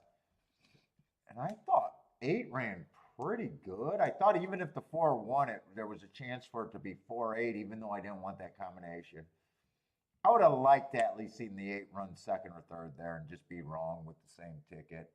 And I thought 8 ran pretty good. I thought even if the 4 won it, there was a chance for it to be 4-8, even though I didn't want that combination. I would have liked to at least seen the 8 run second or third there and just be wrong with the same ticket.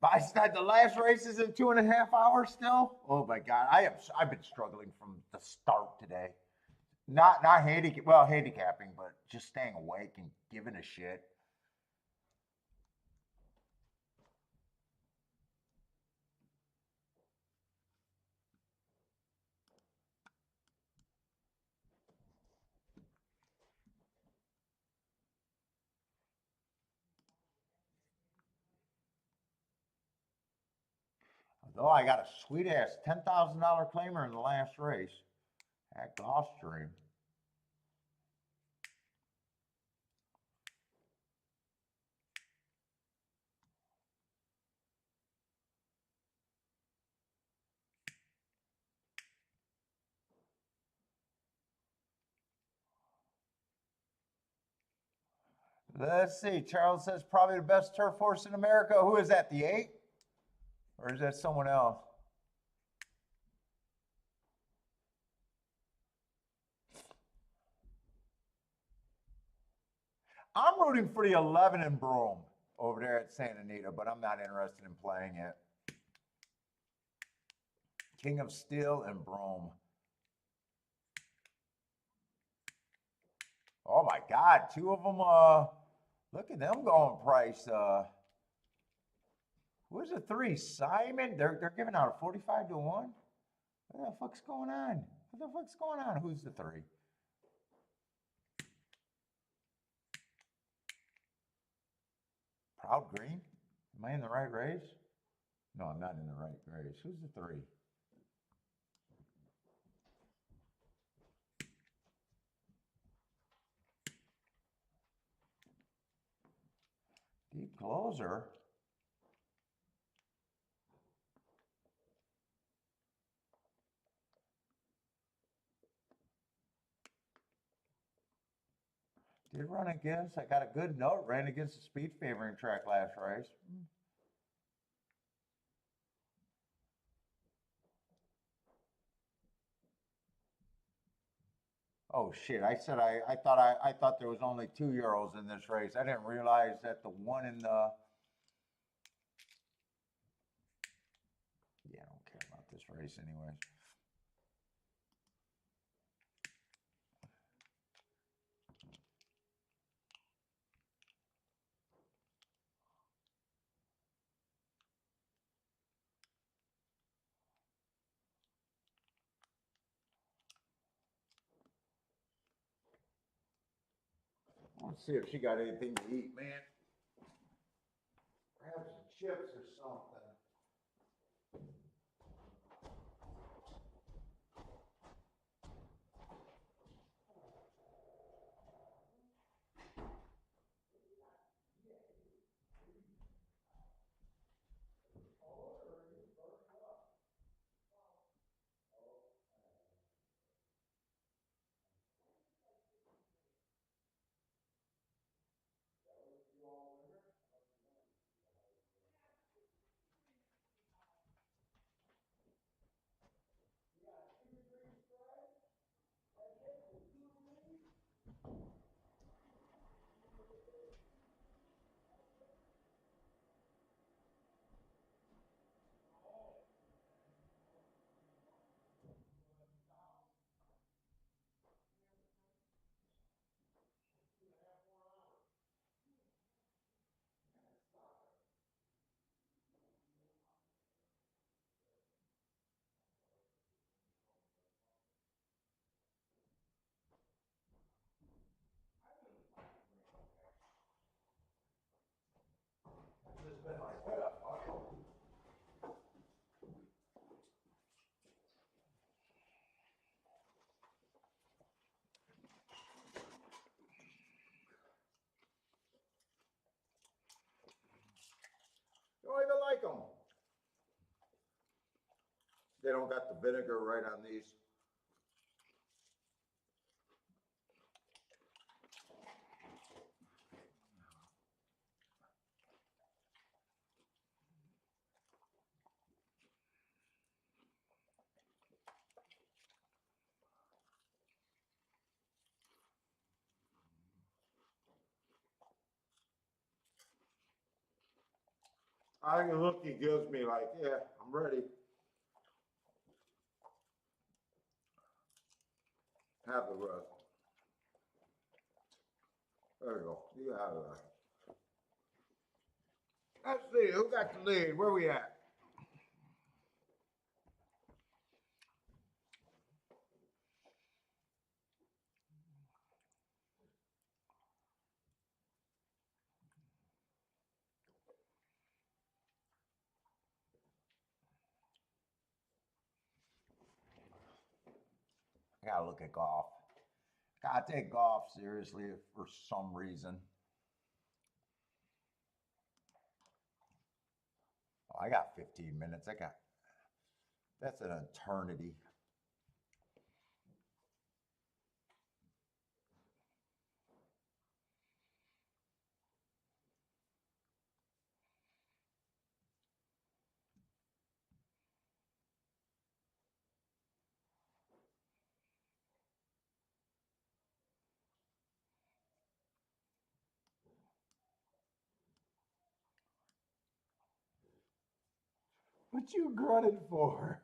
But I said the last race is in 2.5 hours still. Oh my God, I've been struggling from the start today. Not handicapping, but just staying awake and giving a shit. Although I got a sweet ass $10,000 claimer in the last race at Gulfstream. Let's see. Charles says probably the best turf horse in America. Who is that? The 8? Or is that someone else? I'm rooting for the 11 in Broome over there at Santa Anita, but I'm not interested in playing it. King of Steel and Broome. Oh my God, 2 of them. Look at them going price. Who's the 3? Simon. They're giving out a 45 to 1. What the fuck's going on? What the fuck's going on? Who's the 3? Proud Green? Am I in the right race? No, I'm not in the right race. Who's the 3? Deep closer. Did run against. I got a good note. Ran against the speed favoring track last race. Oh shit! I said I thought there was only 2 euros in this race. I didn't realize that the one in the. Yeah, I don't care about this race anyways. Let's see if she got anything to eat, man. Grab some chips or something. they don't got the vinegar right on these. I think the look he gives me, like, yeah, I'm ready. Have the rest. There you go. You have it. Let's see, who got the lead? Where we at? I gotta look at golf. Gotta take golf seriously for some reason. Oh, I got 15 minutes. That's an eternity. What you grunted for?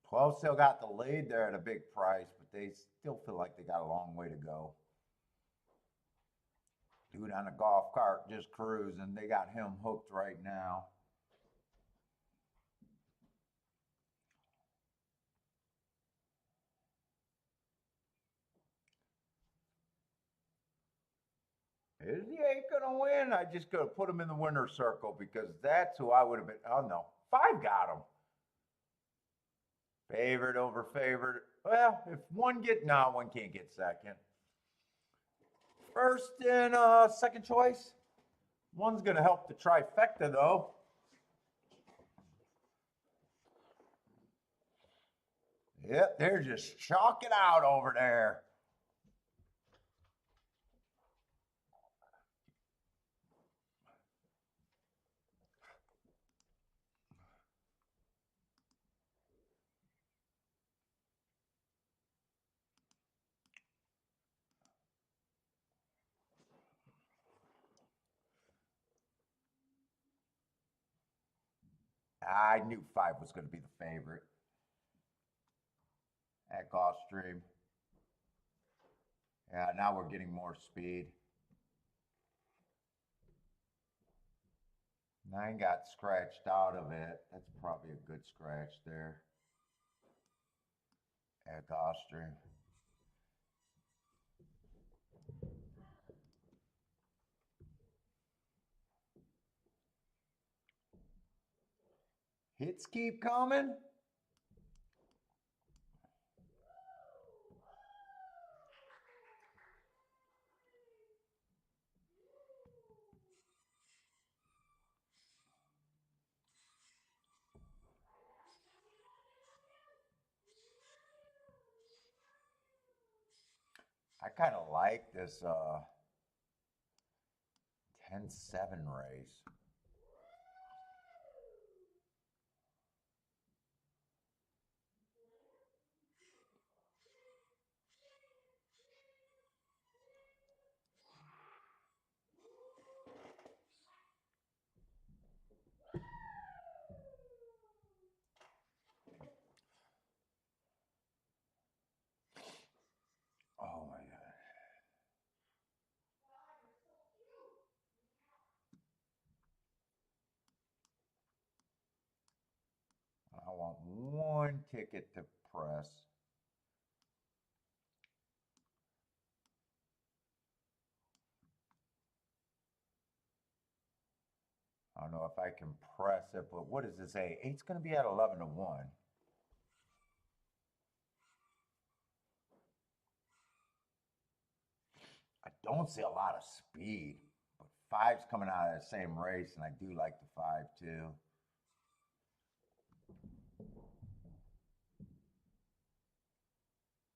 12 still got the lead there at a big price, but they still feel like they got a long way to go. Dude on a golf cart just cruising. They got him hooked right now. He ain't gonna win. I just gotta put him in the winner's circle because that's who I would have been. Oh no, 5 got him. Favorite over favorite. Well, if one can't get second. First and second choice. One's gonna help the trifecta though. Yep, they're just chalking out over there. I knew 5 was going to be the favorite at Gulfstream. Yeah, now we're getting more speed. 9 got scratched out of it. That's probably a good scratch there at Gulfstream. Hits keep coming. I kind of like this 10-7 race. Oh my God. I want one ticket to press. don't know if I can press it, but what does it say? 8's going to be at 11 to 1. I don't see a lot of speed, but 5's coming out of the same race, and I do like the 5 too.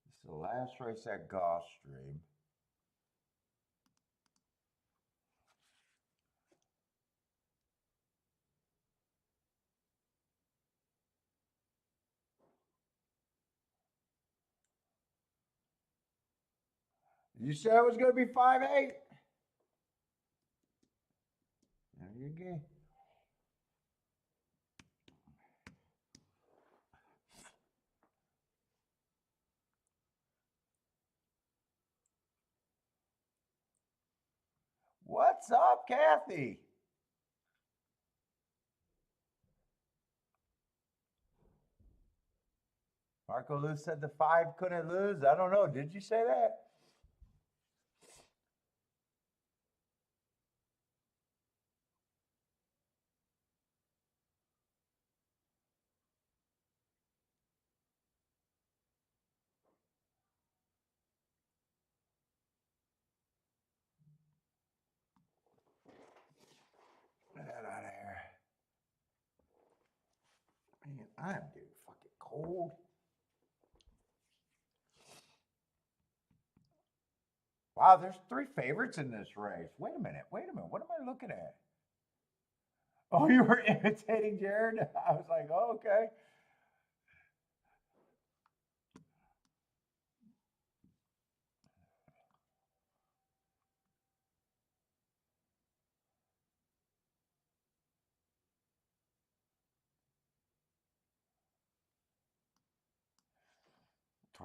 This is the last race at Gulfstream. You said it was going to be 5-8. There you go. What's up, Kathy? Marco Luz said the 5 couldn't lose. I don't know. Did you say that? Get that out of here. Man, I'm getting fucking cold. Wow, there's 3 favorites in this race. Wait a minute. What am I looking at? Oh, you were imitating Jared? I was like, oh, okay.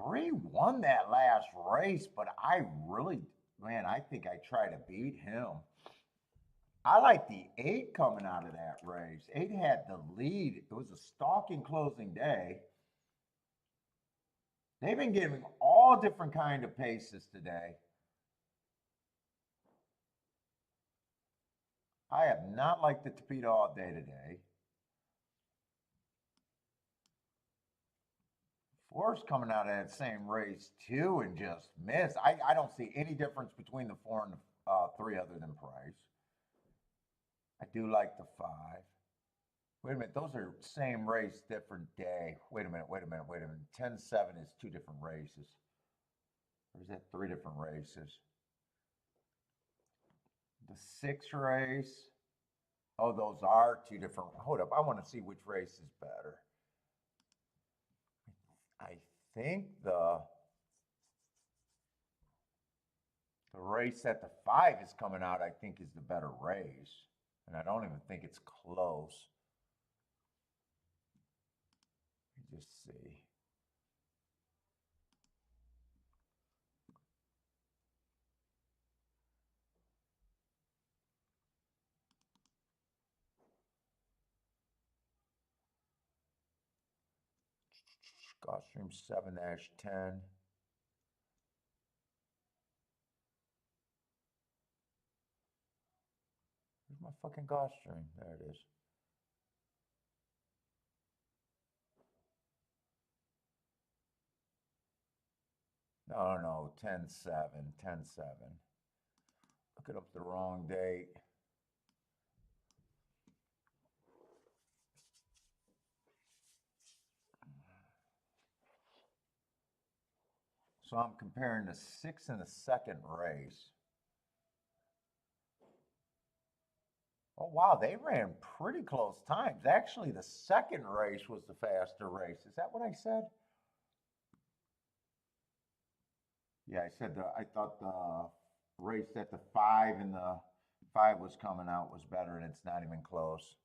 Three won that last race, but I really, man, I think I try to beat him. I like the 8 coming out of that race. 8 had the lead. It was a stalking closing day. They've been giving all different kind of paces today. I have not liked the torpedo all day today. 4's coming out of that same race too and just missed. I don't see any difference between the 4 and the 3 other than price. I do like the 5. Wait a minute, those are same race, different day. Wait a minute. 10-7 is 2 different races. Or is that 3 different races? The 6 race. Oh, those are 2 different. Hold up, I want to see which race is better. I think the race that the 5 is coming out, I think, is the better race. And I don't even think it's close. Let me just see. Gulfstream 7-10. Where's my fucking Gulfstream? There it is. No, 10-7. Looking up the wrong date. So I'm comparing the 6th and the 2nd race. Oh, wow, they ran pretty close times. Actually, the 2nd race was the faster race. Is that what I said? Yeah, I thought the race that the 5 and the 5 was coming out was better, and it's not even close.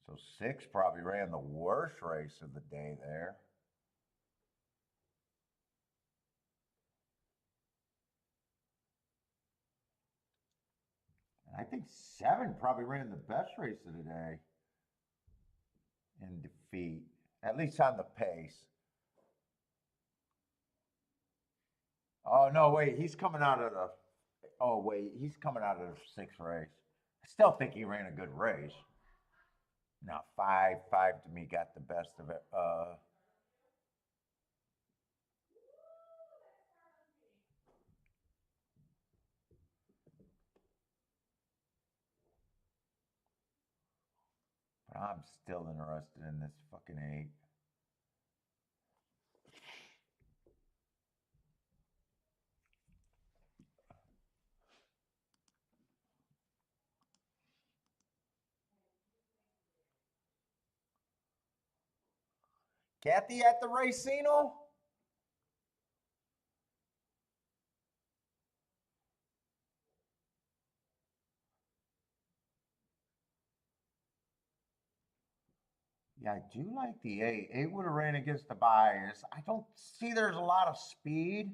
So 6 probably ran the worst race of the day there. And I think 7 probably ran the best race of the day. in defeat, at least on the pace. Oh, no, wait, he's coming out of the, oh, wait, he's coming out of the sixth race. I still think he ran a good race. Now, five to me got the best of it. But I'm still interested in this fucking 8. Kathy at the Racino? Yeah, I do like the 8. 8 would have ran against the bias. I don't see there's a lot of speed.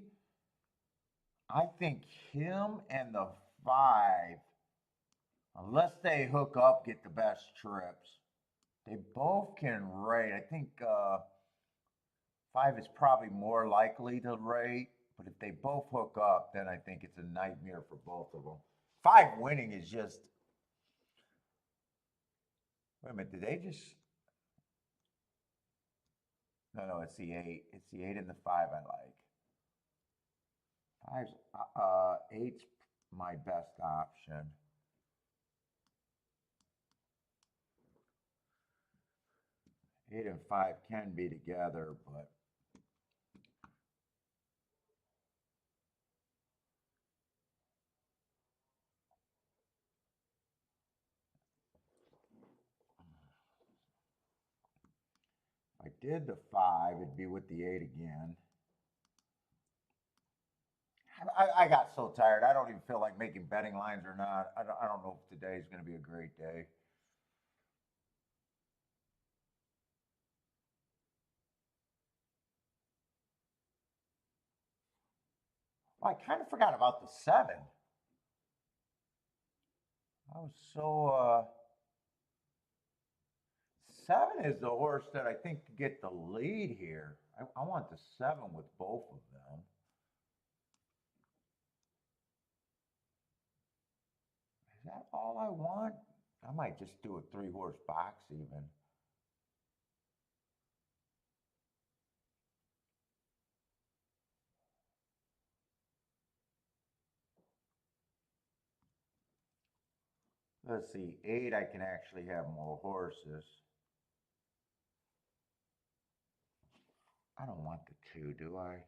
I think him and the 5, unless they hook up, get the best trips. They both can rate. I think 5 is probably more likely to rate, but if they both hook up, then I think it's a nightmare for both of them. 5 winning is just. Wait a minute, did they just. No, it's the 8. It's the 8 and the 5 I like. 8's my best option. 8 and 5 can be together, but if I did the 5, it'd be with the 8 again. I got so tired. I don't even feel like making betting lines or not. I don't know if today's going to be a great day. Well, I kind of forgot about the 7. I was so. 7 is the horse that I think could get the lead here. I want the 7 with both of them. Is that all I want? I might just do a 3-horse box even. Let's see, 8, I can actually have more horses. I don't want the 2, do I?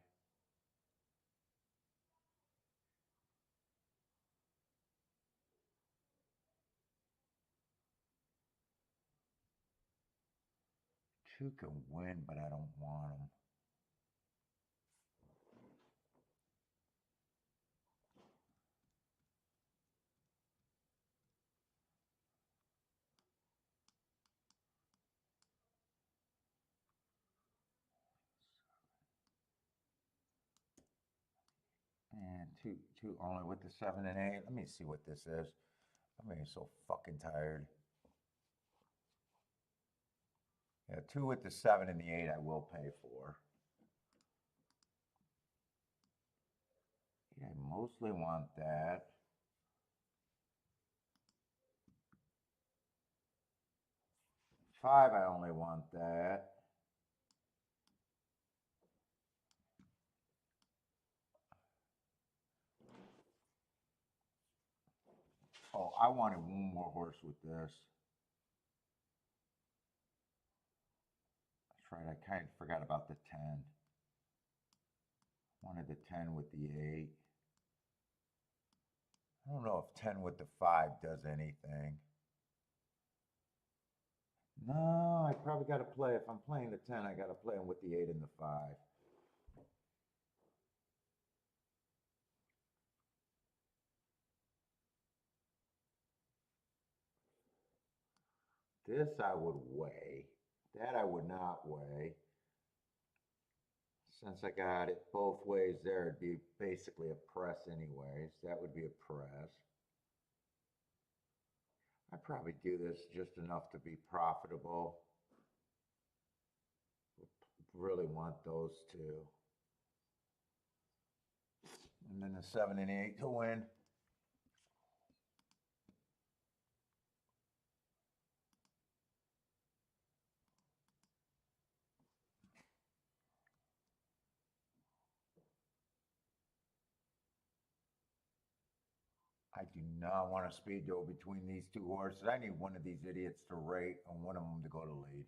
Two can win, but I don't want them. And two only with the 7 and 8. Let me see what this is. I'm getting so fucking tired. Yeah, 2 with the 7 and the 8 I will pay for. Yeah, I mostly want that. Five, I only want that. Oh, I wanted one more horse with this. That's right, I kind of forgot about the 10. Wanted the 10 with the 8. I don't know if 10 with the 5 does anything. No, I probably got to play. If I'm playing the 10, I got to play them with the 8 and the 5. This I would weigh. That I would not weigh. Since I got it both ways there, it'd be basically a press anyways. That would be a press. I'd probably do this just enough to be profitable. really want those two. And then the 7 and 8 to win. I do not want a speed duel between these two horses. I need one of these idiots to rate and one of them to go to lead.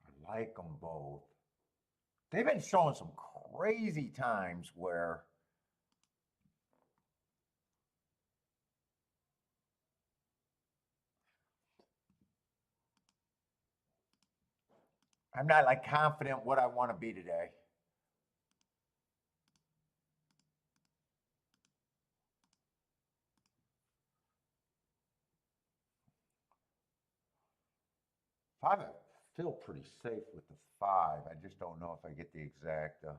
I like them both. They've been showing some crazy times where I'm not like confident what I want to be today. Five, I feel pretty safe with the 5. I just don't know if I get the exact. If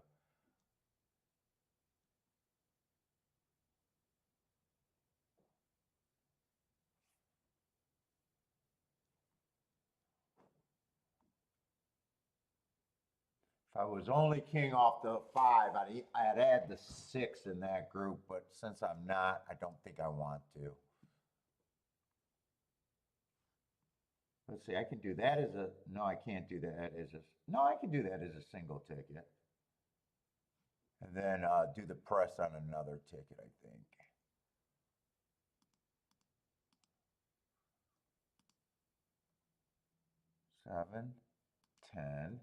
I was only king off the 5, I'd add the 6 in that group, but since I'm not, I don't think I want to. Let's see, I can do that as a, no, I can't do that as a, no, I can do that as a single ticket. And then do the press on another ticket, I think. Seven, 10.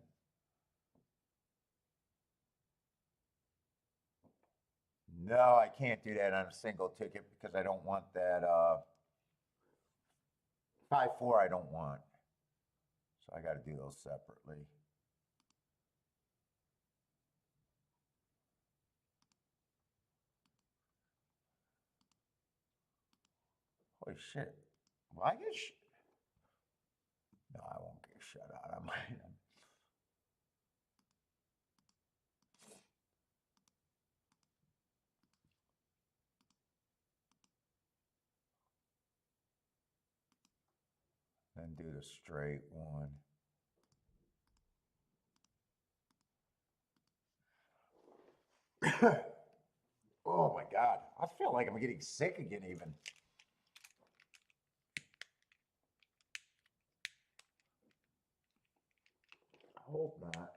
No, I can't do that on a single ticket because I don't want that 5-4 I don't want. So I got to do those separately. Holy shit. Will I get no, I won't get shut out. I might. Then do the straight one. Oh my God. I feel like I'm getting sick again even. I hope not.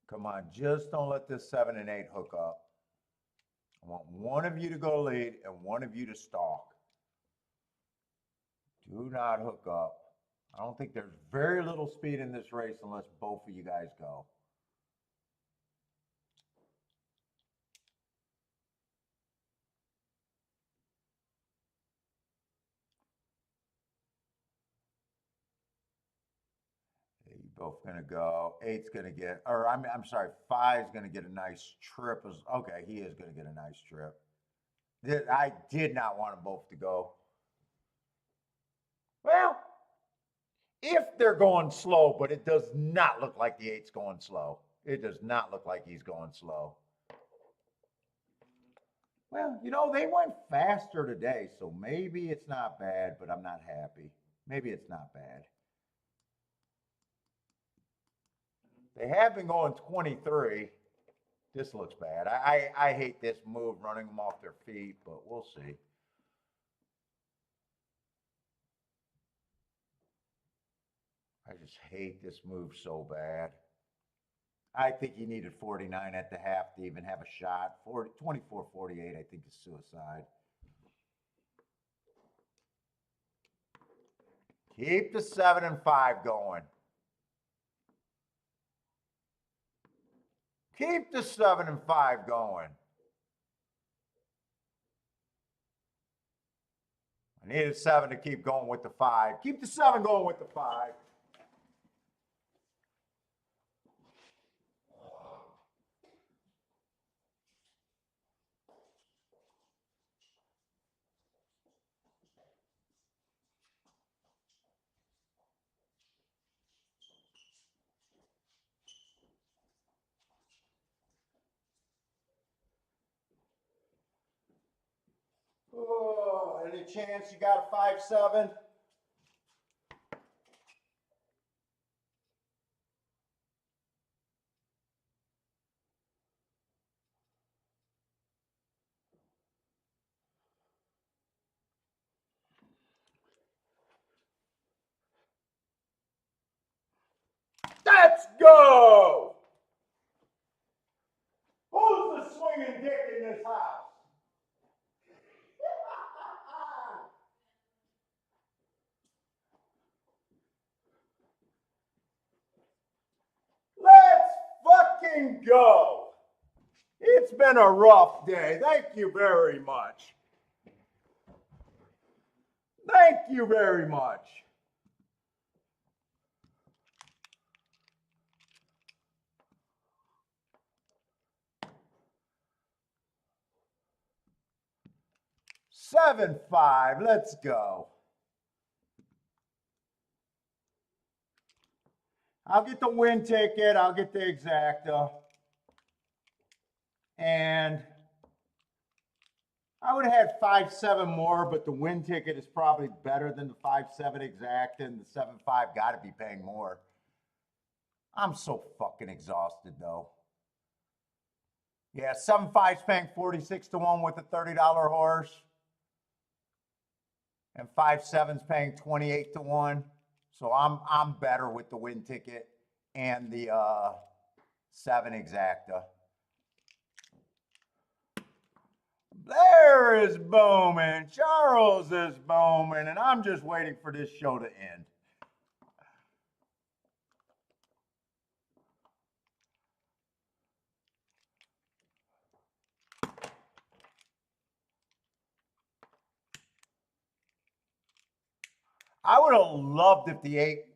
Come on, just don't let this 7 and 8 hook up. I want one of you to go lead and one of you to stalk. Do not hook up. I don't think there's very little speed in this race unless both of you guys go. You're both gonna go. 8's gonna get, or I'm sorry, 5's gonna get a nice trip. Okay, he is gonna get a nice trip. I did not want them both to go. Well, if they're going slow, but it does not look like the 8's going slow. It does not look like he's going slow. Well, you know, they went faster today, so maybe it's not bad, but I'm not happy. Maybe it's not bad. They have been going 23. This looks bad. I hate this move, running them off their feet, but we'll see. I just hate this move so bad. I think he needed 49 at the half to even have a shot. 24-48, I think, is suicide. Keep the 7 and 5 going. Keep the 7 and 5 going. I needed 7 to keep going with the 5. Keep the 7 going with the 5. Oh, any chance you got a 5-7? Let's go! Who's the swinging dick in this house? Let's fucking go! It's been a rough day. Thank you very much. Thank you very much. Seven, 5. Let's go. I'll get the win ticket. I'll get the exacta. And I would have had 5-7 more, but the win ticket is probably better than the 5-7 exacta, and the 7-5 got to be paying more. I'm so fucking exhausted though. Yeah, 7-5's paying 46 to 1 with a $30 horse. And 5-7's paying 28 to 1. So I'm better with the win ticket and the 7 exacta. Blair is booming. Charles is booming. And I'm just waiting for this show to end. I would have loved if the 8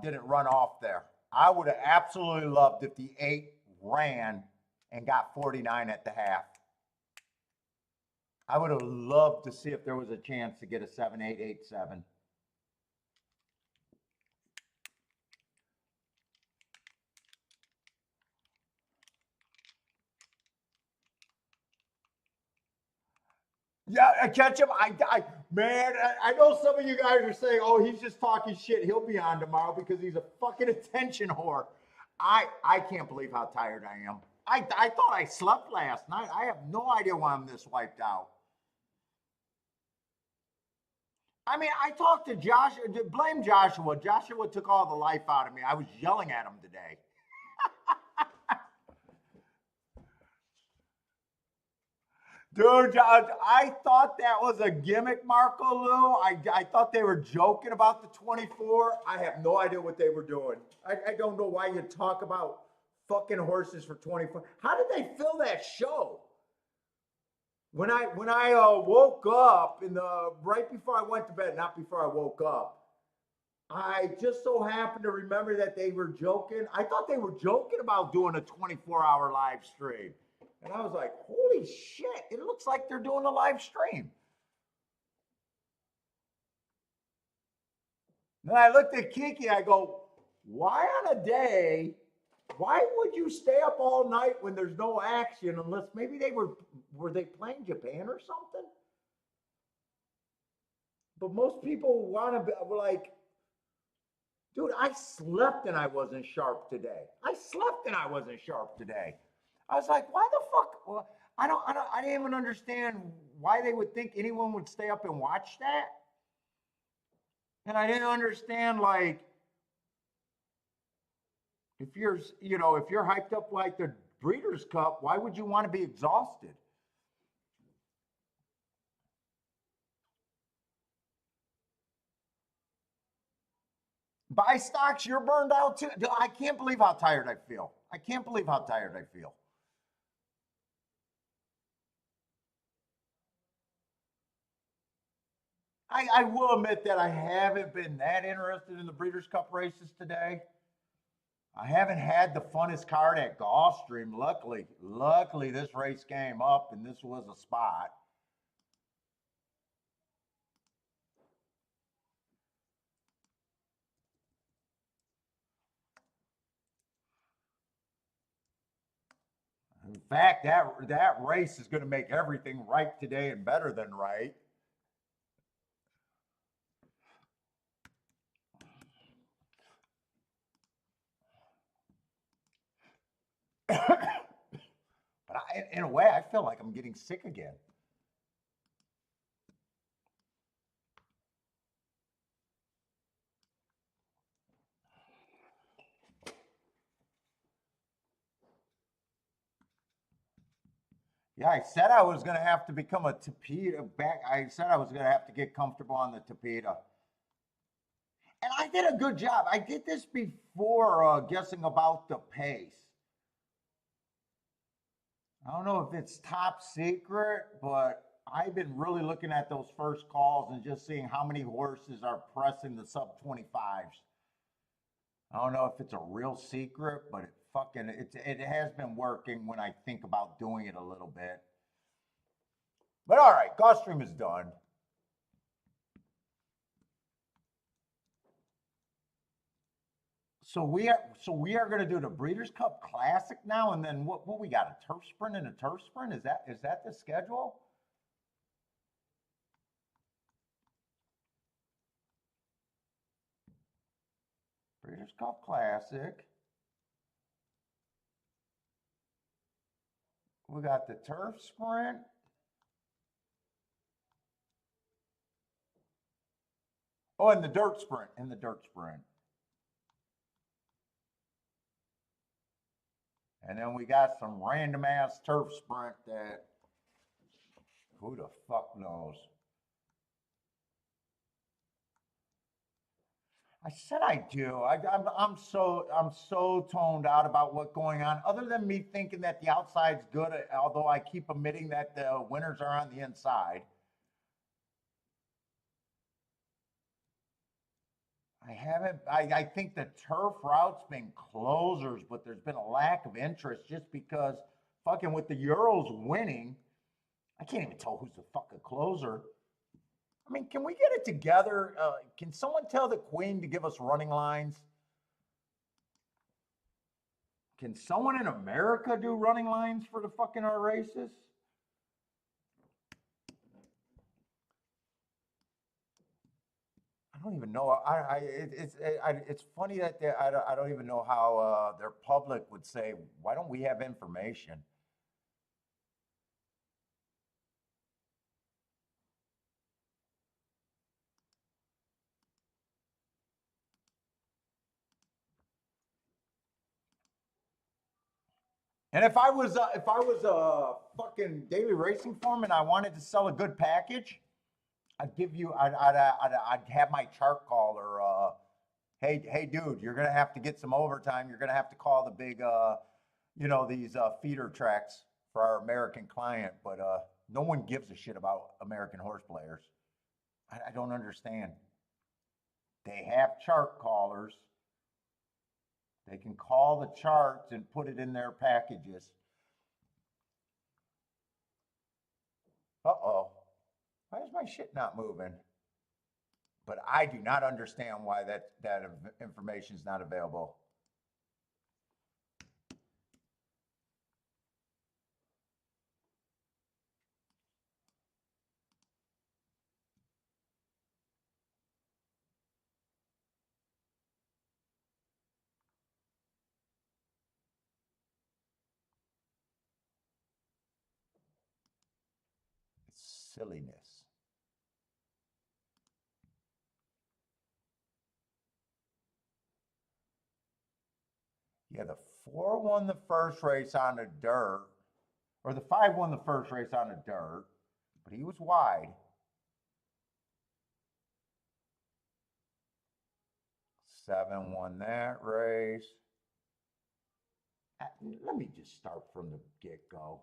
didn't run off there. I would have absolutely loved if the 8 ran and got 49 at the half. I would have loved to see if there was a chance to get a 7-8, 8-7. Yeah, Ketchup, man, I know some of you guys are saying, oh, he's just talking shit. He'll be on tomorrow because he's a fucking attention whore. I can't believe how tired I am. I thought I slept last night. I have no idea why I'm this wiped out. I mean, I talked to Joshua, blame Joshua. Joshua took all the life out of me. I was yelling at him today. Dude, I thought that was a gimmick, Marco Lou. I thought they were joking about the 24. I have no idea what they were doing. I don't know why you talk about fucking horses for 24. How did they fill that show? When I woke up right before I went to bed, not before I woke up, I just so happened to remember that they were joking. I thought they were joking about doing a 24-hour live stream. And I was like, holy shit, it looks like they're doing a live stream. Then I looked at Kiki, I go, why on a day, why would you stay up all night when there's no action unless maybe were they playing Japan or something? But most people were like, dude, I slept and I wasn't sharp today. I was like, why the fuck? Well, I didn't even understand why they would think anyone would stay up and watch that. And I didn't understand, like, if you're hyped up like the Breeders' Cup, why would you want to be exhausted? Buy stocks, you're burned out too. I can't believe how tired I feel. I will admit that I haven't been that interested in the Breeders' Cup races today. I haven't had the funnest card at Gulfstream. Luckily, this race came up and this was a spot. In fact, that race is going to make everything right today and better than right. in a way, I feel like I'm getting sick again. Yeah, I said I was gonna have to become a tapeta back. I said I was gonna have to get comfortable on the tapeta. And I did a good job. I did this before guessing about the pace. I don't know if it's top secret, but I've been really looking at those first calls and just seeing how many horses are pressing the sub 25s. I don't know if it's a real secret, but it has been working when I think about doing it a little bit. But all right, Gulfstream is done. So we are going to do the Breeders' Cup Classic now, and then what we got, a turf sprint and a turf sprint? Is that the schedule? Breeders' Cup Classic. We got the turf sprint. Oh, and the dirt sprint, And then we got some random ass turf sprint that who the fuck knows? I said I do. I'm so toned out about what's going on. Other than me thinking that the outside's good, although I keep admitting that the winners are on the inside. I think the turf route's been closers, but there's been a lack of interest just because fucking with the Euros winning, I can't even tell who's the fucking closer. I mean, can we get it together? Can someone tell the Queen to give us running lines? Can someone in America do running lines for the fucking our races? I don't even know. It's funny that I don't even know how their public would say, why don't we have information? And if I was a fucking daily racing foreman, I wanted to sell a good package, I'd have my chart caller. Hey, dude, you're gonna have to get some overtime. You're gonna have to call the big, these feeder tracks for our American client. But no one gives a shit about American horse players. I don't understand. They have chart callers. They can call the charts and put it in their packages. Uh-oh. Why is my shit not moving? But I do not understand why that information is not available. It's silliness. Yeah, the 4 won the first race on the dirt, or the 5 won the first race on the dirt, but he was wide. 7 won that race. Let me just start from the get-go.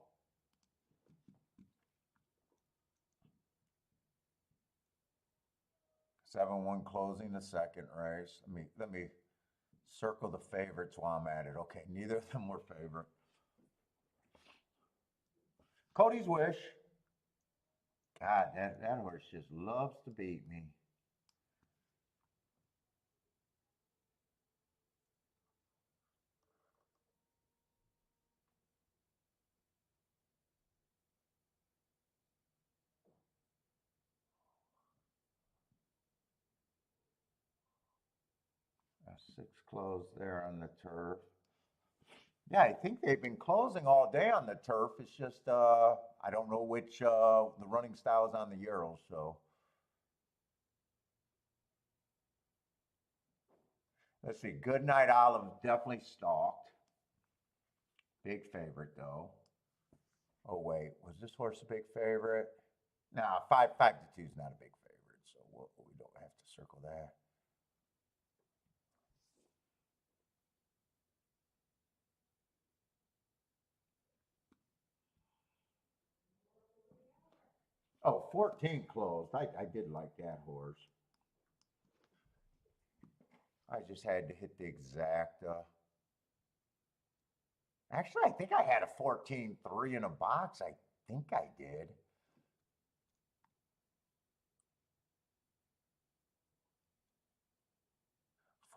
Seven one closing the second race. Let me circle the favorites while I'm at it. Okay, neither of them were favorite. Cody's Wish. God, that horse just loves to beat me. A 6 closed there on the turf. Yeah, I think they've been closing all day on the turf. It's just I don't know which the running style is on the Euros. So let's see. Goodnight Olive definitely stalked. Big favorite though. Oh wait, was this horse a big favorite? Nah, five to two is not a big favorite, so we don't have to circle that. Oh, 14 closed. I did like that horse. I just had to hit the exact. Actually, I think I had a 14-3 in a box. I think I did.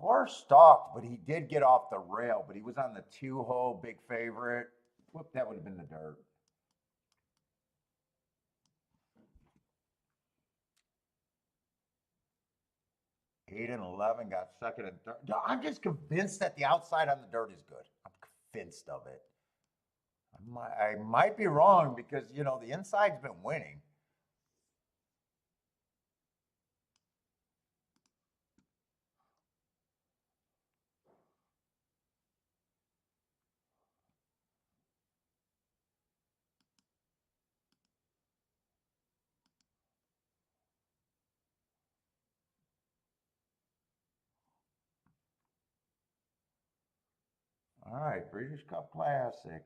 Four stalked, but he did get off the rail, but he was on the 2-hole big favorite. Whoop, that would have been the dirt. 8 and 11 got second and third. No, I'm just convinced that the outside on the dirt is good. I'm convinced of it. I might be wrong because, you know, the inside's been winning. All right, Breeders' Cup Classic.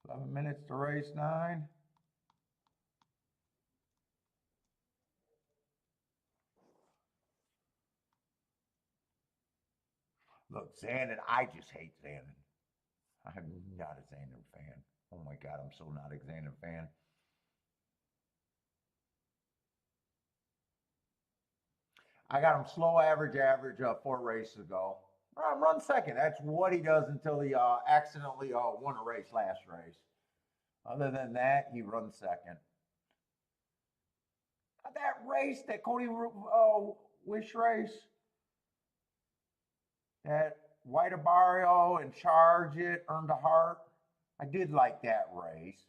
$11 to race 9. Look, Zandon, I just hate Zandon. I'm not a Zandon fan. Oh my God, I'm so not a Zandon fan. I got him slow average, 4 races ago. Run second. That's what he does until he accidentally won a race last race. Other than that, he runs second. That race, that Cody Wish race, that White Barrio and Charge It, Earned a Heart. I did like that race.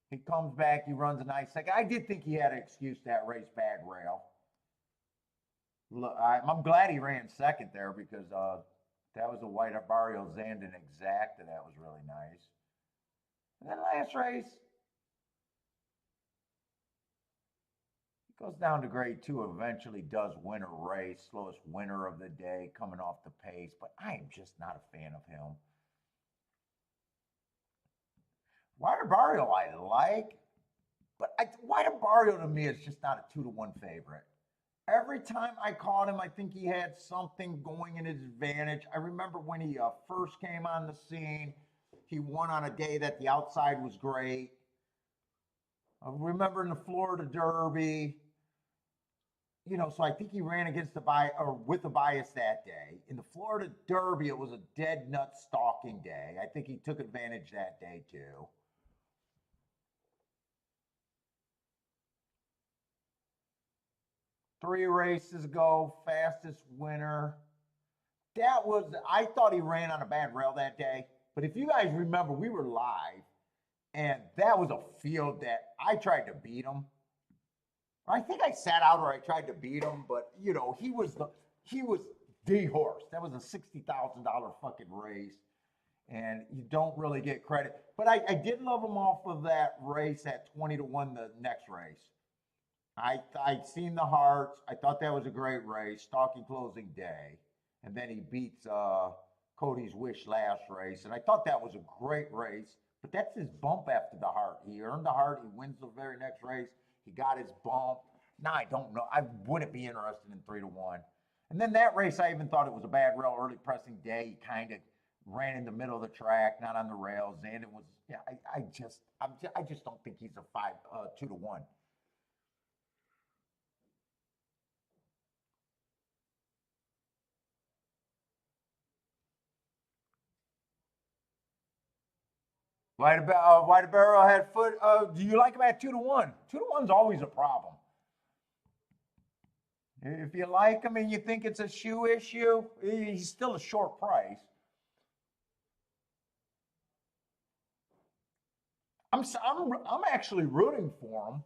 He comes back, he runs a nice second. I did think he had an excuse that race, bad rail. Look, I'm glad he ran second there because that was a White Barrio Zandon exacta. That was really nice. And then last race, he goes down to grade 2, eventually does win a race, slowest winner of the day, coming off the pace, but I am just not a fan of him. White Barrio I like, but White Barrio to me is just not a 2-1 favorite. Every time I caught him, I think he had something going in his advantage. I remember when he first came on the scene, he won on a day that the outside was great. I remember in the Florida Derby, you know, so I think he ran against the bias or with a bias that day. In the Florida Derby, it was a dead nut stalking day. I think he took advantage that day too. 3 races ago, fastest winner. That was, I thought he ran on a bad rail that day. But if you guys remember, we were live, and that was a field that I tried to beat him. I think I sat out or I tried to beat him, but you know, he was the horse. That was a $60,000 fucking race, and you don't really get credit. But I did love him off of that race at 20-1 the next race. I'd seen the Hearts. I thought that was a great race, stalking closing day, and then he beats Cody's Wish last race, and I thought that was a great race. But that's his bump after the Heart. He earned the Heart. He wins the very next race. He got his bump. Now I don't know. I wouldn't be interested in 3-1. And then that race, I even thought it was a bad rail, early pressing day. He kind of ran in the middle of the track, not on the rails. And it was, yeah, I just don't think he's a 2-1. White Barrelhead foot. Do you like him at 2-1? 2-1's always a problem. If you like him and you think it's a shoe issue, he's still a short price. I'm actually rooting for him.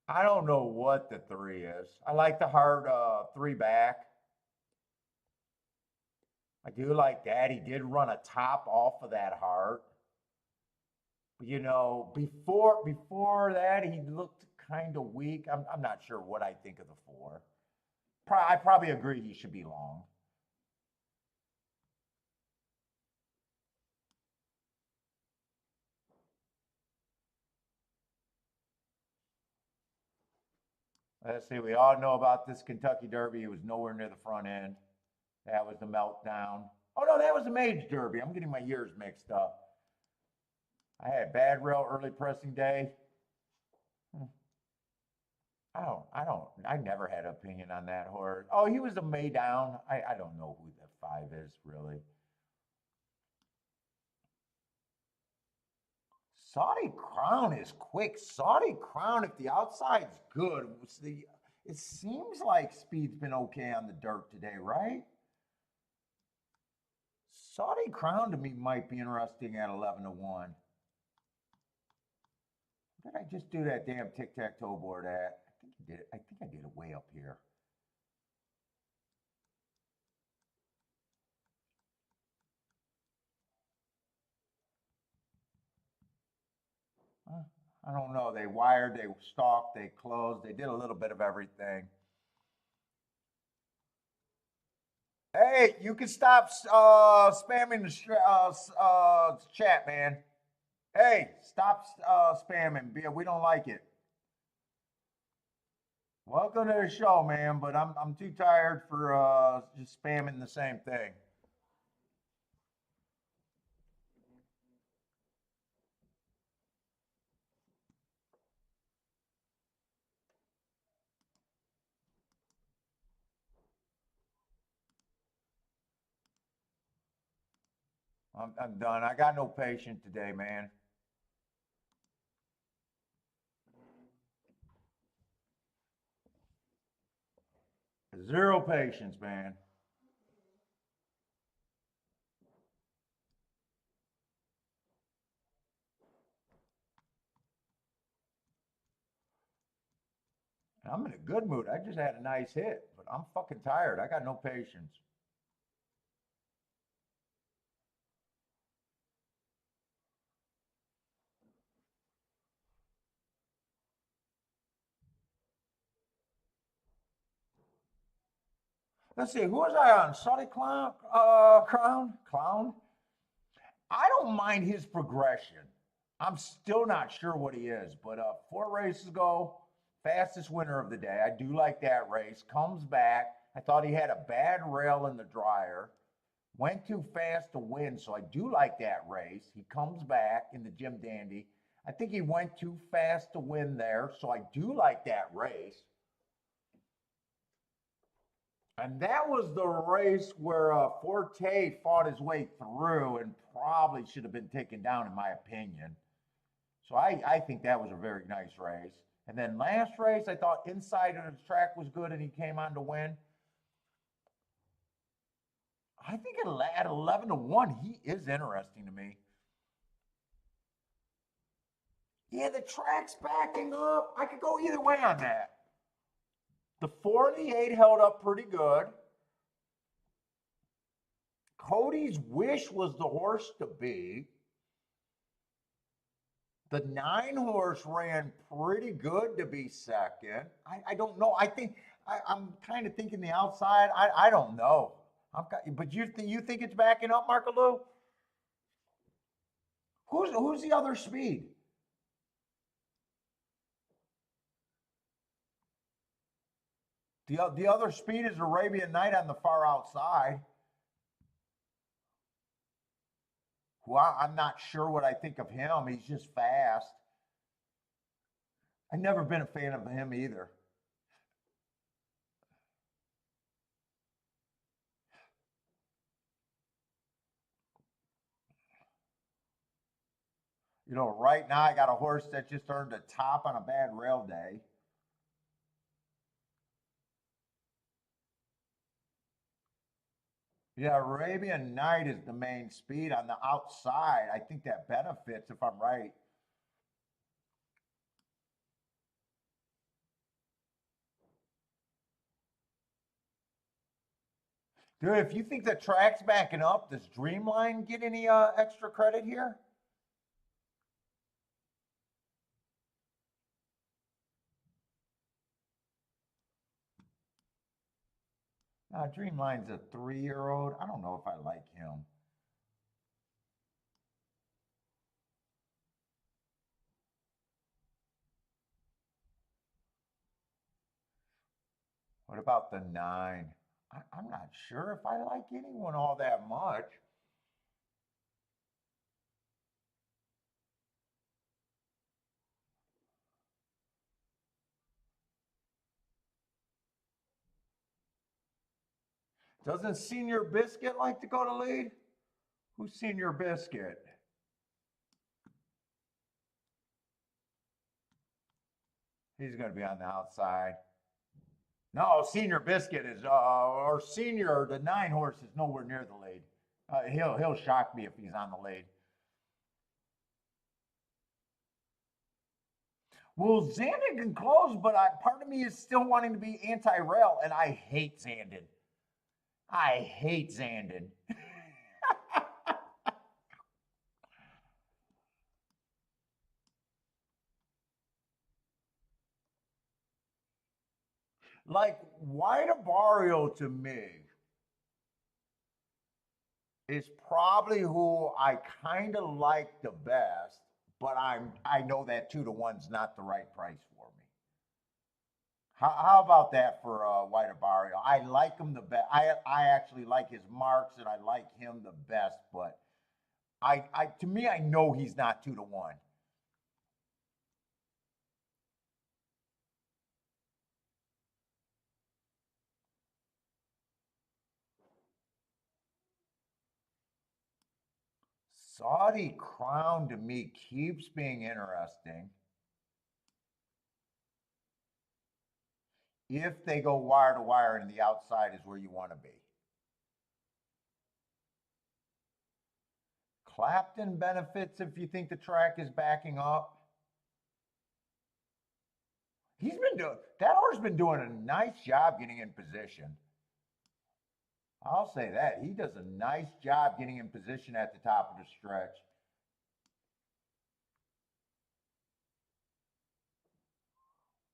I don't know what the 3 is. I like the hard 3 back. I do like that. He did run a top off of that heart. But, you know, before that, he looked kind of weak. I'm not sure what I think of the 4. I probably agree he should be long. Let's see. We all know about this Kentucky Derby. He was nowhere near the front end. That was the meltdown. Oh no, that was the Mage Derby. I'm getting my years mixed up. I had bad rail early pressing day. I never had an opinion on that horse. Oh, he was a May down. I don't know who the 5 is really. Saudi Crown is quick. Saudi Crown, if the outside's good, it seems like speed's been okay on the dirt today, right? Saudi Crown to me might be interesting at 11-1. What did I just do that damn tic-tac-toe board at? I think I did it way up here. I don't know. They wired, they stalked, they closed, they did a little bit of everything. Hey, you can stop spamming the chat, man. Hey, stop spamming. We don't like it. Welcome to the show, man, but I'm too tired for just spamming the same thing. I'm done. I got no patience today, man. Zero patience, man. I'm in a good mood. I just had a nice hit, but I'm fucking tired. I got no patience. Let's see, who was I on? Saudi Clown? Clown? I don't mind his progression. I'm still not sure what he is, but 4 races ago, fastest winner of the day. I do like that race. Comes back. I thought he had a bad rail in the dryer. Went too fast to win, so I do like that race. He comes back in the Jim Dandy. I think he went too fast to win there, so I do like that race. And that was the race where Forte fought his way through and probably should have been taken down, in my opinion. So I think that was a very nice race. And then last race, I thought inside of the track was good and he came on to win. I think at 11-1, he is interesting to me. Yeah, the track's backing up. I could go either way on that. The 48 held up pretty good. Cody's Wish was the horse to beat. The 9 horse ran pretty good to be second. I don't know. I'm kind of thinking the outside. I don't know. But you think it's backing up, Markaloo? Who's the other speed? The other speed is Arabian Night on the far outside. Who I'm not sure what I think of him. He's just fast. I've never been a fan of him either. You know, right now I got a horse that just earned a top on a bad rail day. Yeah, Arabian Night is the main speed on the outside. I think that benefits if I'm right. Dude, if you think the track's backing up, does Dreamline get any extra credit here? Dreamline's a 3-year-old. I don't know if I like him. What about the 9? I'm not sure if I like anyone all that much. Doesn't Senior Biscuit like to go to lead? Who's Senior Biscuit? He's going to be on the outside. No, Senior Biscuit is, or Senior, the 9 horse is nowhere near the lead. He'll shock me if he's on the lead. Well, Zandon can close, but part of me is still wanting to be anti-rail, and I hate Zandon. I hate Zandon. Like, White Barrio to me is probably who I kind of like the best, but I know that 2-to-1's not the right price for me. How about that for White Barrio? I like him the best. I actually like his marks and I like him the best, but to me I know he's not 2-to-1. Saudi Crown to me keeps being interesting. If they go wire to wire and the outside is where you want to be. Clapton benefits if you think the track is backing up. That horse been doing a nice job getting in position. I'll say that. He does a nice job getting in position at the top of the stretch.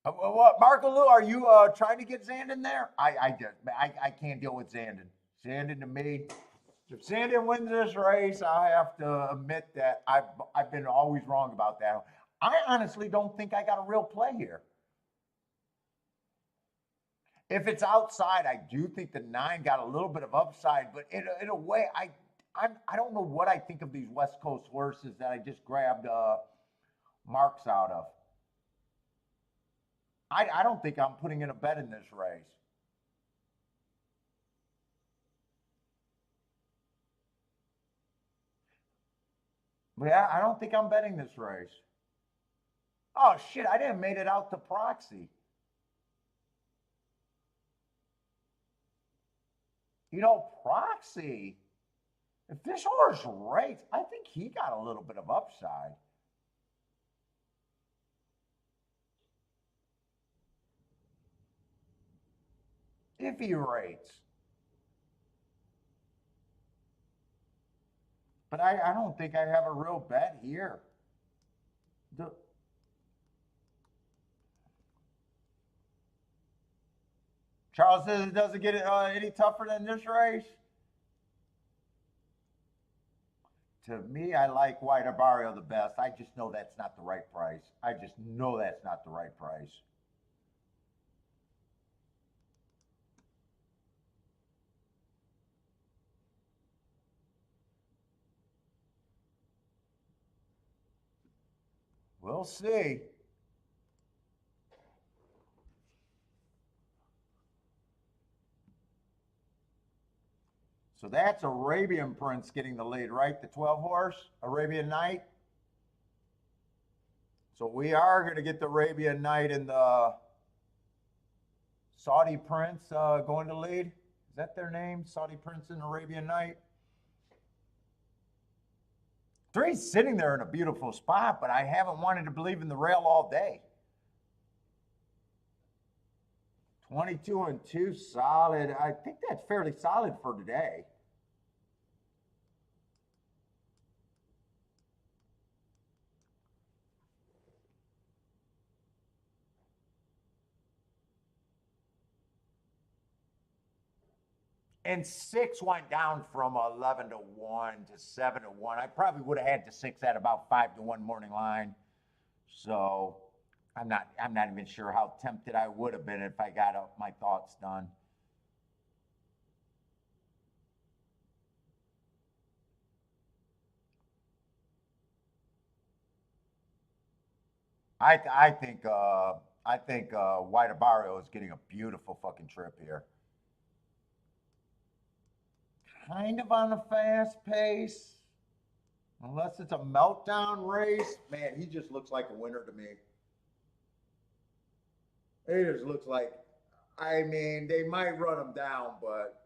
What, Marco Lou, are you trying to get Zandon there? I can't deal with Zandon. Zandon to me, if Zandon wins this race, I have to admit that I've been always wrong about that. I honestly don't think I got a real play here. If it's outside, I do think the 9 got a little bit of upside, but in a way, I don't know what I think of these West Coast horses that I just grabbed marks out of. I don't think I'm putting in a bet in this race. But yeah, I don't think I'm betting this race. Oh shit, I didn't made it out to proxy. You know, proxy, if this horse rates, I think he got a little bit of upside. If he rates. But I don't think I have a real bet here. Charles says it doesn't get any tougher than this race. To me, I like White Barrio the best. I just know that's not the right price. I just know that's not the right price. We'll see. So that's Arabian Prince getting the lead, right? The 12 horse, Arabian Night. So we are going to get the Arabian Night and the Saudi Prince going to lead. Is that their name? Saudi Prince and Arabian Night? Three's sitting there in a beautiful spot, but I haven't wanted to believe in the rail all day. 22-2, solid. I think that's fairly solid for today. And 6 went down from 11-1 to 7-1. I probably would have had the 6 at about 5-1 morning line. So I'm not even sure how tempted I would have been if I got my thoughts done. I think White Barrio is getting a beautiful fucking trip here. Kind of on a fast pace. Unless it's a meltdown race. Man, he just looks like a winner to me. He just looks like, I mean, they might run him down, but,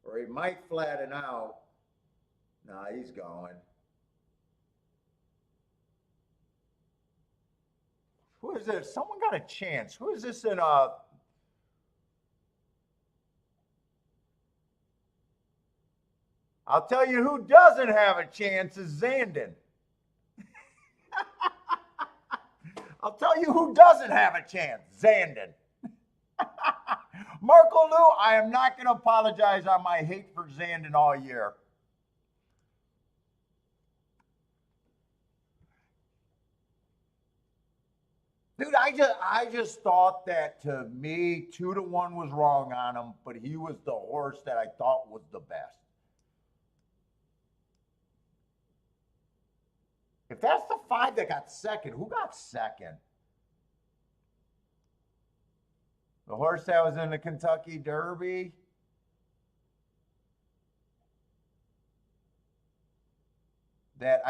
or he might flatten out. Nah, he's going. Who is this? Someone got a chance. Who is this in I'll tell you who doesn't have a chance is Zandon. I'll tell you who doesn't have a chance, Zandon. Marco Lou, I am not going to apologize on my hate for Zandon all year. Dude, I just thought that to me, 2-1 was wrong on him, but he was the horse that I thought was the best. If that's the 5 that got second, who got second? The horse that was in the Kentucky Derby? That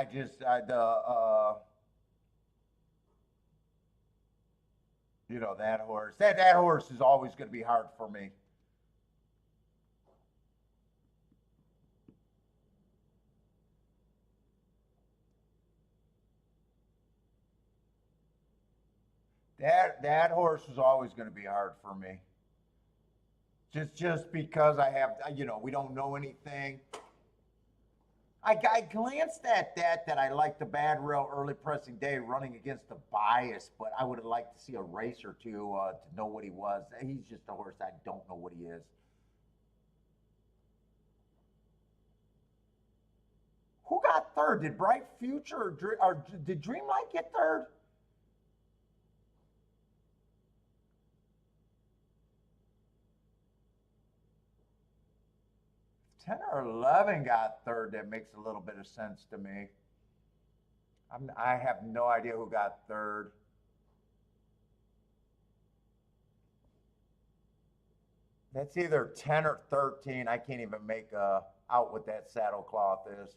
you know, that horse. That horse is always going to be hard for me. That horse is always going to be hard for me. Just because I have, you know, we don't know anything. I glanced at that I like the Bad Rail Early Pressing Day running against the bias, but I would have liked to see a race or two to know what he was. He's just a horse I don't know what he is. Who got third? Did Bright Future or did Dreamlight get third? 10 or 11 got third. That makes a little bit of sense to me. I have no idea who got third. That's either 10 or 13. I can't even make out what that saddlecloth is.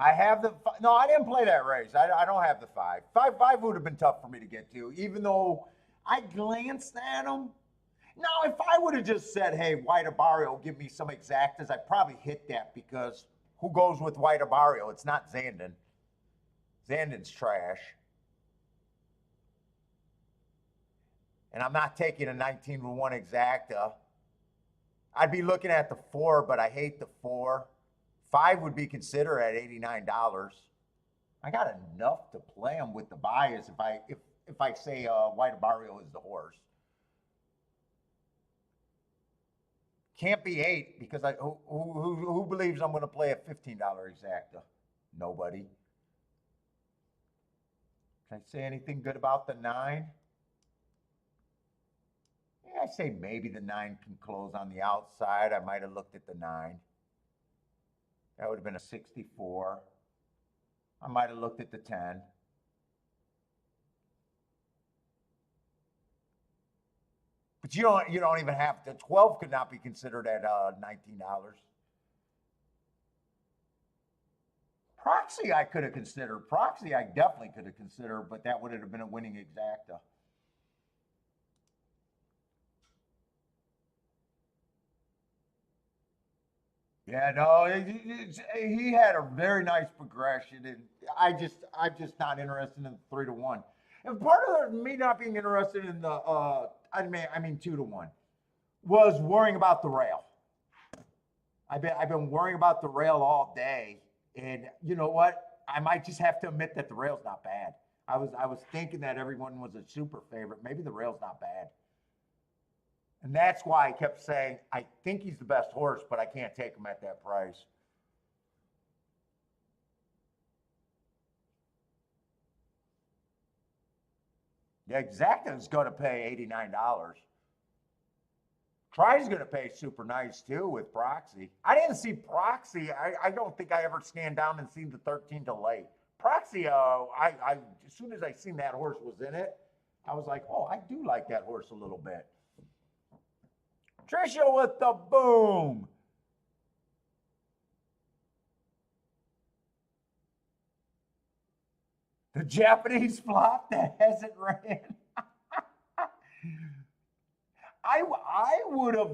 I have the, no, I didn't play that race. I don't have the 5. 5 would have been tough for me to get to, even though I glanced at him. Now, if I would have just said, hey, White Barrio, give me some exactas, I'd probably hit that because who goes with White Barrio? It's not Zandon. Zandon's trash. And I'm not taking a 19-1 exacta. I'd be looking at the 4, but I hate the 4. 5 would be considered at $89. I got enough to play them with the bias if I say White Barrio is the horse. Can't be 8 because who believes I'm going to play a $15 exacta? Nobody. Can I say anything good about the 9? Yeah, I say maybe the 9 can close on the outside. I might have looked at the 9. That would have been a 64. I might have looked at the 10. But you don't even have to. 12 could not be considered at $19. Proxy I could have considered. Proxy I definitely could have considered, but that would have been a winning exacta. Yeah, no, he had a very nice progression, and I'm just not interested in the 3-1. And part of me not being interested in the I mean 2-1 was worrying about the rail. I've been worrying about the rail all day, and you know what? I might just have to admit that the rail's not bad. I was thinking that everyone was a super favorite. Maybe the rail's not bad. And that's why I kept saying, I think he's the best horse, but I can't take him at that price. Yeah, Exacta's going to pay $89. Try's going to pay super nice, too, with Proxy. I didn't see Proxy. I don't think I ever scanned down and seen the 13 to late. Proxy, as soon as I seen that horse was in it, I was like, oh, I do like that horse a little bit. Trisha with the boom. The Japanese flop that hasn't ran. I would have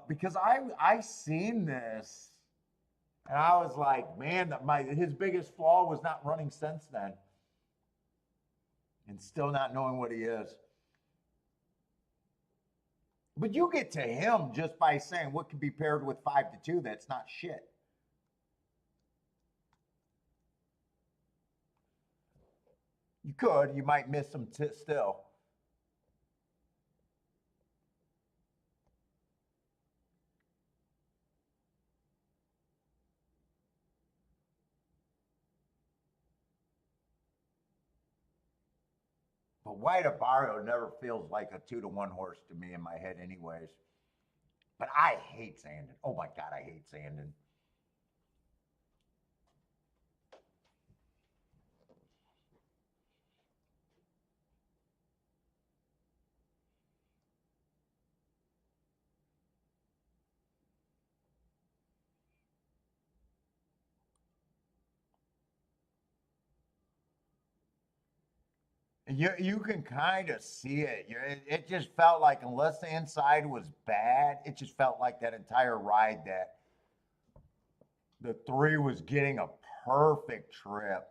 because I seen this and I was like, man, his biggest flaw was not running since then, and still not knowing what he is. But you get to him just by saying what could be paired with 5-2. That's not shit. You could. You might miss some still. But White Abario never feels like a 2-1 horse to me in my head anyways. But I hate Sandon. Oh my God, I hate Sandon. You can kind of see it. It just felt like, unless the inside was bad, it just felt like that entire ride that the 3 was getting a perfect trip,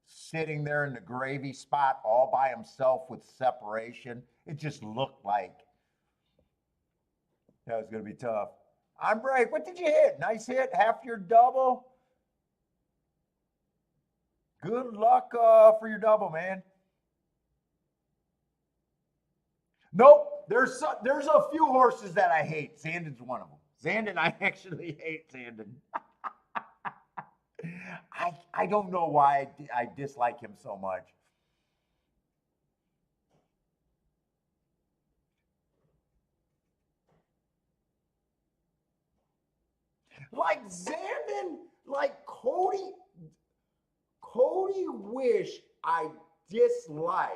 sitting there in the gravy spot all by himself with separation. It just looked like that was going to be tough. I'm break. What did you hit? Nice hit. Half your double. Good luck for your double, man. Nope. There's a few horses that I hate. Zandon's one of them. Zandon, I actually hate Zandon. I don't know why I dislike him so much. Like Zandon, like Cody wish I dislike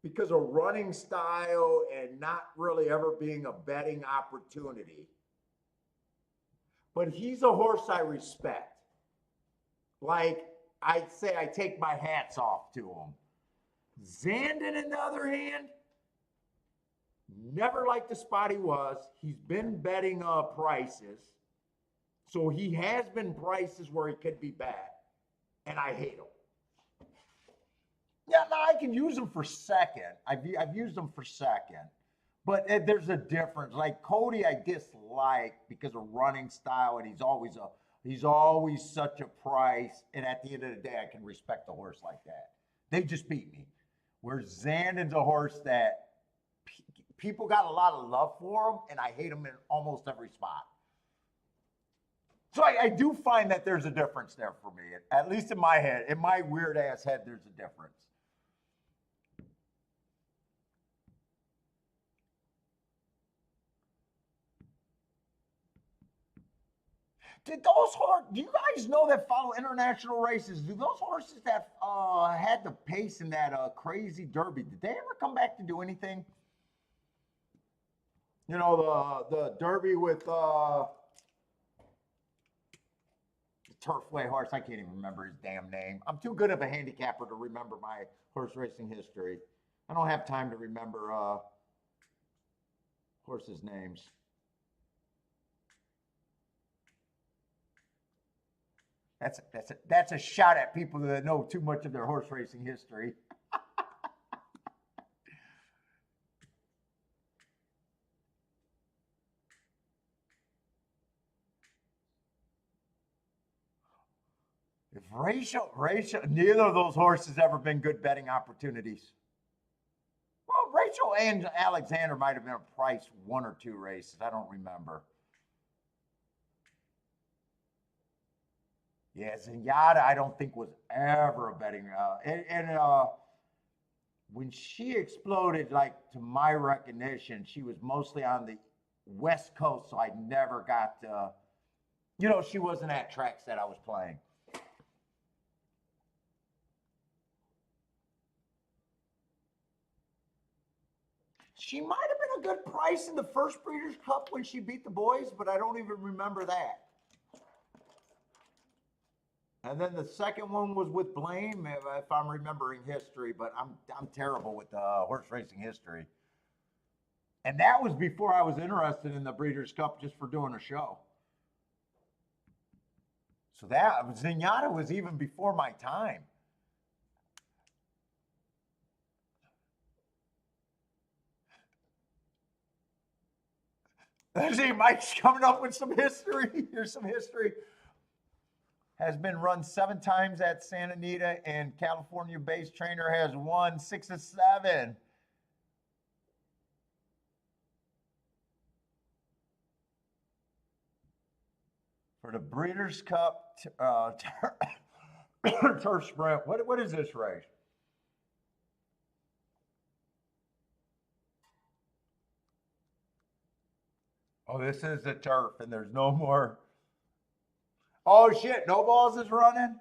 because of running style and not really ever being a betting opportunity. But he's a horse I respect. Like, I'd say I take my hats off to him. Zandon, on the other hand, never liked the spot he was. He's been betting prices. So he has been prices where he could be bad. And I hate him. Yeah, no, I can use him for second. I've used him for second. But there's a difference. Like Cody, I dislike because of running style, and he's always such a price. And at the end of the day, I can respect a horse like that. They just beat me. Where Zandon's a horse that people got a lot of love for him, and I hate him in almost every spot. So I do find that there's a difference there for me, at least in my head. In my weird ass head, there's a difference. Do you guys know that follow international races? Do those horses that had the pace in that crazy derby, did they ever come back to do anything? You know, the Derby with the Turfway horse. I can't even remember his damn name. I'm too good of a handicapper to remember my horse racing history. I don't have time to remember horses' names. That's a shot at people that know too much of their horse racing history. If Rachel, neither of those horses ever been good betting opportunities. Well, Rachel and Alexander might have been a price 1 or 2 races. I don't remember. Yeah, Zenyatta, I don't think was ever a betting. When she exploded, like to my recognition, she was mostly on the West Coast, so I never got. She wasn't at tracks that I was playing. She might have been a good price in the first Breeders' Cup when she beat the boys, but I don't even remember that. And then the second one was with Blame, if I'm remembering history, but I'm terrible with horse racing history. And that was before I was interested in the Breeders' Cup just for doing a show. So that Zenyatta was even before my time. See, Mike's coming up with some history. Here's some history. Has been run 7 times at Santa Anita, and California-based trainer has won 6 of 7. For the Breeders' Cup turf sprint, what is this race? Oh, this is the turf, and there's no more. Oh, shit, no balls is running?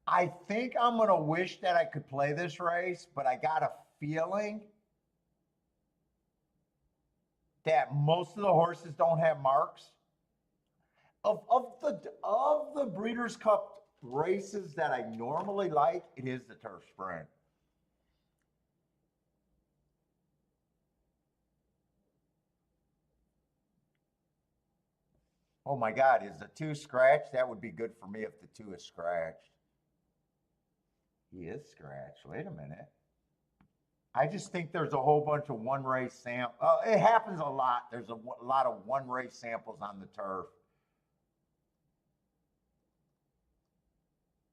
I think I'm going to wish that I could play this race, but I got a feeling that most of the horses don't have marks. Of the Breeders' Cup races that I normally like, it is the turf sprint. Oh my God, is the 2 scratched? That would be good for me if the 2 is scratched. He is scratched. Wait a minute. I just think there's a whole bunch of one race samples. It happens a lot. There's a lot of one race samples on the turf.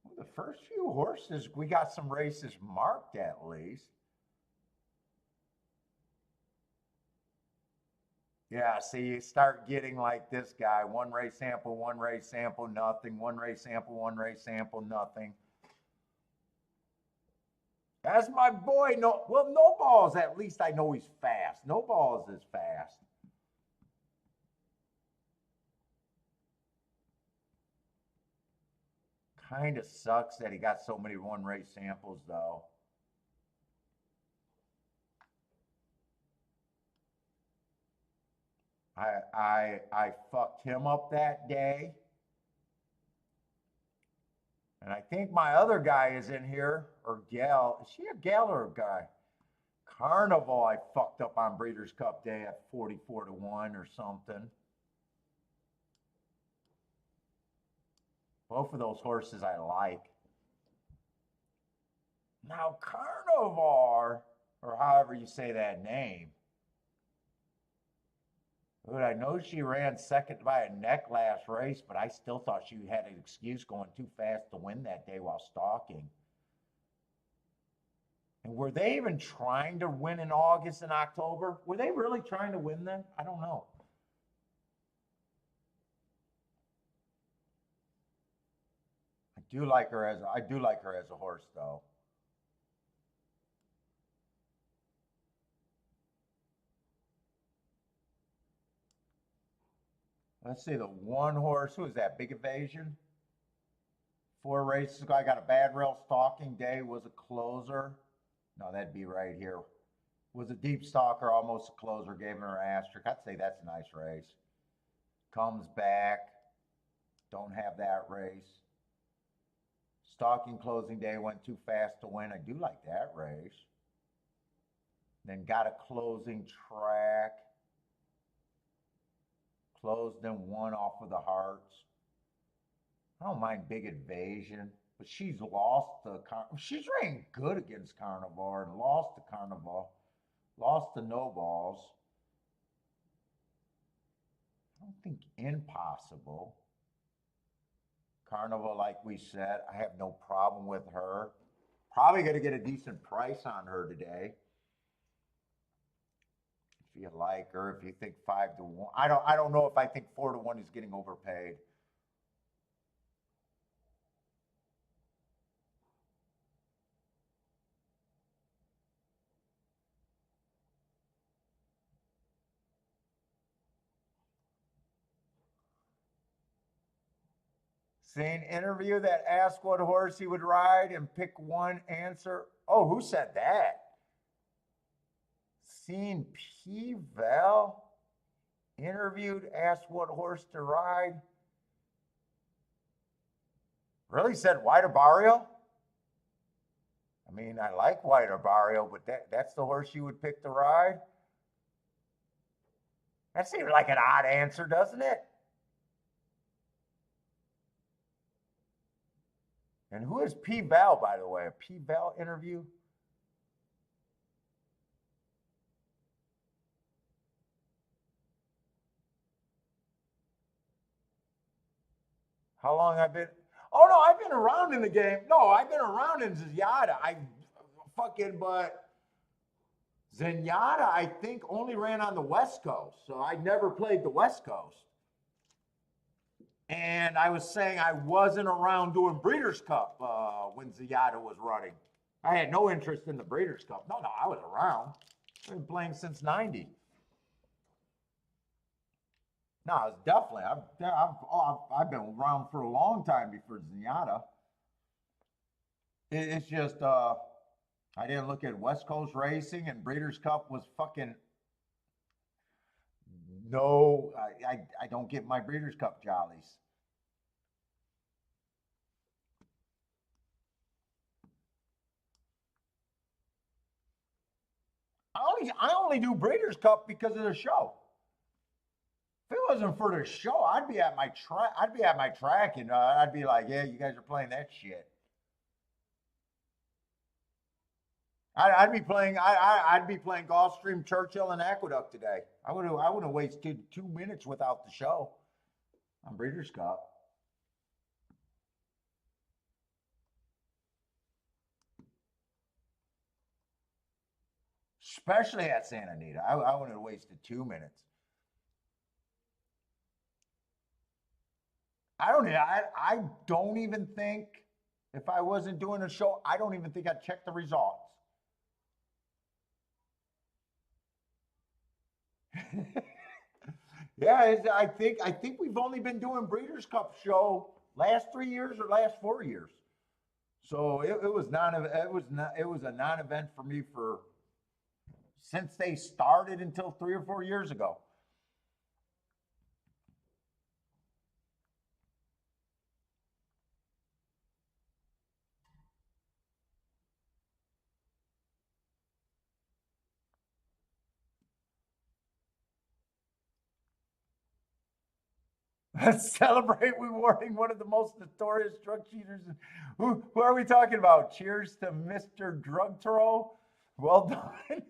Well, the first few horses, we got some races marked at least. Yeah, see, you start getting like this guy, one race sample, nothing, one race sample, nothing. That's my boy. No balls, at least I know he's fast. No balls is fast. Kind of sucks that he got so many one race samples though. I fucked him up that day. And I think my other guy is in here, or gal. Is she a gal or a guy? Carnival, I fucked up on Breeders' Cup Day at 44 to 1 or something. Both of those horses I like. Now, Carnival, or however you say that name. Dude, I know she ran second by a neck last race, but I still thought she had an excuse going too fast to win that day while stalking. And were they even trying to win in August and October? Were they really trying to win then? I don't know. I do like her as a horse though. Let's see, the one horse, who is that? Big Evasion? 4 races ago, I got a bad rail stalking day, was a closer. No, that'd be right here. Was a deep stalker, almost a closer, gave her an asterisk. I'd say that's a nice race. Comes back, don't have that race. Stalking closing day, went too fast to win. I do like that race. Then got a closing track. Closed and won off of the hearts. I don't mind Big Invasion, but she's lost to she's ran good against Carnival and lost to Carnival. Lost to No Balls. I don't think impossible. Carnival, like we said, I have no problem with her. Probably going to get a decent price on her today. If you like her, if you think 5 to 1, I don't know if I think 4 to 1 is getting overpaid. Seen interview that asked what horse he would ride and pick one answer. Oh, who said that? Seen P-Val interviewed, asked what horse to ride. Really said White Barrio? I mean, I like White Barrio, but that's the horse you would pick to ride? That seems like an odd answer, doesn't it? And who is P-Val, by the way? A P-Val interview? How long I've been? Oh, no, I've been around in the game. No, I've been around in Zenyatta. But Zenyatta, I think, only ran on the West Coast. So I never played the West Coast. And I was saying I wasn't around doing Breeders' Cup when Zenyatta was running. I had no interest in the Breeders' Cup. No, I was around. I've been playing since 90. No, it's definitely. I've been around for a long time before Zenyatta. It's just I didn't look at West Coast racing, and Breeders' Cup was fucking no. I don't get my Breeders' Cup jollies. I only do Breeders' Cup because of the show. If it wasn't for the show, I'd be at my track. And I'd be like, "Yeah, you guys are playing that shit." I'd be playing. I'd be playing Gulfstream, Churchill, and Aqueduct today. I wouldn't waste 2 minutes without the show on Breeders' Cup. Especially at Santa Anita, I wouldn't have wasted 2 minutes. I don't even think if I wasn't doing a show, I don't even think I'd check the results. Yeah, I think we've only been doing Breeders' Cup show last 3 years or last 4 years. So it was a non-event for me for since they started until 3 or 4 years ago. Let's celebrate rewarding one of the most notorious drug cheaters. Who are we talking about? Cheers to Mr. Drug Toro. Well done.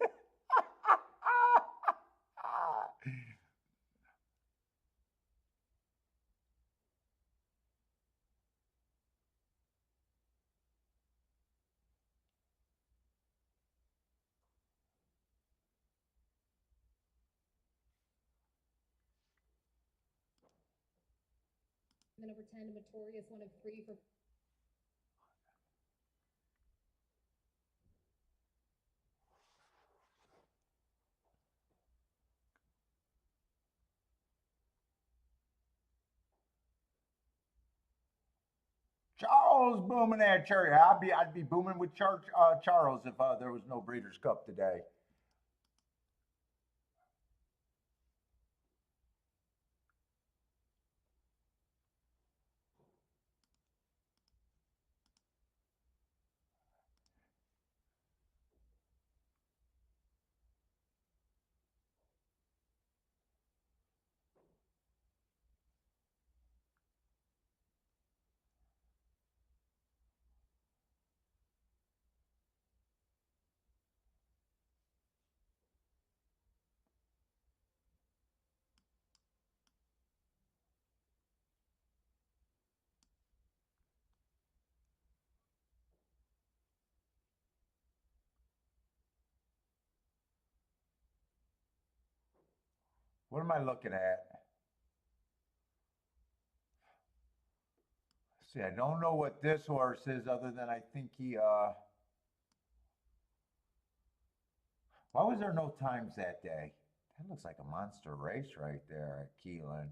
The number 10, Notorious, 1 of 3 for. Charles booming that cherry. I'd be booming with Charles if there was no Breeders' Cup today. What am I looking at? See, I don't know what this horse is other than I think he, why was there no times that day? That looks like a monster race right there at Keelan.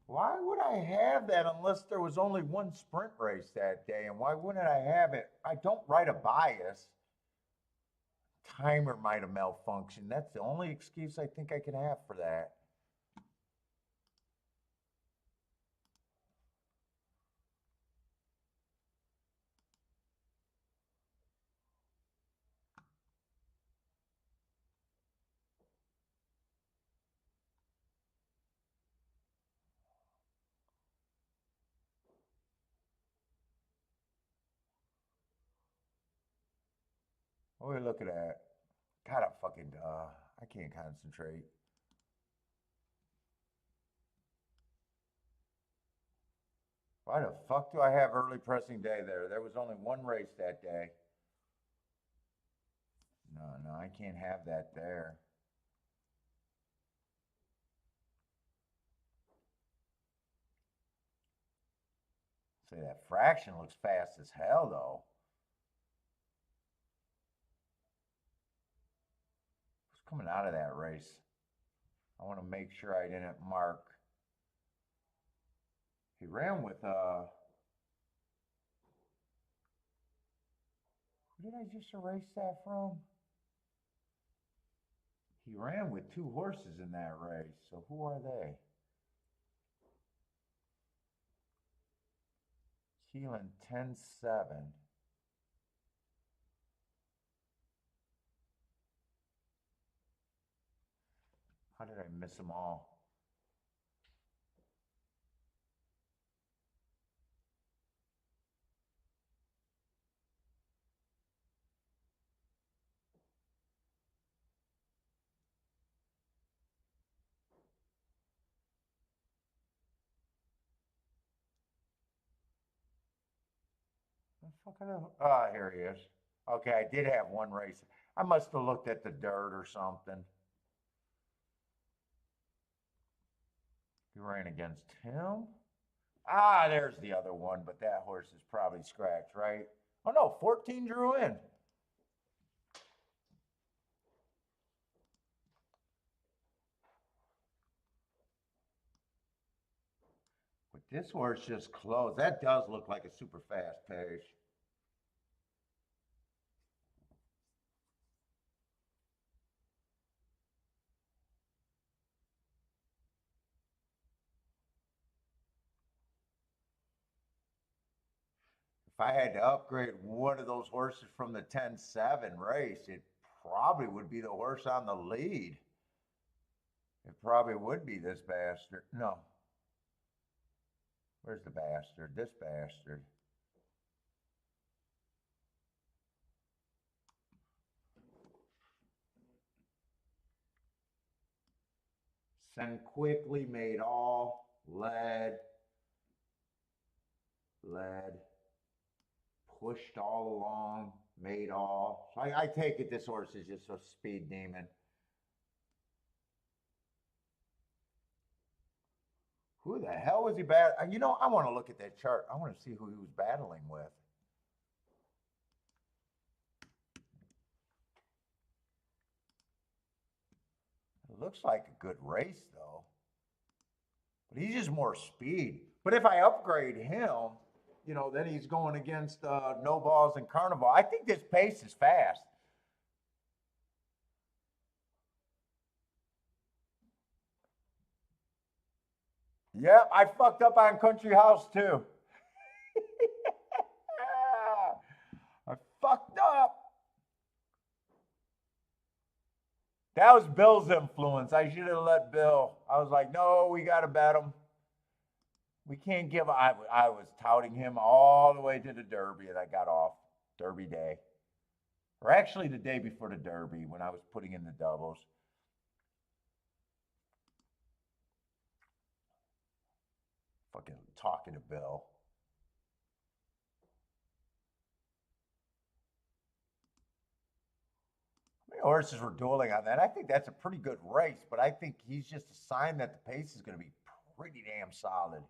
Why would I have that unless there was only one sprint race that day? And why wouldn't I have it? I don't write a bias. Timer might have malfunctioned. That's the only excuse I think I can have for that. What are we looking at? God, I can't concentrate. Why the fuck do I have early pressing day there? There was only one race that day. No, I can't have that there. Say that fraction looks fast as hell though. Who's coming out of that race? I want to make sure I didn't mark. He ran with who did I just erase that from? He ran with two horses in that race. So who are they? Keelan 10-7. How did I miss them all? Ah, here he is. Okay, I did have one race. I must have looked at the dirt or something. You ran against him? Ah, there's the other one, but that horse is probably scratched, right? Oh no, 14 drew in. But this horse just closed. That does look like a super fast pace. If I had to upgrade one of those horses from the 10-7 race, it probably would be the horse on the lead. It probably would be this bastard. No. Where's the bastard? This bastard. Send quickly, made all, led, pushed all along, made all. So I take it this horse is just a speed demon. Who the hell was he battling? You know, I want to look at that chart. I want to see who he was battling with. It looks like a good race, though. But he's just more speed. But if I upgrade him, you know, then he's going against No Balls and Carnival. I think this pace is fast. Yep, I fucked up on Country House, too. I fucked up. That was Bill's influence. I should have let Bill. I was like, no, we got to bet him. We can't give. I was touting him all the way to the Derby, and I got off Derby day. Or actually the day before the Derby when I was putting in the doubles. Fucking talking to Bill. How horses were dueling on that. I think that's a pretty good race, but I think he's just a sign that the pace is going to be pretty damn solid.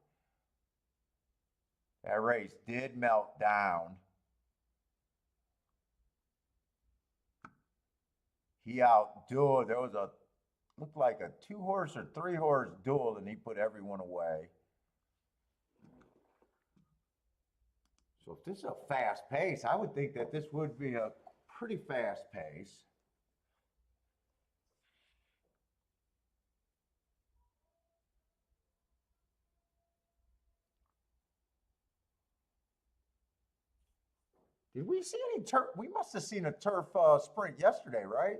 That race did melt down. He outdueled. There was looked like a 2-horse or 3-horse duel, and he put everyone away. So if this is a fast pace, I would think that this would be a pretty fast pace. Did we see any turf? We must have seen a turf sprint yesterday, right?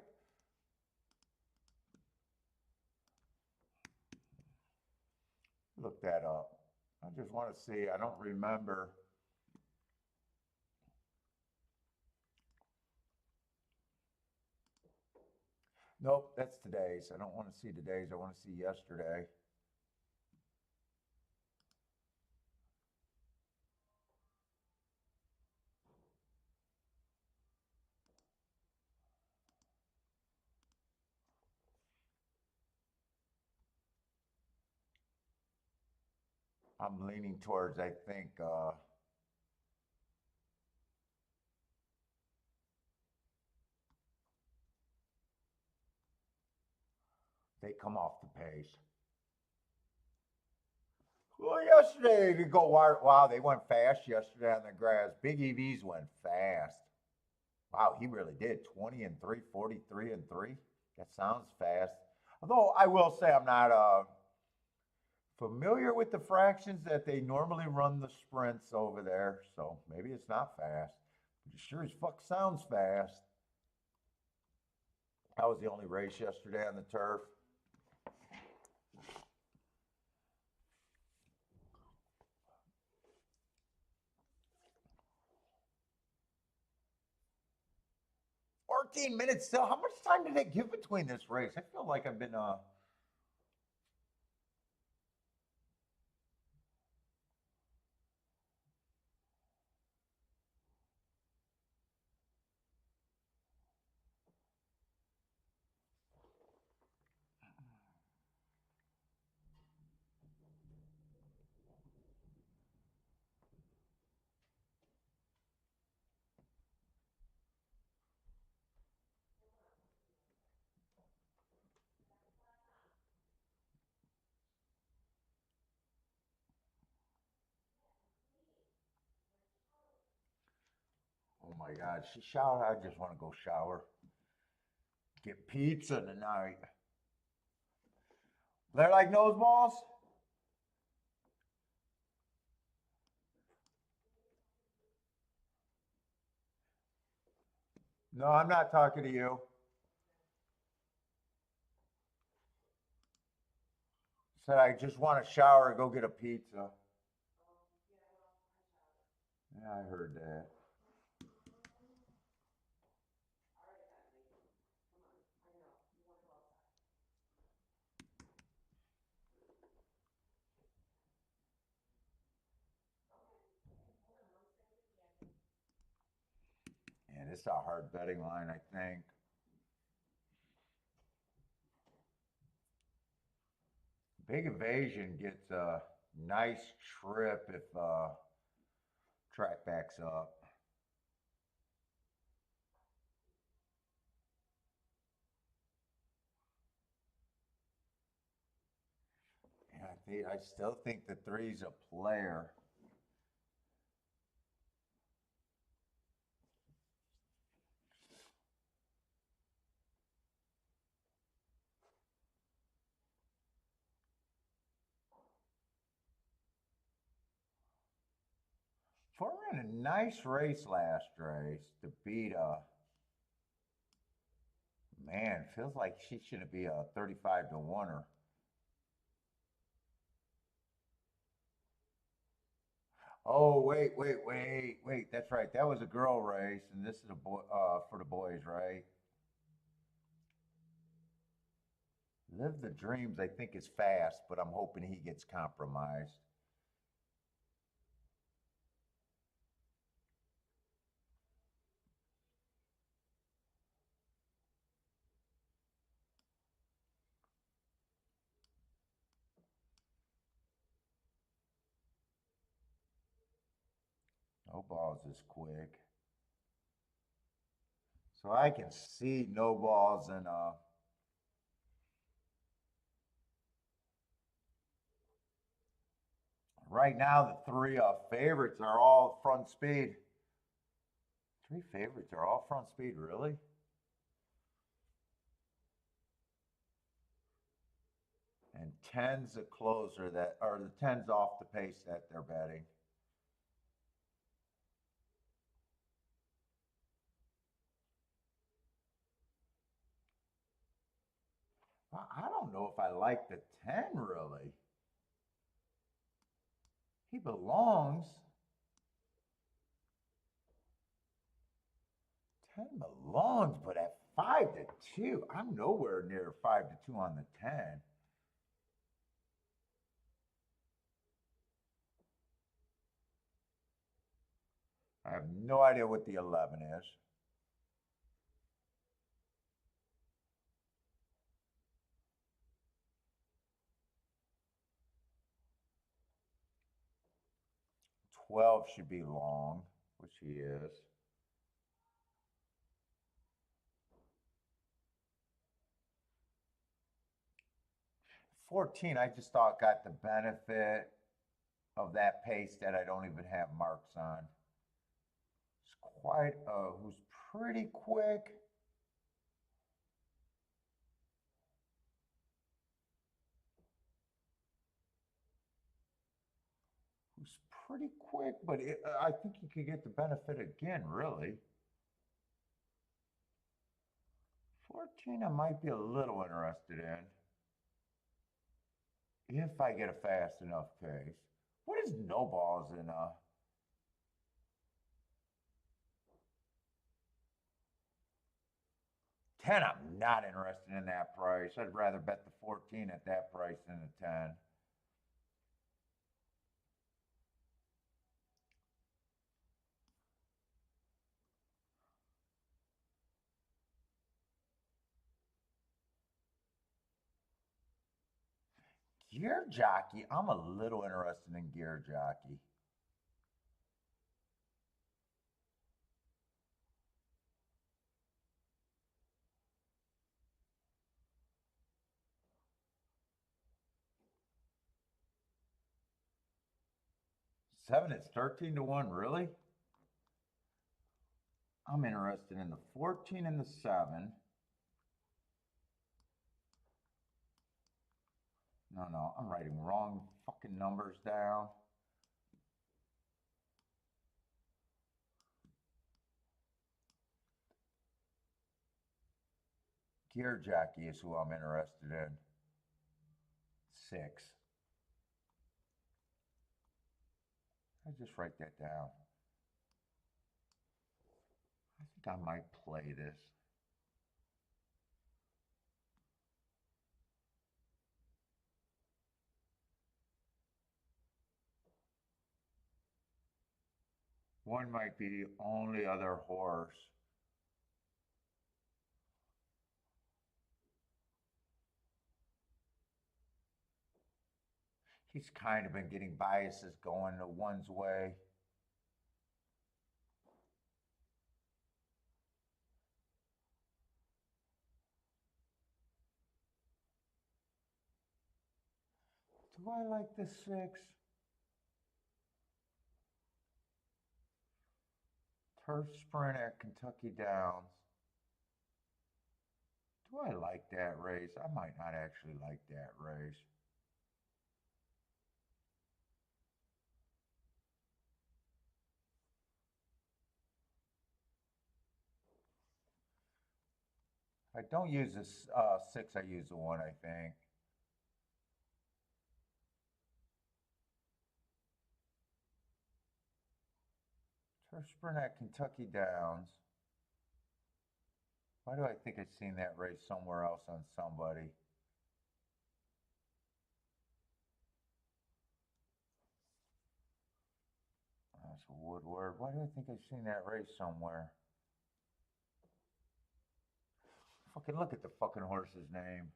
Look that up. I just want to see. I don't remember. Nope, that's today's. I don't want to see today's. I want to see yesterday. I'm leaning towards, I think, they come off the pace. Well, yesterday, they go, wow, they went fast yesterday on the grass. Big EVs went fast. Wow, he really did. 20 and 3, 43 and 3. That sounds fast. Although I will say I'm not familiar with the fractions that they normally run the sprints over there. So maybe it's not fast. But it sure as fuck sounds fast. That was the only race yesterday on the turf. Minutes still. How much time did they give between this race? I feel like I've been oh my God, she showered. I just want to go shower. Get pizza tonight. They're like nose balls? No, I'm not talking to you. Said I just want to shower and go get a pizza. Yeah, I heard that. And it's a hard betting line, I think. Big Evasion gets a nice trip if track backs up. And I still think the 3's a player. Ford ran a nice race last race to beat man, feels like she should be a 35 to 1er. Oh, wait. That's right. That was a girl race, and this is a boy for the boys, right? Live the Dreams, I think, is fast, but I'm hoping he gets compromised. No balls is quick. So I can see no balls and right now the three favorites are all front speed. Three favorites are all front speed, really? And 10's a closer that, or the 10's off the pace that they're betting. I don't know if I like the 10 really. He belongs. 10 belongs, but at 5-2, I'm nowhere near 5-2 on the 10. I have no idea what the 11 is. Twelve should be long, which he is. $14, I just thought got the benefit of that pace that I don't even have marks on. It's quite who's pretty quick. Who's pretty quick, but I think you could get the benefit again, really. 14, I might be a little interested in. If I get a fast enough pace. What is no balls in 10? I'm not interested in that price. I'd rather bet the 14 at that price than the 10. Gear Jockey, I'm a little interested in Gear Jockey. Seven, it's 13-1, really? I'm interested in the 14 and the 7. No, I'm writing wrong fucking numbers down. Gear Jockey is who I'm interested in. 6. I just write that down. I think I might play this. One might be the only other horse. He's kind of been getting biases going the one's way. Do I like the 6? Turf Sprint at Kentucky Downs. Do I like that race? I might not actually like that race. If I don't use this 6, I use the 1, I think. Turf Sprint at Kentucky Downs. Why do I think I've seen that race somewhere else on somebody? That's a Woodward. Why do I think I've seen that race somewhere? Fucking look at the fucking horse's name.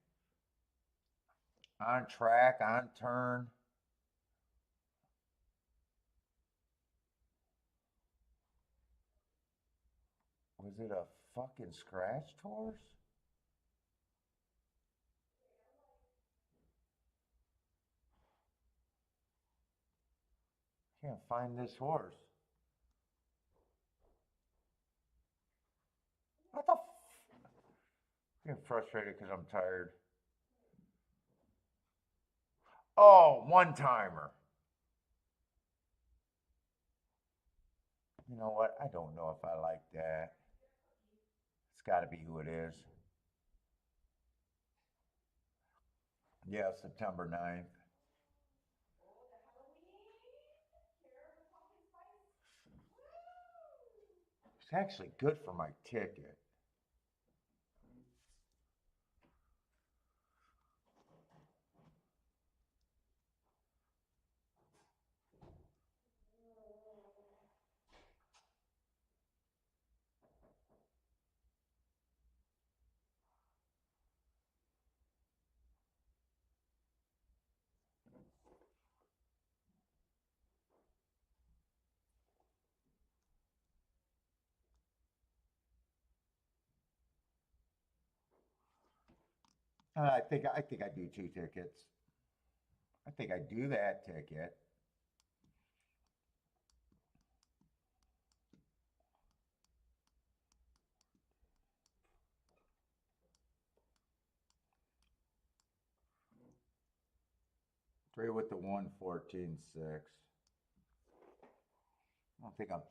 On Track, On Turn. Was it a fucking scratch horse? Can't find this horse. What the f? I'm getting frustrated because I'm tired. Oh, one timer. You know what? I don't know if I like that. It's got to be who it is. Yeah, September 9th. It's actually good for my ticket. I think I do 2 tickets. I think I do that ticket. Three with the 114.6. I don't think I'm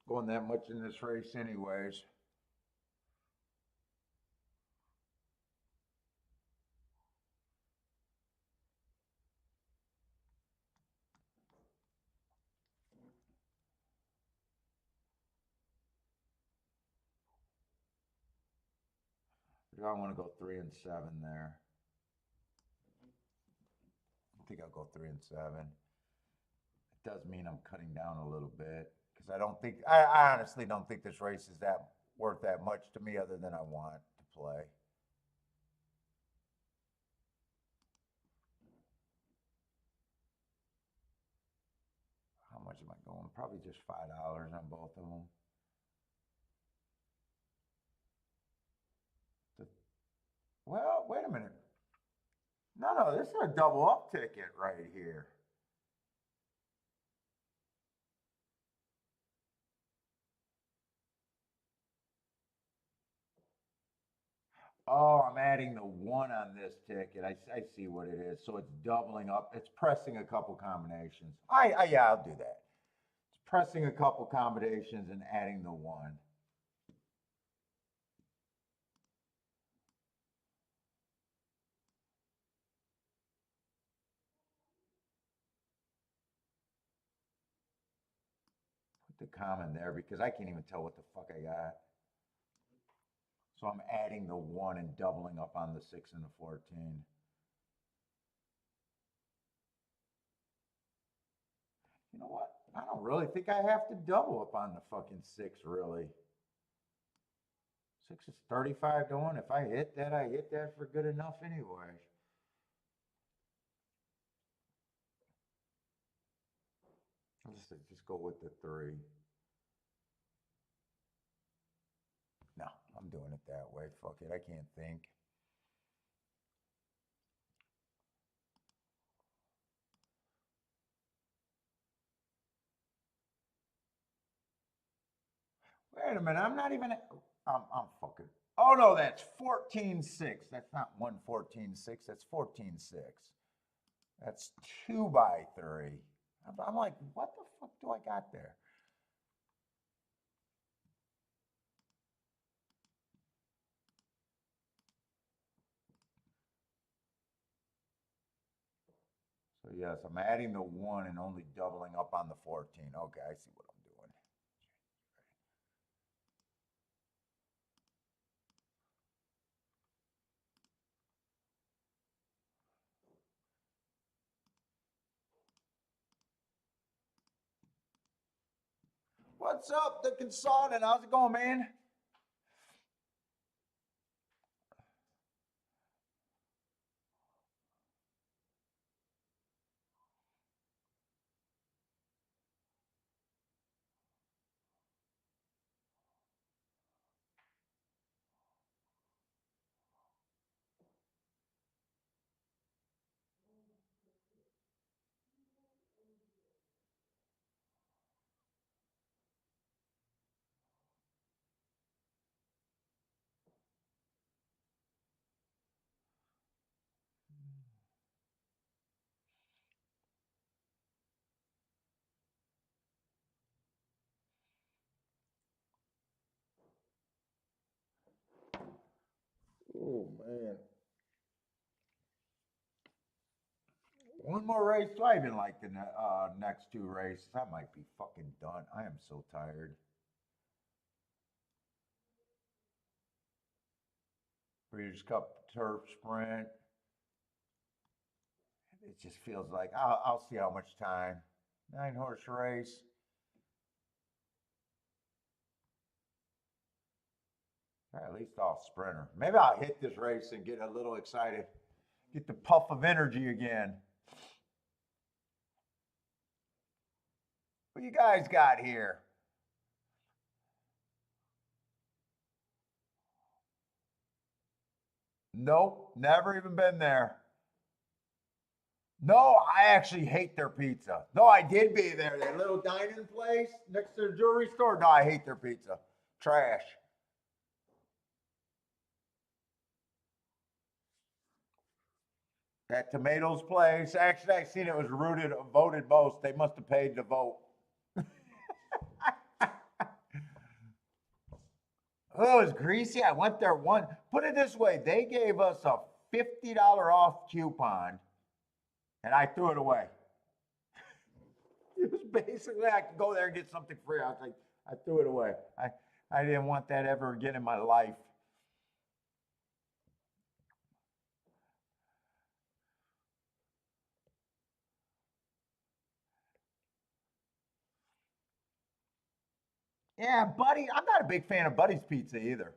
going that much in this race anyways. I want to go 3 and 7 there. I think I'll go 3 and 7. It does mean I'm cutting down a little bit because I honestly don't think this race is that worth that much to me other than I want to play. How much am I going? Probably just $5 on both of them. Well, wait a minute. No, this is a double up ticket right here. Oh, I'm adding the 1 on this ticket. I see what it is. So it's doubling up. It's pressing a couple combinations. Yeah, I'll do that. It's pressing a couple combinations and adding the 1. Put the common there because I can't even tell what the fuck I got. So I'm adding the 1 and doubling up on the 6 and the 14. You know what? I don't really think I have to double up on the fucking 6, really. 6 is 35 to 1. If I hit that, I hit that for good enough anyway. I'll just go with the 3. No, I'm doing it that way. Fuck it. I can't think. Wait a minute. I'm not even. I'm fucking. Oh no, that's 14.6. That's not 114.6. That's 14.6. That's 2 by 3. I'm like, what the fuck do I got there? So yes, I'm adding the 1 and only doubling up on the 14. Okay, I see what I'm doing. What's up, the consultant? How's it going, man? Oh, man. One more race. Do I even like the next two races? I might be fucking done. I am so tired. Breeders' Cup Turf Sprint. It just feels like I'll see how much time. 9-horse race. Or at least I'll sprinter. Maybe I'll hit this race and get a little excited. Get the puff of energy again. What you guys got here? Nope, never even been there. No, I actually hate their pizza. No, I did be there. That little dining place next to the jewelry store. No, I hate their pizza. Trash. That Tomatoes place. Actually, I seen it was voted most. They must have paid to vote. Oh, it was greasy. I went there one. Put it this way, they gave us a $50 off coupon, and I threw it away. It was basically I could go there and get something free. I was like, I threw it away. I didn't want that ever again in my life. Yeah, Buddy. I'm not a big fan of Buddy's Pizza either.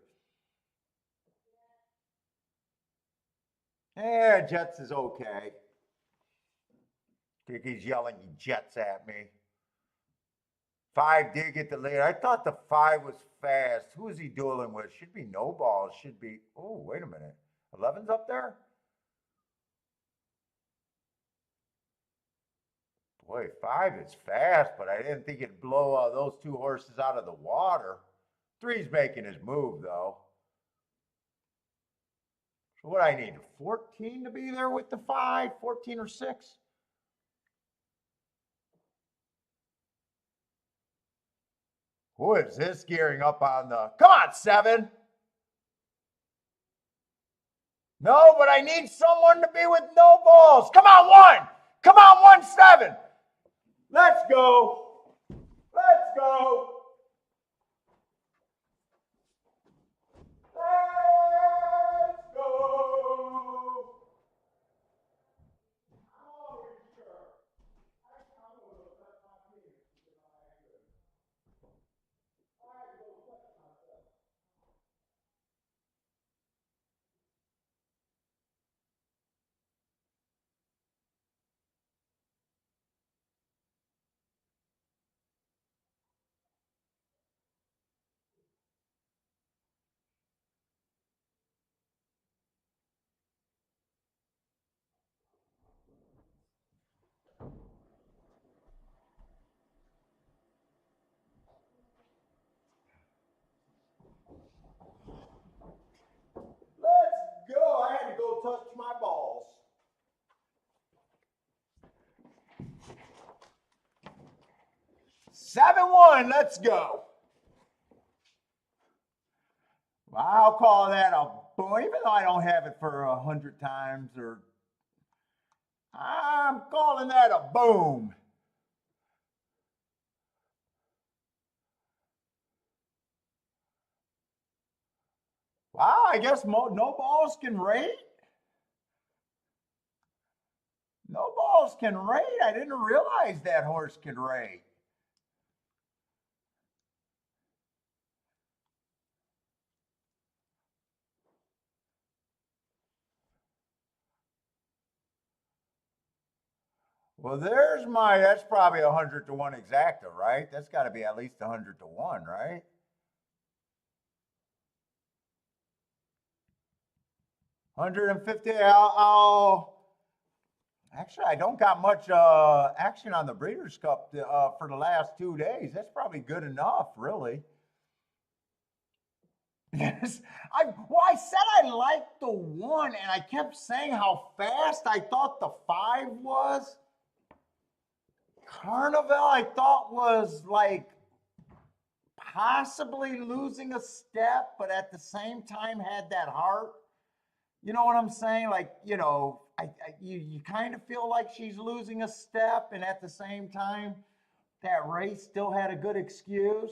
Yeah, Jets is okay. I think he's yelling Jets at me. 5 did get the lead. I thought the 5 was fast. Who is he dueling with? Should be no balls. Should be. Oh, wait a minute. 11's up there? Boy, 5 is fast, but I didn't think it'd blow those 2 horses out of the water. 3's making his move, though. So what I need, 14 to be there with the 5? 14 or 6? Who is this gearing up on the... Come on, 7. No, but I need someone to be with no balls. Come on, 1. Come on, 1-7. Let's go. Let's go. Let's go. Oh, sure. Let's go. I had to go touch my balls. Seven one. Let's go. Well, I'll call that a boom, even though I don't have it for 100 times, or I'm calling that a boom. Wow, I guess no balls can rate. No balls can rate. I didn't realize that horse could rate. Well, there's that's probably 100 to 1 exacta, right? That's got to be at least 100 to 1, right? $150. Actually, I don't got much action on the Breeders' Cup for the last 2 days. That's probably good enough, really. Yes, I said I liked the 1, and I kept saying how fast I thought the 5 was. Carnival, I thought was like possibly losing a step, but at the same time had that heart. You know what I'm saying? Like, you kind of feel like she's losing a step, and at the same time, that race still had a good excuse.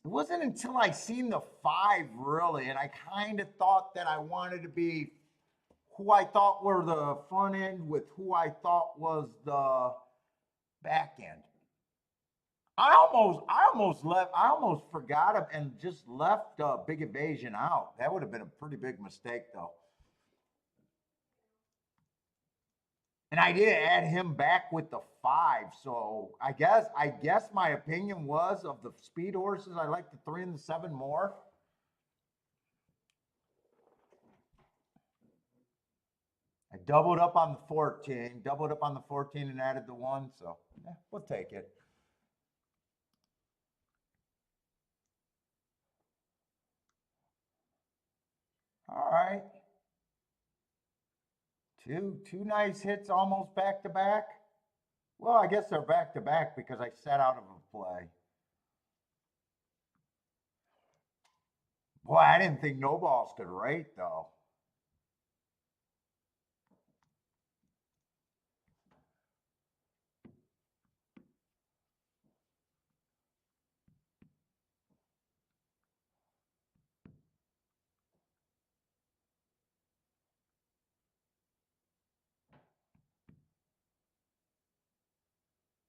It wasn't until I seen the 5 really, and I kind of thought that I wanted to be who I thought were the front end with who I thought was the back end. I almost forgot him and just left Big Evasion out. That would have been a pretty big mistake, though. And I did add him back with the 5. So I guess my opinion was of the speed horses, I like the 3 and the 7 more. I doubled up on the 14, and added the 1. So yeah, we'll take it. All right. Two nice hits almost back to back. Well, I guess they're back to back because I sat out of a play. Boy, I didn't think no balls could rate though.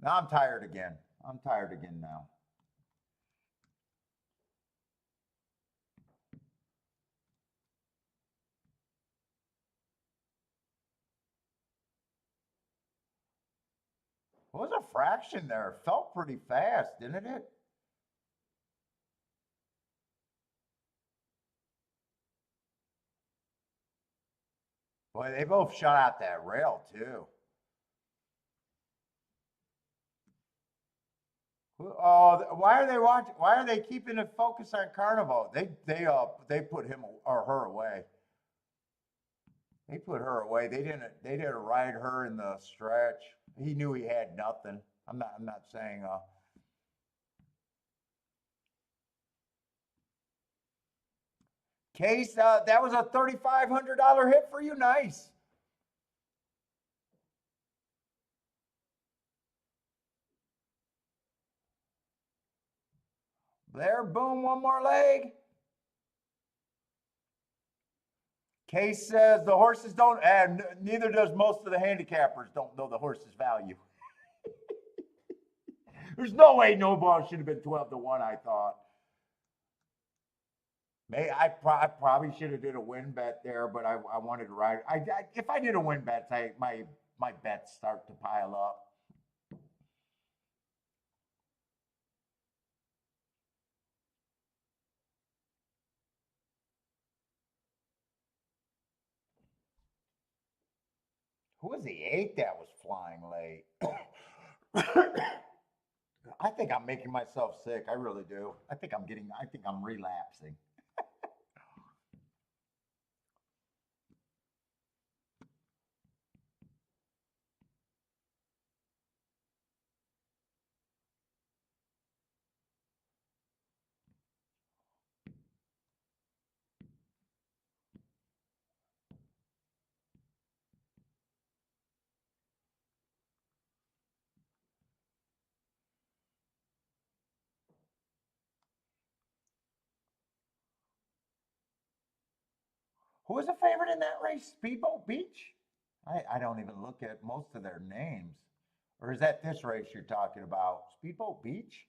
Now I'm tired again. I'm tired again now. What was a fraction there? It felt pretty fast, didn't it? Boy, they both shot out that rail too. Oh, why are they watching? Why are they keeping it focused on Carnival? They put him or her away. They put her away. They didn't ride her in the stretch. He knew he had nothing. I'm not saying Case, that was a $3,500 hit for you. Nice. There, boom, one more leg. Case says the horses don't, and neither does most of the handicappers don't know the horse's value. There's no way no ball should have been 12-1, I thought. I probably should have did a win bet there, but I wanted to ride. If I did a win bet, my bets start to pile up. Who was the 8 that was flying late? I think I'm making myself sick. I really do. I think I'm relapsing. Who was the favorite in that race? Speedboat Beach? I don't even look at most of their names. Or is that this race you're talking about? Speedboat Beach?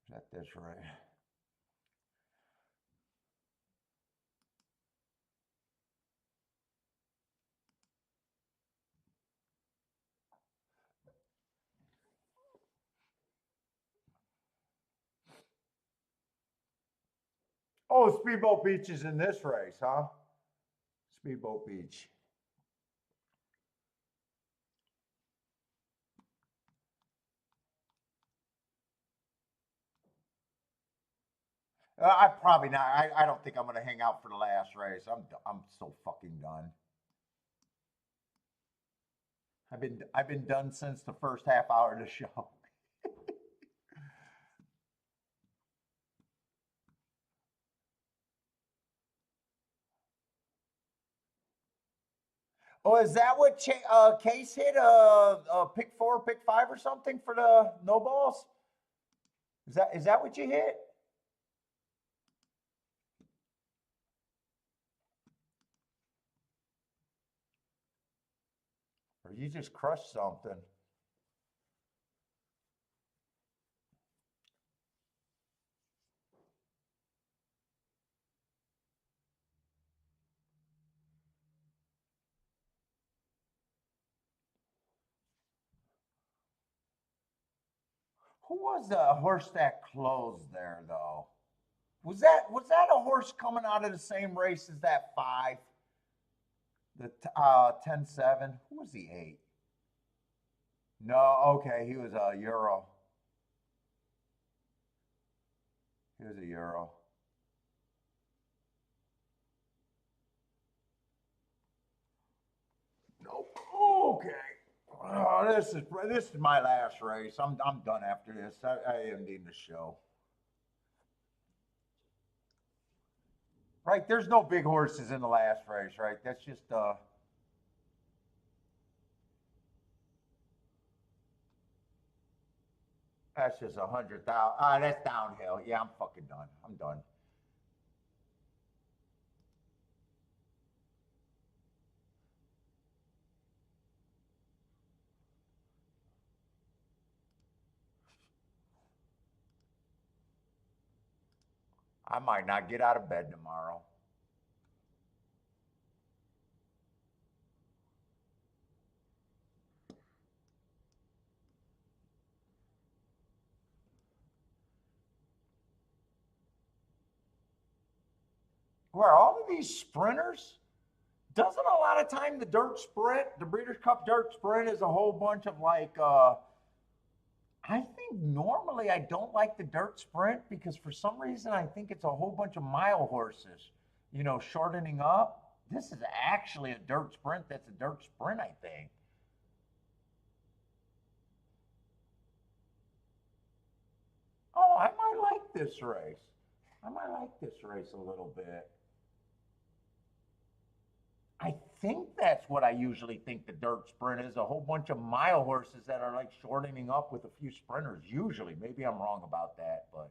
Is that this race? Oh, Speedboat Beach is in this race, huh? Speedboat Beach. I probably not. I don't think I'm going to hang out for the last race. I'm so fucking done. I've been done since the first half hour of the show. Oh, is that what Case hit? Pick 4, pick 5, or something for the no balls? Is that what you hit? Or you just crushed something? Who was the horse that closed there though? Was that a horse coming out of the same race as that 5? The 10-7? Who was the 8? No, okay, he was a Euro. He was a Euro. Nope. Okay. Oh, this is my last race. I'm done after this. I am ending the show. Right, there's no big horses in the last race, right? That's just that's just 100,000. That's downhill. Yeah, I'm fucking done. I'm done. I might not get out of bed tomorrow. Where all of these sprinters, doesn't a lot of time the dirt sprint, the Breeders' Cup dirt sprint is a whole bunch of like I think normally I don't like the dirt sprint because for some reason I think it's a whole bunch of mile horses, shortening up. This is actually a dirt sprint. That's a dirt sprint, I think. Oh, I might like this race. I might like this race a little bit. I think that's what I usually think the dirt sprint is, a whole bunch of mile horses that are like shortening up with a few sprinters. Usually, maybe I'm wrong about that, but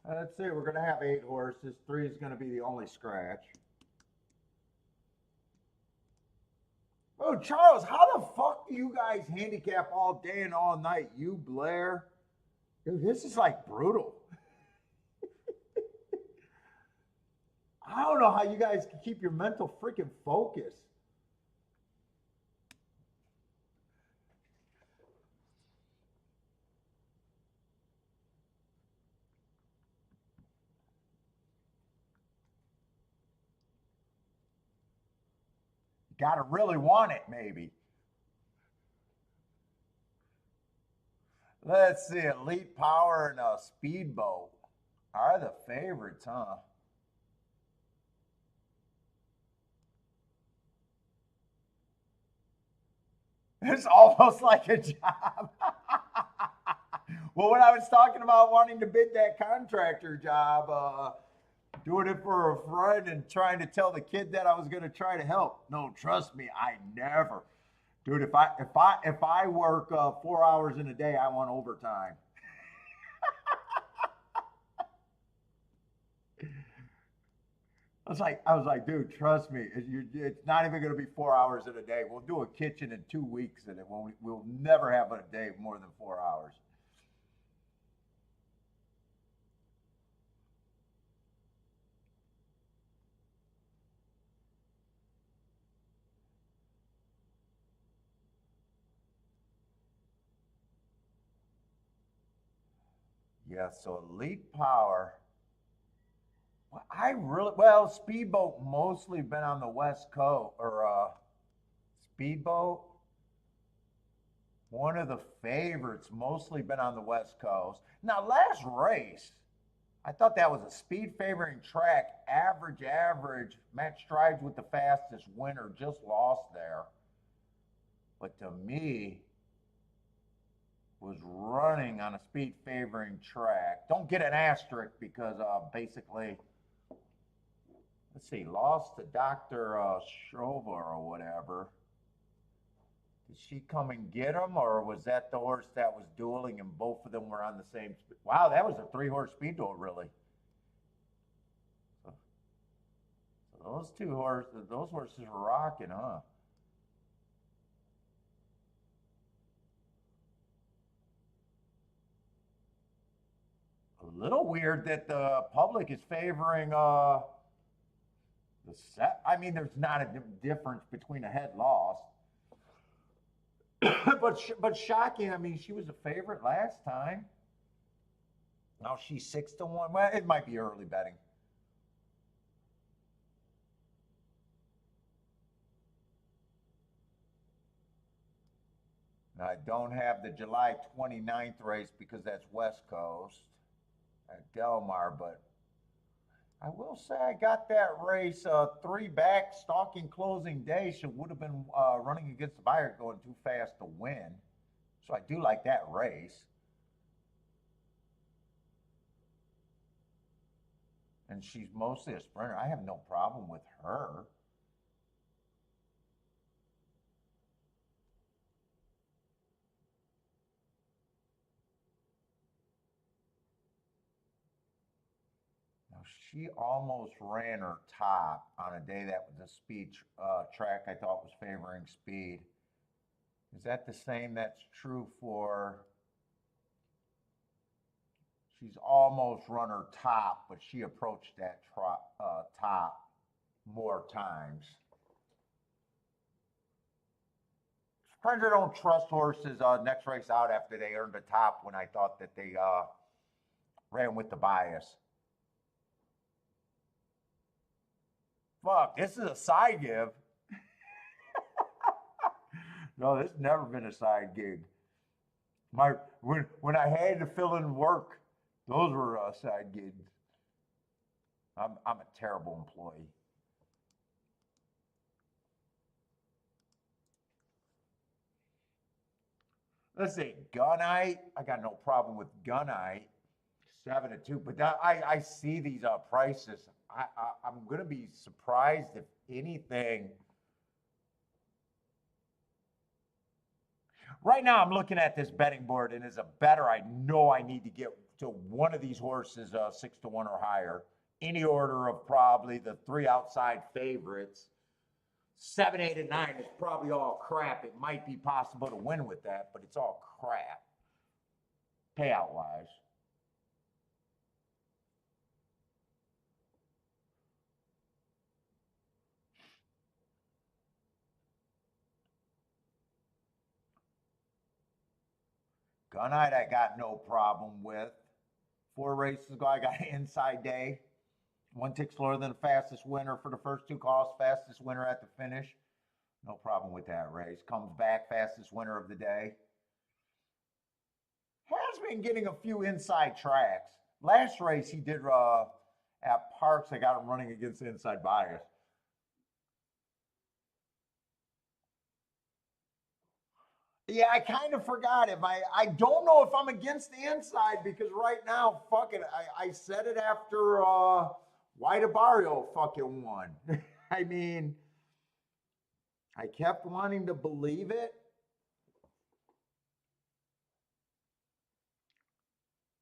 let's see. We're gonna have 8 horses. 3 is gonna be the only scratch. Oh, Charles, how the fuck do you guys handicap all day and all night? You, Blair, dude, this is like brutal. I don't know how you guys can keep your mental freaking focus. Got to really want it, maybe. Let's see. Elite Power and a Speedboat are the favorites, huh? It's almost like a job. Well, when I was talking about wanting to bid that contractor job, doing it for a friend and trying to tell the kid that I was going to try to help. No, trust me, I never, dude. If I work 4 hours in a day, I want overtime. I was like, dude, trust me, it's not even going to be 4 hours in a day. We'll do a kitchen in 2 weeks, and we'll never have a day more than 4 hours. Yeah, so Elite Power. Well, Speedboat mostly been on the West Coast, or Speedboat, one of the favorites, mostly been on the West Coast. Now, last race, I thought that was a speed favoring track, average. Matt Strides with the fastest winner, just lost there. But to me, was running on a speed favoring track. Don't get an asterisk because basically, let's see, lost to Dr. Shova or whatever. Did she come and get him, or was that the horse that was dueling and both of them were on the same speed? Wow, that was a 3-horse speed duel, really. So those horses were rocking, huh? A little weird that the public is favoring the set. I mean, there's not a difference between a head loss. but shocking. I mean, she was a favorite last time. Now she's 6-1. Well, it might be early betting. Now, I don't have the July 29th race because that's West Coast at Del Mar, but I will say I got that race 3 back, stalking closing day. She would have been running against the buyer going too fast to win. So I do like that race. And she's mostly a sprinter. I have no problem with her. She almost ran her top on a day that was a speed track I thought was favoring speed. Is that the same that's true for? She's almost run her top, but she approached that top more times. Sometimes I don't trust horses next race out after they earned the top when I thought that they ran with the bias. Fuck, this is a side give. No, this has never been a side gig. When I had to fill in work, those were side gigs. I'm a terrible employee. Let's see, Gunite. I got no problem with Gunite. 7-2, but I see these prices. I'm gonna be surprised if anything. Right now, I'm looking at this betting board, and as a bettor, I know I need to get to one of these horses 6-1 or higher. Any order of probably the 3 outside favorites. 7, 8, and 9 is probably all crap. It might be possible to win with that, but it's all crap. Payout wise. Gunite, I got no problem with. 4 races ago, I got an inside day. 1 tick slower than the fastest winner for the first 2 calls, fastest winner at the finish. No problem with that race. Comes back, fastest winner of the day. Has been getting a few inside tracks. Last race he did at Parks, I got him running against the inside bias. Yeah, I kind of forgot him. I don't know if I'm against the inside because right now, fuck it, I said it after White Barrio fucking won. I mean, I kept wanting to believe it.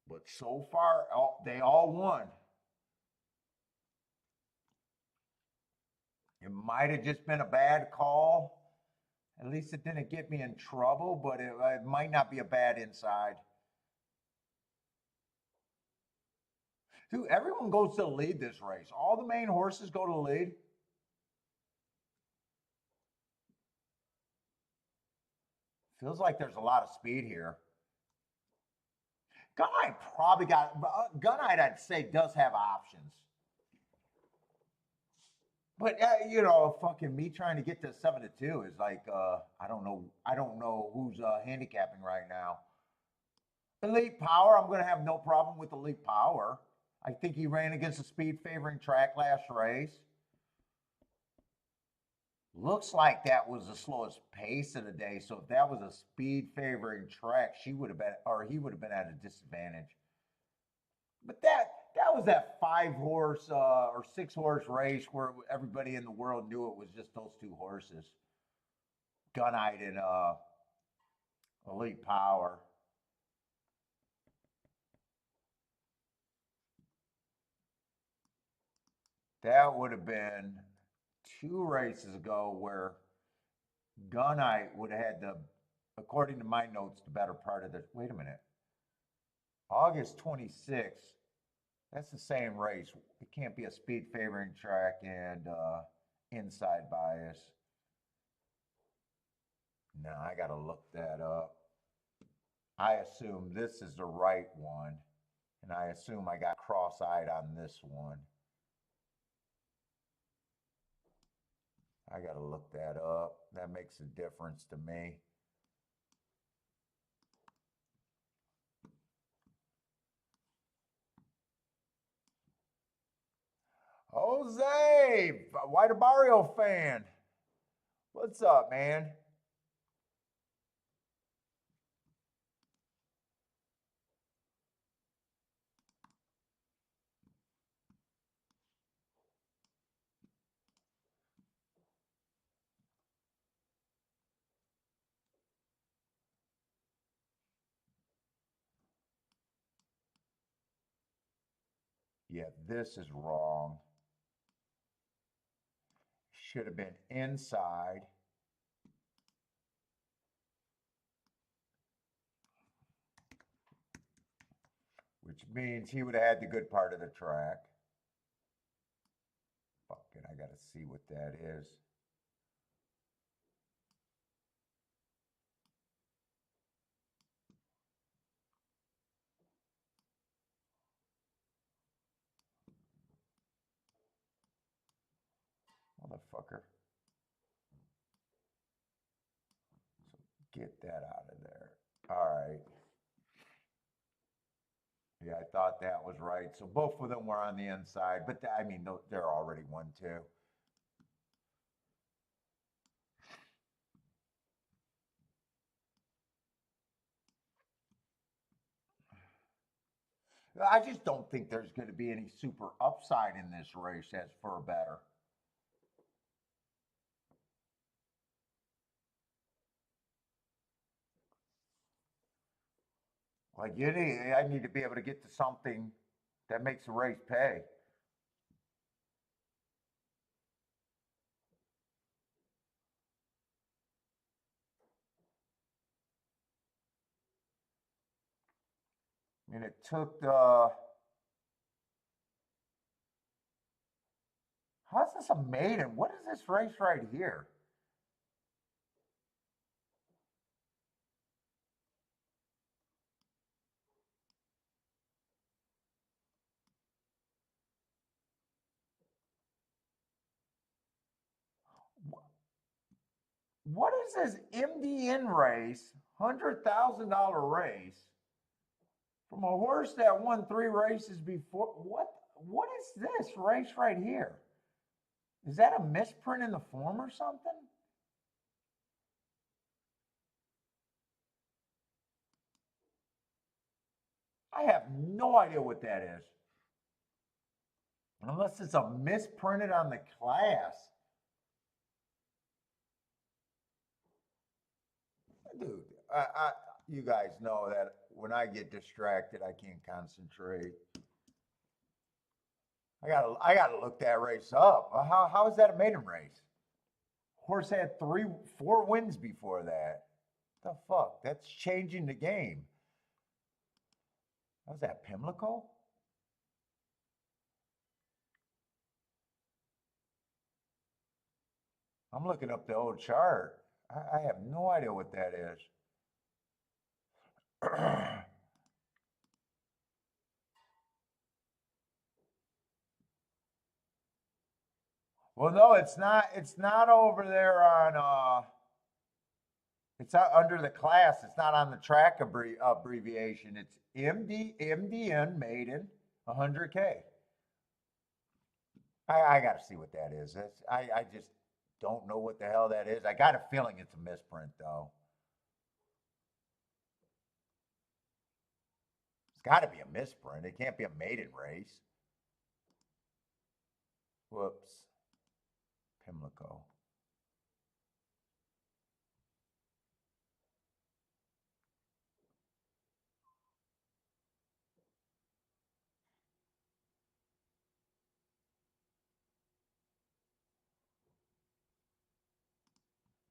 But so far, they all won. It might have just been a bad call. At least it didn't get me in trouble, but it might not be a bad inside. Dude, everyone goes to the lead this race. All the main horses go to the lead. Feels like there's a lot of speed here. Gunite probably got Gunite. I'd say does have options, but you know, fucking me trying to get to 7-2 is like I don't know. I don't know who's handicapping right now. Elite Power. I'm gonna have no problem with Elite Power. I think he ran against a speed favoring track last race. Looks like that was the slowest pace of the day. So if that was a speed favoring track, she would have been, or he would have been at a disadvantage. But that was that 5-horse or 6-horse race where everybody in the world knew it was just those two horses, Gunite and Elite Power. That would have been 2 races ago where Gunite would have had the, according to my notes, the better part of the. Wait a minute. August 26th. That's the same race. It can't be a speed favoring track and inside bias. No, I got to look that up. I assume this is the right one. And I assume I got cross-eyed on this one. I got to look that up. That makes a difference to me. Jose, White Barrio fan. What's up, man? Yeah, this is wrong. Should have been inside. Which means he would have had the good part of the track. Fuck it, I gotta see what that is. Motherfucker. So get that out of there. All right. Yeah, I thought that was right. So both of them were on the inside, but I mean, they're already 1-2. I just don't think there's going to be any super upside in this race as for better. Like I need to be able to get to something that makes the race pay. I mean, it took the. How's this a maiden? What is this race right here? What is this MDN race, $100,000 race from a horse that won 3 races before? What is this race right here? Is that a misprint in the form or something? I have no idea what that is. Unless it's a misprinted on the class. Dude, you guys know that when I get distracted, I can't concentrate. I gotta look that race up. How is that a maiden race? Horse had 4 wins before that. The fuck? That's changing the game. Was that Pimlico? I'm looking up the old chart. I have no idea what that is. Well, no, it's not. It's not over there on. It's out under the class. It's not on the track abbreviation. It's MDN maiden 100K. I got to see what that is. I just don't know what the hell that is. I got a feeling it's a misprint though. It's got to be a misprint. It can't be a maiden race. Whoops. Pimlico.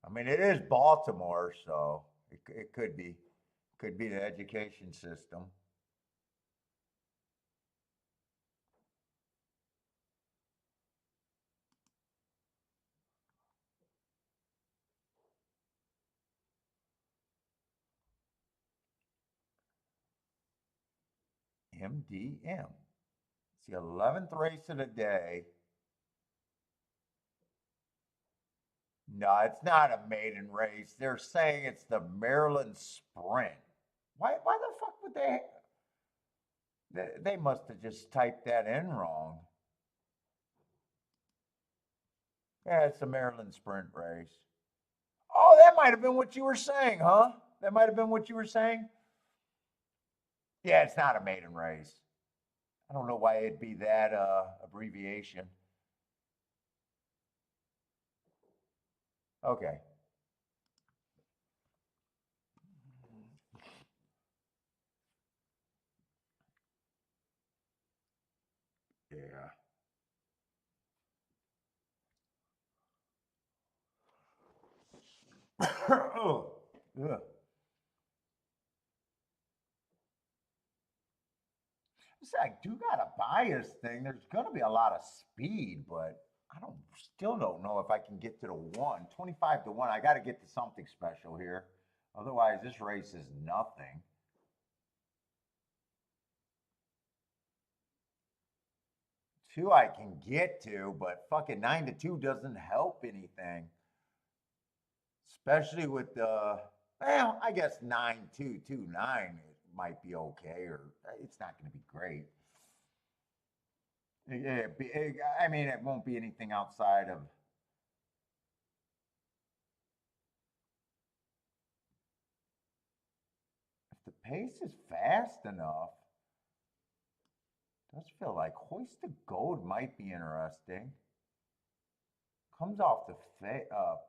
I mean, it is Baltimore, so it could be the education system. MDM. It's the 11th race of the day. No, it's not a maiden race. They're saying it's the Maryland Sprint. Why the fuck would they must have just typed that in wrong. Yeah, it's the Maryland Sprint race. Oh, that might have been what you were saying, huh? That might have been what you were saying. Yeah, it's not a maiden race. I don't know why it'd be that abbreviation. Okay. Yeah. Oh, yeah. I do got a bias thing. There's going to be a lot of speed, but still don't know if I can get to the 25 to 1. I got to get to something special here. Otherwise, this race is nothing. 2 I can get to, but fucking 9 to 2 doesn't help anything. Especially with the, well, I guess 9-2-2-9 might be okay, or it's not going to be great. I mean, it won't be anything outside of. If the pace is fast enough, does feel like Hoist the Gold might be interesting. Comes off the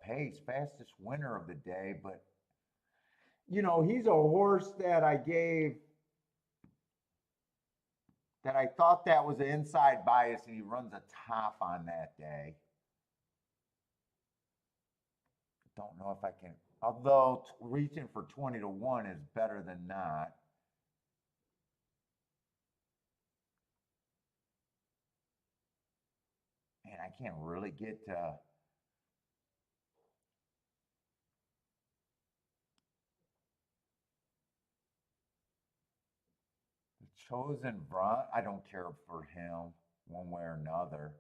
pace, fastest winner of the day, but he's a horse that I thought that was an inside bias, and he runs a top on that day. Don't know if I can, although reaching for 20 to 1 is better than not. And I can't really get to. The Chosen Brunt, I don't care for him one way or another.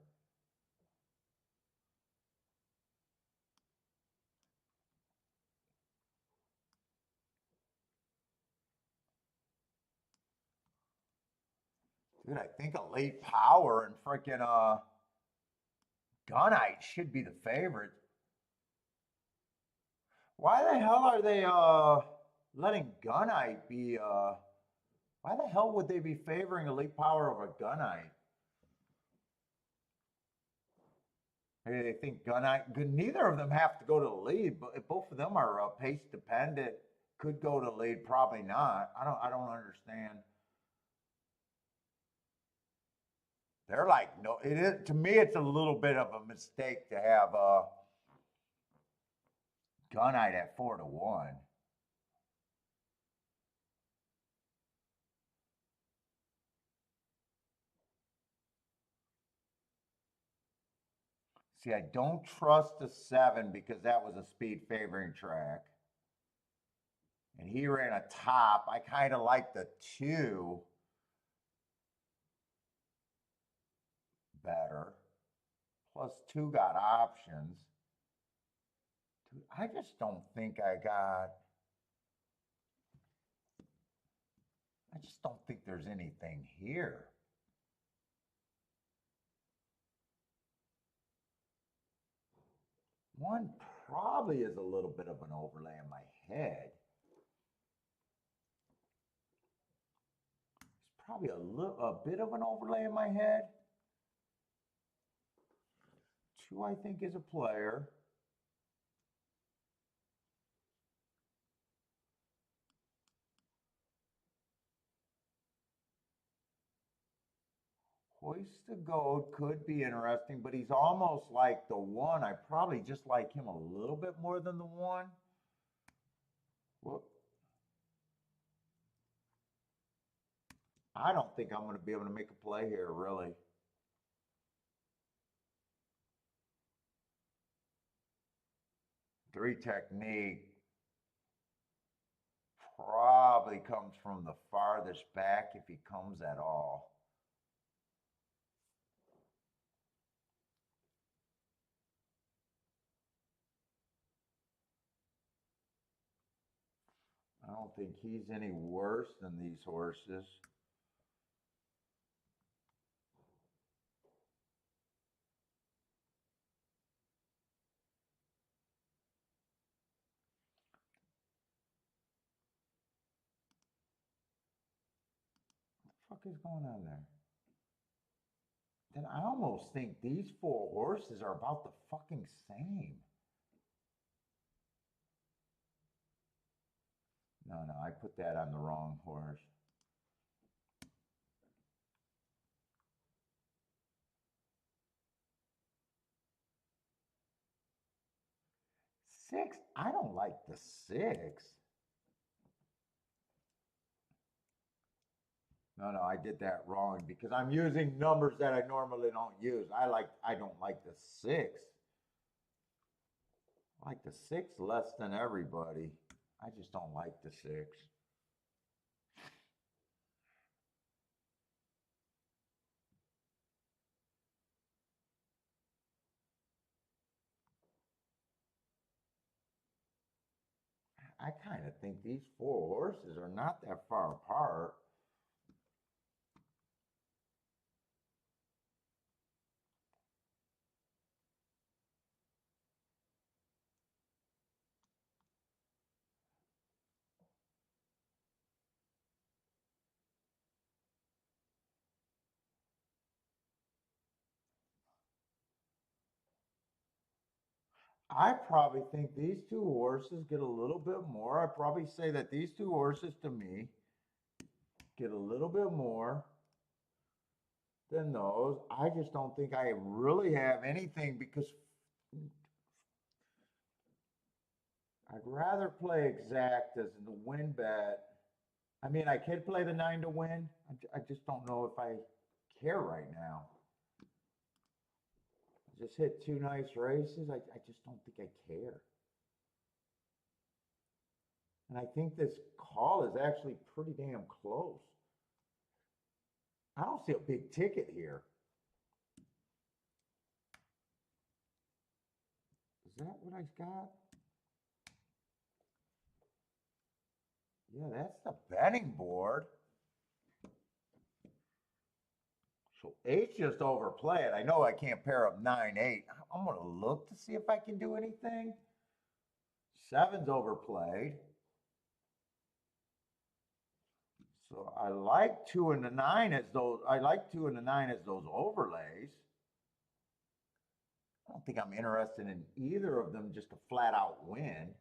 Dude, I think Elite Power and freaking Gunite should be the favorite. Why the hell are they letting Gunite be why the hell would they be favoring Elite Power over Gunite? Maybe they think Gunite, neither of them have to go to the lead, but if both of them are pace dependent, could go to lead, probably not. I don't understand. They're like, no, it is, to me, it's a little bit of a mistake to have Gunite at 4 to 1. See, I don't trust the 7 because that was a speed favoring track. And he ran a top. I kind of like the 2 better. Plus 2 got options. Dude, I just don't think I just don't think there's anything here. One probably is a little bit of an overlay in my head. It's probably a bit of an overlay in my head. 2, I think, is a player. Hoist to Goat could be interesting, but he's almost like the 1. I probably just like him a little bit more than the 1. Whoop. I don't think I'm going to be able to make a play here, really. Three technique probably comes from the farthest back if he comes at all. I don't think he's any worse than these horses. What the fuck is going on there? Then I almost think these 4 horses are about the fucking same. No, I put that on the wrong horse. Six, I don't like the 6. No, I did that wrong because I'm using numbers that I normally don't use. I don't like the 6. I like the 6 less than everybody. I just don't like the 6. I kind of think these 4 horses are not that far apart. I probably think these 2 horses get a little bit more. I probably say that these 2 horses to me get a little bit more than those. I just don't think I really have anything because I'd rather play exact as the win bet. I mean, I could play the 9 to win. I just don't know if I care right now. I just hit 2 nice races. I just don't think I care. And I think this call is actually pretty damn close. I don't see a big ticket here. Is that what I got? Yeah, that's the betting board. So 8's just overplay it. I know I can't pair up 9, 8. I'm going to look to see if I can do anything. 7's overplayed. So I like 2 and the 9 as those. I like 2 and the 9 as those overlays. I don't think I'm interested in either of them just to flat out win.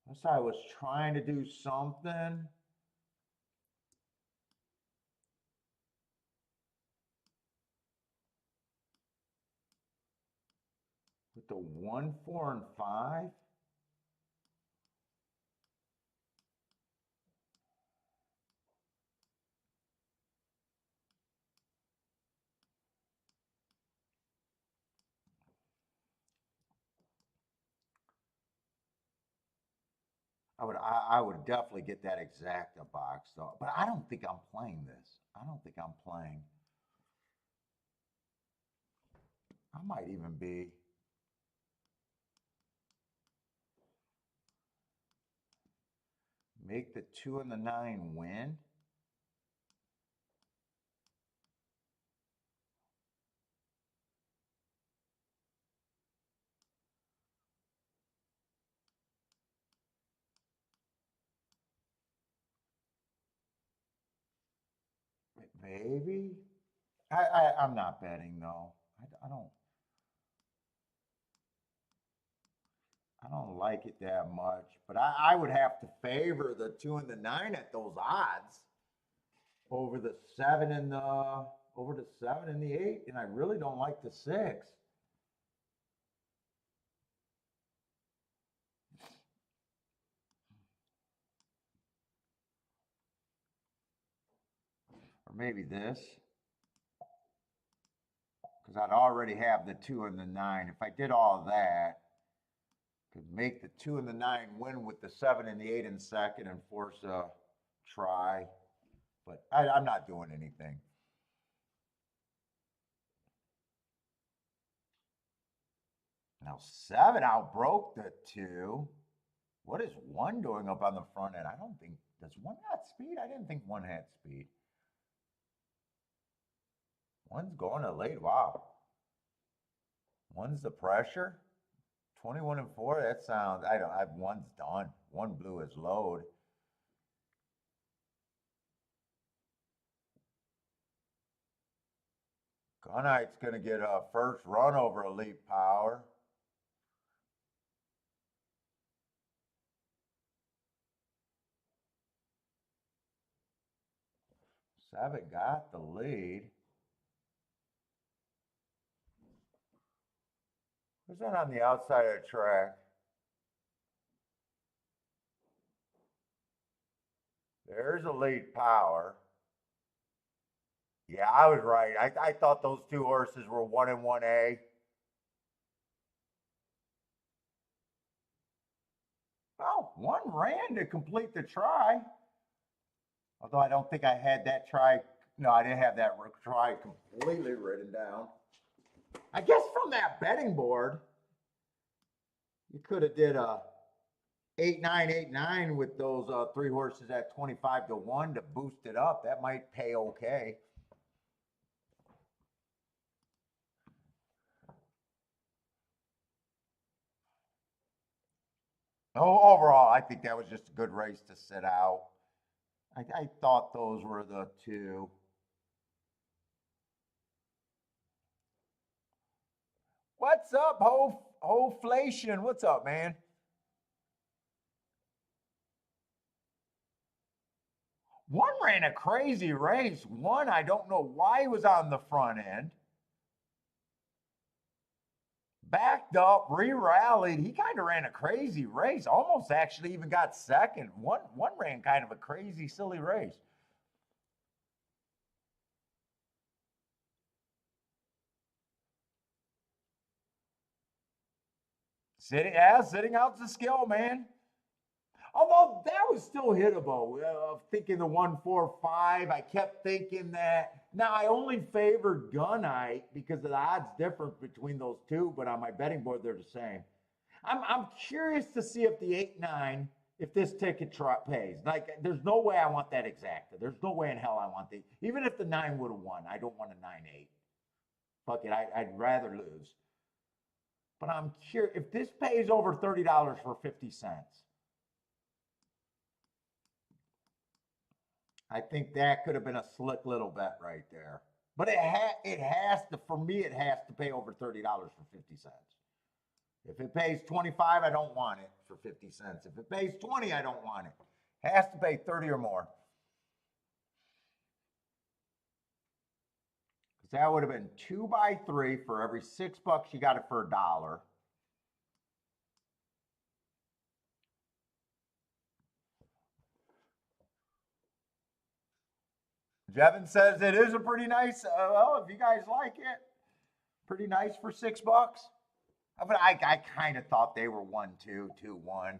Unless I was trying to do something. With the 1, 4, and 5. I would definitely get that exacta box though. But I don't think I'm playing this. I don't think I'm playing. I might even be. Make the 2 and the 9 win. Maybe. I'm not betting though. I don't like it that much, but I would have to favor the 2 and the 9 at those odds over the 7 and the 8, and I really don't like the 6. Or maybe this, because I'd already have the 2 and the 9. If I did all of that, could make the 2 and the 9 win with the 7 and the 8 in second and force a try. But I'm not doing anything. Now 7 outbroke the 2. What is 1 doing up on the front end? I don't think, does 1 have speed? I didn't think 1 had speed. 1's going to late. Wow. 1's the pressure. 21 and 4. That sounds. I don't. 1's done. 1 blew his load. Gunite's going to get a first run over Elite Power. Seven got the lead. Who's that on the outside of the track? There's Elite Power. Yeah, I was right. I thought those 2 horses were 1 and 1A. Well, 1 ran to complete the try. Although I don't think I had that try. No, I didn't have that try completely written down. I guess from that betting board, you could have did a 8-9, 8-9 with those 3 horses at 25 to 1 to boost it up. That might pay okay. Oh, overall, I think that was just a good race to sit out. I thought those were the 2. What's up, Hoflation? What's up, man? One ran a crazy race. 1, I don't know why he was on the front end. Backed up, re-rallied. He kind of ran a crazy race. Almost actually even got second. One ran kind of a crazy, silly race. Sitting out the skill, man. Although that was still hittable. Thinking the 1-4-5, I kept thinking that. Now I only favored Gunite because of the odds difference between those 2, but on my betting board they're the same. I'm curious to see if the 8-9, if this ticket pays. Like, there's no way I want that exacta. There's no way in hell I want the. Even if the 9 would have won, I don't want a 9-8. Fuck it, I'd rather lose. But I'm curious if this pays over $30 for 50 cents. I think that could have been a slick little bet right there. But it has to, for me, it has to pay over $30 for 50 cents. If it pays 25, I don't want it for 50 cents. If it pays 20, I don't want it. It has to pay 30 or more. Because that would have been 2 by 3 for every $6 you got it for $1. Jevin says it is a pretty nice, well, if you guys like it, pretty nice for $6. But I kind of thought they were 1-2, 2-1.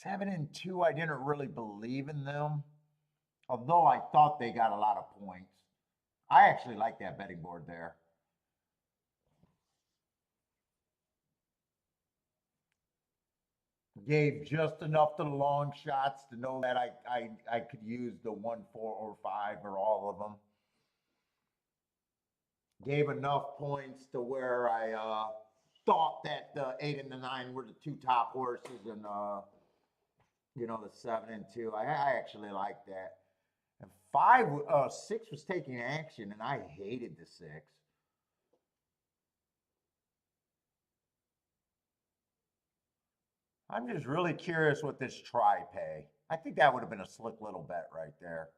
7 and 2, I didn't really believe in them, although I thought they got a lot of points. I actually like that betting board there. Gave just enough to the long shots to know that I could use the 1, 4, or 5 or all of them. Gave enough points to where I thought that the 8 and the 9 were the 2 top horses, and you know, the 7 and 2. I actually like that. And 6 was taking action, and I hated the 6. I'm just really curious what this try pay. I think that would have been a slick little bet right there.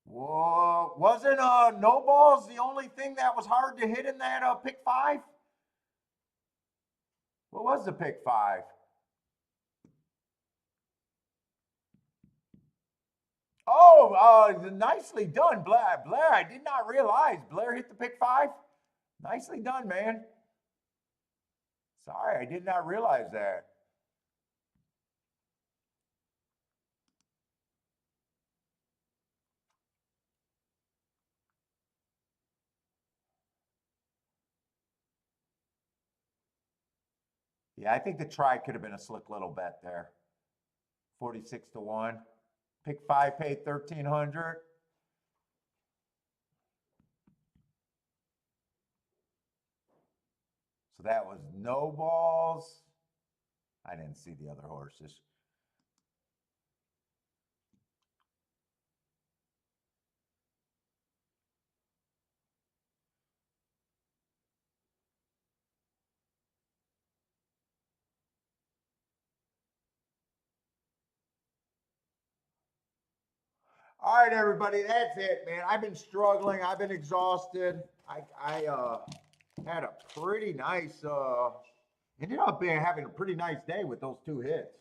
Whoa, wasn't no balls the only thing that was hard to hit in that pick 5? What was the pick 5? Oh, nicely done, Blair. Blair, I did not realize Blair hit the pick 5. Nicely done, man. Sorry, I did not realize that. Yeah, I think the try could have been a slick little bet there. 46 to 1. Pick 5 paid 1,300. So that was no balls. I didn't see the other horses. All right, everybody, that's it, man. I've been struggling. I've been exhausted. I had a pretty nice, ended up having a pretty nice day with those 2 hits.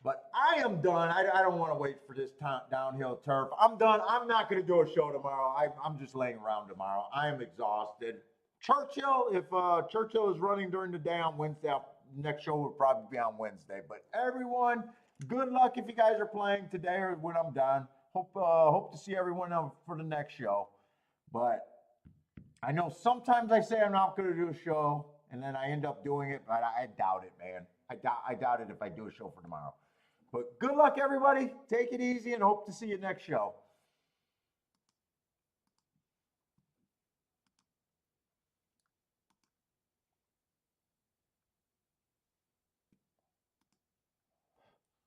But I am done. I don't want to wait for this downhill turf. I'm done. I'm not going to do a show tomorrow. I'm just laying around tomorrow. I am exhausted. Churchill, if Churchill is running during the day on Wednesday, next show will probably be on Wednesday. But everyone, good luck if you guys are playing today or when I'm done. Hope to see everyone for the next show. But I know sometimes I say I'm not going to do a show, and then I end up doing it, but I doubt it, man. I doubt it if I do a show for tomorrow. But good luck, everybody. Take it easy, and hope to see you next show.